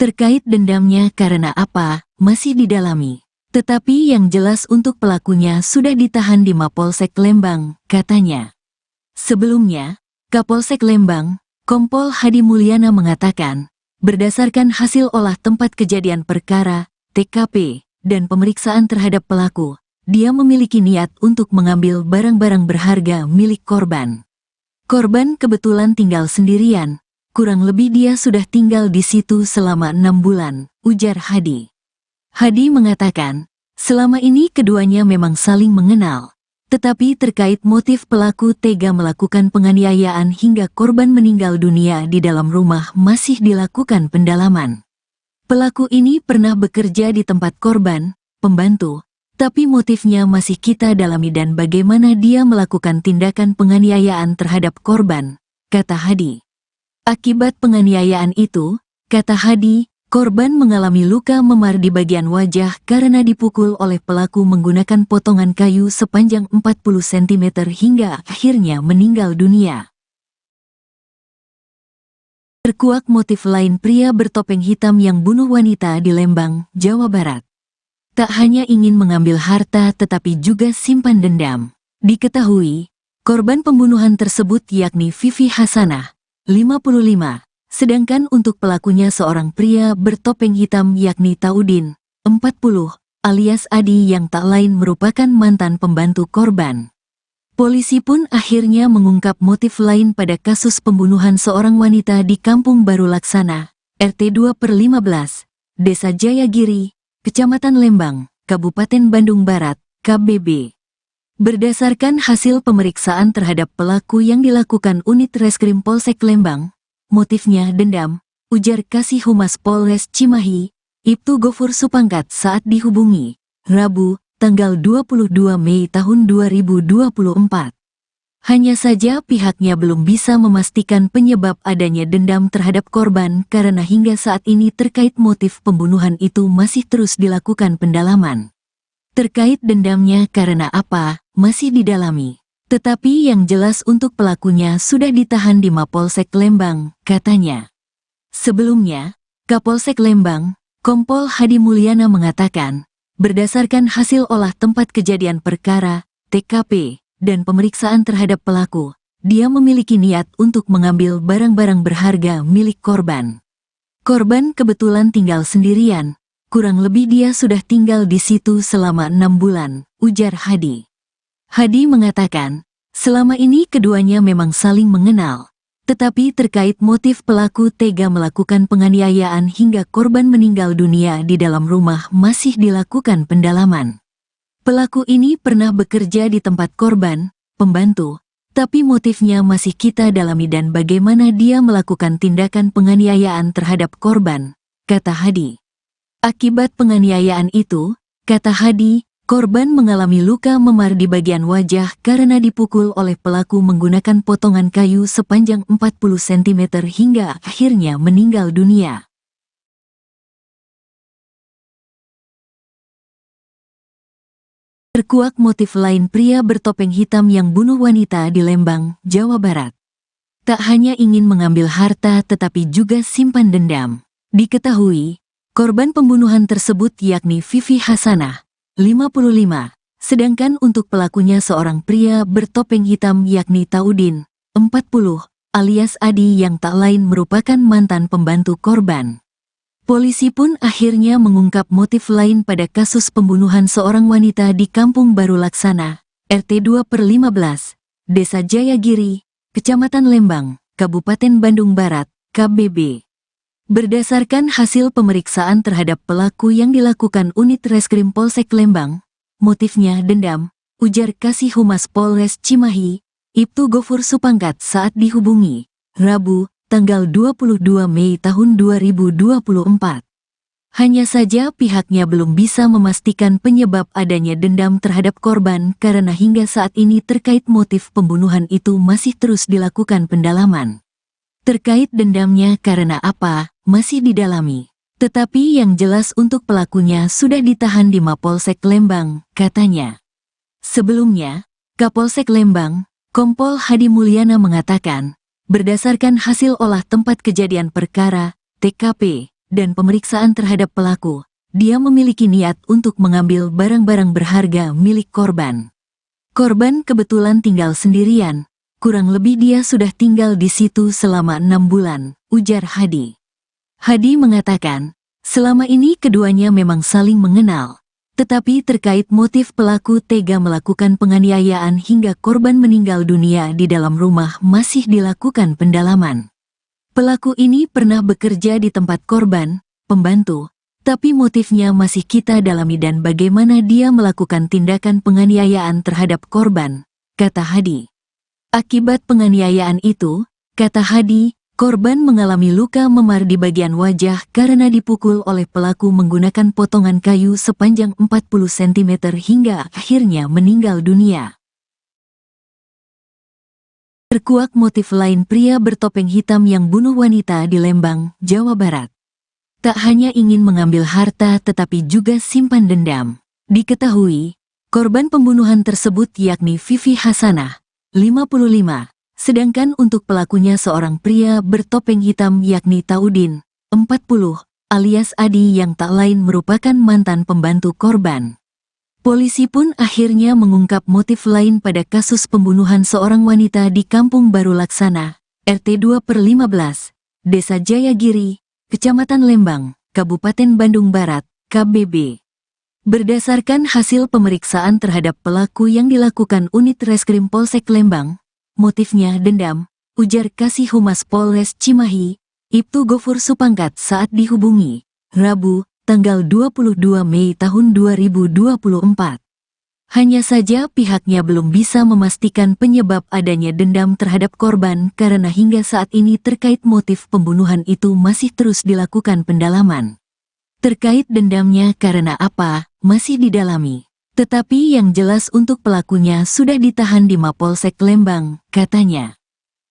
Terkait dendamnya karena apa, masih didalami. Tetapi yang jelas untuk pelakunya sudah ditahan di Mapolsek Lembang, katanya. Sebelumnya, Kapolsek Lembang, Kompol Hadi Mulyana mengatakan, berdasarkan hasil olah tempat kejadian perkara, TKP, dan pemeriksaan terhadap pelaku, dia memiliki niat untuk mengambil barang-barang berharga milik korban. Korban kebetulan tinggal sendirian, kurang lebih dia sudah tinggal di situ selama 6 bulan, ujar Hadi. Hadi mengatakan, selama ini keduanya memang saling mengenal. Tetapi terkait motif pelaku tega melakukan penganiayaan hingga korban meninggal dunia di dalam rumah masih dilakukan pendalaman. Pelaku ini pernah bekerja di tempat korban, pembantu, tapi motifnya masih kita dalami dan bagaimana dia melakukan tindakan penganiayaan terhadap korban, kata Hadi. Akibat penganiayaan itu, kata Hadi, korban mengalami luka memar di bagian wajah karena dipukul oleh pelaku menggunakan potongan kayu sepanjang 40 cm hingga akhirnya meninggal dunia. Terkuak motif lain pria bertopeng hitam yang bunuh wanita di Lembang, Jawa Barat. Tak hanya ingin mengambil harta tetapi juga simpan dendam. Diketahui, korban pembunuhan tersebut yakni Vivi Hasanah, 55, sedangkan untuk pelakunya seorang pria bertopeng hitam yakni Taudin, 40, alias Adi yang tak lain merupakan mantan pembantu korban. Polisi pun akhirnya mengungkap motif lain pada kasus pembunuhan seorang wanita di Kampung Baru Laksana, RT 2/15, Desa Jayagiri, Kecamatan Lembang, Kabupaten Bandung Barat, KBB. Berdasarkan hasil pemeriksaan terhadap pelaku yang dilakukan unit Reskrim Polsek Lembang, motifnya dendam, ujar Kasih Humas Polres Cimahi, Ibtu Gofur Supangkat saat dihubungi, Rabu, tanggal 22 Mei tahun 2024. Hanya saja pihaknya belum bisa memastikan penyebab adanya dendam terhadap korban karena hingga saat ini terkait motif pembunuhan itu masih terus dilakukan pendalaman. Terkait dendamnya karena apa, masih didalami. Tetapi yang jelas untuk pelakunya sudah ditahan di Mapolsek Lembang, katanya. Sebelumnya, Kapolsek Lembang, Kompol Hadi Mulyana mengatakan, berdasarkan hasil olah tempat kejadian perkara, TKP, dan pemeriksaan terhadap pelaku, dia memiliki niat untuk mengambil barang-barang berharga milik korban. Korban kebetulan tinggal sendirian, kurang lebih dia sudah tinggal di situ selama 6 bulan, ujar Hadi. Hadi mengatakan, selama ini keduanya memang saling mengenal. Tetapi terkait motif pelaku tega melakukan penganiayaan hingga korban meninggal dunia di dalam rumah masih dilakukan pendalaman. Pelaku ini pernah bekerja di tempat korban, pembantu, tapi motifnya masih kita dalami dan bagaimana dia melakukan tindakan penganiayaan terhadap korban, kata Hadi. Akibat penganiayaan itu, kata Hadi, korban mengalami luka memar di bagian wajah karena dipukul oleh pelaku menggunakan potongan kayu sepanjang 40 cm hingga akhirnya meninggal dunia. Terkuak motif lain pria bertopeng hitam yang bunuh wanita di Lembang, Jawa Barat. Tak hanya ingin mengambil harta tetapi juga simpan dendam. Diketahui, korban pembunuhan tersebut yakni Vivi Hasanah, 55, sedangkan untuk pelakunya seorang pria bertopeng hitam yakni Taudin, 40, alias Adi yang tak lain merupakan mantan pembantu korban. Polisi pun akhirnya mengungkap motif lain pada kasus pembunuhan seorang wanita di Kampung Baru Laksana, RT 2/15, Desa Jayagiri, Kecamatan Lembang, Kabupaten Bandung Barat, KBB. Berdasarkan hasil pemeriksaan terhadap pelaku yang dilakukan unit Reskrim Polsek Lembang, motifnya dendam, ujar Kasih Humas Polres Cimahi, Ibtu Gofur Supangkat saat dihubungi, Rabu, tanggal 22 Mei tahun 2024. Hanya saja pihaknya belum bisa memastikan penyebab adanya dendam terhadap korban karena hingga saat ini terkait motif pembunuhan itu masih terus dilakukan pendalaman. Terkait dendamnya karena apa, masih didalami. Tetapi yang jelas untuk pelakunya sudah ditahan di Mapolsek Lembang, katanya. Sebelumnya, Kapolsek Lembang, Kompol Hadi Mulyana mengatakan, berdasarkan hasil olah tempat kejadian perkara, TKP, dan pemeriksaan terhadap pelaku, dia memiliki niat untuk mengambil barang-barang berharga milik korban. Korban kebetulan tinggal sendirian, kurang lebih dia sudah tinggal di situ selama 6 bulan, ujar Hadi. Hadi mengatakan, selama ini keduanya memang saling mengenal, tetapi terkait motif pelaku tega melakukan penganiayaan hingga korban meninggal dunia di dalam rumah masih dilakukan pendalaman. Pelaku ini pernah bekerja di tempat korban, pembantu, tapi motifnya masih kita dalami dan bagaimana dia melakukan tindakan penganiayaan terhadap korban, kata Hadi. Akibat penganiayaan itu, kata Hadi, korban mengalami luka memar di bagian wajah karena dipukul oleh pelaku menggunakan potongan kayu sepanjang 40 cm hingga akhirnya meninggal dunia. Terkuak motif lain pria bertopeng hitam yang bunuh wanita di Lembang, Jawa Barat. Tak hanya ingin mengambil harta tetapi juga simpan dendam. Diketahui, korban pembunuhan tersebut yakni Vivi Hasanah, 55, sedangkan untuk pelakunya seorang pria bertopeng hitam yakni Taudin, 40, alias Adi yang tak lain merupakan mantan pembantu korban. Polisi pun akhirnya mengungkap motif lain pada kasus pembunuhan seorang wanita di Kampung Baru Laksana, RT 2/15, Desa Jayagiri, Kecamatan Lembang, Kabupaten Bandung Barat, KBB. Berdasarkan hasil pemeriksaan terhadap pelaku yang dilakukan unit Reskrim Polsek Lembang, motifnya dendam, ujar Kasih Humas Polres Cimahi, Ibtu Gofur Supangkat saat dihubungi, Rabu, tanggal 22 Mei tahun 2024. Hanya saja pihaknya belum bisa memastikan penyebab adanya dendam terhadap korban karena hingga saat ini terkait motif pembunuhan itu masih terus dilakukan pendalaman. Terkait dendamnya karena apa, masih didalami. Tetapi yang jelas untuk pelakunya sudah ditahan di Mapolsek Lembang, katanya.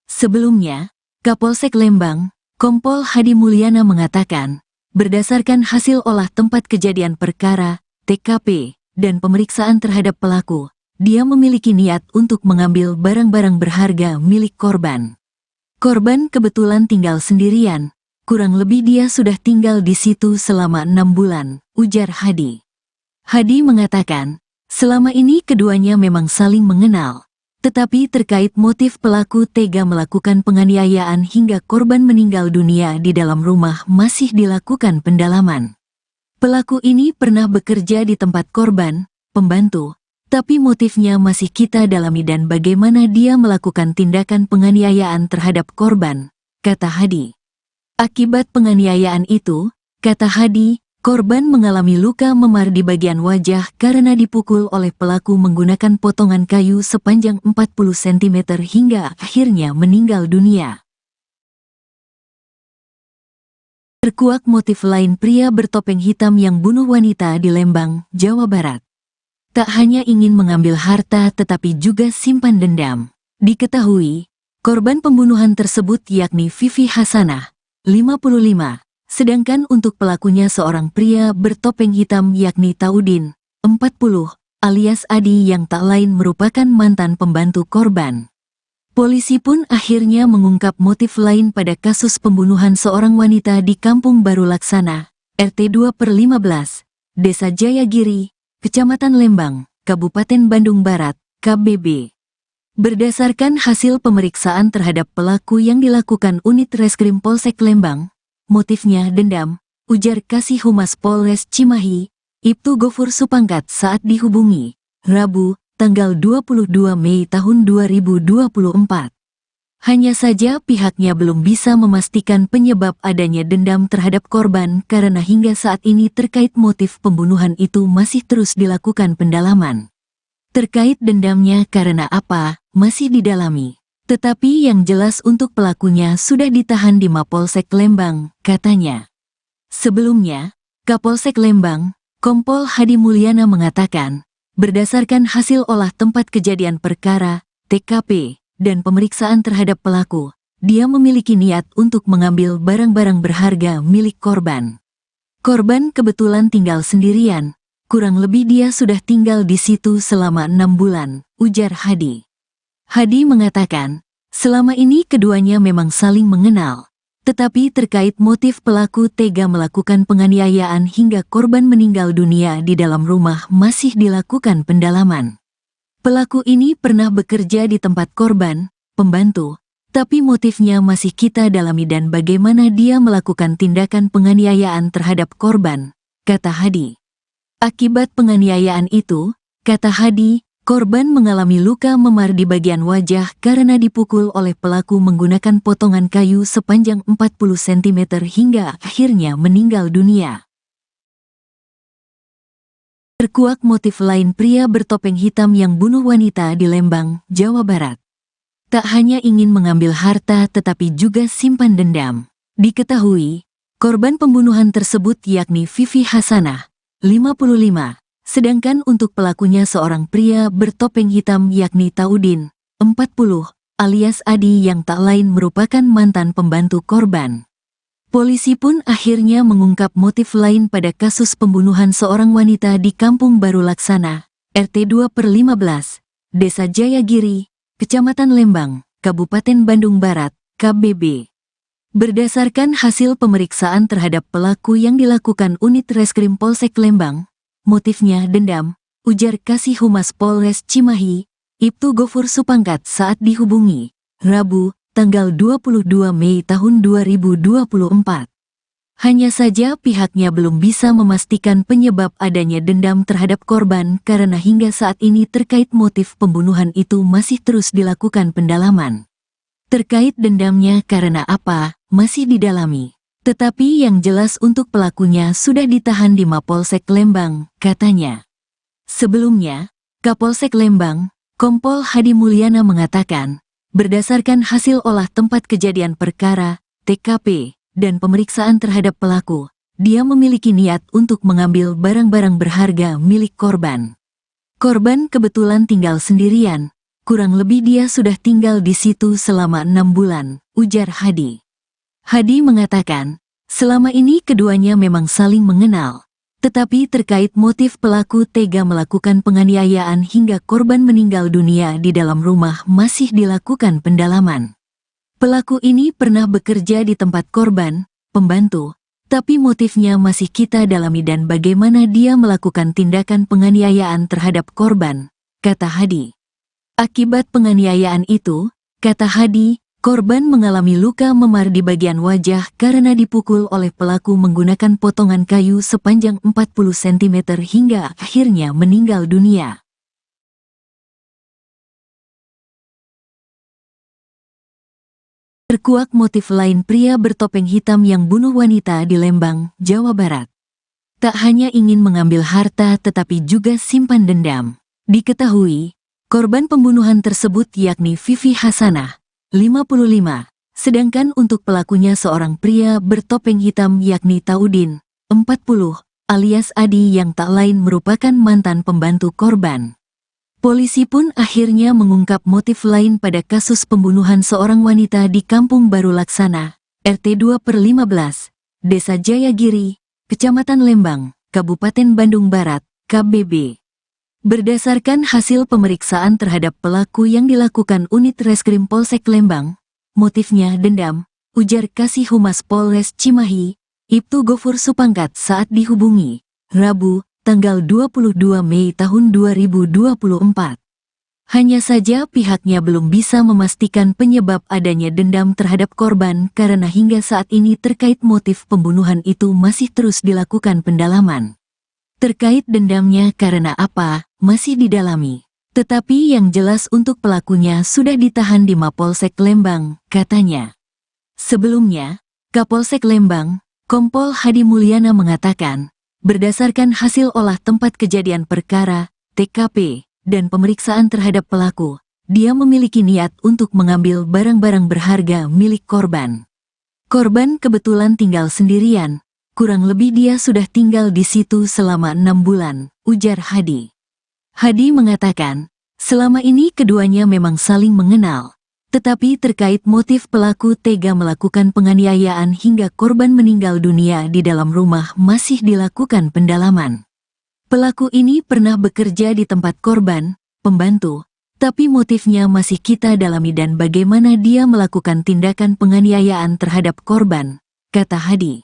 Sebelumnya, Kapolsek Lembang, Kompol Hadi Mulyana mengatakan, berdasarkan hasil olah tempat kejadian perkara, TKP, dan pemeriksaan terhadap pelaku, dia memiliki niat untuk mengambil barang-barang berharga milik korban. Korban kebetulan tinggal sendirian, kurang lebih dia sudah tinggal di situ selama 6 bulan, ujar Hadi. Hadi mengatakan, selama ini keduanya memang saling mengenal. Tetapi terkait motif pelaku tega melakukan penganiayaan hingga korban meninggal dunia di dalam rumah masih dilakukan pendalaman. Pelaku ini pernah bekerja di tempat korban, pembantu, tapi motifnya masih kita dalami dan bagaimana dia melakukan tindakan penganiayaan terhadap korban, kata Hadi. Akibat penganiayaan itu, kata Hadi, korban mengalami luka memar di bagian wajah karena dipukul oleh pelaku menggunakan potongan kayu sepanjang 40 cm hingga akhirnya meninggal dunia. Terkuak motif lain pria bertopeng hitam yang bunuh wanita di Lembang, Jawa Barat. Tak hanya ingin mengambil harta tetapi juga simpan dendam. Diketahui, korban pembunuhan tersebut yakni Vivi Hasanah, 55. Sedangkan untuk pelakunya seorang pria bertopeng hitam yakni Taudin, 40, alias Adi yang tak lain merupakan mantan pembantu korban. Polisi pun akhirnya mengungkap motif lain pada kasus pembunuhan seorang wanita di Kampung Baru Laksana, RT 2/15, Desa Jayagiri, Kecamatan Lembang, Kabupaten Bandung Barat, KBB. Berdasarkan hasil pemeriksaan terhadap pelaku yang dilakukan unit Reskrim Polsek Lembang, motifnya dendam, ujar Kasih Humas Polres Cimahi, Ibtu Gofur Supangkat saat dihubungi, Rabu, tanggal 22 Mei tahun 2024. Hanya saja pihaknya belum bisa memastikan penyebab adanya dendam terhadap korban karena hingga saat ini terkait motif pembunuhan itu masih terus dilakukan pendalaman. Terkait dendamnya karena apa, masih didalami. Tetapi yang jelas untuk pelakunya sudah ditahan di Mapolsek Lembang, katanya. Sebelumnya, Kapolsek Lembang, Kompol Hadi Mulyana mengatakan, berdasarkan hasil olah tempat kejadian perkara, TKP, dan pemeriksaan terhadap pelaku, dia memiliki niat untuk mengambil barang-barang berharga milik korban. Korban kebetulan tinggal sendirian, kurang lebih dia sudah tinggal di situ selama 6 bulan, ujar Hadi. Hadi mengatakan, selama ini keduanya memang saling mengenal, tetapi terkait motif pelaku tega melakukan penganiayaan hingga korban meninggal dunia di dalam rumah masih dilakukan pendalaman. Pelaku ini pernah bekerja di tempat korban, pembantu, tapi motifnya masih kita dalami dan bagaimana dia melakukan tindakan penganiayaan terhadap korban, kata Hadi. Akibat penganiayaan itu, kata Hadi, korban mengalami luka memar di bagian wajah karena dipukul oleh pelaku menggunakan potongan kayu sepanjang 40 cm hingga akhirnya meninggal dunia. Terkuak motif lain pria bertopeng hitam yang bunuh wanita di Lembang, Jawa Barat. Tak hanya ingin mengambil harta tetapi juga simpan dendam. Diketahui, korban pembunuhan tersebut yakni Vivi Hasanah, 55. Sedangkan untuk pelakunya seorang pria bertopeng hitam yakni Taudin, 40, alias Adi yang tak lain merupakan mantan pembantu korban. Polisi pun akhirnya mengungkap motif lain pada kasus pembunuhan seorang wanita di Kampung Baru Laksana, RT 2/15, Desa Jayagiri, Kecamatan Lembang, Kabupaten Bandung Barat, KBB. Berdasarkan hasil pemeriksaan terhadap pelaku yang dilakukan unit Reskrim Polsek Lembang, motifnya dendam, ujar Kasih Humas Polres Cimahi, Ibtu Gofur Supangkat saat dihubungi, Rabu, tanggal 22 Mei tahun 2024. Hanya saja pihaknya belum bisa memastikan penyebab adanya dendam terhadap korban karena hingga saat ini terkait motif pembunuhan itu masih terus dilakukan pendalaman. Terkait dendamnya karena apa, masih didalami. Tetapi yang jelas untuk pelakunya sudah ditahan di Mapolsek Lembang, katanya. Sebelumnya, Kapolsek Lembang, Kompol Hadi Mulyana mengatakan, berdasarkan hasil olah tempat kejadian perkara, TKP, dan pemeriksaan terhadap pelaku, dia memiliki niat untuk mengambil barang-barang berharga milik korban. Korban kebetulan tinggal sendirian, kurang lebih dia sudah tinggal di situ selama 6 bulan, ujar Hadi. Hadi mengatakan, selama ini keduanya memang saling mengenal, tetapi terkait motif pelaku tega melakukan penganiayaan hingga korban meninggal dunia di dalam rumah masih dilakukan pendalaman. Pelaku ini pernah bekerja di tempat korban, pembantu, tapi motifnya masih kita dalami dan bagaimana dia melakukan tindakan penganiayaan terhadap korban, kata Hadi. Akibat penganiayaan itu, kata Hadi, korban mengalami luka memar di bagian wajah karena dipukul oleh pelaku menggunakan potongan kayu sepanjang 40 cm hingga akhirnya meninggal dunia. Terkuak motif lain pria bertopeng hitam yang bunuh wanita di Lembang, Jawa Barat. Tak hanya ingin mengambil harta tetapi juga simpan dendam. Diketahui, korban pembunuhan tersebut yakni Vivi Hasanah, 55, sedangkan untuk pelakunya seorang pria bertopeng hitam yakni Taudin, 40, alias Adi yang tak lain merupakan mantan pembantu korban. Polisi pun akhirnya mengungkap motif lain pada kasus pembunuhan seorang wanita di Kampung Baru Laksana, RT 2/15, Desa Jayagiri, Kecamatan Lembang, Kabupaten Bandung Barat, KBB. Berdasarkan hasil pemeriksaan terhadap pelaku yang dilakukan unit Reskrim Polsek Lembang, motifnya dendam, ujar Kasih Humas Polres Cimahi, Ibtu Gofur Supangkat saat dihubungi, Rabu, tanggal 22 Mei tahun 2024. Hanya saja pihaknya belum bisa memastikan penyebab adanya dendam terhadap korban karena hingga saat ini terkait motif pembunuhan itu masih terus dilakukan pendalaman. Terkait dendamnya karena apa, masih didalami. Tetapi yang jelas untuk pelakunya sudah ditahan di Mapolsek Lembang, katanya. Sebelumnya, Kapolsek Lembang, Kompol Hadi Mulyana mengatakan, berdasarkan hasil olah tempat kejadian perkara, TKP, dan pemeriksaan terhadap pelaku, dia memiliki niat untuk mengambil barang-barang berharga milik korban. Korban kebetulan tinggal sendirian, kurang lebih dia sudah tinggal di situ selama 6 bulan, ujar Hadi. Hadi mengatakan, selama ini keduanya memang saling mengenal. Tetapi terkait motif pelaku tega melakukan penganiayaan hingga korban meninggal dunia di dalam rumah masih dilakukan pendalaman. Pelaku ini pernah bekerja di tempat korban, pembantu, tapi motifnya masih kita dalami dan bagaimana dia melakukan tindakan penganiayaan terhadap korban, kata Hadi.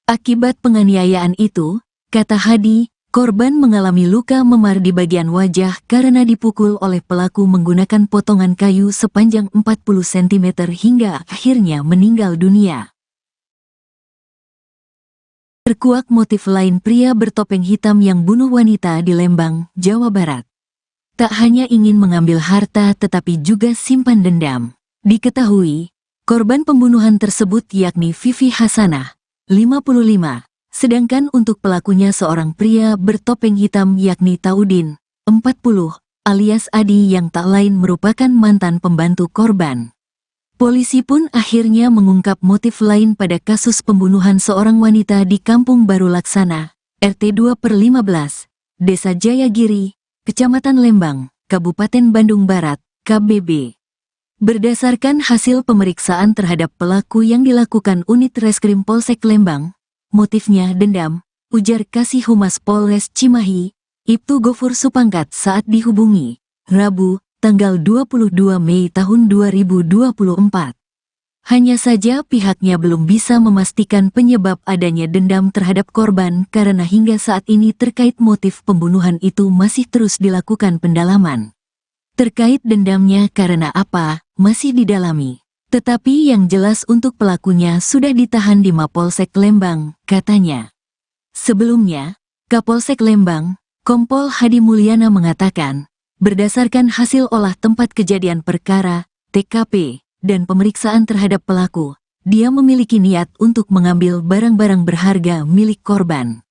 Akibat penganiayaan itu, kata Hadi, korban mengalami luka memar di bagian wajah karena dipukul oleh pelaku menggunakan potongan kayu sepanjang 40 cm hingga akhirnya meninggal dunia. Terkuak motif lain pria bertopeng hitam yang bunuh wanita di Lembang, Jawa Barat. Tak hanya ingin mengambil harta tetapi juga simpan dendam. Diketahui, korban pembunuhan tersebut yakni Vivi Hasanah, 55. Sedangkan untuk pelakunya seorang pria bertopeng hitam yakni Taudin, 40, alias Adi yang tak lain merupakan mantan pembantu korban. Polisi pun akhirnya mengungkap motif lain pada kasus pembunuhan seorang wanita di Kampung Baru Laksana, RT 2/15, Desa Jayagiri, Kecamatan Lembang, Kabupaten Bandung Barat, KBB. Berdasarkan hasil pemeriksaan terhadap pelaku yang dilakukan unit Reskrim Polsek Lembang, motifnya dendam, ujar Kasih Humas Polres Cimahi, Ibtu Gofur Supangkat saat dihubungi, Rabu, tanggal 22 Mei tahun 2024. Hanya saja pihaknya belum bisa memastikan penyebab adanya dendam terhadap korban karena hingga saat ini terkait motif pembunuhan itu masih terus dilakukan pendalaman. Terkait dendamnya karena apa, masih didalami. Tetapi yang jelas untuk pelakunya sudah ditahan di Mapolsek Lembang, katanya. Sebelumnya, Kapolsek Lembang, Kompol Hadi Mulyana mengatakan, berdasarkan hasil olah tempat kejadian perkara, TKP, dan pemeriksaan terhadap pelaku, dia memiliki niat untuk mengambil barang-barang berharga milik korban.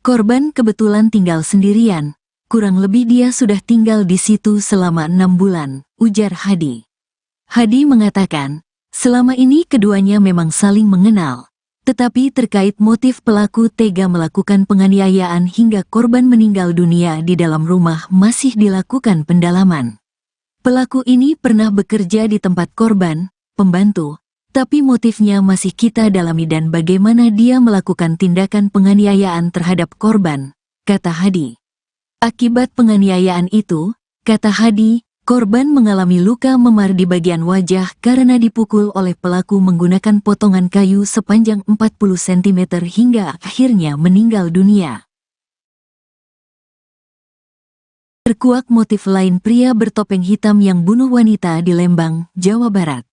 Korban kebetulan tinggal sendirian, kurang lebih dia sudah tinggal di situ selama 6 bulan, ujar Hadi. Hadi mengatakan, selama ini keduanya memang saling mengenal, tetapi terkait motif pelaku tega melakukan penganiayaan hingga korban meninggal dunia di dalam rumah masih dilakukan pendalaman. Pelaku ini pernah bekerja di tempat korban, pembantu, tapi motifnya masih kita dalami dan bagaimana dia melakukan tindakan penganiayaan terhadap korban, kata Hadi. Akibat penganiayaan itu, kata Hadi, korban mengalami luka memar di bagian wajah karena dipukul oleh pelaku menggunakan potongan kayu sepanjang 40 cm hingga akhirnya meninggal dunia. Terkuak motif lain pria bertopeng hitam yang bunuh wanita di Lembang, Jawa Barat.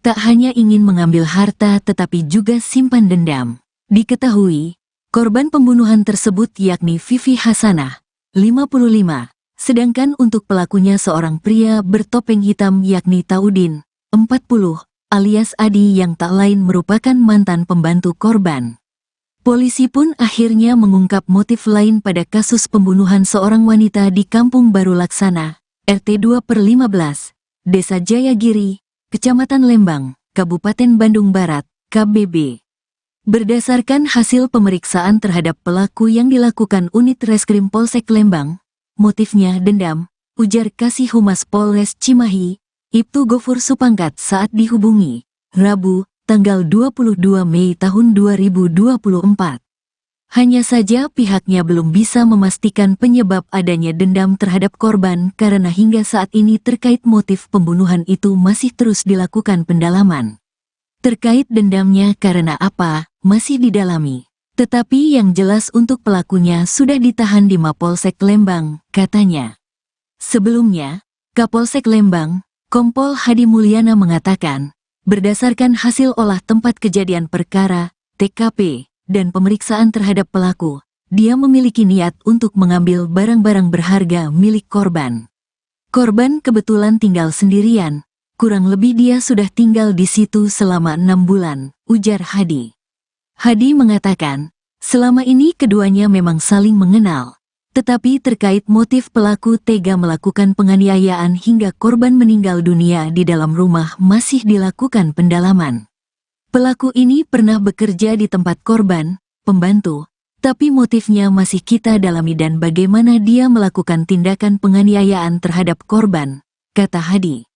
Tak hanya ingin mengambil harta tetapi juga simpan dendam. Diketahui, korban pembunuhan tersebut yakni Vivi Hasanah, 55, sedangkan untuk pelakunya seorang pria bertopeng hitam yakni Taudin, 40, alias Adi yang tak lain merupakan mantan pembantu korban. Polisi pun akhirnya mengungkap motif lain pada kasus pembunuhan seorang wanita di Kampung Baru Laksana, RT 2/15, Desa Jayagiri, Kecamatan Lembang, Kabupaten Bandung Barat, KBB. Berdasarkan hasil pemeriksaan terhadap pelaku yang dilakukan unit Reskrim Polsek Lembang, motifnya dendam, ujar Kasih Humas Polres Cimahi, Ibtu Gofur Supangkat saat dihubungi, Rabu, tanggal 22 Mei tahun 2024. Hanya saja pihaknya belum bisa memastikan penyebab adanya dendam terhadap korban karena hingga saat ini terkait motif pembunuhan itu masih terus dilakukan pendalaman. Terkait dendamnya karena apa, masih didalami. Tetapi yang jelas untuk pelakunya sudah ditahan di Mapolsek Lembang, katanya. Sebelumnya, Kapolsek Lembang, Kompol Hadi Mulyana mengatakan, berdasarkan hasil olah tempat kejadian perkara, TKP, dan pemeriksaan terhadap pelaku, dia memiliki niat untuk mengambil barang-barang berharga milik korban. Korban kebetulan tinggal sendirian, kurang lebih dia sudah tinggal di situ selama 6 bulan, ujar Hadi. Hadi mengatakan, selama ini keduanya memang saling mengenal. Tetapi terkait motif pelaku tega melakukan penganiayaan hingga korban meninggal dunia di dalam rumah masih dilakukan pendalaman. Pelaku ini pernah bekerja di tempat korban, pembantu, tapi motifnya masih kita dalami dan bagaimana dia melakukan tindakan penganiayaan terhadap korban, kata Hadi.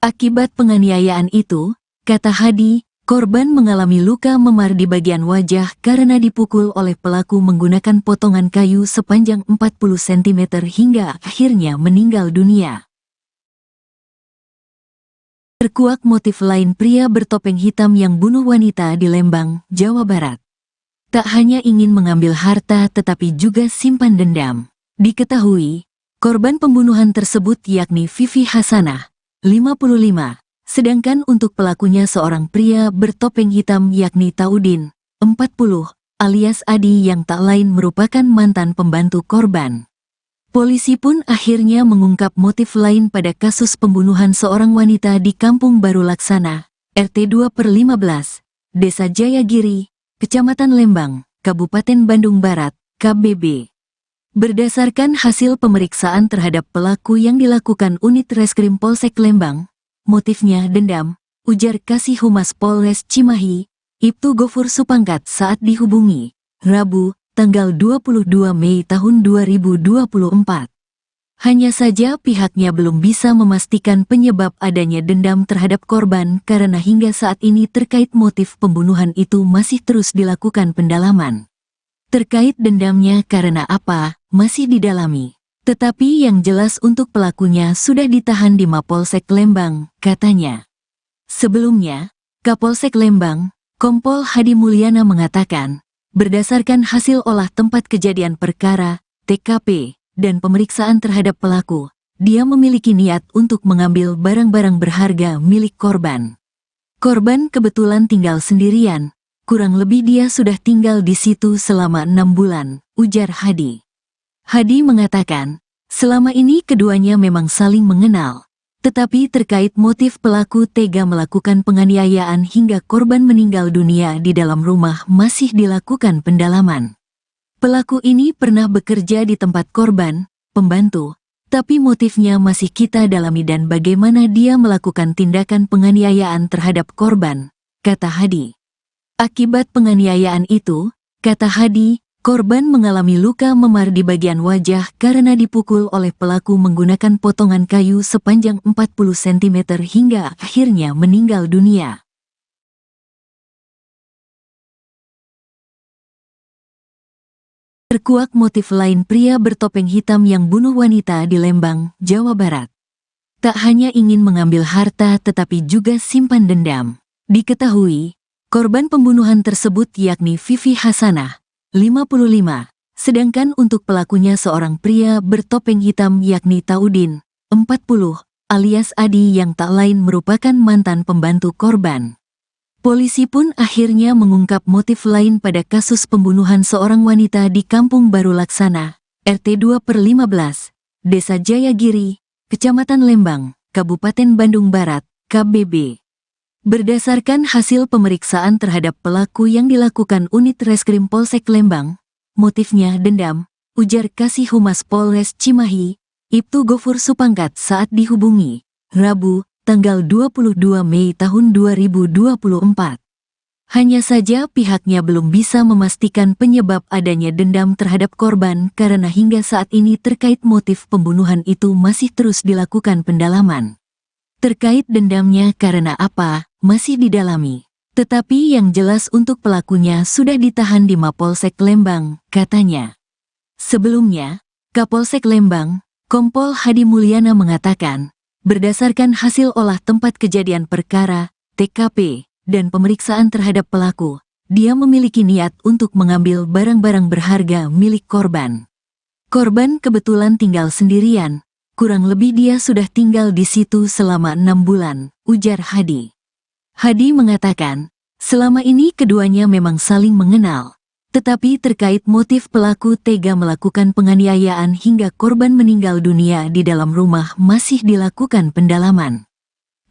Akibat penganiayaan itu, kata Hadi, korban mengalami luka memar di bagian wajah karena dipukul oleh pelaku menggunakan potongan kayu sepanjang 40 cm hingga akhirnya meninggal dunia. Terkuak motif lain pria bertopeng hitam yang bunuh wanita di Lembang, Jawa Barat. Tak hanya ingin mengambil harta tetapi juga simpan dendam. Diketahui, korban pembunuhan tersebut yakni Vivi Hasanah, 55. Sedangkan untuk pelakunya seorang pria bertopeng hitam yakni Taudin, 40, alias Adi yang tak lain merupakan mantan pembantu korban. Polisi pun akhirnya mengungkap motif lain pada kasus pembunuhan seorang wanita di Kampung Baru Laksana, RT 2/15, Desa Jayagiri, Kecamatan Lembang, Kabupaten Bandung Barat, KBB. Berdasarkan hasil pemeriksaan terhadap pelaku yang dilakukan unit Reskrim Polsek Lembang, motifnya dendam, ujar Kasih Humas Polres Cimahi, Ibtu Gofur Supangkat saat dihubungi, Rabu, tanggal 22 Mei tahun 2024. Hanya saja pihaknya belum bisa memastikan penyebab adanya dendam terhadap korban karena hingga saat ini terkait motif pembunuhan itu masih terus dilakukan pendalaman. Terkait dendamnya karena apa, masih didalami. Tetapi yang jelas untuk pelakunya sudah ditahan di Mapolsek Lembang, katanya. Sebelumnya, Kapolsek Lembang, Kompol Hadi Mulyana mengatakan, berdasarkan hasil olah tempat kejadian perkara, TKP, dan pemeriksaan terhadap pelaku, dia memiliki niat untuk mengambil barang-barang berharga milik korban. Korban kebetulan tinggal sendirian, kurang lebih dia sudah tinggal di situ selama 6 bulan, ujar Hadi. Hadi mengatakan, selama ini keduanya memang saling mengenal, tetapi terkait motif pelaku tega melakukan penganiayaan hingga korban meninggal dunia di dalam rumah masih dilakukan pendalaman. Pelaku ini pernah bekerja di tempat korban, pembantu, tapi motifnya masih kita dalami dan bagaimana dia melakukan tindakan penganiayaan terhadap korban, kata Hadi. Akibat penganiayaan itu, kata Hadi, korban mengalami luka memar di bagian wajah karena dipukul oleh pelaku menggunakan potongan kayu sepanjang 40 cm hingga akhirnya meninggal dunia. Terkuak motif lain pria bertopeng hitam yang bunuh wanita di Lembang, Jawa Barat. Tak hanya ingin mengambil harta tetapi juga simpan dendam. Diketahui, korban pembunuhan tersebut yakni Vivi Hasanah, 55, sedangkan untuk pelakunya seorang pria bertopeng hitam yakni Taudin, 40, alias Adi yang tak lain merupakan mantan pembantu korban. Polisi pun akhirnya mengungkap motif lain pada kasus pembunuhan seorang wanita di Kampung Baru Laksana, RT 2/15, Desa Jayagiri, Kecamatan Lembang, Kabupaten Bandung Barat, KBB. Berdasarkan hasil pemeriksaan terhadap pelaku yang dilakukan unit Reskrim Polsek Lembang, motifnya dendam, ujar Kasih Humas Polres Cimahi, Ibtu Gofur Supangkat saat dihubungi, Rabu, tanggal 22 Mei tahun 2024. Hanya saja pihaknya belum bisa memastikan penyebab adanya dendam terhadap korban karena hingga saat ini terkait motif pembunuhan itu masih terus dilakukan pendalaman. Terkait dendamnya karena apa, masih didalami. Tetapi yang jelas untuk pelakunya sudah ditahan di Mapolsek Lembang, katanya. Sebelumnya, Kapolsek Lembang, Kompol Hadi Mulyana mengatakan, berdasarkan hasil olah tempat kejadian perkara, TKP, dan pemeriksaan terhadap pelaku, dia memiliki niat untuk mengambil barang-barang berharga milik korban. Korban kebetulan tinggal sendirian, kurang lebih dia sudah tinggal di situ selama 6 bulan, ujar Hadi. Hadi mengatakan, selama ini keduanya memang saling mengenal. Tetapi terkait motif pelaku tega melakukan penganiayaan hingga korban meninggal dunia di dalam rumah masih dilakukan pendalaman.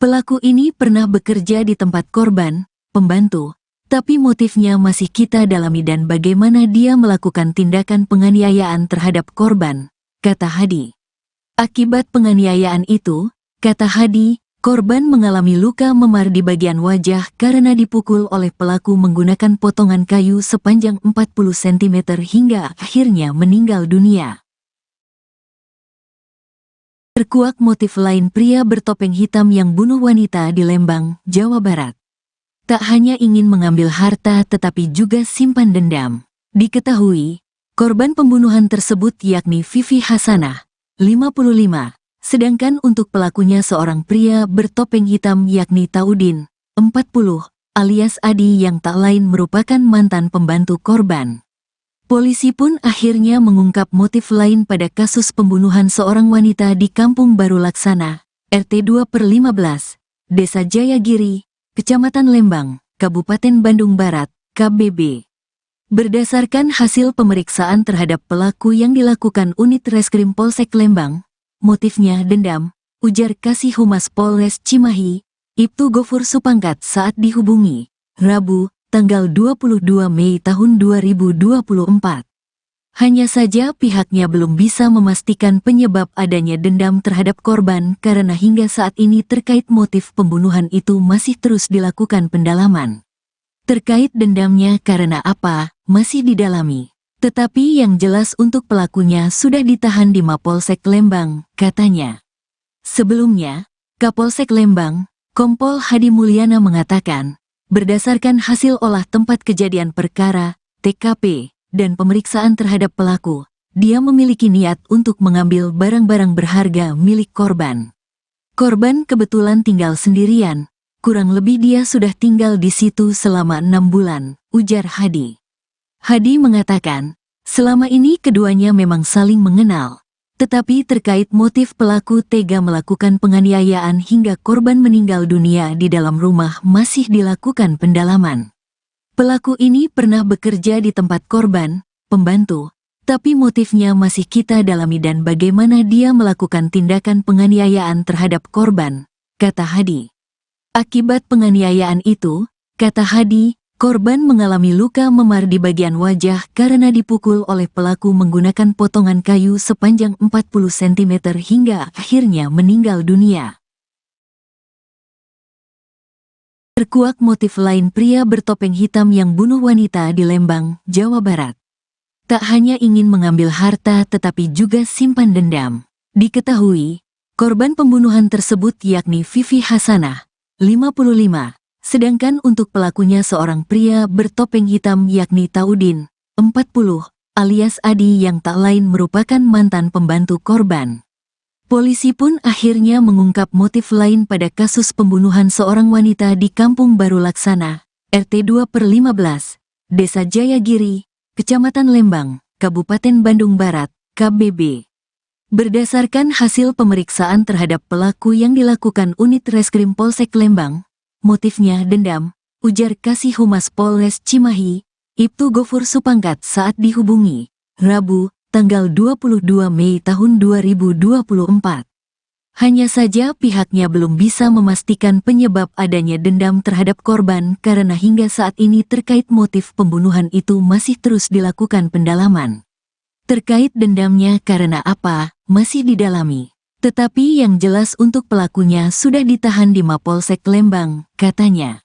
Pelaku ini pernah bekerja di tempat korban, pembantu, tapi motifnya masih kita dalami dan bagaimana dia melakukan tindakan penganiayaan terhadap korban, kata Hadi. Akibat penganiayaan itu, kata Hadi, korban mengalami luka memar di bagian wajah karena dipukul oleh pelaku menggunakan potongan kayu sepanjang 40 cm hingga akhirnya meninggal dunia. Terkuak motif lain pria bertopeng hitam yang bunuh wanita di Lembang, Jawa Barat. Tak hanya ingin mengambil harta tetapi juga simpan dendam. Diketahui, korban pembunuhan tersebut yakni Vivi Hasanah, 55. Sedangkan untuk pelakunya seorang pria bertopeng hitam yakni Taudin, 40, alias Adi yang tak lain merupakan mantan pembantu korban. Polisi pun akhirnya mengungkap motif lain pada kasus pembunuhan seorang wanita di Kampung Baru Laksana, RT 2/15, Desa Jayagiri, Kecamatan Lembang, Kabupaten Bandung Barat, KBB. Berdasarkan hasil pemeriksaan terhadap pelaku yang dilakukan unit Reskrim Polsek Lembang, motifnya dendam, ujar Kasih Humas Polres Cimahi, Ibtu Gofur Supangkat saat dihubungi, Rabu, tanggal 22 Mei tahun 2024. Hanya saja pihaknya belum bisa memastikan penyebab adanya dendam terhadap korban karena hingga saat ini terkait motif pembunuhan itu masih terus dilakukan pendalaman. Terkait dendamnya karena apa, masih didalami. Tetapi yang jelas untuk pelakunya sudah ditahan di Mapolsek Lembang, katanya. Sebelumnya, Kapolsek Lembang, Kompol Hadi Mulyana mengatakan, berdasarkan hasil olah tempat kejadian perkara, TKP, dan pemeriksaan terhadap pelaku, dia memiliki niat untuk mengambil barang-barang berharga milik korban. Korban kebetulan tinggal sendirian, kurang lebih dia sudah tinggal di situ selama 6 bulan, ujar Hadi. Hadi mengatakan, selama ini keduanya memang saling mengenal, tetapi terkait motif pelaku tega melakukan penganiayaan hingga korban meninggal dunia di dalam rumah masih dilakukan pendalaman. Pelaku ini pernah bekerja di tempat korban, pembantu, tapi motifnya masih kita dalami dan bagaimana dia melakukan tindakan penganiayaan terhadap korban, kata Hadi. Akibat penganiayaan itu, kata Hadi, korban mengalami luka memar di bagian wajah karena dipukul oleh pelaku menggunakan potongan kayu sepanjang 40 cm hingga akhirnya meninggal dunia. Terkuak motif lain pria bertopeng hitam yang bunuh wanita di Lembang, Jawa Barat. Tak hanya ingin mengambil harta tetapi juga simpan dendam. Diketahui, korban pembunuhan tersebut yakni Vivi Hasanah, 55, sedangkan untuk pelakunya seorang pria bertopeng hitam yakni Taudin, 40, alias Adi yang tak lain merupakan mantan pembantu korban. Polisi pun akhirnya mengungkap motif lain pada kasus pembunuhan seorang wanita di Kampung Baru Laksana, RT 2/15, Desa Jayagiri, Kecamatan Lembang, Kabupaten Bandung Barat, KBB. Berdasarkan hasil pemeriksaan terhadap pelaku yang dilakukan unit Reskrim Polsek Lembang, motifnya dendam, ujar Kasih Humas Polres Cimahi, Ibtu Gofur Supangkat saat dihubungi, Rabu, tanggal 22 Mei tahun 2024. Hanya saja pihaknya belum bisa memastikan penyebab adanya dendam terhadap korban karena hingga saat ini terkait motif pembunuhan itu masih terus dilakukan pendalaman. Terkait dendamnya karena apa, masih didalami. Tetapi yang jelas untuk pelakunya sudah ditahan di Mapolsek Lembang, katanya.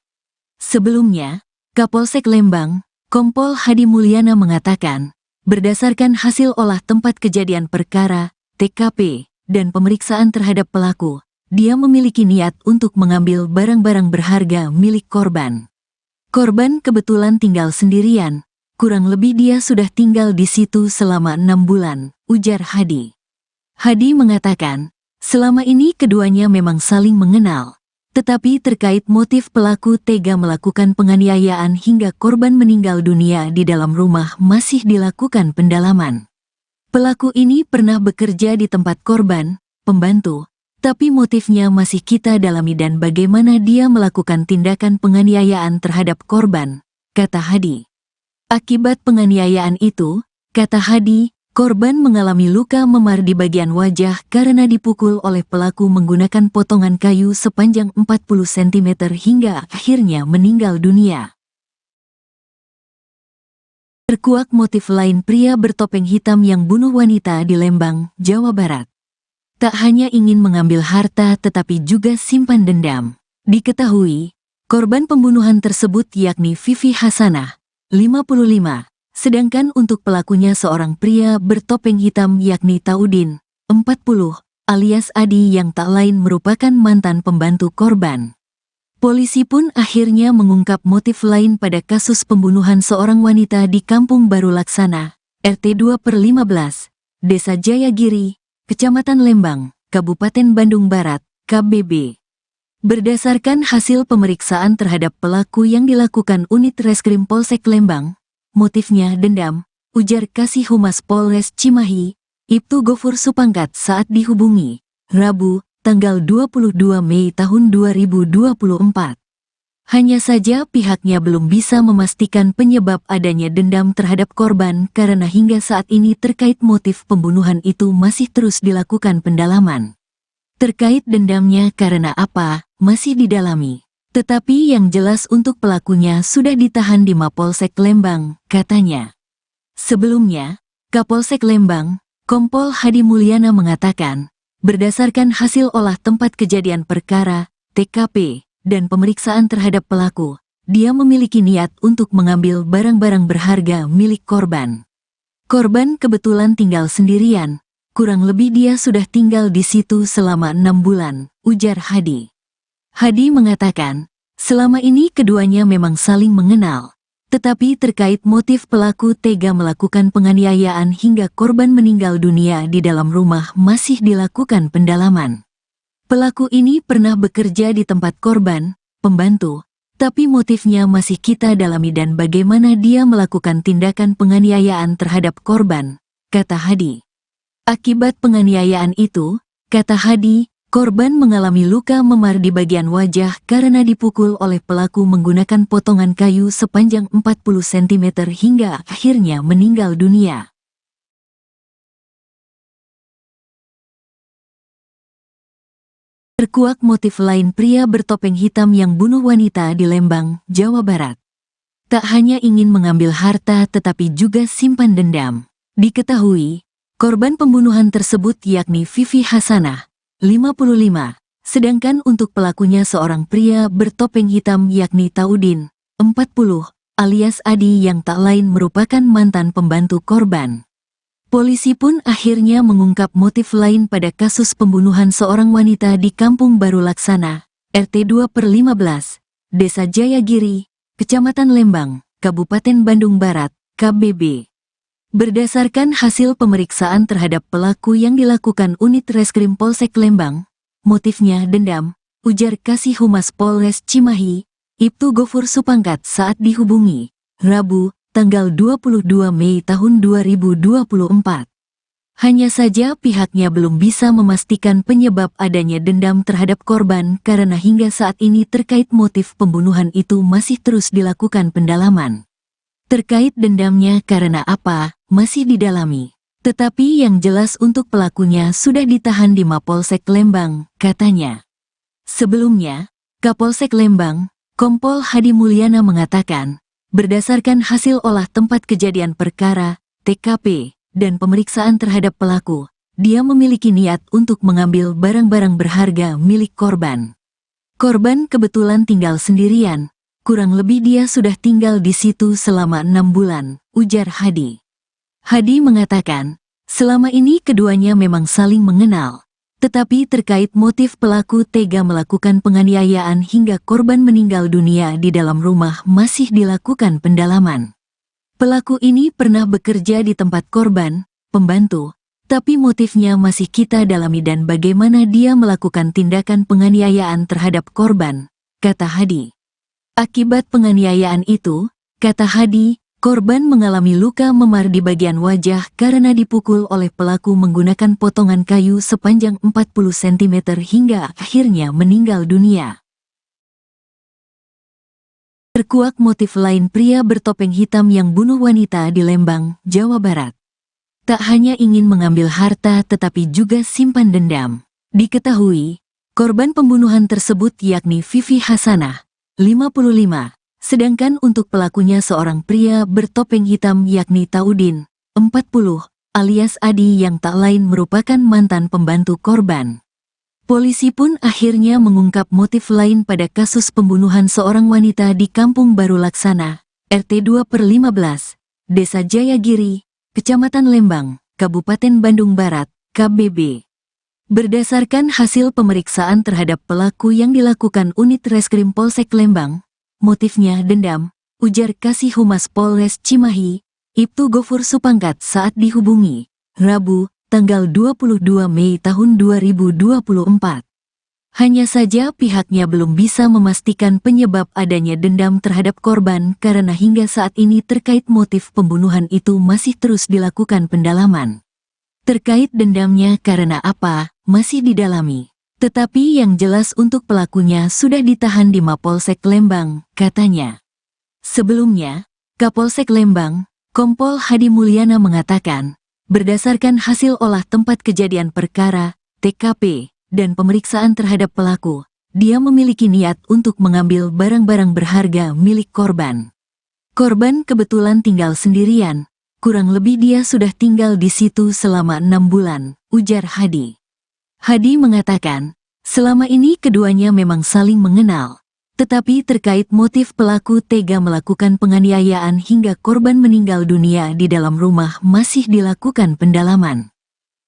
Sebelumnya, Kapolsek Lembang, Kompol Hadi Mulyana mengatakan, berdasarkan hasil olah tempat kejadian perkara, TKP, dan pemeriksaan terhadap pelaku, dia memiliki niat untuk mengambil barang-barang berharga milik korban. Korban kebetulan tinggal sendirian, kurang lebih dia sudah tinggal di situ selama 6 bulan, ujar Hadi. Hadi mengatakan, selama ini keduanya memang saling mengenal, tetapi terkait motif pelaku tega melakukan penganiayaan hingga korban meninggal dunia di dalam rumah masih dilakukan pendalaman. Pelaku ini pernah bekerja di tempat korban, pembantu, tapi motifnya masih kita dalami dan bagaimana dia melakukan tindakan penganiayaan terhadap korban, kata Hadi. Akibat penganiayaan itu, kata Hadi, korban mengalami luka memar di bagian wajah karena dipukul oleh pelaku menggunakan potongan kayu sepanjang 40 cm hingga akhirnya meninggal dunia. Terkuak motif lain pria bertopeng hitam yang bunuh wanita di Lembang, Jawa Barat. Tak hanya ingin mengambil harta tetapi juga simpan dendam. Diketahui, korban pembunuhan tersebut yakni Vivi Hasanah, 55, sedangkan untuk pelakunya seorang pria bertopeng hitam yakni Taudin, 40, alias Adi yang tak lain merupakan mantan pembantu korban. Polisi pun akhirnya mengungkap motif lain pada kasus pembunuhan seorang wanita di Kampung Baru Laksana, RT 2/15, Desa Jayagiri, Kecamatan Lembang, Kabupaten Bandung Barat, KBB. Berdasarkan hasil pemeriksaan terhadap pelaku yang dilakukan unit Reskrim Polsek Lembang, motifnya dendam, ujar Kasih Humas Polres Cimahi, Ibtu Gofur Supangkat saat dihubungi, Rabu, tanggal 22 Mei tahun 2024. Hanya saja pihaknya belum bisa memastikan penyebab adanya dendam terhadap korban karena hingga saat ini terkait motif pembunuhan itu masih terus dilakukan pendalaman. Terkait dendamnya karena apa, masih didalami. Tetapi yang jelas untuk pelakunya sudah ditahan di Mapolsek Lembang, katanya. Sebelumnya, Kapolsek Lembang, Kompol Hadi Mulyana mengatakan, berdasarkan hasil olah tempat kejadian perkara, TKP, dan pemeriksaan terhadap pelaku, dia memiliki niat untuk mengambil barang-barang berharga milik korban. Korban kebetulan tinggal sendirian, kurang lebih dia sudah tinggal di situ selama 6 bulan, ujar Hadi. Hadi mengatakan, selama ini keduanya memang saling mengenal, Tetapi terkait motif pelaku tega melakukan penganiayaan hingga korban meninggal dunia di dalam rumah masih dilakukan pendalaman. Pelaku ini pernah bekerja di tempat korban, pembantu, tapi motifnya masih kita dalami dan bagaimana dia melakukan tindakan penganiayaan terhadap korban, kata Hadi. Akibat penganiayaan itu, kata Hadi, korban mengalami luka memar di bagian wajah karena dipukul oleh pelaku menggunakan potongan kayu sepanjang 40 cm hingga akhirnya meninggal dunia. Terkuak motif lain pria bertopeng hitam yang bunuh wanita di Lembang, Jawa Barat. Tak hanya ingin mengambil harta tetapi juga simpan dendam. Diketahui, korban pembunuhan tersebut yakni Vivi Hasanah, 55, sedangkan untuk pelakunya seorang pria bertopeng hitam yakni Taudin, 40, alias Adi yang tak lain merupakan mantan pembantu korban. Polisi pun akhirnya mengungkap motif lain pada kasus pembunuhan seorang wanita di Kampung Baru Laksana, RT 2/15, Desa Jayagiri, Kecamatan Lembang, Kabupaten Bandung Barat, KBB. Berdasarkan hasil pemeriksaan terhadap pelaku yang dilakukan unit Reskrim Polsek Lembang, motifnya dendam, ujar Kasih Humas Polres Cimahi, Ibtu Gofur Supangkat saat dihubungi, Rabu, tanggal 22 Mei tahun 2024. Hanya saja pihaknya belum bisa memastikan penyebab adanya dendam terhadap korban karena hingga saat ini terkait motif pembunuhan itu masih terus dilakukan pendalaman. Terkait dendamnya karena apa, masih didalami. Tetapi yang jelas untuk pelakunya sudah ditahan di Mapolsek Lembang, katanya. Sebelumnya, Kapolsek Lembang, Kompol Hadi Mulyana mengatakan, berdasarkan hasil olah tempat kejadian perkara, TKP, dan pemeriksaan terhadap pelaku, dia memiliki niat untuk mengambil barang-barang berharga milik korban. Korban kebetulan tinggal sendirian. Kurang lebih dia sudah tinggal di situ selama 6 bulan, ujar Hadi. Hadi mengatakan, selama ini keduanya memang saling mengenal. Tetapi terkait motif pelaku tega melakukan penganiayaan hingga korban meninggal dunia di dalam rumah masih dilakukan pendalaman. Pelaku ini pernah bekerja di tempat korban, pembantu, tapi motifnya masih kita dalami dan bagaimana dia melakukan tindakan penganiayaan terhadap korban, kata Hadi. Akibat penganiayaan itu, kata Hadi, korban mengalami luka memar di bagian wajah karena dipukul oleh pelaku menggunakan potongan kayu sepanjang 40 cm hingga akhirnya meninggal dunia. Terkuak motif lain pria bertopeng hitam yang bunuh wanita di Lembang, Jawa Barat. Tak hanya ingin mengambil harta tetapi juga simpan dendam. Diketahui, korban pembunuhan tersebut yakni Vivi Hasanah, 55, sedangkan untuk pelakunya seorang pria bertopeng hitam yakni Taudin, 40, alias Adi yang tak lain merupakan mantan pembantu korban. Polisi pun akhirnya mengungkap motif lain pada kasus pembunuhan seorang wanita di Kampung Baru Laksana, RT 2/15, Desa Jayagiri, Kecamatan Lembang, Kabupaten Bandung Barat, KBB. Berdasarkan hasil pemeriksaan terhadap pelaku yang dilakukan unit Reskrim Polsek Lembang, motifnya dendam, ujar Kasih Humas Polres Cimahi, Ibtu Gofur Supangkat saat dihubungi, Rabu, tanggal 22 Mei tahun 2024. Hanya saja pihaknya belum bisa memastikan penyebab adanya dendam terhadap korban karena hingga saat ini terkait motif pembunuhan itu masih terus dilakukan pendalaman. Terkait dendamnya karena apa, masih didalami. Tetapi yang jelas untuk pelakunya sudah ditahan di Mapolsek Lembang, katanya. Sebelumnya, Kapolsek Lembang, Kompol Hadi Mulyana mengatakan, berdasarkan hasil olah tempat kejadian perkara, TKP, dan pemeriksaan terhadap pelaku, dia memiliki niat untuk mengambil barang-barang berharga milik korban. Korban kebetulan tinggal sendirian. Kurang lebih dia sudah tinggal di situ selama 6 bulan, ujar Hadi. Hadi mengatakan, selama ini keduanya memang saling mengenal. Tetapi terkait motif pelaku tega melakukan penganiayaan hingga korban meninggal dunia di dalam rumah masih dilakukan pendalaman.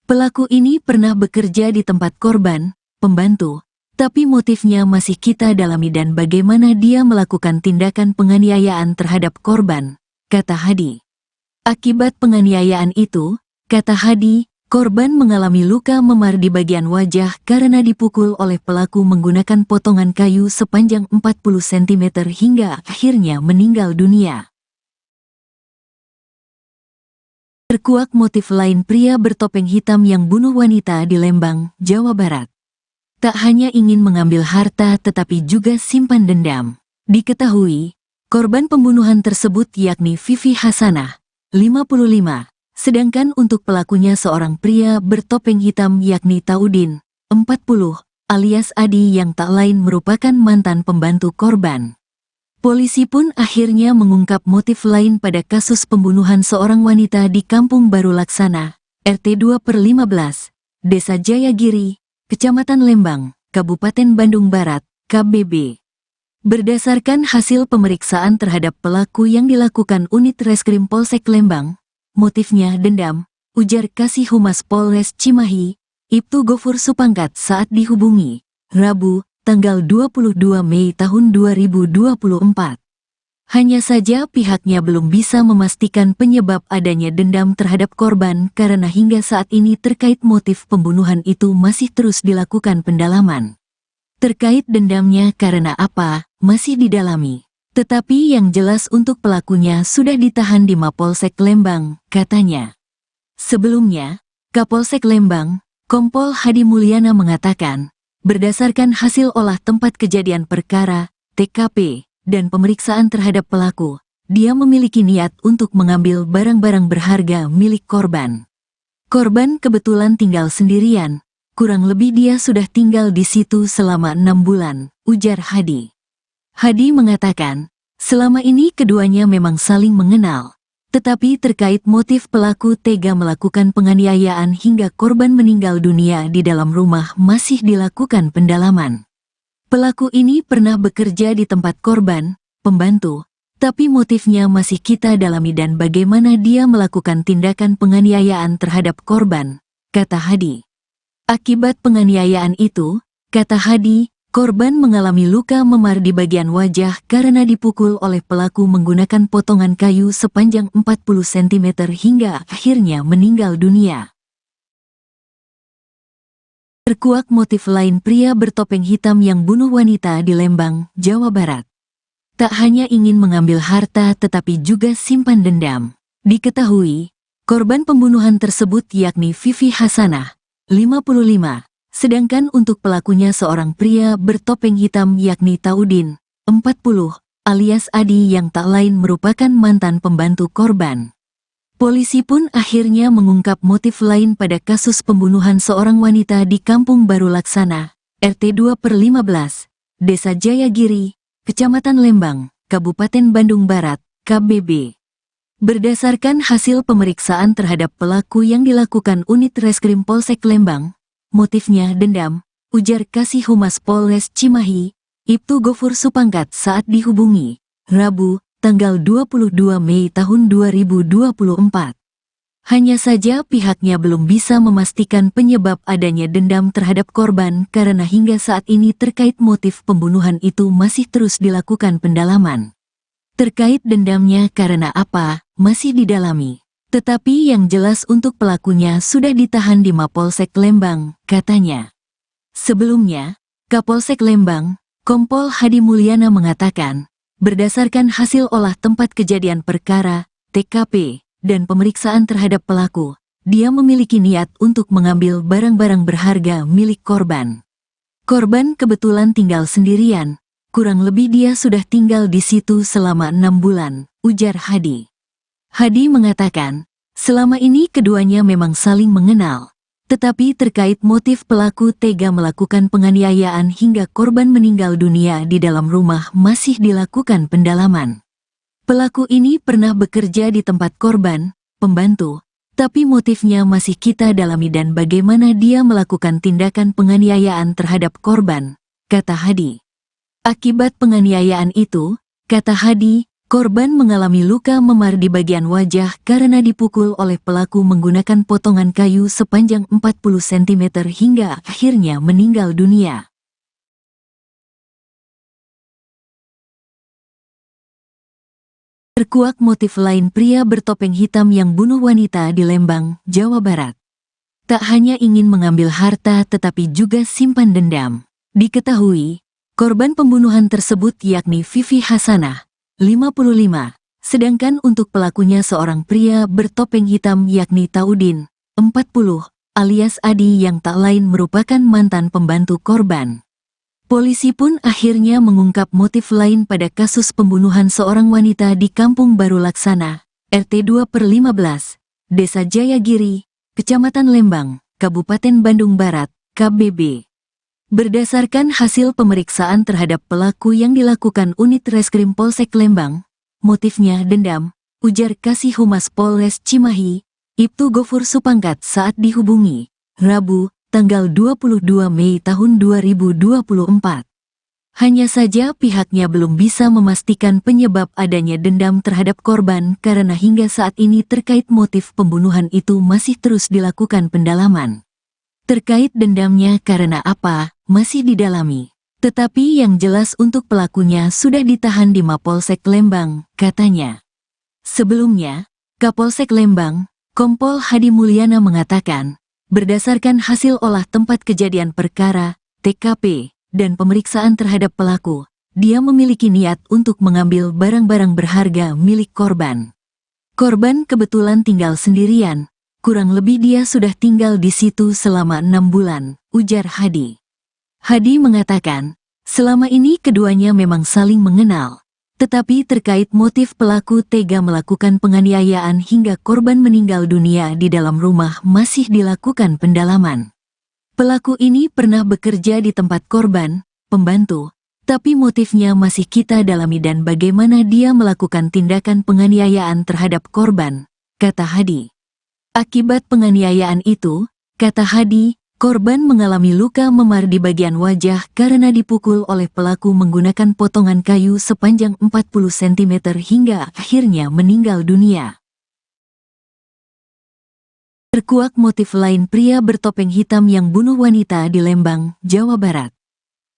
Pelaku ini pernah bekerja di tempat korban, pembantu, Tapi motifnya masih kita dalami dan bagaimana dia melakukan tindakan penganiayaan terhadap korban, kata Hadi. Akibat penganiayaan itu, kata Hadi, korban mengalami luka memar di bagian wajah karena dipukul oleh pelaku menggunakan potongan kayu sepanjang 40 cm hingga akhirnya meninggal dunia. Terkuak motif lain pria bertopeng hitam yang bunuh wanita di Lembang, Jawa Barat. Tak hanya ingin mengambil harta tetapi juga simpan dendam. Diketahui, korban pembunuhan tersebut yakni Vivi Hasanah, 55, sedangkan untuk pelakunya seorang pria bertopeng hitam yakni Taudin, 40, alias Adi yang tak lain merupakan mantan pembantu korban. Polisi pun akhirnya mengungkap motif lain pada kasus pembunuhan seorang wanita di Kampung Baru Laksana, RT 2/15, Desa Jayagiri, Kecamatan Lembang, Kabupaten Bandung Barat, KBB. Berdasarkan hasil pemeriksaan terhadap pelaku yang dilakukan unit Reskrim Polsek Lembang, motifnya dendam, ujar Kasih Humas Polres Cimahi, Ibtu Gofur Supangkat saat dihubungi, Rabu, tanggal 22 Mei tahun 2024. Hanya saja pihaknya belum bisa memastikan penyebab adanya dendam terhadap korban karena hingga saat ini terkait motif pembunuhan itu masih terus dilakukan pendalaman. Terkait dendamnya karena apa, masih didalami. Tetapi yang jelas untuk pelakunya sudah ditahan di Mapolsek Lembang, katanya. Sebelumnya, Kapolsek Lembang, Kompol Hadi Mulyana mengatakan, berdasarkan hasil olah tempat kejadian perkara, TKP, dan pemeriksaan terhadap pelaku, dia memiliki niat untuk mengambil barang-barang berharga milik korban. Korban kebetulan tinggal sendirian, kurang lebih dia sudah tinggal di situ selama 6 bulan, ujar Hadi. Hadi mengatakan, selama ini keduanya memang saling mengenal, tetapi terkait motif pelaku tega melakukan penganiayaan hingga korban meninggal dunia di dalam rumah masih dilakukan pendalaman. Pelaku ini pernah bekerja di tempat korban, pembantu, tapi motifnya masih kita dalami dan bagaimana dia melakukan tindakan penganiayaan terhadap korban, kata Hadi. Akibat penganiayaan itu, kata Hadi, korban mengalami luka memar di bagian wajah karena dipukul oleh pelaku menggunakan potongan kayu sepanjang 40 cm hingga akhirnya meninggal dunia. Terkuak motif lain pria bertopeng hitam yang bunuh wanita di Lembang, Jawa Barat. Tak hanya ingin mengambil harta tetapi juga simpan dendam. Diketahui, korban pembunuhan tersebut yakni Vivi Hasanah, 55, sedangkan untuk pelakunya seorang pria bertopeng hitam yakni Taudin, 40, alias Adi yang tak lain merupakan mantan pembantu korban. Polisi pun akhirnya mengungkap motif lain pada kasus pembunuhan seorang wanita di Kampung Baru Laksana, RT 2/15, Desa Jayagiri, Kecamatan Lembang, Kabupaten Bandung Barat, KBB. Berdasarkan hasil pemeriksaan terhadap pelaku yang dilakukan unit Reskrim Polsek Lembang, motifnya dendam, ujar Kasih Humas Polres Cimahi, Ibtu Gofur Supangkat saat dihubungi, Rabu, tanggal 22 Mei tahun 2024. Hanya saja pihaknya belum bisa memastikan penyebab adanya dendam terhadap korban karena hingga saat ini terkait motif pembunuhan itu masih terus dilakukan pendalaman. Terkait dendamnya karena apa, masih didalami. Tetapi yang jelas untuk pelakunya sudah ditahan di Mapolsek Lembang, katanya. Sebelumnya, Kapolsek Lembang, Kompol Hadi Mulyana mengatakan, berdasarkan hasil olah tempat kejadian perkara, TKP, dan pemeriksaan terhadap pelaku, dia memiliki niat untuk mengambil barang-barang berharga milik korban. Korban kebetulan tinggal sendirian, kurang lebih dia sudah tinggal di situ selama 6 bulan, ujar Hadi. Hadi mengatakan, selama ini keduanya memang saling mengenal. Tetapi terkait motif pelaku tega melakukan penganiayaan hingga korban meninggal dunia di dalam rumah masih dilakukan pendalaman. Pelaku ini pernah bekerja di tempat korban, pembantu, tapi motifnya masih kita dalami dan bagaimana dia melakukan tindakan penganiayaan terhadap korban, kata Hadi. Akibat penganiayaan itu, kata Hadi, korban mengalami luka memar di bagian wajah karena dipukul oleh pelaku menggunakan potongan kayu sepanjang 40 cm hingga akhirnya meninggal dunia. Terkuak motif lain pria bertopeng hitam yang bunuh wanita di Lembang, Jawa Barat. Tak hanya ingin mengambil harta tetapi juga simpan dendam. Diketahui, korban pembunuhan tersebut yakni Vivi Hasanah, 55, sedangkan untuk pelakunya seorang pria bertopeng hitam yakni Taudin, 40, alias Adi yang tak lain merupakan mantan pembantu korban. Polisi pun akhirnya mengungkap motif lain pada kasus pembunuhan seorang wanita di Kampung Baru Laksana, RT 2/15, Desa Jayagiri, Kecamatan Lembang, Kabupaten Bandung Barat, KBB. Berdasarkan hasil pemeriksaan terhadap pelaku yang dilakukan unit Reskrim Polsek Lembang, motifnya dendam, ujar Kasih Humas Polres Cimahi, Ibtu Gofur Supangkat saat dihubungi, Rabu, tanggal 22 Mei tahun 2024. Hanya saja pihaknya belum bisa memastikan penyebab adanya dendam terhadap korban karena hingga saat ini terkait motif pembunuhan itu masih terus dilakukan pendalaman. Terkait dendamnya karena apa, masih didalami. Tetapi yang jelas untuk pelakunya sudah ditahan di Mapolsek Lembang, katanya. Sebelumnya, Kapolsek Lembang, Kompol Hadi Mulyana mengatakan, berdasarkan hasil olah tempat kejadian perkara, TKP, dan pemeriksaan terhadap pelaku, dia memiliki niat untuk mengambil barang-barang berharga milik korban. Korban kebetulan tinggal sendirian, kurang lebih dia sudah tinggal di situ selama 6 bulan, ujar Hadi. Hadi mengatakan, selama ini keduanya memang saling mengenal. Tetapi terkait motif pelaku tega melakukan penganiayaan hingga korban meninggal dunia di dalam rumah masih dilakukan pendalaman. Pelaku ini pernah bekerja di tempat korban, pembantu, tapi motifnya masih kita dalami dan bagaimana dia melakukan tindakan penganiayaan terhadap korban, kata Hadi. Akibat penganiayaan itu, kata Hadi, korban mengalami luka memar di bagian wajah karena dipukul oleh pelaku menggunakan potongan kayu sepanjang 40 cm hingga akhirnya meninggal dunia. Terkuak motif lain pria bertopeng hitam yang bunuh wanita di Lembang, Jawa Barat.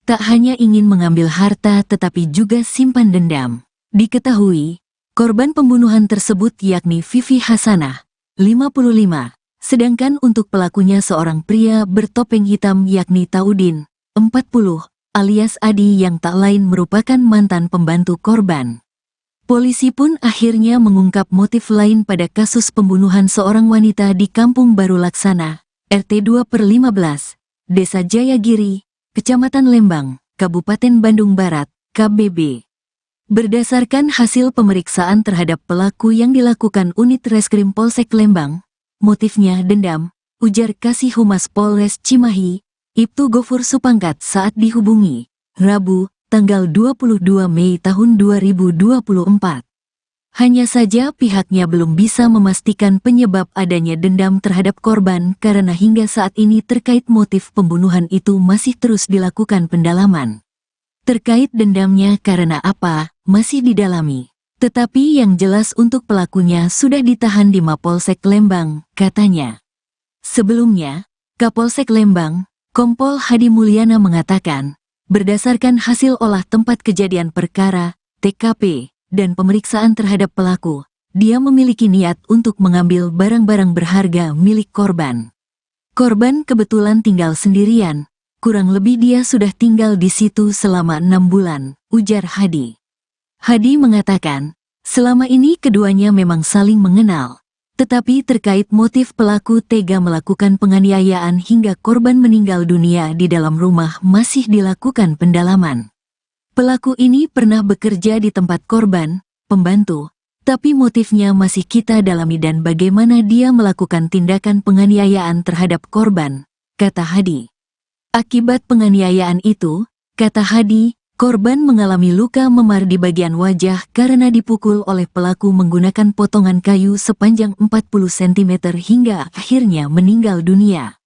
Tak hanya ingin mengambil harta tetapi juga simpan dendam. Diketahui, korban pembunuhan tersebut yakni Vivi Hasanah, 55. Sedangkan untuk pelakunya seorang pria bertopeng hitam yakni Taudin, 40, alias Adi yang tak lain merupakan mantan pembantu korban. Polisi pun akhirnya mengungkap motif lain pada kasus pembunuhan seorang wanita di Kampung Baru Laksana, RT 2/15, Desa Jayagiri, Kecamatan Lembang, Kabupaten Bandung Barat, KBB. Berdasarkan hasil pemeriksaan terhadap pelaku yang dilakukan unit Reskrim Polsek Lembang, motifnya dendam, ujar Kasih Humas Polres Cimahi, Ibtu Gofur Supangkat saat dihubungi, Rabu, tanggal 22 Mei tahun 2024. Hanya saja pihaknya belum bisa memastikan penyebab adanya dendam terhadap korban karena hingga saat ini terkait motif pembunuhan itu masih terus dilakukan pendalaman. Terkait dendamnya karena apa, masih didalami. Tetapi yang jelas untuk pelakunya sudah ditahan di Mapolsek Lembang, katanya. Sebelumnya, Kapolsek Lembang, Kompol Hadi Mulyana mengatakan, berdasarkan hasil olah tempat kejadian perkara, TKP, dan pemeriksaan terhadap pelaku, dia memiliki niat untuk mengambil barang-barang berharga milik korban. Korban kebetulan tinggal sendirian, kurang lebih dia sudah tinggal di situ selama 6 bulan, ujar Hadi. Hadi mengatakan, selama ini keduanya memang saling mengenal, tetapi terkait motif pelaku tega melakukan penganiayaan hingga korban meninggal dunia di dalam rumah masih dilakukan pendalaman. Pelaku ini pernah bekerja di tempat korban, pembantu, tapi motifnya masih kita dalami dan bagaimana dia melakukan tindakan penganiayaan terhadap korban, kata Hadi. Akibat penganiayaan itu, kata Hadi, korban mengalami luka memar di bagian wajah karena dipukul oleh pelaku menggunakan potongan kayu sepanjang 40 cm hingga akhirnya meninggal dunia.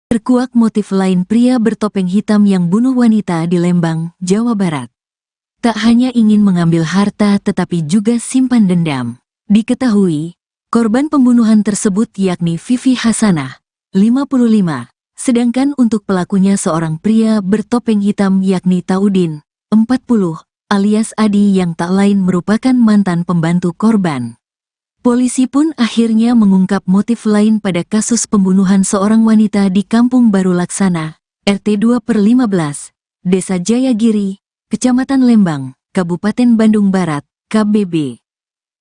Terkuak motif lain pria bertopeng hitam yang bunuh wanita di Lembang, Jawa Barat. Tak hanya ingin mengambil harta tetapi juga simpan dendam. Diketahui, korban pembunuhan tersebut yakni Vivi Hasanah, 55. Sedangkan untuk pelakunya seorang pria bertopeng hitam yakni Taudin, 40, alias Adi yang tak lain merupakan mantan pembantu korban. Polisi pun akhirnya mengungkap motif lain pada kasus pembunuhan seorang wanita di Kampung Baru Laksana, RT 2/15, Desa Jayagiri, Kecamatan Lembang, Kabupaten Bandung Barat, KBB.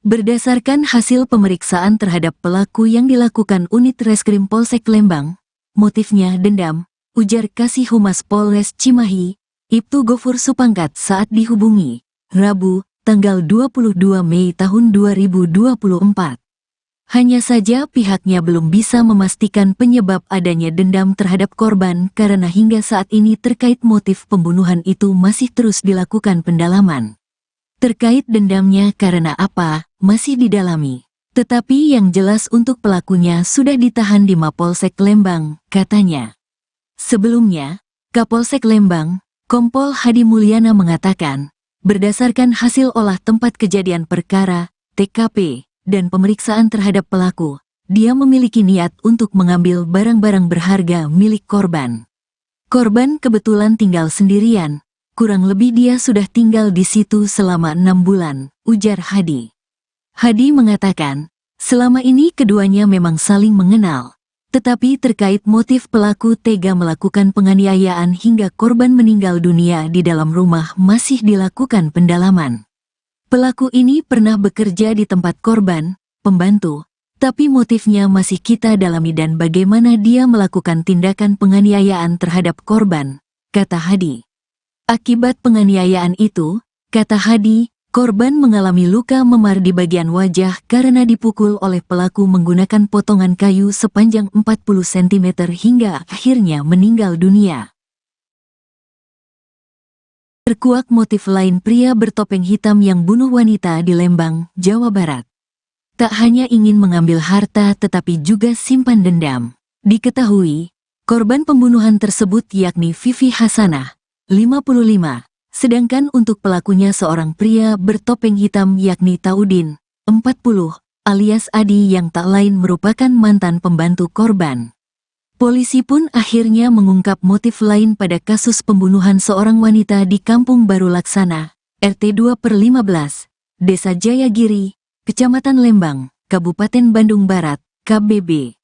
Berdasarkan hasil pemeriksaan terhadap pelaku yang dilakukan unit Reskrim Polsek Lembang, motifnya dendam, ujar Kasih Humas Polres Cimahi, Ibtu Gofur Supangkat saat dihubungi, Rabu, tanggal 22 Mei tahun 2024. Hanya saja pihaknya belum bisa memastikan penyebab adanya dendam terhadap korban karena hingga saat ini terkait motif pembunuhan itu masih terus dilakukan pendalaman. Terkait dendamnya karena apa, masih didalami. Tetapi yang jelas untuk pelakunya sudah ditahan di Mapolsek Lembang, katanya. Sebelumnya, Kapolsek Lembang, Kompol Hadi Mulyana mengatakan, berdasarkan hasil olah tempat kejadian perkara, TKP, dan pemeriksaan terhadap pelaku, dia memiliki niat untuk mengambil barang-barang berharga milik korban. Korban kebetulan tinggal sendirian. Kurang lebih dia sudah tinggal di situ selama 6 bulan, ujar Hadi. Hadi mengatakan, selama ini keduanya memang saling mengenal. Tetapi terkait motif pelaku tega melakukan penganiayaan hingga korban meninggal dunia di dalam rumah masih dilakukan pendalaman. Pelaku ini pernah bekerja di tempat korban, pembantu, tapi motifnya masih kita dalami dan bagaimana dia melakukan tindakan penganiayaan terhadap korban, kata Hadi. Akibat penganiayaan itu, kata Hadi, korban mengalami luka memar di bagian wajah karena dipukul oleh pelaku menggunakan potongan kayu sepanjang 40 cm hingga akhirnya meninggal dunia. Terkuak motif lain pria bertopeng hitam yang bunuh wanita di Lembang, Jawa Barat. Tak hanya ingin mengambil harta tetapi juga simpan dendam. Diketahui, korban pembunuhan tersebut yakni Vivi Hasanah, 55, sedangkan untuk pelakunya seorang pria bertopeng hitam yakni Taudin, 40, alias Adi yang tak lain merupakan mantan pembantu korban. Polisi pun akhirnya mengungkap motif lain pada kasus pembunuhan seorang wanita di Kampung Baru Laksana, RT 2/15, Desa Jayagiri, Kecamatan Lembang, Kabupaten Bandung Barat, KBB.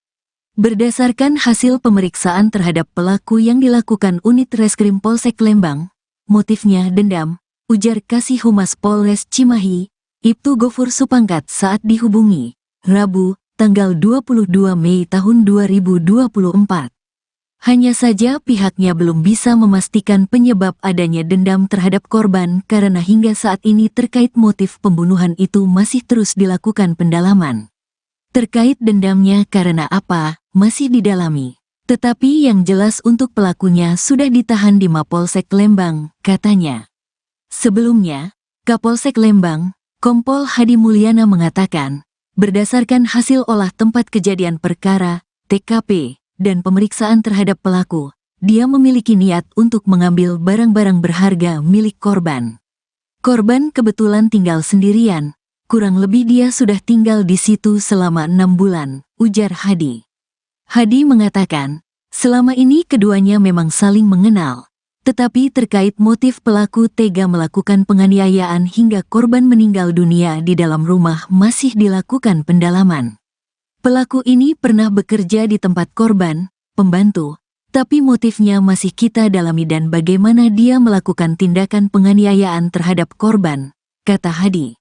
Berdasarkan hasil pemeriksaan terhadap pelaku yang dilakukan unit Reskrim Polsek Lembang, motifnya dendam, ujar Kasih Humas Polres Cimahi, Ibtu Gofur Supangkat saat dihubungi, Rabu, tanggal 22 Mei tahun 2024. Hanya saja pihaknya belum bisa memastikan penyebab adanya dendam terhadap korban karena hingga saat ini terkait motif pembunuhan itu masih terus dilakukan pendalaman. Terkait dendamnya karena apa, masih didalami. Tetapi yang jelas untuk pelakunya sudah ditahan di Mapolsek Lembang, katanya. Sebelumnya, Kapolsek Lembang, Kompol Hadi Mulyana mengatakan, berdasarkan hasil olah tempat kejadian perkara, TKP, dan pemeriksaan terhadap pelaku, dia memiliki niat untuk mengambil barang-barang berharga milik korban. Korban kebetulan tinggal sendirian. Kurang lebih dia sudah tinggal di situ selama 6 bulan, ujar Hadi. Hadi mengatakan, selama ini keduanya memang saling mengenal. Tetapi terkait motif pelaku tega melakukan penganiayaan hingga korban meninggal dunia di dalam rumah masih dilakukan pendalaman. Pelaku ini pernah bekerja di tempat korban, pembantu, tapi motifnya masih kita dalami dan bagaimana dia melakukan tindakan penganiayaan terhadap korban, kata Hadi.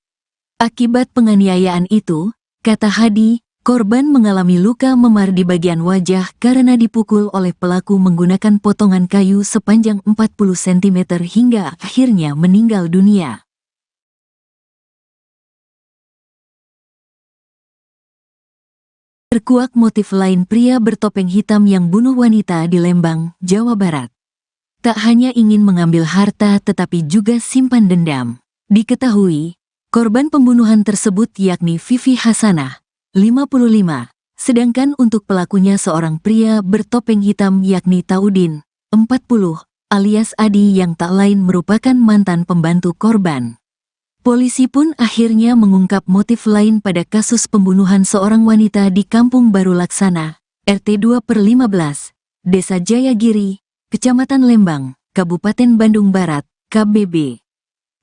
Akibat penganiayaan itu, kata Hadi, korban mengalami luka memar di bagian wajah karena dipukul oleh pelaku menggunakan potongan kayu sepanjang 40 cm hingga akhirnya meninggal dunia. Terkuak motif lain pria bertopeng hitam yang bunuh wanita di Lembang, Jawa Barat. Tak hanya ingin mengambil harta tetapi juga simpan dendam. Diketahui, korban pembunuhan tersebut yakni Vivi Hasanah, 55, sedangkan untuk pelakunya seorang pria bertopeng hitam yakni Taudin, 40, alias Adi yang tak lain merupakan mantan pembantu korban. Polisi pun akhirnya mengungkap motif lain pada kasus pembunuhan seorang wanita di Kampung Baru Laksana, RT 2/15, Desa Jayagiri, Kecamatan Lembang, Kabupaten Bandung Barat, KBB.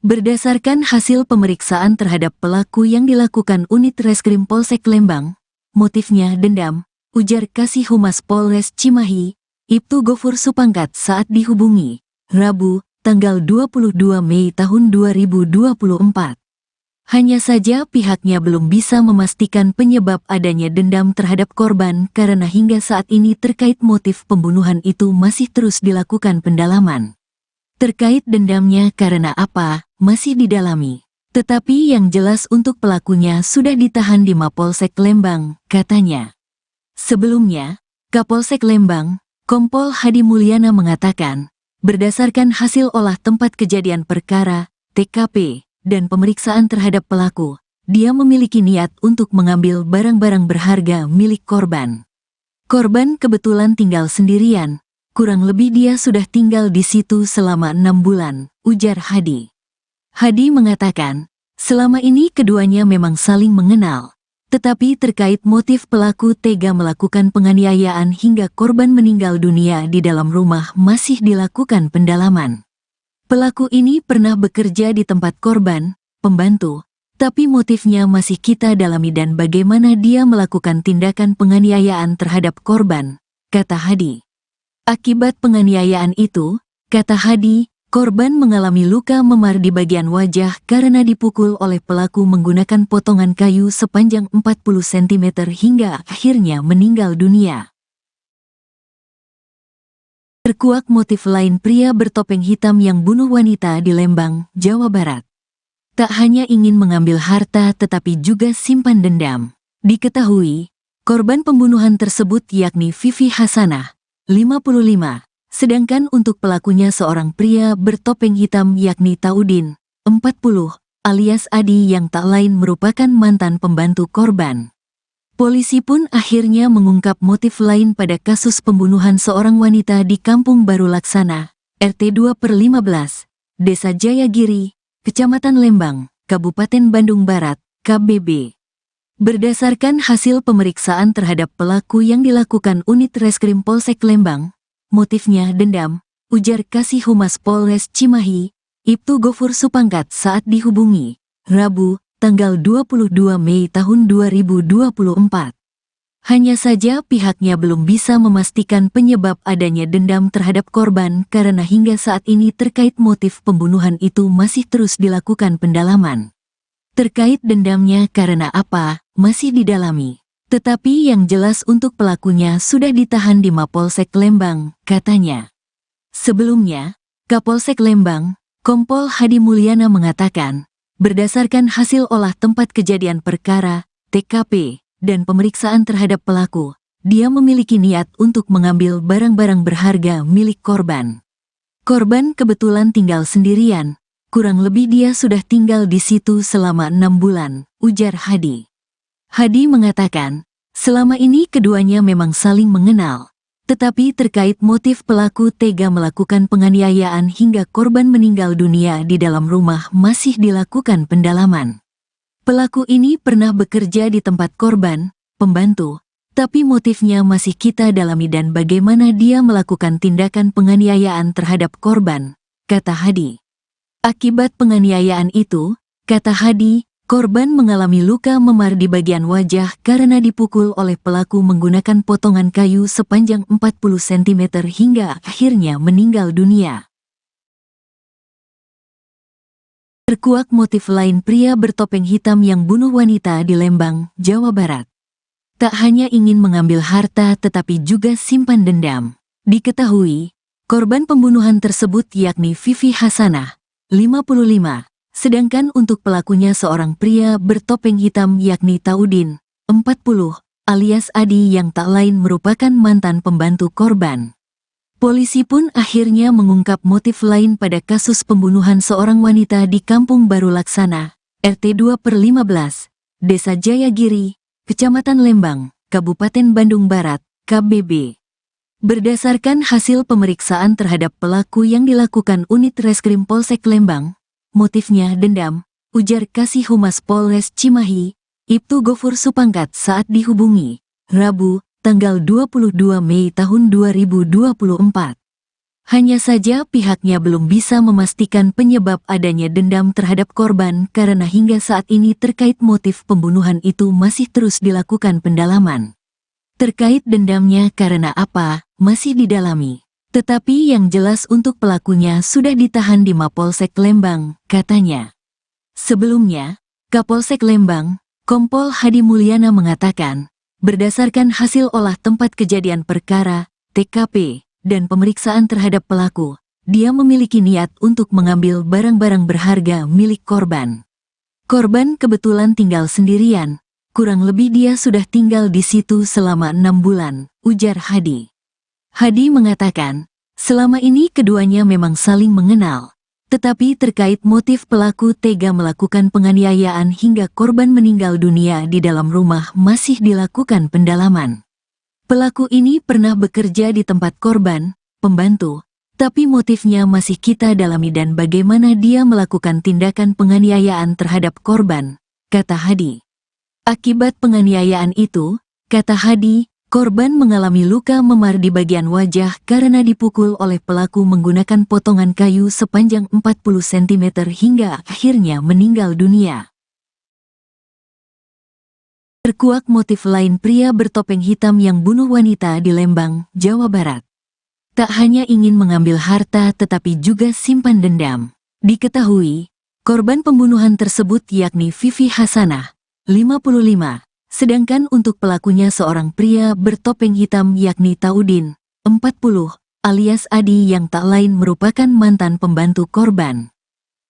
Berdasarkan hasil pemeriksaan terhadap pelaku yang dilakukan unit Reskrim Polsek Lembang, motifnya dendam, ujar Kasih Humas Polres Cimahi, Ibtu Gofur Supangkat saat dihubungi, Rabu, tanggal 22 Mei tahun 2024. Hanya saja pihaknya belum bisa memastikan penyebab adanya dendam terhadap korban karena hingga saat ini terkait motif pembunuhan itu masih terus dilakukan pendalaman. Terkait dendamnya karena apa, masih didalami. Tetapi yang jelas untuk pelakunya sudah ditahan di Mapolsek Lembang, katanya. Sebelumnya, Kapolsek Lembang, Kompol Hadi Mulyana mengatakan, berdasarkan hasil olah tempat kejadian perkara, TKP, dan pemeriksaan terhadap pelaku, dia memiliki niat untuk mengambil barang-barang berharga milik korban. Korban kebetulan tinggal sendirian, kurang lebih dia sudah tinggal di situ selama 6 bulan, ujar Hadi. Hadi mengatakan, selama ini keduanya memang saling mengenal, tetapi terkait motif pelaku tega melakukan penganiayaan hingga korban meninggal dunia di dalam rumah masih dilakukan pendalaman. Pelaku ini pernah bekerja di tempat korban, pembantu, tapi motifnya masih kita dalami dan bagaimana dia melakukan tindakan penganiayaan terhadap korban, kata Hadi. Akibat penganiayaan itu, kata Hadi, korban mengalami luka memar di bagian wajah karena dipukul oleh pelaku menggunakan potongan kayu sepanjang 40 cm hingga akhirnya meninggal dunia. Terkuak motif lain pria bertopeng hitam yang bunuh wanita di Lembang, Jawa Barat. Tak hanya ingin mengambil harta tetapi juga simpan dendam. Diketahui, korban pembunuhan tersebut yakni Vivi Hasanah, 55, sedangkan untuk pelakunya seorang pria bertopeng hitam yakni Taudin, 40, alias Adi yang tak lain merupakan mantan pembantu korban. Polisi pun akhirnya mengungkap motif lain pada kasus pembunuhan seorang wanita di Kampung Baru Laksana, RT 2/15, Desa Jayagiri, Kecamatan Lembang, Kabupaten Bandung Barat, KBB. Berdasarkan hasil pemeriksaan terhadap pelaku yang dilakukan unit Reskrim Polsek Lembang, motifnya dendam, ujar Kasih Humas Polres Cimahi, Ibtu Gofur Supangkat saat dihubungi, Rabu, tanggal 22 Mei tahun 2024. Hanya saja pihaknya belum bisa memastikan penyebab adanya dendam terhadap korban karena hingga saat ini terkait motif pembunuhan itu masih terus dilakukan pendalaman. Terkait dendamnya karena apa, masih didalami. Tetapi yang jelas untuk pelakunya sudah ditahan di Mapolsek Lembang, katanya. Sebelumnya, Kapolsek Lembang, Kompol Hadi Mulyana mengatakan, berdasarkan hasil olah tempat kejadian perkara, TKP, dan pemeriksaan terhadap pelaku, dia memiliki niat untuk mengambil barang-barang berharga milik korban. Korban kebetulan tinggal sendirian, kurang lebih dia sudah tinggal di situ selama 6 bulan, ujar Hadi. Hadi mengatakan, selama ini keduanya memang saling mengenal, tetapi terkait motif pelaku tega melakukan penganiayaan hingga korban meninggal dunia di dalam rumah masih dilakukan pendalaman. Pelaku ini pernah bekerja di tempat korban, pembantu, tapi motifnya masih kita dalami dan bagaimana dia melakukan tindakan penganiayaan terhadap korban, kata Hadi. Akibat penganiayaan itu, kata Hadi, korban mengalami luka memar di bagian wajah karena dipukul oleh pelaku menggunakan potongan kayu sepanjang 40 cm hingga akhirnya meninggal dunia. Terkuak motif lain pria bertopeng hitam yang bunuh wanita di Lembang, Jawa Barat. Tak hanya ingin mengambil harta tetapi juga simpan dendam. Diketahui, korban pembunuhan tersebut yakni Vivi Hasanah, 55, sedangkan untuk pelakunya seorang pria bertopeng hitam yakni Taudin, 40, alias Adi yang tak lain merupakan mantan pembantu korban. Polisi pun akhirnya mengungkap motif lain pada kasus pembunuhan seorang wanita di Kampung Baru Laksana, RT 2/15, Desa Jayagiri, Kecamatan Lembang, Kabupaten Bandung Barat, KBB. Berdasarkan hasil pemeriksaan terhadap pelaku yang dilakukan unit Reskrim Polsek Lembang, motifnya dendam, ujar Kasih Humas Polres Cimahi, Ibtu Gofur Supangkat saat dihubungi, Rabu, tanggal 22 Mei tahun 2024. Hanya saja pihaknya belum bisa memastikan penyebab adanya dendam terhadap korban karena hingga saat ini terkait motif pembunuhan itu masih terus dilakukan pendalaman. Terkait dendamnya karena apa, masih didalami. Tetapi yang jelas untuk pelakunya sudah ditahan di Mapolsek Lembang, katanya. Sebelumnya, Kapolsek Lembang, Kompol Hadi Mulyana mengatakan, berdasarkan hasil olah tempat kejadian perkara, TKP, dan pemeriksaan terhadap pelaku, dia memiliki niat untuk mengambil barang-barang berharga milik korban. Korban kebetulan tinggal sendirian, kurang lebih dia sudah tinggal di situ selama 6 bulan, ujar Hadi. Hadi mengatakan, selama ini keduanya memang saling mengenal, tetapi terkait motif pelaku tega melakukan penganiayaan hingga korban meninggal dunia di dalam rumah masih dilakukan pendalaman. Pelaku ini pernah bekerja di tempat korban, pembantu, tapi motifnya masih kita dalami dan bagaimana dia melakukan tindakan penganiayaan terhadap korban, kata Hadi. Akibat penganiayaan itu, kata Hadi, korban mengalami luka memar di bagian wajah karena dipukul oleh pelaku menggunakan potongan kayu sepanjang 40 cm hingga akhirnya meninggal dunia. Terkuak motif lain pria bertopeng hitam yang bunuh wanita di Lembang, Jawa Barat. Tak hanya ingin mengambil harta tetapi juga simpan dendam. Diketahui, korban pembunuhan tersebut yakni Vivi Hasanah, 55. Sedangkan untuk pelakunya seorang pria bertopeng hitam yakni Taudin, 40, alias Adi yang tak lain merupakan mantan pembantu korban.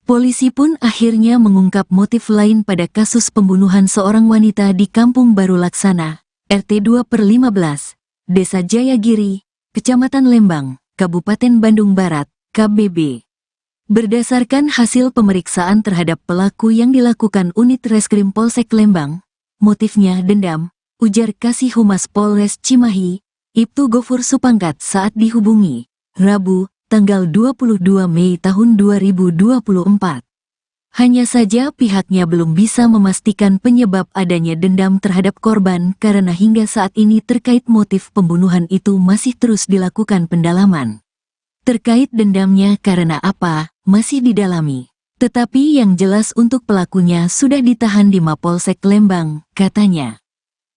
Polisi pun akhirnya mengungkap motif lain pada kasus pembunuhan seorang wanita di Kampung Baru Laksana, RT 2/15, Desa Jayagiri, Kecamatan Lembang, Kabupaten Bandung Barat, KBB. Berdasarkan hasil pemeriksaan terhadap pelaku yang dilakukan unit Reskrim Polsek Lembang, motifnya dendam, ujar Kasih Humas Polres Cimahi, Ibtu Gofur Supangkat saat dihubungi, Rabu, tanggal 22 Mei tahun 2024. Hanya saja pihaknya belum bisa memastikan penyebab adanya dendam terhadap korban karena hingga saat ini terkait motif pembunuhan itu masih terus dilakukan pendalaman. Terkait dendamnya karena apa, masih didalami. Tetapi yang jelas untuk pelakunya sudah ditahan di Mapolsek Lembang, katanya.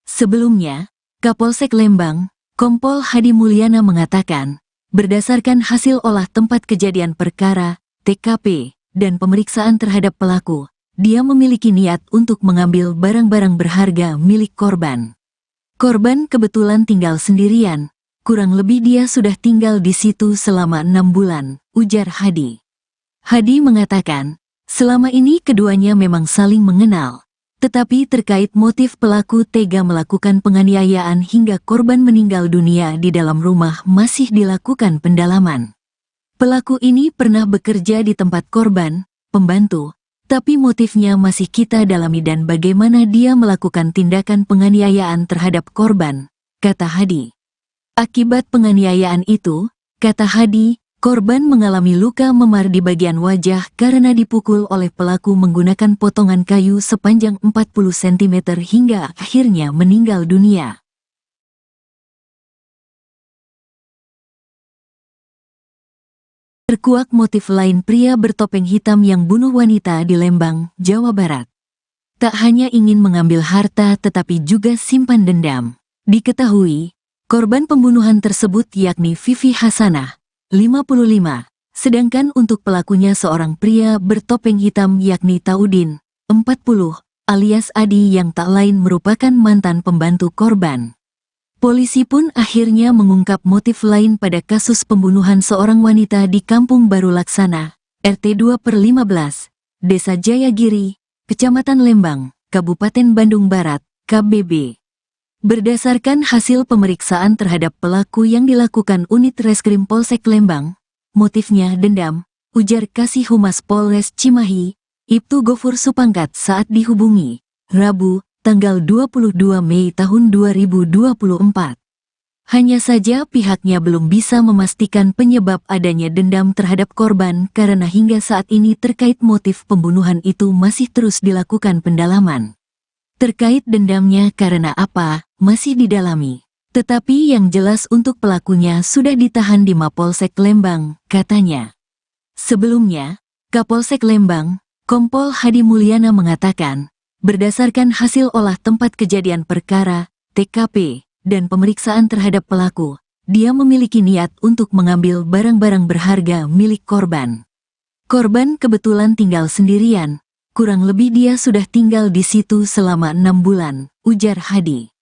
Sebelumnya, Kapolsek Lembang, Kompol Hadi Mulyana mengatakan, berdasarkan hasil olah tempat kejadian perkara, TKP, dan pemeriksaan terhadap pelaku, dia memiliki niat untuk mengambil barang-barang berharga milik korban. Korban kebetulan tinggal sendirian, kurang lebih dia sudah tinggal di situ selama 6 bulan, ujar Hadi. Hadi mengatakan, selama ini keduanya memang saling mengenal, tetapi terkait motif pelaku tega melakukan penganiayaan hingga korban meninggal dunia di dalam rumah masih dilakukan pendalaman. Pelaku ini pernah bekerja di tempat korban, pembantu, tapi motifnya masih kita dalami dan bagaimana dia melakukan tindakan penganiayaan terhadap korban, kata Hadi. Akibat penganiayaan itu, kata Hadi, korban mengalami luka memar di bagian wajah karena dipukul oleh pelaku menggunakan potongan kayu sepanjang 40 cm hingga akhirnya meninggal dunia. Terkuak motif lain pria bertopeng hitam yang bunuh wanita di Lembang, Jawa Barat. Tak hanya ingin mengambil harta tetapi juga simpan dendam. Diketahui, korban pembunuhan tersebut yakni Vivi Hasanah, 55, sedangkan untuk pelakunya seorang pria bertopeng hitam yakni Taudin, 40, alias Adi yang tak lain merupakan mantan pembantu korban. Polisi pun akhirnya mengungkap motif lain pada kasus pembunuhan seorang wanita di Kampung Baru Laksana, RT 2/15, Desa Jayagiri, Kecamatan Lembang, Kabupaten Bandung Barat, KBB. Berdasarkan hasil pemeriksaan terhadap pelaku yang dilakukan unit Reskrim Polsek Lembang, motifnya dendam, ujar Kasih Humas Polres Cimahi, Ibtu Gofur Supangkat saat dihubungi, Rabu, tanggal 22 Mei tahun 2024. Hanya saja pihaknya belum bisa memastikan penyebab adanya dendam terhadap korban karena hingga saat ini terkait motif pembunuhan itu masih terus dilakukan pendalaman. Terkait dendamnya karena apa, masih didalami. Tetapi yang jelas untuk pelakunya sudah ditahan di Mapolsek Lembang, katanya. Sebelumnya, Kapolsek Lembang, Kompol Hadi Mulyana mengatakan, berdasarkan hasil olah tempat kejadian perkara, TKP, dan pemeriksaan terhadap pelaku, dia memiliki niat untuk mengambil barang-barang berharga milik korban. Korban kebetulan tinggal sendirian, kurang lebih dia sudah tinggal di situ selama 6 bulan, ujar Hadi.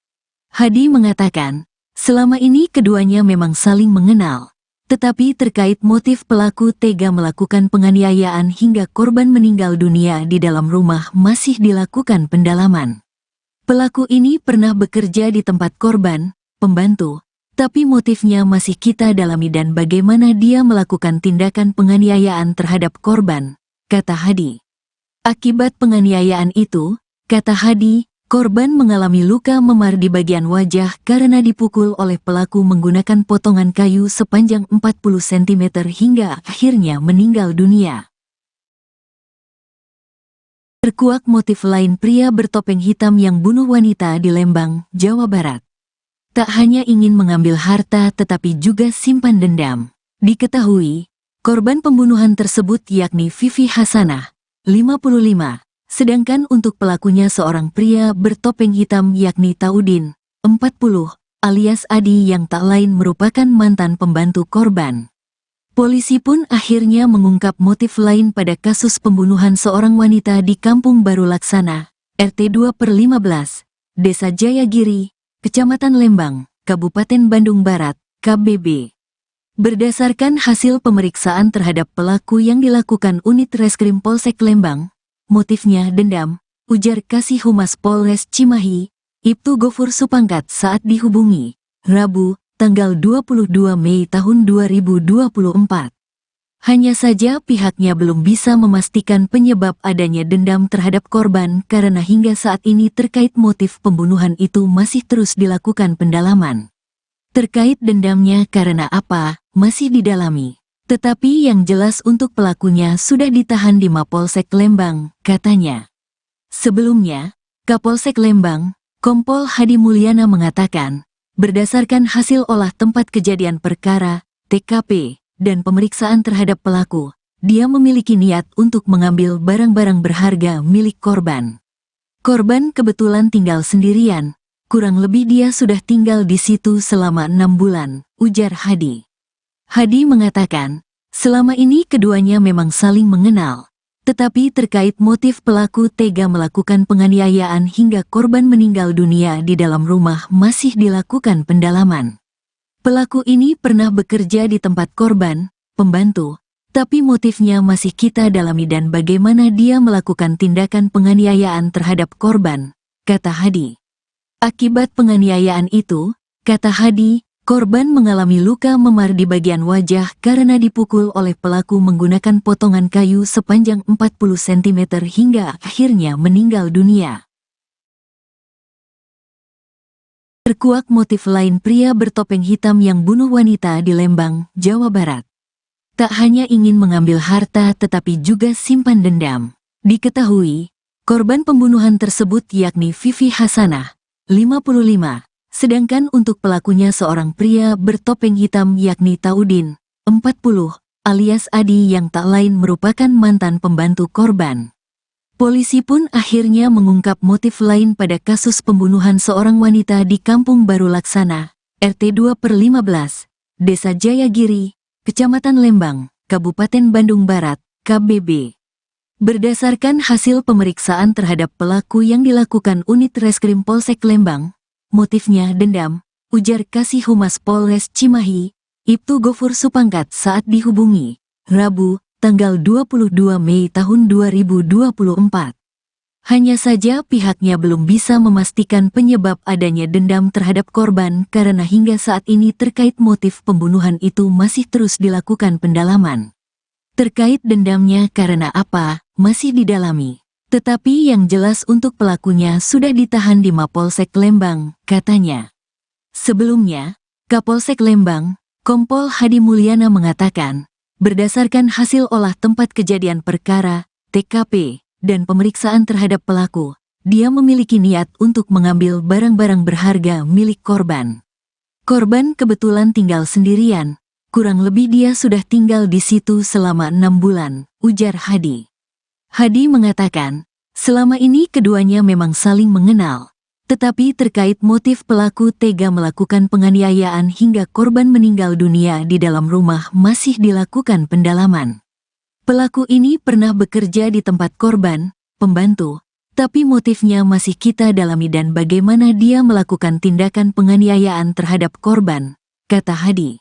Hadi mengatakan, selama ini keduanya memang saling mengenal, tetapi terkait motif pelaku tega melakukan penganiayaan hingga korban meninggal dunia di dalam rumah masih dilakukan pendalaman. Pelaku ini pernah bekerja di tempat korban, pembantu, tapi motifnya masih kita dalami dan bagaimana dia melakukan tindakan penganiayaan terhadap korban, kata Hadi. Akibat penganiayaan itu, kata Hadi, korban mengalami luka memar di bagian wajah karena dipukul oleh pelaku menggunakan potongan kayu sepanjang 40 cm hingga akhirnya meninggal dunia. Terkuak motif lain pria bertopeng hitam yang bunuh wanita di Lembang, Jawa Barat. Tak hanya ingin mengambil harta tetapi juga simpan dendam. Diketahui, korban pembunuhan tersebut yakni Vivi Hasanah, 55. Sedangkan untuk pelakunya seorang pria bertopeng hitam yakni Taudin, 40, alias Adi yang tak lain merupakan mantan pembantu korban. Polisi pun akhirnya mengungkap motif lain pada kasus pembunuhan seorang wanita di Kampung Baru Laksana, RT 2/15, Desa Jayagiri, Kecamatan Lembang, Kabupaten Bandung Barat, KBB. Berdasarkan hasil pemeriksaan terhadap pelaku yang dilakukan unit Reskrim Polsek Lembang, motifnya dendam, ujar Kasih Humas Polres Cimahi, Ibtu Gofur Supangkat saat dihubungi, Rabu, tanggal 22 Mei tahun 2024. Hanya saja pihaknya belum bisa memastikan penyebab adanya dendam terhadap korban karena hingga saat ini terkait motif pembunuhan itu masih terus dilakukan pendalaman. Terkait dendamnya karena apa, masih didalami. Tetapi yang jelas untuk pelakunya sudah ditahan di Mapolsek Lembang, katanya. Sebelumnya, Kapolsek Lembang, Kompol Hadi Mulyana mengatakan, berdasarkan hasil olah tempat kejadian perkara, TKP, dan pemeriksaan terhadap pelaku, dia memiliki niat untuk mengambil barang-barang berharga milik korban. Korban kebetulan tinggal sendirian, kurang lebih dia sudah tinggal di situ selama 6 bulan, ujar Hadi. Hadi mengatakan, selama ini keduanya memang saling mengenal, tetapi terkait motif pelaku tega melakukan penganiayaan hingga korban meninggal dunia di dalam rumah masih dilakukan pendalaman. Pelaku ini pernah bekerja di tempat korban, pembantu, tapi motifnya masih kita dalami dan bagaimana dia melakukan tindakan penganiayaan terhadap korban, kata Hadi. Akibat penganiayaan itu, kata Hadi, korban mengalami luka memar di bagian wajah karena dipukul oleh pelaku menggunakan potongan kayu sepanjang 40 cm hingga akhirnya meninggal dunia. Terkuak motif lain pria bertopeng hitam yang bunuh wanita di Lembang, Jawa Barat. Tak hanya ingin mengambil harta tetapi juga simpan dendam. Diketahui, korban pembunuhan tersebut yakni Vivi Hasanah, 55. Sedangkan untuk pelakunya seorang pria bertopeng hitam yakni Taudin, 40, alias Adi yang tak lain merupakan mantan pembantu korban. Polisi pun akhirnya mengungkap motif lain pada kasus pembunuhan seorang wanita di Kampung Baru Laksana, RT 2/15, Desa Jayagiri, Kecamatan Lembang, Kabupaten Bandung Barat, KBB. Berdasarkan hasil pemeriksaan terhadap pelaku yang dilakukan unit Reskrim Polsek Lembang, motifnya dendam, ujar Kasih Humas Polres Cimahi, Ibtu Gofur Supangkat saat dihubungi, Rabu, tanggal 22 Mei tahun 2024. Hanya saja pihaknya belum bisa memastikan penyebab adanya dendam terhadap korban karena hingga saat ini terkait motif pembunuhan itu masih terus dilakukan pendalaman. Terkait dendamnya karena apa, masih didalami. Tetapi yang jelas untuk pelakunya sudah ditahan di Mapolsek Lembang, katanya. Sebelumnya, Kapolsek Lembang, Kompol Hadi Mulyana mengatakan, berdasarkan hasil olah tempat kejadian perkara, TKP, dan pemeriksaan terhadap pelaku, dia memiliki niat untuk mengambil barang-barang berharga milik korban. Korban kebetulan tinggal sendirian, kurang lebih dia sudah tinggal di situ selama 6 bulan, ujar Hadi. Hadi mengatakan, selama ini keduanya memang saling mengenal. Tetapi terkait motif pelaku tega melakukan penganiayaan hingga korban meninggal dunia di dalam rumah masih dilakukan pendalaman. Pelaku ini pernah bekerja di tempat korban, pembantu, tapi motifnya masih kita dalami dan bagaimana dia melakukan tindakan penganiayaan terhadap korban, kata Hadi.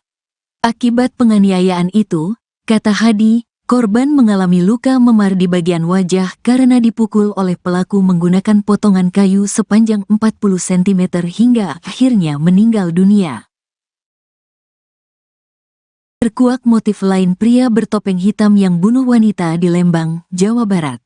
Akibat penganiayaan itu, kata Hadi, korban mengalami luka memar di bagian wajah karena dipukul oleh pelaku menggunakan potongan kayu sepanjang 40 cm hingga akhirnya meninggal dunia. Terkuak motif lain pria bertopeng hitam yang bunuh wanita di Lembang, Jawa Barat.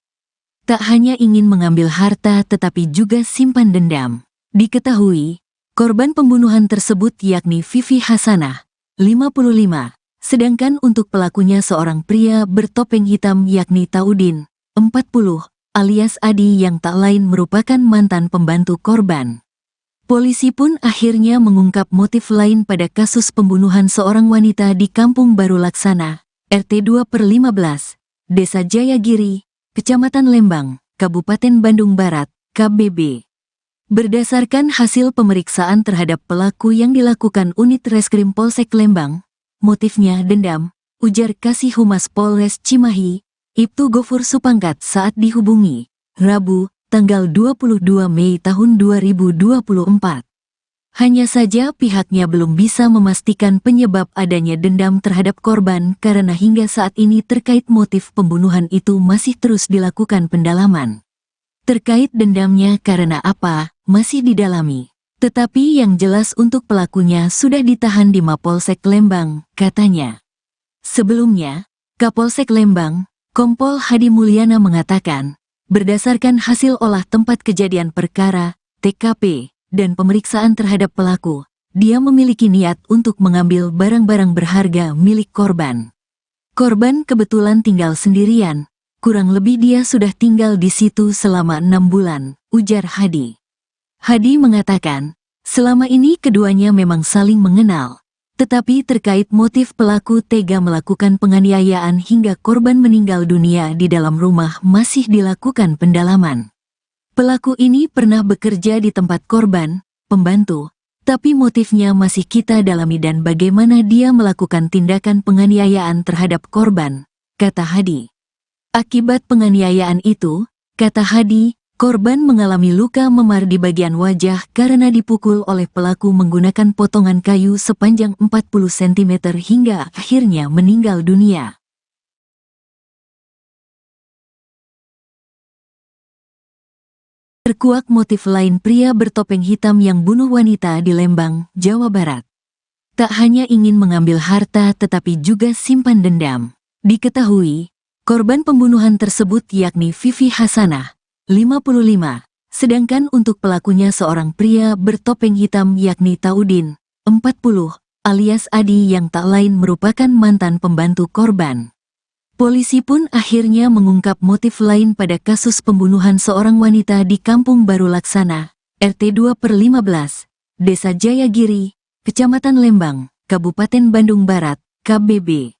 Tak hanya ingin mengambil harta tetapi juga simpan dendam. Diketahui, korban pembunuhan tersebut yakni Vivi Hasanah, 55. Sedangkan untuk pelakunya seorang pria bertopeng hitam yakni Taudin, 40, alias Adi yang tak lain merupakan mantan pembantu korban. Polisi pun akhirnya mengungkap motif lain pada kasus pembunuhan seorang wanita di Kampung Baru Laksana, RT 2/15, Desa Jayagiri, Kecamatan Lembang, Kabupaten Bandung Barat, KBB. Berdasarkan hasil pemeriksaan terhadap pelaku yang dilakukan unit reskrim Polsek Lembang, motifnya dendam, ujar Kasih Humas Polres Cimahi, Ibtu Gofur Supangkat saat dihubungi, Rabu, tanggal 22 Mei tahun 2024. Hanya saja pihaknya belum bisa memastikan penyebab adanya dendam terhadap korban karena hingga saat ini terkait motif pembunuhan itu masih terus dilakukan pendalaman. Terkait dendamnya karena apa, masih didalami. Tetapi yang jelas untuk pelakunya sudah ditahan di Mapolsek Lembang, katanya. Sebelumnya, Kapolsek Lembang, Kompol Hadi Mulyana mengatakan, berdasarkan hasil olah tempat kejadian perkara, TKP, dan pemeriksaan terhadap pelaku, dia memiliki niat untuk mengambil barang-barang berharga milik korban. Korban kebetulan tinggal sendirian, kurang lebih dia sudah tinggal di situ selama 6 bulan, ujar Hadi. Hadi mengatakan, selama ini keduanya memang saling mengenal, tetapi terkait motif pelaku tega melakukan penganiayaan hingga korban meninggal dunia di dalam rumah masih dilakukan pendalaman. Pelaku ini pernah bekerja di tempat korban, pembantu, tapi motifnya masih kita dalami dan bagaimana dia melakukan tindakan penganiayaan terhadap korban, kata Hadi. Akibat penganiayaan itu, kata Hadi, korban mengalami luka memar di bagian wajah karena dipukul oleh pelaku menggunakan potongan kayu sepanjang 40 cm hingga akhirnya meninggal dunia. Terkuak motif lain pria bertopeng hitam yang bunuh wanita di Lembang, Jawa Barat. Tak hanya ingin mengambil harta tetapi juga simpan dendam. Diketahui, korban pembunuhan tersebut yakni Vivi Hasanah, 55, sedangkan untuk pelakunya seorang pria bertopeng hitam yakni Taudin, 40, alias Adi yang tak lain merupakan mantan pembantu korban. Polisi pun akhirnya mengungkap motif lain pada kasus pembunuhan seorang wanita di Kampung Baru Laksana, RT 2/15, Desa Jayagiri, Kecamatan Lembang, Kabupaten Bandung Barat, KBB.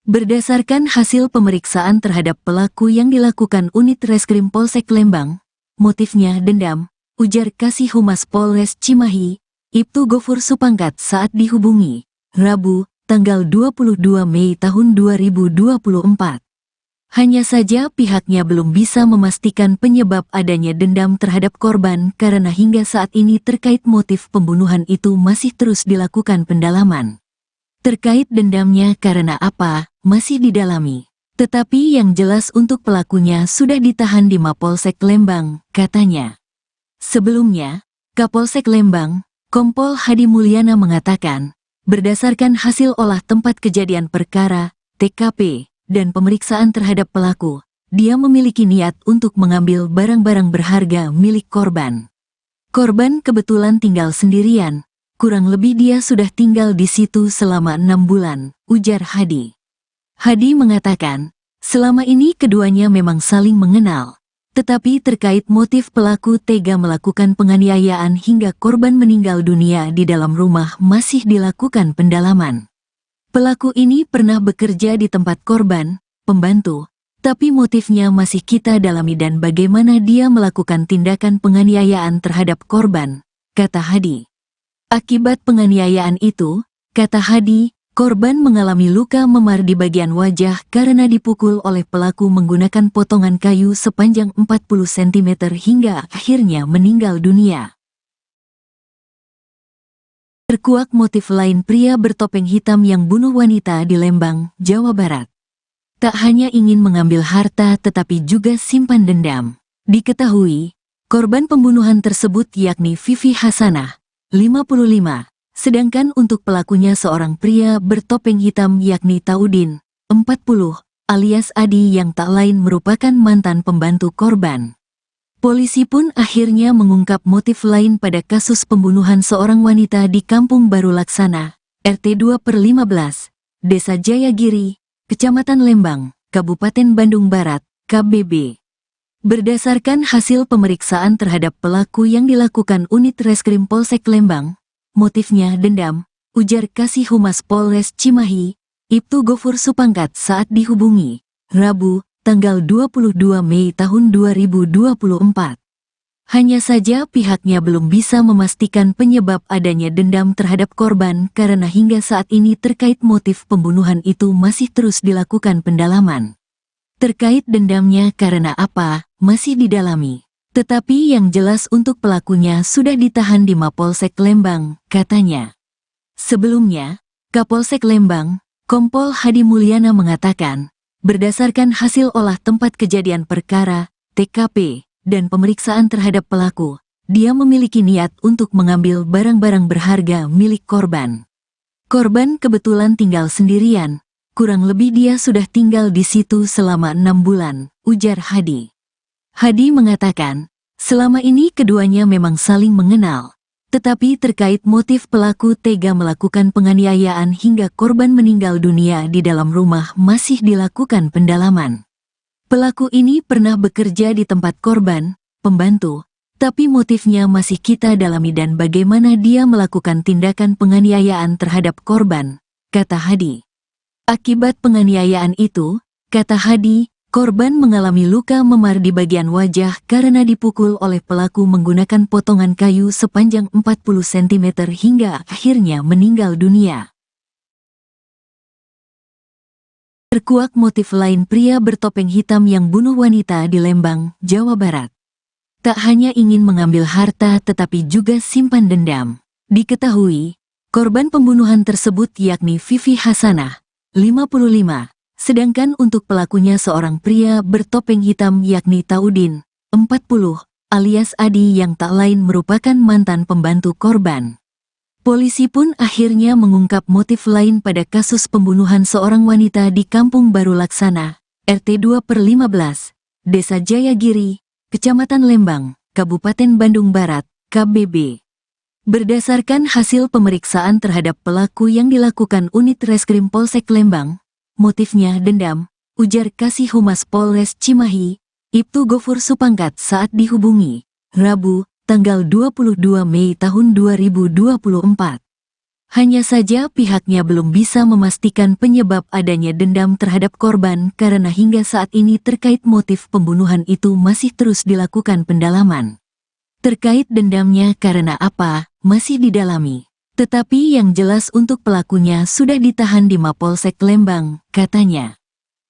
Berdasarkan hasil pemeriksaan terhadap pelaku yang dilakukan unit reskrim Polsek Lembang, motifnya dendam, ujar Kasih Humas Polres Cimahi, Ibtu Gofur Supangkat saat dihubungi, Rabu, tanggal 22 Mei tahun 2024. Hanya saja pihaknya belum bisa memastikan penyebab adanya dendam terhadap korban karena hingga saat ini terkait motif pembunuhan itu masih terus dilakukan pendalaman. Terkait dendamnya karena apa, masih didalami. Tetapi yang jelas untuk pelakunya sudah ditahan di Mapolsek Lembang, katanya. Sebelumnya, Kapolsek Lembang, Kompol Hadi Mulyana mengatakan, berdasarkan hasil olah tempat kejadian perkara, TKP, dan pemeriksaan terhadap pelaku, dia memiliki niat untuk mengambil barang-barang berharga milik korban. Korban kebetulan tinggal sendirian, kurang lebih dia sudah tinggal di situ selama 6 bulan, ujar Hadi. Hadi mengatakan, selama ini keduanya memang saling mengenal, Tetapi terkait motif pelaku tega melakukan penganiayaan hingga korban meninggal dunia di dalam rumah masih dilakukan pendalaman. Pelaku ini pernah bekerja di tempat korban, pembantu, tapi motifnya masih kita dalami dan bagaimana dia melakukan tindakan penganiayaan terhadap korban, kata Hadi. Akibat penganiayaan itu, kata Hadi, korban mengalami luka memar di bagian wajah karena dipukul oleh pelaku menggunakan potongan kayu sepanjang 40 cm hingga akhirnya meninggal dunia. Terkuak motif lain pria bertopeng hitam yang bunuh wanita di Lembang, Jawa Barat. Tak hanya ingin mengambil harta tetapi juga simpan dendam. Diketahui, korban pembunuhan tersebut yakni Vivi Hasanah, 55. Sedangkan untuk pelakunya seorang pria bertopeng hitam yakni Taudin, 40, alias Adi yang tak lain merupakan mantan pembantu korban. Polisi pun akhirnya mengungkap motif lain pada kasus pembunuhan seorang wanita di Kampung Baru Laksana, RT 2/15, Desa Jayagiri, Kecamatan Lembang, Kabupaten Bandung Barat, KBB. Berdasarkan hasil pemeriksaan terhadap pelaku yang dilakukan unit Reskrim Polsek Lembang, motifnya dendam, ujar Kasih Humas Polres Cimahi, Ibtu Gofur Supangkat saat dihubungi, Rabu, tanggal 22 Mei tahun 2024. Hanya saja pihaknya belum bisa memastikan penyebab adanya dendam terhadap korban karena hingga saat ini terkait motif pembunuhan itu masih terus dilakukan pendalaman. Terkait dendamnya karena apa, masih didalami. Tetapi yang jelas untuk pelakunya sudah ditahan di Mapolsek Lembang, katanya. Sebelumnya, Kapolsek Lembang, Kompol Hadi Mulyana mengatakan, berdasarkan hasil olah tempat kejadian perkara, TKP, dan pemeriksaan terhadap pelaku, dia memiliki niat untuk mengambil barang-barang berharga milik korban. Korban kebetulan tinggal sendirian, kurang lebih dia sudah tinggal di situ selama 6 bulan, ujar Hadi. Hadi mengatakan, selama ini keduanya memang saling mengenal. Tetapi terkait motif pelaku tega melakukan penganiayaan hingga korban meninggal dunia di dalam rumah masih dilakukan pendalaman. Pelaku ini pernah bekerja di tempat korban, pembantu, tapi motifnya masih kita dalami dan bagaimana dia melakukan tindakan penganiayaan terhadap korban, kata Hadi. Akibat penganiayaan itu, kata Hadi, korban mengalami luka memar di bagian wajah karena dipukul oleh pelaku menggunakan potongan kayu sepanjang 40 cm hingga akhirnya meninggal dunia. Terkuak motif lain pria bertopeng hitam yang bunuh wanita di Lembang, Jawa Barat. Tak hanya ingin mengambil harta tetapi juga simpan dendam. Diketahui, korban pembunuhan tersebut yakni Vivi Hasanah, 55. Sedangkan untuk pelakunya seorang pria bertopeng hitam yakni Taudin, 40, alias Adi yang tak lain merupakan mantan pembantu korban. Polisi pun akhirnya mengungkap motif lain pada kasus pembunuhan seorang wanita di Kampung Baru Laksana, RT 2/15, Desa Jayagiri, Kecamatan Lembang, Kabupaten Bandung Barat, KBB. Berdasarkan hasil pemeriksaan terhadap pelaku yang dilakukan unit Reskrim Polsek Lembang, motifnya dendam, ujar Kasih Humas Polres Cimahi, Ibtu Gofur Supangkat saat dihubungi, Rabu, tanggal 22 Mei tahun 2024. Hanya saja pihaknya belum bisa memastikan penyebab adanya dendam terhadap korban karena hingga saat ini terkait motif pembunuhan itu masih terus dilakukan pendalaman. Terkait dendamnya karena apa, masih didalami. Tetapi yang jelas untuk pelakunya sudah ditahan di Mapolsek Lembang, katanya.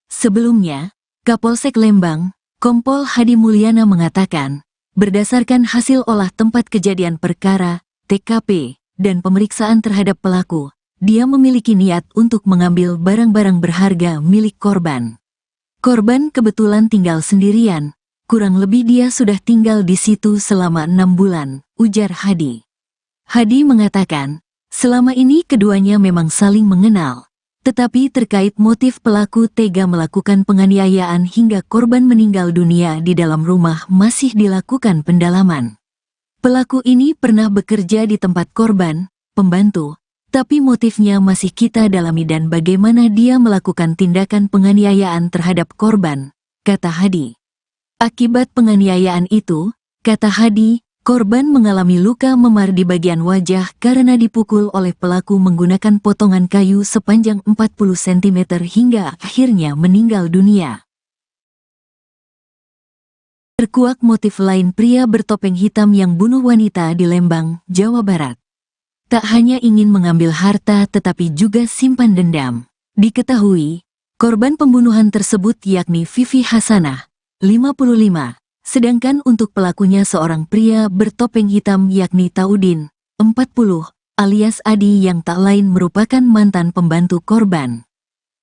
Sebelumnya, Kapolsek Lembang, Kompol Hadi Mulyana mengatakan, berdasarkan hasil olah tempat kejadian perkara, TKP, dan pemeriksaan terhadap pelaku, dia memiliki niat untuk mengambil barang-barang berharga milik korban. Korban kebetulan tinggal sendirian, kurang lebih dia sudah tinggal di situ selama 6 bulan, ujar Hadi. Hadi mengatakan, selama ini keduanya memang saling mengenal, tetapi terkait motif pelaku tega melakukan penganiayaan hingga korban meninggal dunia di dalam rumah masih dilakukan pendalaman. Pelaku ini pernah bekerja di tempat korban, pembantu, tapi motifnya masih kita dalami dan bagaimana dia melakukan tindakan penganiayaan terhadap korban, kata Hadi. Akibat penganiayaan itu, kata Hadi, korban mengalami luka memar di bagian wajah karena dipukul oleh pelaku menggunakan potongan kayu sepanjang 40 cm hingga akhirnya meninggal dunia. Terkuak motif lain pria bertopeng hitam yang bunuh wanita di Lembang, Jawa Barat. Tak hanya ingin mengambil harta tetapi juga simpan dendam. Diketahui, korban pembunuhan tersebut yakni Vivi Hasanah, 55. Sedangkan untuk pelakunya seorang pria bertopeng hitam yakni Taudin, 40, alias Adi yang tak lain merupakan mantan pembantu korban.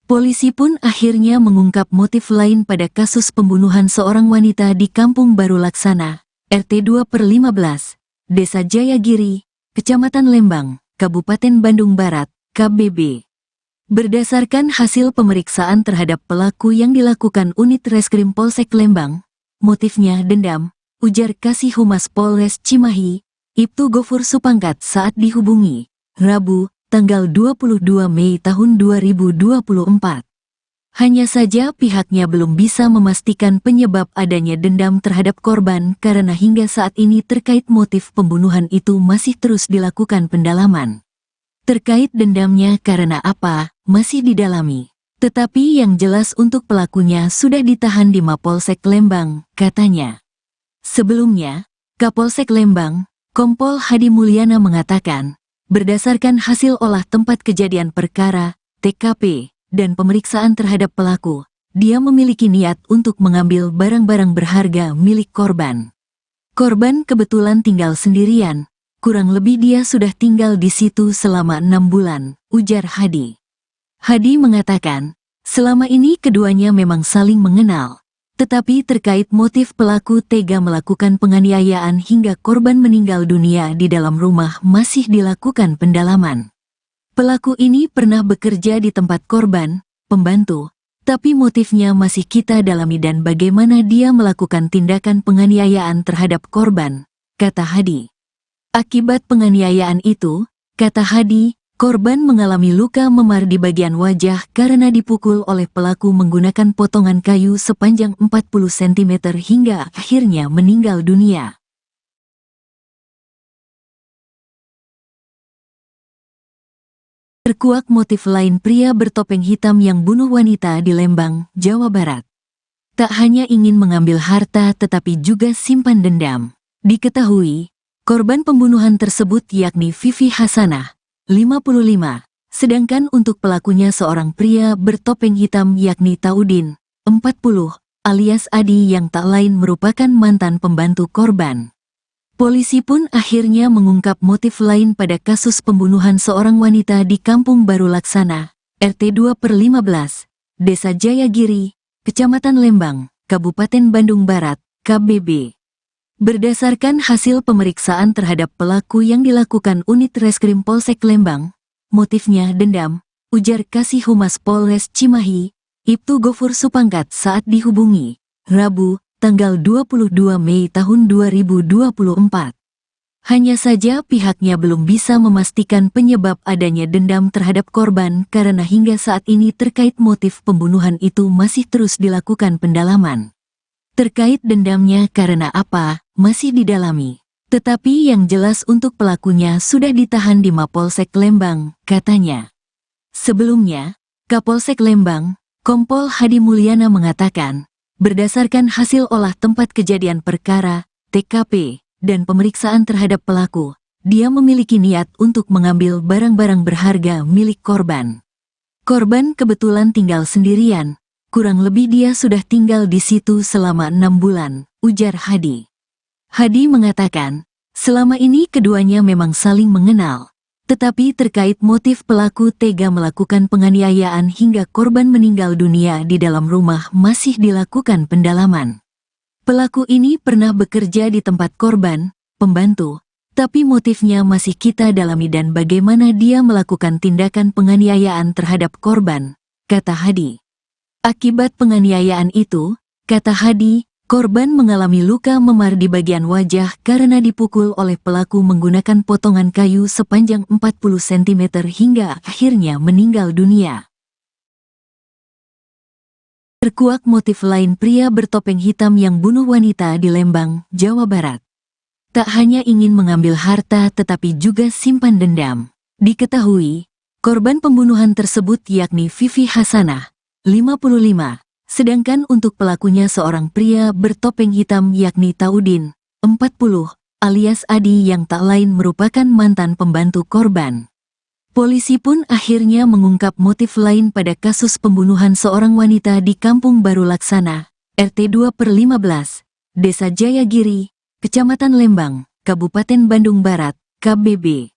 Polisi pun akhirnya mengungkap motif lain pada kasus pembunuhan seorang wanita di Kampung Baru Laksana, RT 2/15, Desa Jayagiri, Kecamatan Lembang, Kabupaten Bandung Barat, KBB. Berdasarkan hasil pemeriksaan terhadap pelaku yang dilakukan unit Reskrim Polsek Lembang, motifnya dendam, ujar Kasih Humas Polres Cimahi, Ibtu Gofur Supangkat saat dihubungi, Rabu, tanggal 22 Mei tahun 2024. Hanya saja pihaknya belum bisa memastikan penyebab adanya dendam terhadap korban karena hingga saat ini terkait motif pembunuhan itu masih terus dilakukan pendalaman. Terkait dendamnya karena apa, masih didalami. Tetapi yang jelas untuk pelakunya sudah ditahan di Mapolsek Lembang, katanya. Sebelumnya, Kapolsek Lembang, Kompol Hadi Mulyana mengatakan, berdasarkan hasil olah tempat kejadian perkara, TKP, dan pemeriksaan terhadap pelaku, dia memiliki niat untuk mengambil barang-barang berharga milik korban. Korban kebetulan tinggal sendirian, kurang lebih dia sudah tinggal di situ selama 6 bulan, ujar Hadi. Hadi mengatakan, selama ini keduanya memang saling mengenal. Tetapi terkait motif pelaku tega melakukan penganiayaan hingga korban meninggal dunia di dalam rumah masih dilakukan pendalaman. Pelaku ini pernah bekerja di tempat korban, pembantu, tapi motifnya masih kita dalami dan bagaimana dia melakukan tindakan penganiayaan terhadap korban, kata Hadi. Akibat penganiayaan itu, kata Hadi, korban mengalami luka memar di bagian wajah karena dipukul oleh pelaku menggunakan potongan kayu sepanjang 40 cm hingga akhirnya meninggal dunia. Terkuak motif lain pria bertopeng hitam yang bunuh wanita di Lembang, Jawa Barat. Tak hanya ingin mengambil harta tetapi juga simpan dendam. Diketahui, korban pembunuhan tersebut yakni Vivi Hasanah, 55, sedangkan untuk pelakunya seorang pria bertopeng hitam yakni Taudin, 40, alias Adi yang tak lain merupakan mantan pembantu korban. Polisi pun akhirnya mengungkap motif lain pada kasus pembunuhan seorang wanita di Kampung Baru Laksana, RT 2/15, Desa Jayagiri, Kecamatan Lembang, Kabupaten Bandung Barat, KBB. Berdasarkan hasil pemeriksaan terhadap pelaku yang dilakukan unit Reskrim Polsek Lembang, motifnya dendam, ujar Kasih Humas Polres Cimahi, Ibtu Gofur Supangkat saat dihubungi, Rabu, tanggal 22 Mei tahun 2024. Hanya saja pihaknya belum bisa memastikan penyebab adanya dendam terhadap korban karena hingga saat ini terkait motif pembunuhan itu masih terus dilakukan pendalaman. Terkait dendamnya karena apa, masih didalami. Tetapi yang jelas untuk pelakunya sudah ditahan di Mapolsek Lembang, katanya. Sebelumnya, Kapolsek Lembang, Kompol Hadi Mulyana mengatakan, berdasarkan hasil olah tempat kejadian perkara, TKP, dan pemeriksaan terhadap pelaku, dia memiliki niat untuk mengambil barang-barang berharga milik korban. Korban kebetulan tinggal sendirian, kurang lebih dia sudah tinggal di situ selama 6 bulan, ujar Hadi. Hadi mengatakan, selama ini keduanya memang saling mengenal. Tetapi terkait motif pelaku tega melakukan penganiayaan hingga korban meninggal dunia di dalam rumah masih dilakukan pendalaman. Pelaku ini pernah bekerja di tempat korban, pembantu, tapi motifnya masih kita dalami dan bagaimana dia melakukan tindakan penganiayaan terhadap korban, kata Hadi. Akibat penganiayaan itu, kata Hadi, korban mengalami luka memar di bagian wajah karena dipukul oleh pelaku menggunakan potongan kayu sepanjang 40 cm hingga akhirnya meninggal dunia. Terkuak motif lain pria bertopeng hitam yang bunuh wanita di Lembang, Jawa Barat. Tak hanya ingin mengambil harta tetapi juga simpan dendam. Diketahui, korban pembunuhan tersebut yakni Vivi Hasanah, 55, sedangkan untuk pelakunya seorang pria bertopeng hitam yakni Taudin, 40, alias Adi yang tak lain merupakan mantan pembantu korban. Polisi pun akhirnya mengungkap motif lain pada kasus pembunuhan seorang wanita di Kampung Baru Laksana, RT 2/15, Desa Jayagiri, Kecamatan Lembang, Kabupaten Bandung Barat, KBB.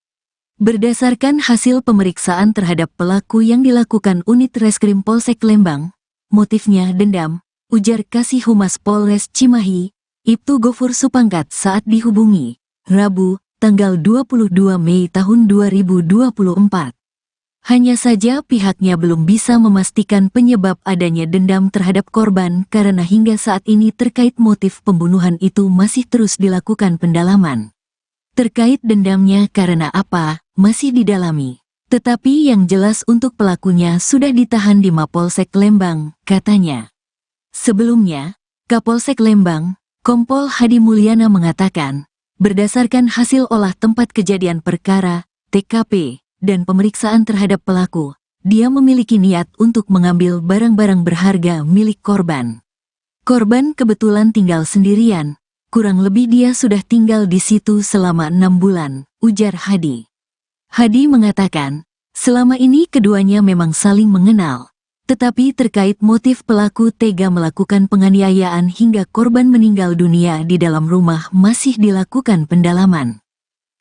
Berdasarkan hasil pemeriksaan terhadap pelaku yang dilakukan unit Reskrim Polsek Lembang, motifnya dendam, ujar Kasih Humas Polres Cimahi, Ibtu Gofur Supangkat saat dihubungi, Rabu, tanggal 22 Mei tahun 2024. Hanya saja pihaknya belum bisa memastikan penyebab adanya dendam terhadap korban karena hingga saat ini terkait motif pembunuhan itu masih terus dilakukan pendalaman. Terkait dendamnya karena apa, masih didalami. Tetapi yang jelas untuk pelakunya sudah ditahan di Mapolsek Lembang, katanya. Sebelumnya, Kapolsek Lembang, Kompol Hadi Mulyana mengatakan, berdasarkan hasil olah tempat kejadian perkara, TKP, dan pemeriksaan terhadap pelaku, dia memiliki niat untuk mengambil barang-barang berharga milik korban. Korban kebetulan tinggal sendirian, kurang lebih dia sudah tinggal di situ selama 6 bulan, ujar Hadi. Hadi mengatakan, selama ini keduanya memang saling mengenal. Tetapi terkait motif pelaku tega melakukan penganiayaan hingga korban meninggal dunia di dalam rumah masih dilakukan pendalaman.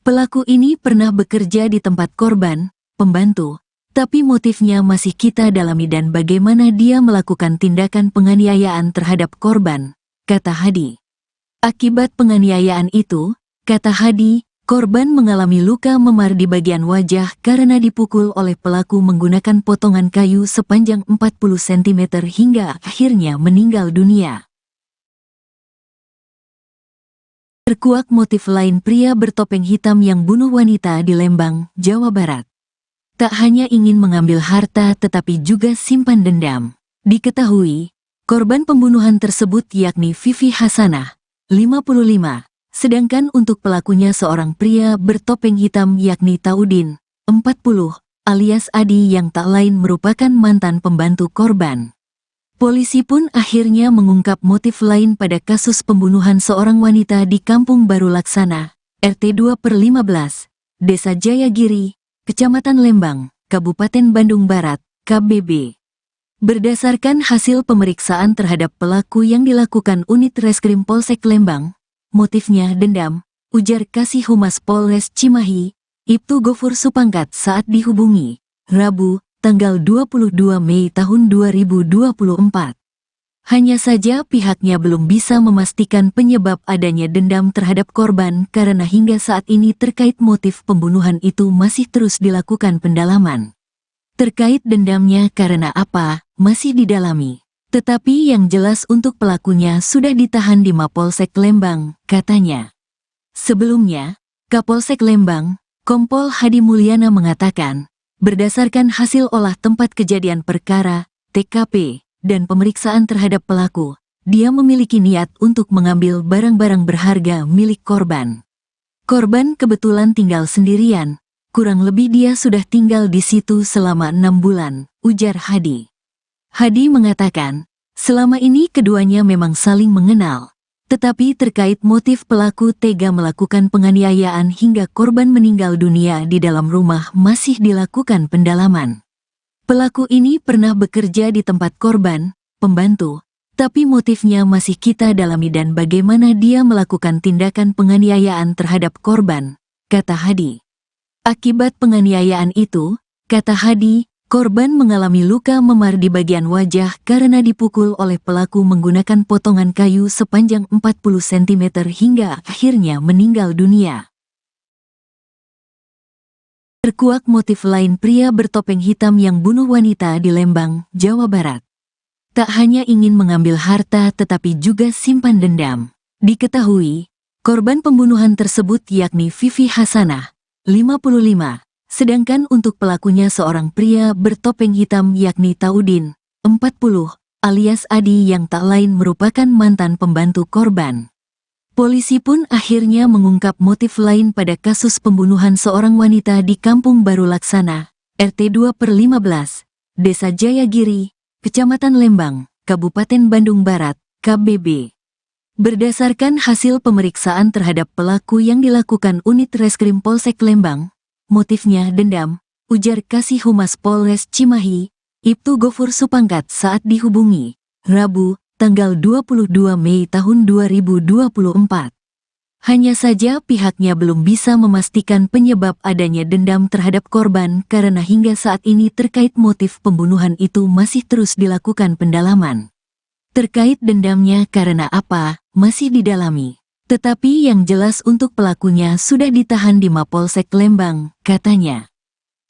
Pelaku ini pernah bekerja di tempat korban, pembantu, tapi motifnya masih kita dalami dan bagaimana dia melakukan tindakan penganiayaan terhadap korban, kata Hadi. Akibat penganiayaan itu, kata Hadi, korban mengalami luka memar di bagian wajah karena dipukul oleh pelaku menggunakan potongan kayu sepanjang 40 cm hingga akhirnya meninggal dunia. Terkuak motif lain pria bertopeng hitam yang bunuh wanita di Lembang, Jawa Barat. Tak hanya ingin mengambil harta tetapi juga simpan dendam. Diketahui, korban pembunuhan tersebut yakni Vivi Hasanah, 55. Sedangkan untuk pelakunya seorang pria bertopeng hitam yakni Taudin, 40, alias Adi yang tak lain merupakan mantan pembantu korban. Polisi pun akhirnya mengungkap motif lain pada kasus pembunuhan seorang wanita di Kampung Baru Laksana, RT 2/15, Desa Jayagiri, Kecamatan Lembang, Kabupaten Bandung Barat, KBB. Berdasarkan hasil pemeriksaan terhadap pelaku yang dilakukan unit Reskrim Polsek Lembang, motifnya dendam, ujar Kasih Humas Polres Cimahi, Ibtu Gofur Supangkat saat dihubungi, Rabu, tanggal 22 Mei tahun 2024. Hanya saja pihaknya belum bisa memastikan penyebab adanya dendam terhadap korban karena hingga saat ini terkait motif pembunuhan itu masih terus dilakukan pendalaman. Terkait dendamnya karena apa, masih didalami. Tetapi yang jelas untuk pelakunya sudah ditahan di Mapolsek Lembang, katanya. Sebelumnya, Kapolsek Lembang, Kompol Hadi Mulyana mengatakan, berdasarkan hasil olah tempat kejadian perkara, TKP, dan pemeriksaan terhadap pelaku, dia memiliki niat untuk mengambil barang-barang berharga milik korban. Korban kebetulan tinggal sendirian, kurang lebih dia sudah tinggal di situ selama 6 bulan, ujar Hadi. Hadi mengatakan, selama ini keduanya memang saling mengenal. Tetapi terkait motif pelaku tega melakukan penganiayaan hingga korban meninggal dunia di dalam rumah masih dilakukan pendalaman. Pelaku ini pernah bekerja di tempat korban, pembantu, tapi motifnya masih kita dalami dan bagaimana dia melakukan tindakan penganiayaan terhadap korban, kata Hadi. Akibat penganiayaan itu, kata Hadi, korban mengalami luka memar di bagian wajah karena dipukul oleh pelaku menggunakan potongan kayu sepanjang 40 cm hingga akhirnya meninggal dunia. Terkuak motif lain pria bertopeng hitam yang bunuh wanita di Lembang, Jawa Barat. Tak hanya ingin mengambil harta tetapi juga simpan dendam. Diketahui, korban pembunuhan tersebut yakni Vivi Hasanah, 55. Sedangkan untuk pelakunya seorang pria bertopeng hitam yakni Taudin, 40, alias Adi yang tak lain merupakan mantan pembantu korban. Polisi pun akhirnya mengungkap motif lain pada kasus pembunuhan seorang wanita di Kampung Baru Laksana, RT 2/15, Desa Jayagiri, Kecamatan Lembang, Kabupaten Bandung Barat, KBB. Berdasarkan hasil pemeriksaan terhadap pelaku yang dilakukan unit Reskrim Polsek Lembang, motifnya dendam, ujar Kasih Humas Polres Cimahi, Ibtu Gofur Supangkat saat dihubungi, Rabu, tanggal 22 Mei tahun 2024. Hanya saja pihaknya belum bisa memastikan penyebab adanya dendam terhadap korban karena hingga saat ini terkait motif pembunuhan itu masih terus dilakukan pendalaman. Terkait dendamnya karena apa, masih didalami. Tetapi yang jelas untuk pelakunya sudah ditahan di Mapolsek Lembang, katanya.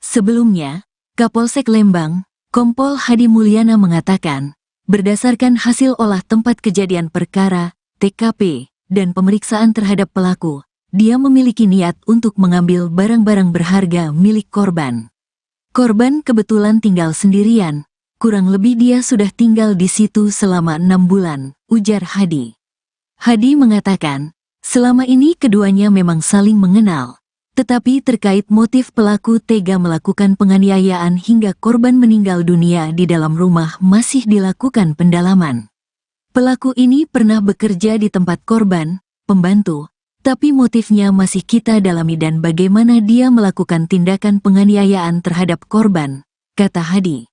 Sebelumnya, Kapolsek Lembang, Kompol Hadi Mulyana mengatakan, berdasarkan hasil olah tempat kejadian perkara, TKP, dan pemeriksaan terhadap pelaku, dia memiliki niat untuk mengambil barang-barang berharga milik korban. Korban kebetulan tinggal sendirian. Kurang lebih dia sudah tinggal di situ selama 6 bulan, ujar Hadi. Hadi mengatakan, selama ini keduanya memang saling mengenal. Tetapi terkait motif pelaku tega melakukan penganiayaan hingga korban meninggal dunia di dalam rumah masih dilakukan pendalaman. Pelaku ini pernah bekerja di tempat korban, pembantu, tapi motifnya masih kita dalami dan bagaimana dia melakukan tindakan penganiayaan terhadap korban, kata Hadi.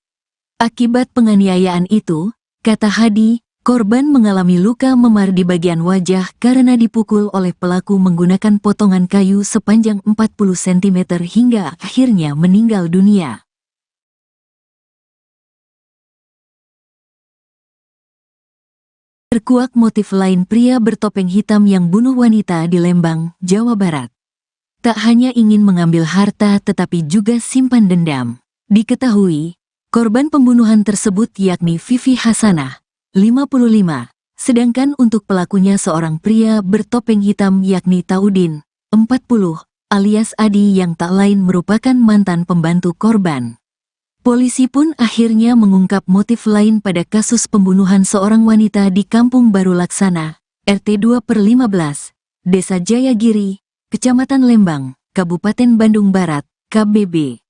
Akibat penganiayaan itu, kata Hadi, korban mengalami luka memar di bagian wajah karena dipukul oleh pelaku menggunakan potongan kayu sepanjang 40 cm hingga akhirnya meninggal dunia. Terkuak motif lain pria bertopeng hitam yang bunuh wanita di Lembang, Jawa Barat. Tak hanya ingin mengambil harta tetapi juga simpan dendam. Diketahui, korban pembunuhan tersebut yakni Vivi Hasanah, 55, sedangkan untuk pelakunya seorang pria bertopeng hitam yakni Taudin, 40, alias Adi yang tak lain merupakan mantan pembantu korban. Polisi pun akhirnya mengungkap motif lain pada kasus pembunuhan seorang wanita di Kampung Baru Laksana, RT 2/15, Desa Jayagiri, Kecamatan Lembang, Kabupaten Bandung Barat, KBB.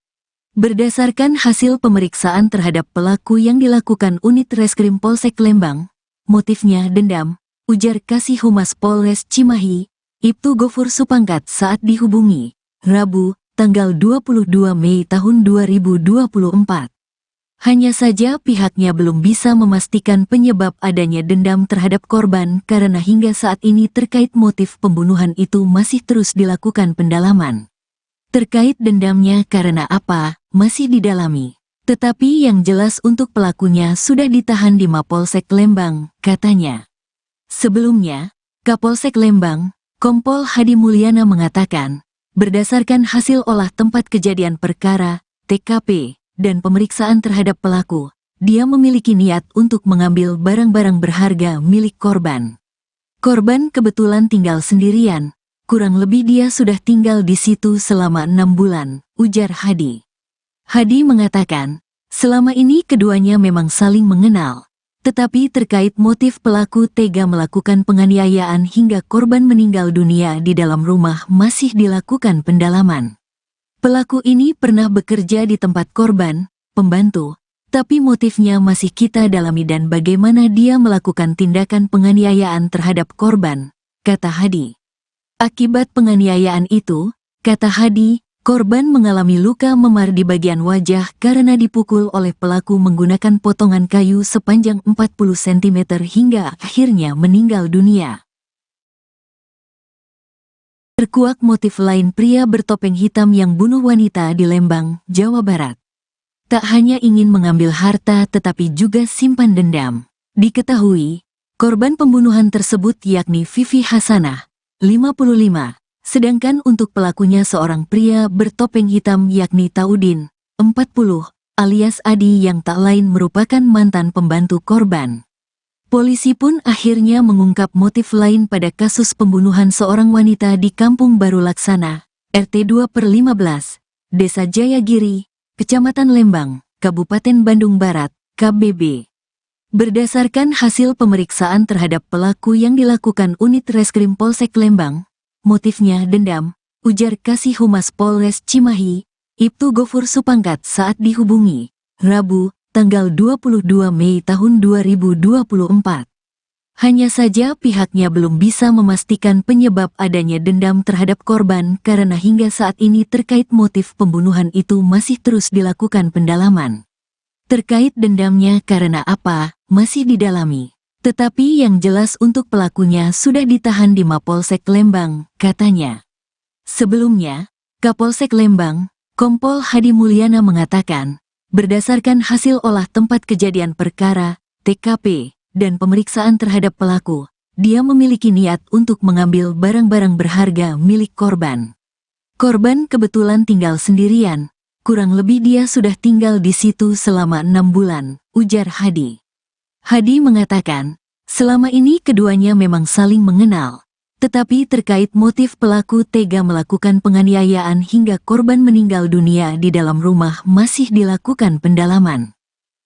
Berdasarkan hasil pemeriksaan terhadap pelaku yang dilakukan unit Reskrim Polsek Lembang, motifnya dendam, ujar Kasih Humas Polres Cimahi, Ibtu Gofur Supangkat saat dihubungi, Rabu, tanggal 22 Mei tahun 2024. Hanya saja pihaknya belum bisa memastikan penyebab adanya dendam terhadap korban karena hingga saat ini terkait motif pembunuhan itu masih terus dilakukan pendalaman. Terkait dendamnya karena apa, masih didalami. Tetapi yang jelas untuk pelakunya sudah ditahan di Mapolsek Lembang, katanya. Sebelumnya, Kapolsek Lembang, Kompol Hadi Mulyana mengatakan, berdasarkan hasil olah tempat kejadian perkara, TKP, dan pemeriksaan terhadap pelaku, dia memiliki niat untuk mengambil barang-barang berharga milik korban. Korban kebetulan tinggal sendirian. Kurang lebih dia sudah tinggal di situ selama 6 bulan, ujar Hadi. Hadi mengatakan, selama ini keduanya memang saling mengenal. Tetapi terkait motif pelaku tega melakukan penganiayaan hingga korban meninggal dunia di dalam rumah masih dilakukan pendalaman. Pelaku ini pernah bekerja di tempat korban, pembantu, tapi motifnya masih kita dalami dan bagaimana dia melakukan tindakan penganiayaan terhadap korban, kata Hadi. Akibat penganiayaan itu, kata Hadi, korban mengalami luka memar di bagian wajah karena dipukul oleh pelaku menggunakan potongan kayu sepanjang 40 cm hingga akhirnya meninggal dunia. Terkuak motif lain pria bertopeng hitam yang bunuh wanita di Lembang, Jawa Barat. Tak hanya ingin mengambil harta tetapi juga simpan dendam. Diketahui, korban pembunuhan tersebut yakni Vivi Hasanah, 55, sedangkan untuk pelakunya seorang pria bertopeng hitam yakni Taudin, 40, alias Adi yang tak lain merupakan mantan pembantu korban. Polisi pun akhirnya mengungkap motif lain pada kasus pembunuhan seorang wanita di Kampung Baru Laksana, RT 2/15, Desa Jayagiri, Kecamatan Lembang, Kabupaten Bandung Barat, KBB. Berdasarkan hasil pemeriksaan terhadap pelaku yang dilakukan unit Reskrim Polsek Lembang, motifnya dendam, ujar Kasih Humas Polres Cimahi, Ibtu Gofur Supangkat saat dihubungi, Rabu, tanggal 22 Mei tahun 2024. Hanya saja pihaknya belum bisa memastikan penyebab adanya dendam terhadap korban karena hingga saat ini terkait motif pembunuhan itu masih terus dilakukan pendalaman. Terkait dendamnya karena apa, masih didalami. Tetapi yang jelas untuk pelakunya sudah ditahan di Mapolsek Lembang, katanya. Sebelumnya, Kapolsek Lembang, Kompol Hadi Mulyana mengatakan, berdasarkan hasil olah tempat kejadian perkara, TKP, dan pemeriksaan terhadap pelaku, dia memiliki niat untuk mengambil barang-barang berharga milik korban. Korban kebetulan tinggal sendirian, kurang lebih dia sudah tinggal di situ selama 6 bulan, ujar Hadi. Hadi mengatakan, selama ini keduanya memang saling mengenal, tetapi terkait motif pelaku tega melakukan penganiayaan hingga korban meninggal dunia di dalam rumah masih dilakukan pendalaman.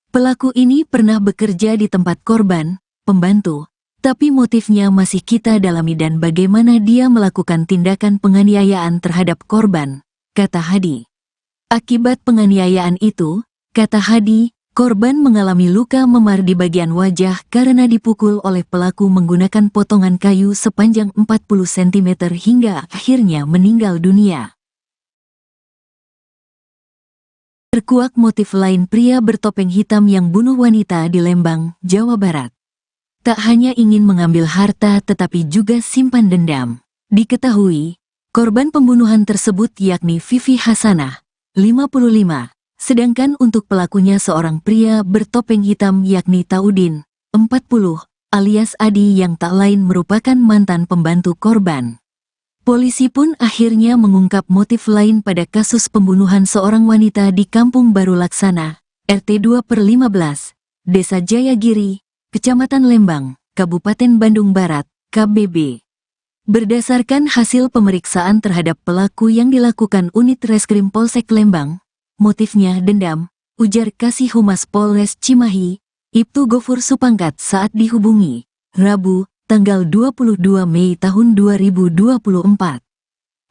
Pelaku ini pernah bekerja di tempat korban, pembantu, tapi motifnya masih kita dalami dan bagaimana dia melakukan tindakan penganiayaan terhadap korban, kata Hadi. Akibat penganiayaan itu, kata Hadi, korban mengalami luka memar di bagian wajah karena dipukul oleh pelaku menggunakan potongan kayu sepanjang 40 cm hingga akhirnya meninggal dunia. Terkuak motif lain pria bertopeng hitam yang bunuh wanita di Lembang, Jawa Barat. Tak hanya ingin mengambil harta tetapi juga simpan dendam. Diketahui, korban pembunuhan tersebut yakni Vivi Hasanah, 55, sedangkan untuk pelakunya seorang pria bertopeng hitam yakni Taudin, 40, alias Adi yang tak lain merupakan mantan pembantu korban. Polisi pun akhirnya mengungkap motif lain pada kasus pembunuhan seorang wanita di Kampung Baru Laksana, RT 2/15, Desa Jayagiri, Kecamatan Lembang, Kabupaten Bandung Barat, KBB. Berdasarkan hasil pemeriksaan terhadap pelaku yang dilakukan unit Reskrim Polsek Lembang, motifnya dendam, ujar Kasih Humas Polres Cimahi, Ibtu Gofur Supangkat saat dihubungi, Rabu, tanggal 22 Mei tahun 2024.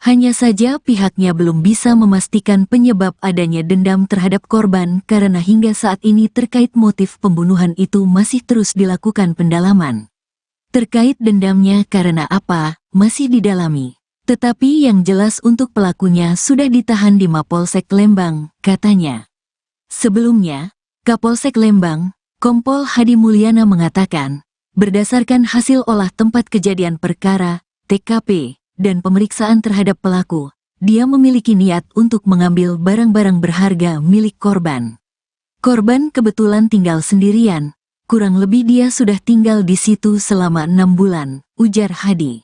Hanya saja pihaknya belum bisa memastikan penyebab adanya dendam terhadap korban karena hingga saat ini terkait motif pembunuhan itu masih terus dilakukan pendalaman. Terkait dendamnya karena apa, masih didalami. Tetapi yang jelas untuk pelakunya sudah ditahan di Mapolsek Lembang, katanya. Sebelumnya, Kapolsek Lembang, Kompol Hadi Mulyana mengatakan, berdasarkan hasil olah tempat kejadian perkara, TKP, dan pemeriksaan terhadap pelaku, dia memiliki niat untuk mengambil barang-barang berharga milik korban. Korban kebetulan tinggal sendirian, kurang lebih dia sudah tinggal di situ selama 6 bulan, ujar Hadi.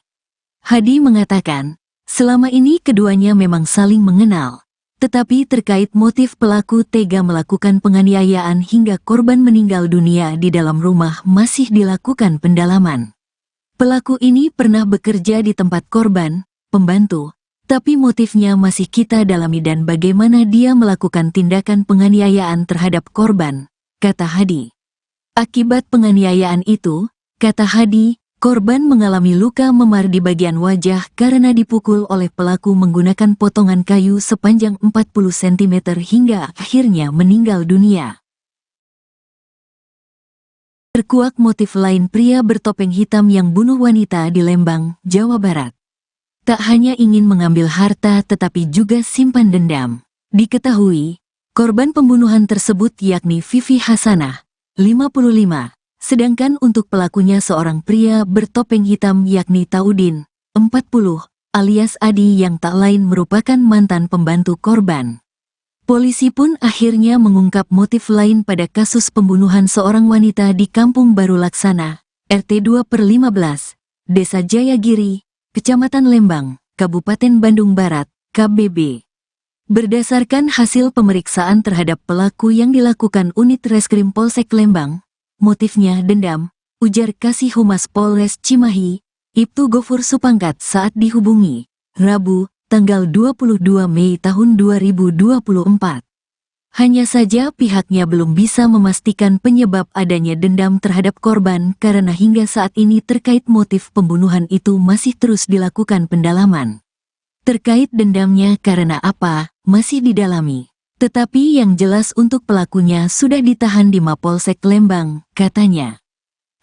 Hadi mengatakan, selama ini keduanya memang saling mengenal, tetapi terkait motif pelaku tega melakukan penganiayaan hingga korban meninggal dunia di dalam rumah masih dilakukan pendalaman. Pelaku ini pernah bekerja di tempat korban, pembantu, tapi motifnya masih kita dalami dan bagaimana dia melakukan tindakan penganiayaan terhadap korban, kata Hadi. Akibat penganiayaan itu, kata Hadi, korban mengalami luka memar di bagian wajah karena dipukul oleh pelaku menggunakan potongan kayu sepanjang 40 cm hingga akhirnya meninggal dunia. Terkuak motif lain pria bertopeng hitam yang bunuh wanita di Lembang, Jawa Barat. Tak hanya ingin mengambil harta tetapi juga simpan dendam. Diketahui, korban pembunuhan tersebut yakni Vivi Hasanah, 55, sedangkan untuk pelakunya seorang pria bertopeng hitam yakni Taudin, 40, alias Adi yang tak lain merupakan mantan pembantu korban. Polisi pun akhirnya mengungkap motif lain pada kasus pembunuhan seorang wanita di Kampung Baru Laksana, RT 2/15, Desa Jayagiri, Kecamatan Lembang, Kabupaten Bandung Barat, KBB. Berdasarkan hasil pemeriksaan terhadap pelaku yang dilakukan unit Reskrim Polsek Lembang, motifnya dendam, ujar Kasih Humas Polres Cimahi, Ibtu Gofur Supangkat saat dihubungi, Rabu, tanggal 22 Mei tahun 2024. Hanya saja pihaknya belum bisa memastikan penyebab adanya dendam terhadap korban karena hingga saat ini terkait motif pembunuhan itu masih terus dilakukan pendalaman. Terkait dendamnya karena apa, masih didalami. Tetapi yang jelas untuk pelakunya sudah ditahan di Mapolsek Lembang, katanya.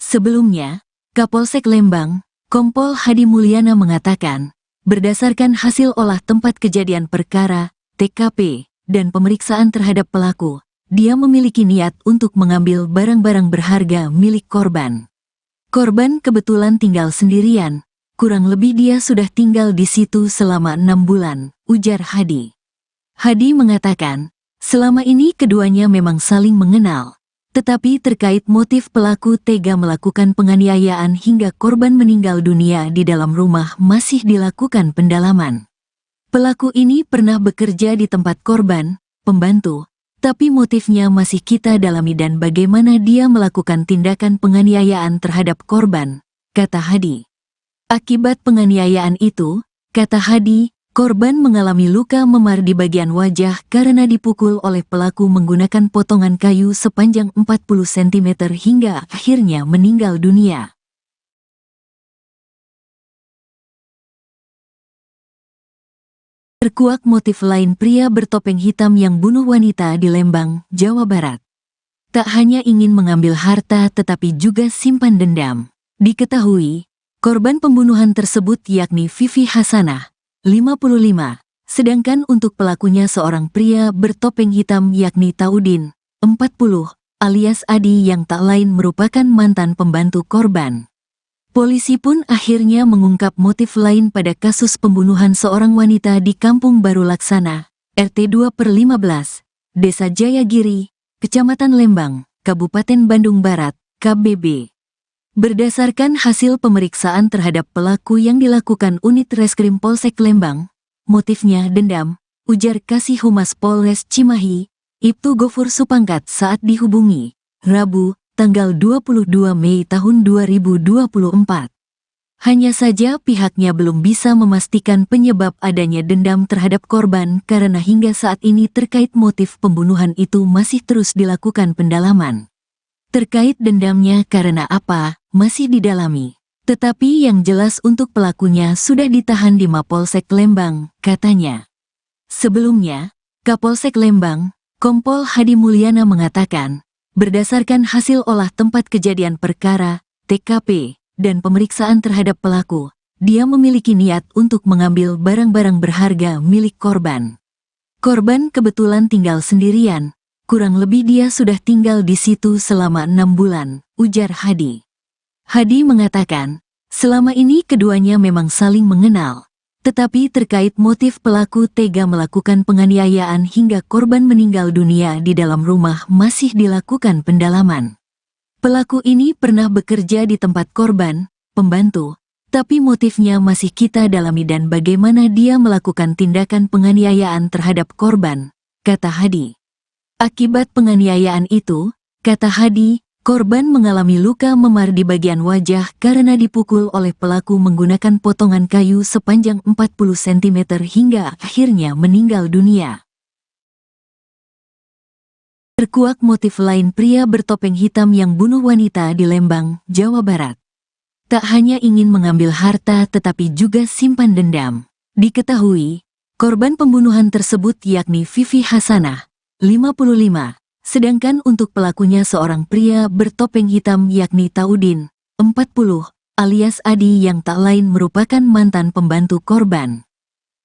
Sebelumnya, Kapolsek Lembang, Kompol Hadi Mulyana mengatakan, berdasarkan hasil olah tempat kejadian perkara, TKP, dan pemeriksaan terhadap pelaku, dia memiliki niat untuk mengambil barang-barang berharga milik korban. Korban kebetulan tinggal sendirian, kurang lebih dia sudah tinggal di situ selama 6 bulan, ujar Hadi. Hadi mengatakan, selama ini keduanya memang saling mengenal. Tetapi terkait motif pelaku tega melakukan penganiayaan hingga korban meninggal dunia di dalam rumah masih dilakukan pendalaman. Pelaku ini pernah bekerja di tempat korban, pembantu, tapi motifnya masih kita dalami dan bagaimana dia melakukan tindakan penganiayaan terhadap korban, kata Hadi. Akibat penganiayaan itu, kata Hadi, korban mengalami luka memar di bagian wajah karena dipukul oleh pelaku menggunakan potongan kayu sepanjang 40 cm hingga akhirnya meninggal dunia. Terkuak motif lain pria bertopeng hitam yang bunuh wanita di Lembang, Jawa Barat. Tak hanya ingin mengambil harta tetapi juga simpan dendam. Diketahui, korban pembunuhan tersebut yakni Vivi Hasanah, 55, sedangkan untuk pelakunya seorang pria bertopeng hitam yakni Taudin, 40, alias Adi yang tak lain merupakan mantan pembantu korban. Polisi pun akhirnya mengungkap motif lain pada kasus pembunuhan seorang wanita di Kampung Baru Laksana, RT 2/15, Desa Jayagiri, Kecamatan Lembang, Kabupaten Bandung Barat, KBB. Berdasarkan hasil pemeriksaan terhadap pelaku yang dilakukan unit Reskrim Polsek Lembang, motifnya dendam, ujar Kasih Humas Polres Cimahi, Ibtu Gofur Supangkat saat dihubungi, Rabu, tanggal 22 Mei tahun 2024. Hanya saja pihaknya belum bisa memastikan penyebab adanya dendam terhadap korban karena hingga saat ini terkait motif pembunuhan itu masih terus dilakukan pendalaman. Terkait dendamnya karena apa, masih didalami. Tetapi yang jelas untuk pelakunya sudah ditahan di Mapolsek Lembang, katanya. Sebelumnya, Kapolsek Lembang, Kompol Hadi Mulyana mengatakan, berdasarkan hasil olah tempat kejadian perkara, TKP, dan pemeriksaan terhadap pelaku, dia memiliki niat untuk mengambil barang-barang berharga milik korban. Korban kebetulan tinggal sendirian, kurang lebih dia sudah tinggal di situ selama 6 bulan, ujar Hadi. Hadi mengatakan, selama ini keduanya memang saling mengenal. Tetapi terkait motif pelaku tega melakukan penganiayaan hingga korban meninggal dunia di dalam rumah masih dilakukan pendalaman. Pelaku ini pernah bekerja di tempat korban, pembantu, tapi motifnya masih kita dalami dan bagaimana dia melakukan tindakan penganiayaan terhadap korban, kata Hadi. Akibat penganiayaan itu, kata Hadi, korban mengalami luka memar di bagian wajah karena dipukul oleh pelaku menggunakan potongan kayu sepanjang 40 cm hingga akhirnya meninggal dunia. Terkuak motif lain pria bertopeng hitam yang bunuh wanita di Lembang, Jawa Barat. Tak hanya ingin mengambil harta tetapi juga simpan dendam. Diketahui, korban pembunuhan tersebut yakni Vivi Hasanah, 55. Sedangkan untuk pelakunya seorang pria bertopeng hitam yakni Taudin, 40, alias Adi yang tak lain merupakan mantan pembantu korban.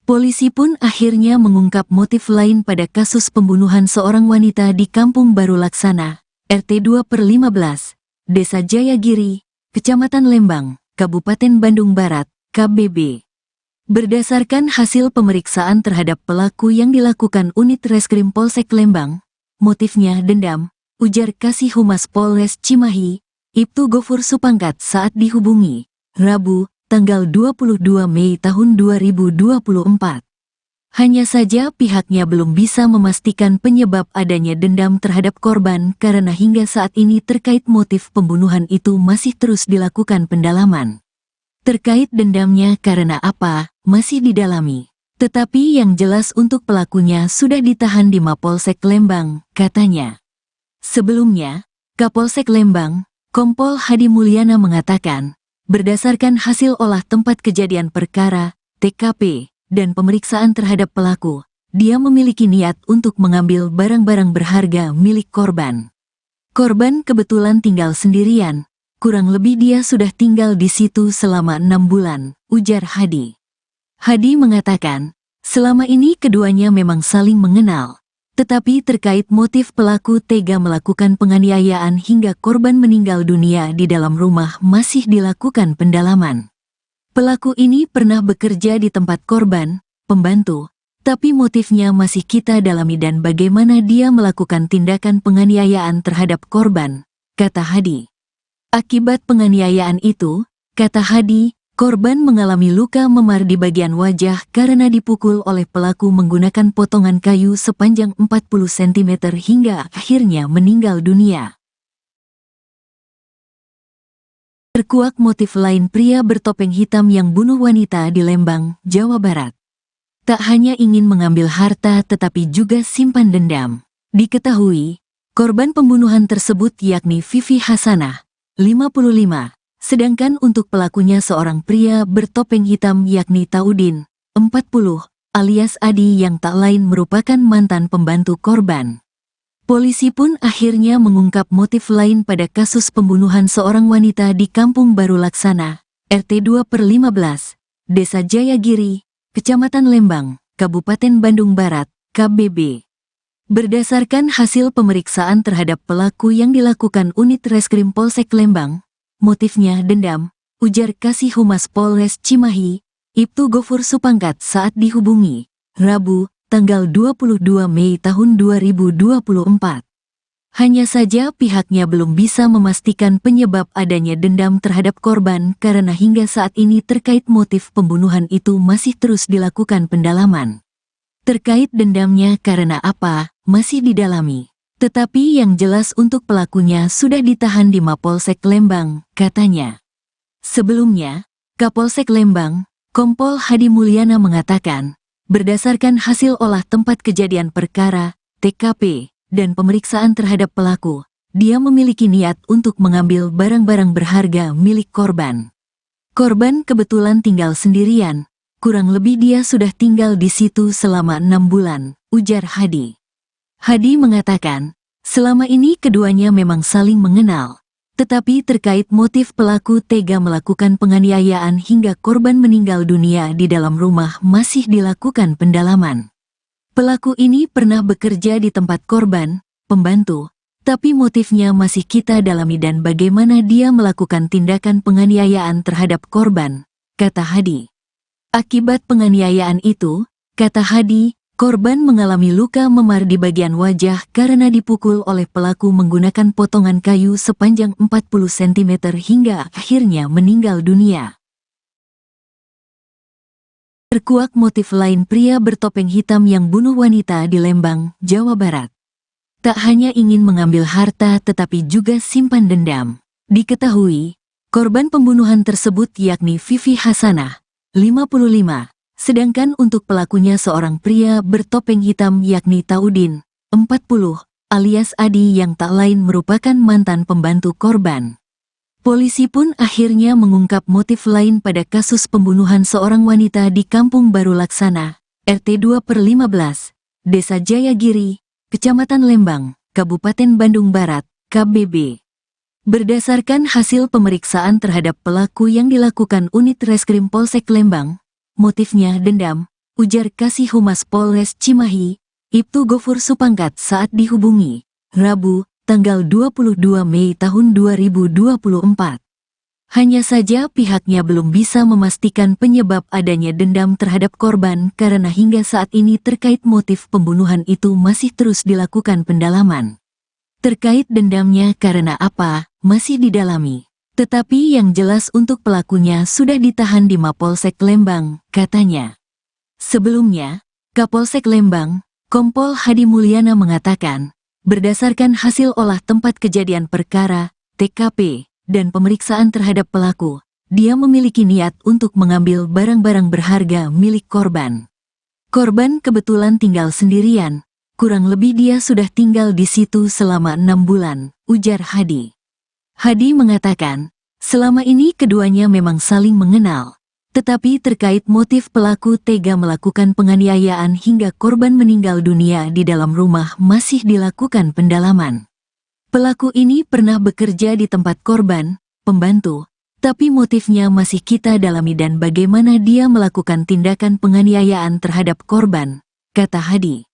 Polisi pun akhirnya mengungkap motif lain pada kasus pembunuhan seorang wanita di Kampung Baru Laksana, RT 2/15, Desa Jayagiri, Kecamatan Lembang, Kabupaten Bandung Barat, KBB. Berdasarkan hasil pemeriksaan terhadap pelaku yang dilakukan unit Reskrim Polsek Lembang, motifnya dendam, ujar Kasih Humas Polres Cimahi, Ibtu Gofur Supangkat saat dihubungi, Rabu, tanggal 22 Mei tahun 2024. Hanya saja pihaknya belum bisa memastikan penyebab adanya dendam terhadap korban karena hingga saat ini terkait motif pembunuhan itu masih terus dilakukan pendalaman. Terkait dendamnya karena apa, masih didalami. Tetapi yang jelas untuk pelakunya sudah ditahan di Mapolsek Lembang, katanya. Sebelumnya, Kapolsek Lembang, Kompol Hadi Mulyana mengatakan, berdasarkan hasil olah tempat kejadian perkara, TKP, dan pemeriksaan terhadap pelaku, dia memiliki niat untuk mengambil barang-barang berharga milik korban. Korban kebetulan tinggal sendirian, kurang lebih dia sudah tinggal di situ selama 6 bulan, ujar Hadi. Hadi mengatakan, selama ini keduanya memang saling mengenal, tetapi terkait motif pelaku tega melakukan penganiayaan hingga korban meninggal dunia di dalam rumah masih dilakukan pendalaman. Pelaku ini pernah bekerja di tempat korban, pembantu, tapi motifnya masih kita dalami dan bagaimana dia melakukan tindakan penganiayaan terhadap korban, kata Hadi. Akibat penganiayaan itu, kata Hadi, korban mengalami luka memar di bagian wajah karena dipukul oleh pelaku menggunakan potongan kayu sepanjang 40 cm hingga akhirnya meninggal dunia. Terkuak motif lain pria bertopeng hitam yang bunuh wanita di Lembang, Jawa Barat. Tak hanya ingin mengambil harta tetapi juga simpan dendam. Diketahui, korban pembunuhan tersebut yakni Vivi Hasanah, 55, sedangkan untuk pelakunya seorang pria bertopeng hitam yakni Taudin, 40, alias Adi yang tak lain merupakan mantan pembantu korban. Polisi pun akhirnya mengungkap motif lain pada kasus pembunuhan seorang wanita di Kampung Baru Laksana, RT 2/15, Desa Jayagiri, Kecamatan Lembang, Kabupaten Bandung Barat, KBB. Berdasarkan hasil pemeriksaan terhadap pelaku yang dilakukan unit Reskrim Polsek Lembang, motifnya dendam, ujar Kasih Humas Polres Cimahi, Ibtu Gofur Supangkat saat dihubungi, Rabu, tanggal 22 Mei tahun 2024. Hanya saja pihaknya belum bisa memastikan penyebab adanya dendam terhadap korban karena hingga saat ini terkait motif pembunuhan itu masih terus dilakukan pendalaman. Terkait dendamnya karena apa, masih didalami. Tetapi yang jelas untuk pelakunya sudah ditahan di Mapolsek Lembang, katanya. Sebelumnya, Kapolsek Lembang, Kompol Hadi Mulyana mengatakan, berdasarkan hasil olah tempat kejadian perkara, TKP, dan pemeriksaan terhadap pelaku, dia memiliki niat untuk mengambil barang-barang berharga milik korban. Korban kebetulan tinggal sendirian, kurang lebih dia sudah tinggal di situ selama 6 bulan, ujar Hadi. Hadi mengatakan, selama ini keduanya memang saling mengenal, tetapi terkait motif pelaku tega melakukan penganiayaan hingga korban meninggal dunia di dalam rumah masih dilakukan pendalaman. Pelaku ini pernah bekerja di tempat korban, pembantu, tapi motifnya masih kita dalami dan bagaimana dia melakukan tindakan penganiayaan terhadap korban, kata Hadi. Akibat penganiayaan itu, kata Hadi, korban mengalami luka memar di bagian wajah karena dipukul oleh pelaku menggunakan potongan kayu sepanjang 40 cm hingga akhirnya meninggal dunia. Terkuak motif lain pria bertopeng hitam yang bunuh wanita di Lembang, Jawa Barat. Tak hanya ingin mengambil harta tetapi juga simpan dendam. Diketahui, korban pembunuhan tersebut yakni Vivi Hasanah, 55, sedangkan untuk pelakunya seorang pria bertopeng hitam yakni Taudin, 40, alias Adi yang tak lain merupakan mantan pembantu korban. Polisi pun akhirnya mengungkap motif lain pada kasus pembunuhan seorang wanita di Kampung Baru Laksana, RT 2/15, Desa Jayagiri, Kecamatan Lembang, Kabupaten Bandung Barat, KBB. Berdasarkan hasil pemeriksaan terhadap pelaku yang dilakukan unit Reskrim Polsek Lembang, motifnya dendam, ujar Kasih Humas Polres Cimahi, Ibtu Gofur Supangkat saat dihubungi, Rabu, tanggal 22 Mei tahun 2024. Hanya saja pihaknya belum bisa memastikan penyebab adanya dendam terhadap korban karena hingga saat ini terkait motif pembunuhan itu masih terus dilakukan pendalaman. Terkait dendamnya karena apa, masih didalami. Tetapi yang jelas untuk pelakunya sudah ditahan di Mapolsek Lembang, katanya. Sebelumnya, Kapolsek Lembang, Kompol Hadi Mulyana mengatakan, berdasarkan hasil olah tempat kejadian perkara, TKP, dan pemeriksaan terhadap pelaku, dia memiliki niat untuk mengambil barang-barang berharga milik korban. Korban kebetulan tinggal sendirian, kurang lebih dia sudah tinggal di situ selama 6 bulan, ujar Hadi. Hadi mengatakan, selama ini keduanya memang saling mengenal. Tetapi terkait motif pelaku tega melakukan penganiayaan hingga korban meninggal dunia di dalam rumah masih dilakukan pendalaman. Pelaku ini pernah bekerja di tempat korban, pembantu, tapi motifnya masih kita dalami dan bagaimana dia melakukan tindakan penganiayaan terhadap korban, kata Hadi.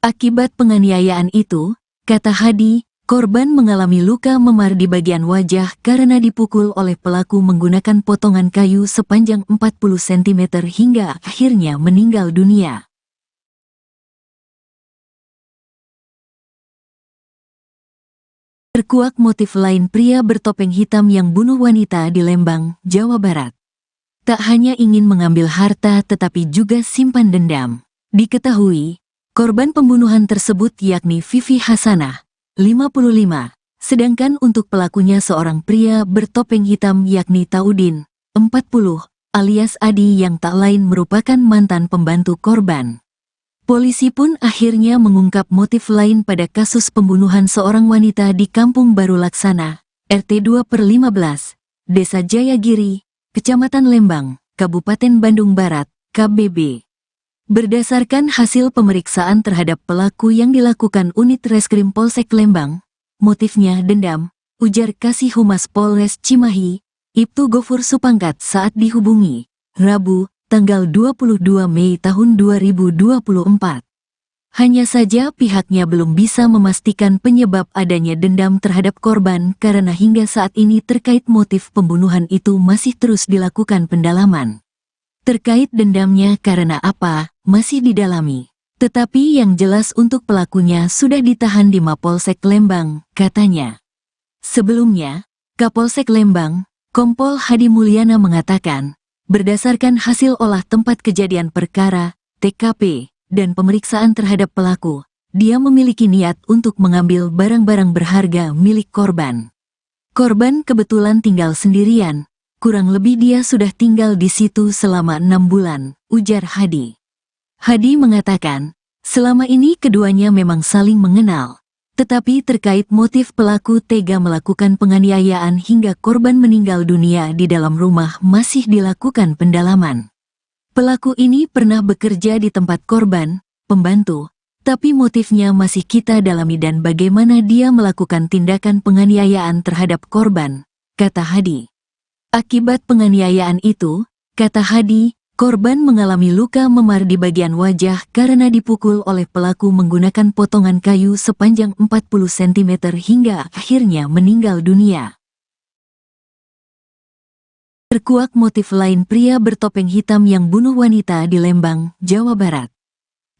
Akibat penganiayaan itu, kata Hadi, korban mengalami luka memar di bagian wajah karena dipukul oleh pelaku menggunakan potongan kayu sepanjang 40 cm hingga akhirnya meninggal dunia. Terkuak motif lain pria bertopeng hitam yang bunuh wanita di Lembang, Jawa Barat. Tak hanya ingin mengambil harta tetapi juga simpan dendam. Diketahui, korban pembunuhan tersebut yakni Vivi Hasanah, 55, sedangkan untuk pelakunya seorang pria bertopeng hitam yakni Taudin, 40, alias Adi yang tak lain merupakan mantan pembantu korban. Polisi pun akhirnya mengungkap motif lain pada kasus pembunuhan seorang wanita di Kampung Baru Laksana, RT 2/15, Desa Jayagiri, Kecamatan Lembang, Kabupaten Bandung Barat, KBB. Berdasarkan hasil pemeriksaan terhadap pelaku yang dilakukan unit reskrim Polsek Lembang, motifnya dendam, ujar Kasih Humas Polres Cimahi, Ibtu Gofur Supangkat saat dihubungi, Rabu, tanggal 22 Mei tahun 2024. Hanya saja pihaknya belum bisa memastikan penyebab adanya dendam terhadap korban karena hingga saat ini terkait motif pembunuhan itu masih terus dilakukan pendalaman. Terkait dendamnya karena apa, masih didalami. Tetapi yang jelas untuk pelakunya sudah ditahan di Mapolsek Lembang, katanya. Sebelumnya, Kapolsek Lembang, Kompol Hadi Mulyana mengatakan, berdasarkan hasil olah tempat kejadian perkara, TKP, dan pemeriksaan terhadap pelaku, dia memiliki niat untuk mengambil barang-barang berharga milik korban. Korban kebetulan tinggal sendirian. Kurang lebih dia sudah tinggal di situ selama 6 bulan, ujar Hadi. Hadi mengatakan, selama ini keduanya memang saling mengenal. Tetapi terkait motif pelaku tega melakukan penganiayaan hingga korban meninggal dunia di dalam rumah masih dilakukan pendalaman. Pelaku ini pernah bekerja di tempat korban, pembantu, tapi motifnya masih kita dalami dan bagaimana dia melakukan tindakan penganiayaan terhadap korban, kata Hadi. Akibat penganiayaan itu, kata Hadi, korban mengalami luka memar di bagian wajah karena dipukul oleh pelaku menggunakan potongan kayu sepanjang 40 cm hingga akhirnya meninggal dunia. Terkuak motif lain pria bertopeng hitam yang bunuh wanita di Lembang, Jawa Barat.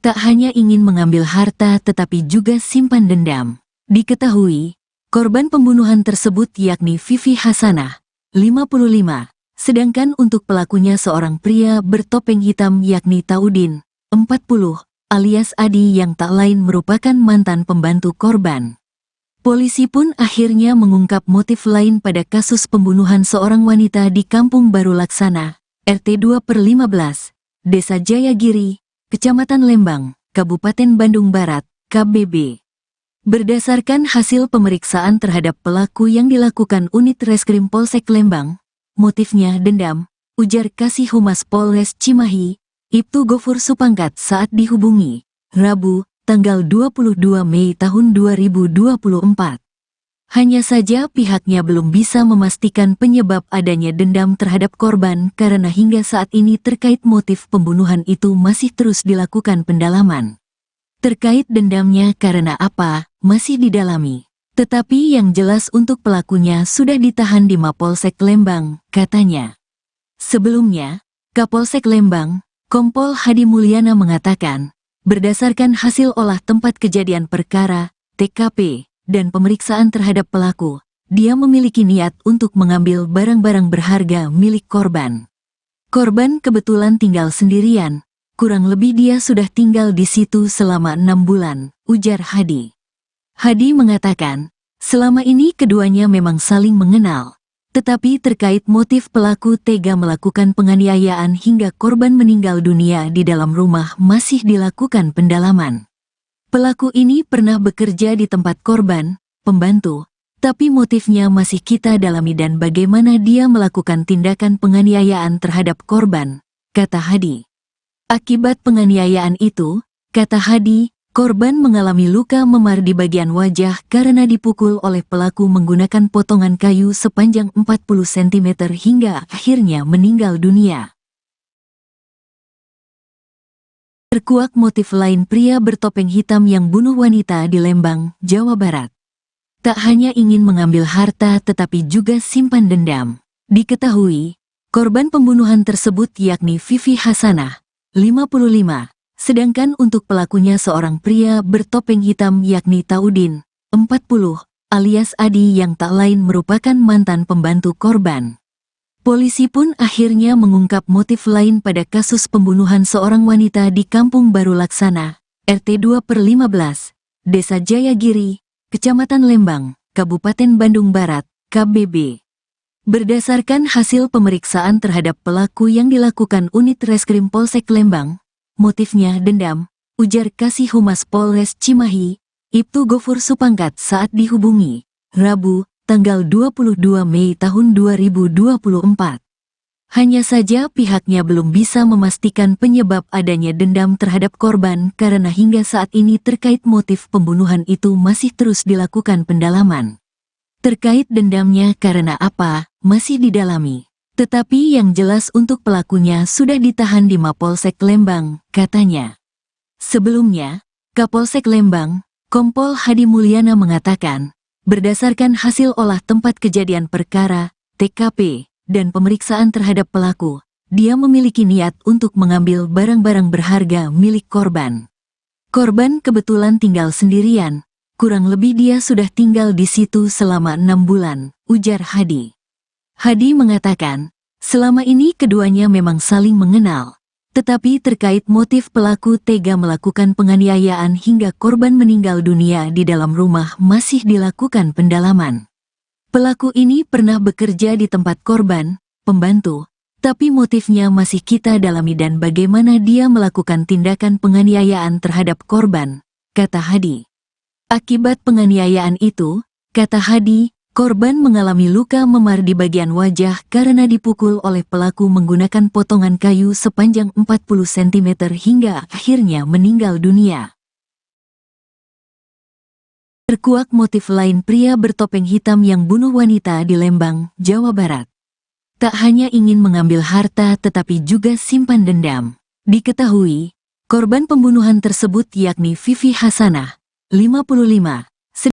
Tak hanya ingin mengambil harta tetapi juga simpan dendam. Diketahui, korban pembunuhan tersebut yakni Vivi Hasanah, 55, sedangkan untuk pelakunya seorang pria bertopeng hitam yakni Taudin, 40, alias Adi yang tak lain merupakan mantan pembantu korban. Polisi pun akhirnya mengungkap motif lain pada kasus pembunuhan seorang wanita di Kampung Baru Laksana, RT 2/15, Desa Jayagiri, Kecamatan Lembang, Kabupaten Bandung Barat, KBB. Berdasarkan hasil pemeriksaan terhadap pelaku yang dilakukan unit reskrim Polsek Lembang, motifnya dendam, ujar Kasih Humas Polres Cimahi, Ibtu Gofur Supangkat saat dihubungi, Rabu, tanggal 22 Mei tahun 2024. Hanya saja pihaknya belum bisa memastikan penyebab adanya dendam terhadap korban karena hingga saat ini terkait motif pembunuhan itu masih terus dilakukan pendalaman. Terkait dendamnya karena apa, masih didalami. Tetapi yang jelas untuk pelakunya sudah ditahan di Mapolsek Lembang, katanya. Sebelumnya, Kapolsek Lembang, Kompol Hadi Mulyana mengatakan, berdasarkan hasil olah tempat kejadian perkara, TKP, dan pemeriksaan terhadap pelaku, dia memiliki niat untuk mengambil barang-barang berharga milik korban. Korban kebetulan tinggal sendirian. Kurang lebih dia sudah tinggal di situ selama 6 bulan, ujar Hadi. Hadi mengatakan, selama ini keduanya memang saling mengenal. Tetapi terkait motif pelaku tega melakukan penganiayaan hingga korban meninggal dunia di dalam rumah masih dilakukan pendalaman. Pelaku ini pernah bekerja di tempat korban, pembantu, tapi motifnya masih kita dalami dan bagaimana dia melakukan tindakan penganiayaan terhadap korban, kata Hadi. Akibat penganiayaan itu, kata Hadi, korban mengalami luka memar di bagian wajah karena dipukul oleh pelaku menggunakan potongan kayu sepanjang 40 cm hingga akhirnya meninggal dunia. Terkuak motif lain pria bertopeng hitam yang bunuh wanita di Lembang, Jawa Barat. Tak hanya ingin mengambil harta tetapi juga simpan dendam. Diketahui, korban pembunuhan tersebut yakni Vivi Hasanah, 55, sedangkan untuk pelakunya seorang pria bertopeng hitam yakni Taudin, 40, alias Adi yang tak lain merupakan mantan pembantu korban. Polisi pun akhirnya mengungkap motif lain pada kasus pembunuhan seorang wanita di Kampung Baru Laksana, RT 2/15, Desa Jayagiri, Kecamatan Lembang, Kabupaten Bandung Barat, KBB. Berdasarkan hasil pemeriksaan terhadap pelaku yang dilakukan unit Reskrim Polsek Lembang, motifnya dendam, ujar Kasih Humas Polres Cimahi, Ibtu Gofur Supangkat saat dihubungi, Rabu, tanggal 22 Mei tahun 2024. Hanya saja pihaknya belum bisa memastikan penyebab adanya dendam terhadap korban karena hingga saat ini terkait motif pembunuhan itu masih terus dilakukan pendalaman. Terkait dendamnya karena apa, masih didalami. Tetapi yang jelas untuk pelakunya sudah ditahan di Mapolsek Lembang, katanya. Sebelumnya, Kapolsek Lembang, Kompol Hadi Mulyana mengatakan, berdasarkan hasil olah tempat kejadian perkara, TKP, dan pemeriksaan terhadap pelaku, dia memiliki niat untuk mengambil barang-barang berharga milik korban. Korban kebetulan tinggal sendirian. Kurang lebih dia sudah tinggal di situ selama 6 bulan, ujar Hadi. Hadi mengatakan, selama ini keduanya memang saling mengenal. Tetapi terkait motif pelaku tega melakukan penganiayaan hingga korban meninggal dunia di dalam rumah masih dilakukan pendalaman. Pelaku ini pernah bekerja di tempat korban, pembantu, tapi motifnya masih kita dalami dan bagaimana dia melakukan tindakan penganiayaan terhadap korban, kata Hadi. Akibat penganiayaan itu, kata Hadi, korban mengalami luka memar di bagian wajah karena dipukul oleh pelaku menggunakan potongan kayu sepanjang 40 cm hingga akhirnya meninggal dunia. Terkuak motif lain pria bertopeng hitam yang bunuh wanita di Lembang, Jawa Barat. Tak hanya ingin mengambil harta tetapi juga simpan dendam. Diketahui, korban pembunuhan tersebut yakni Vivi Hasanah, 55,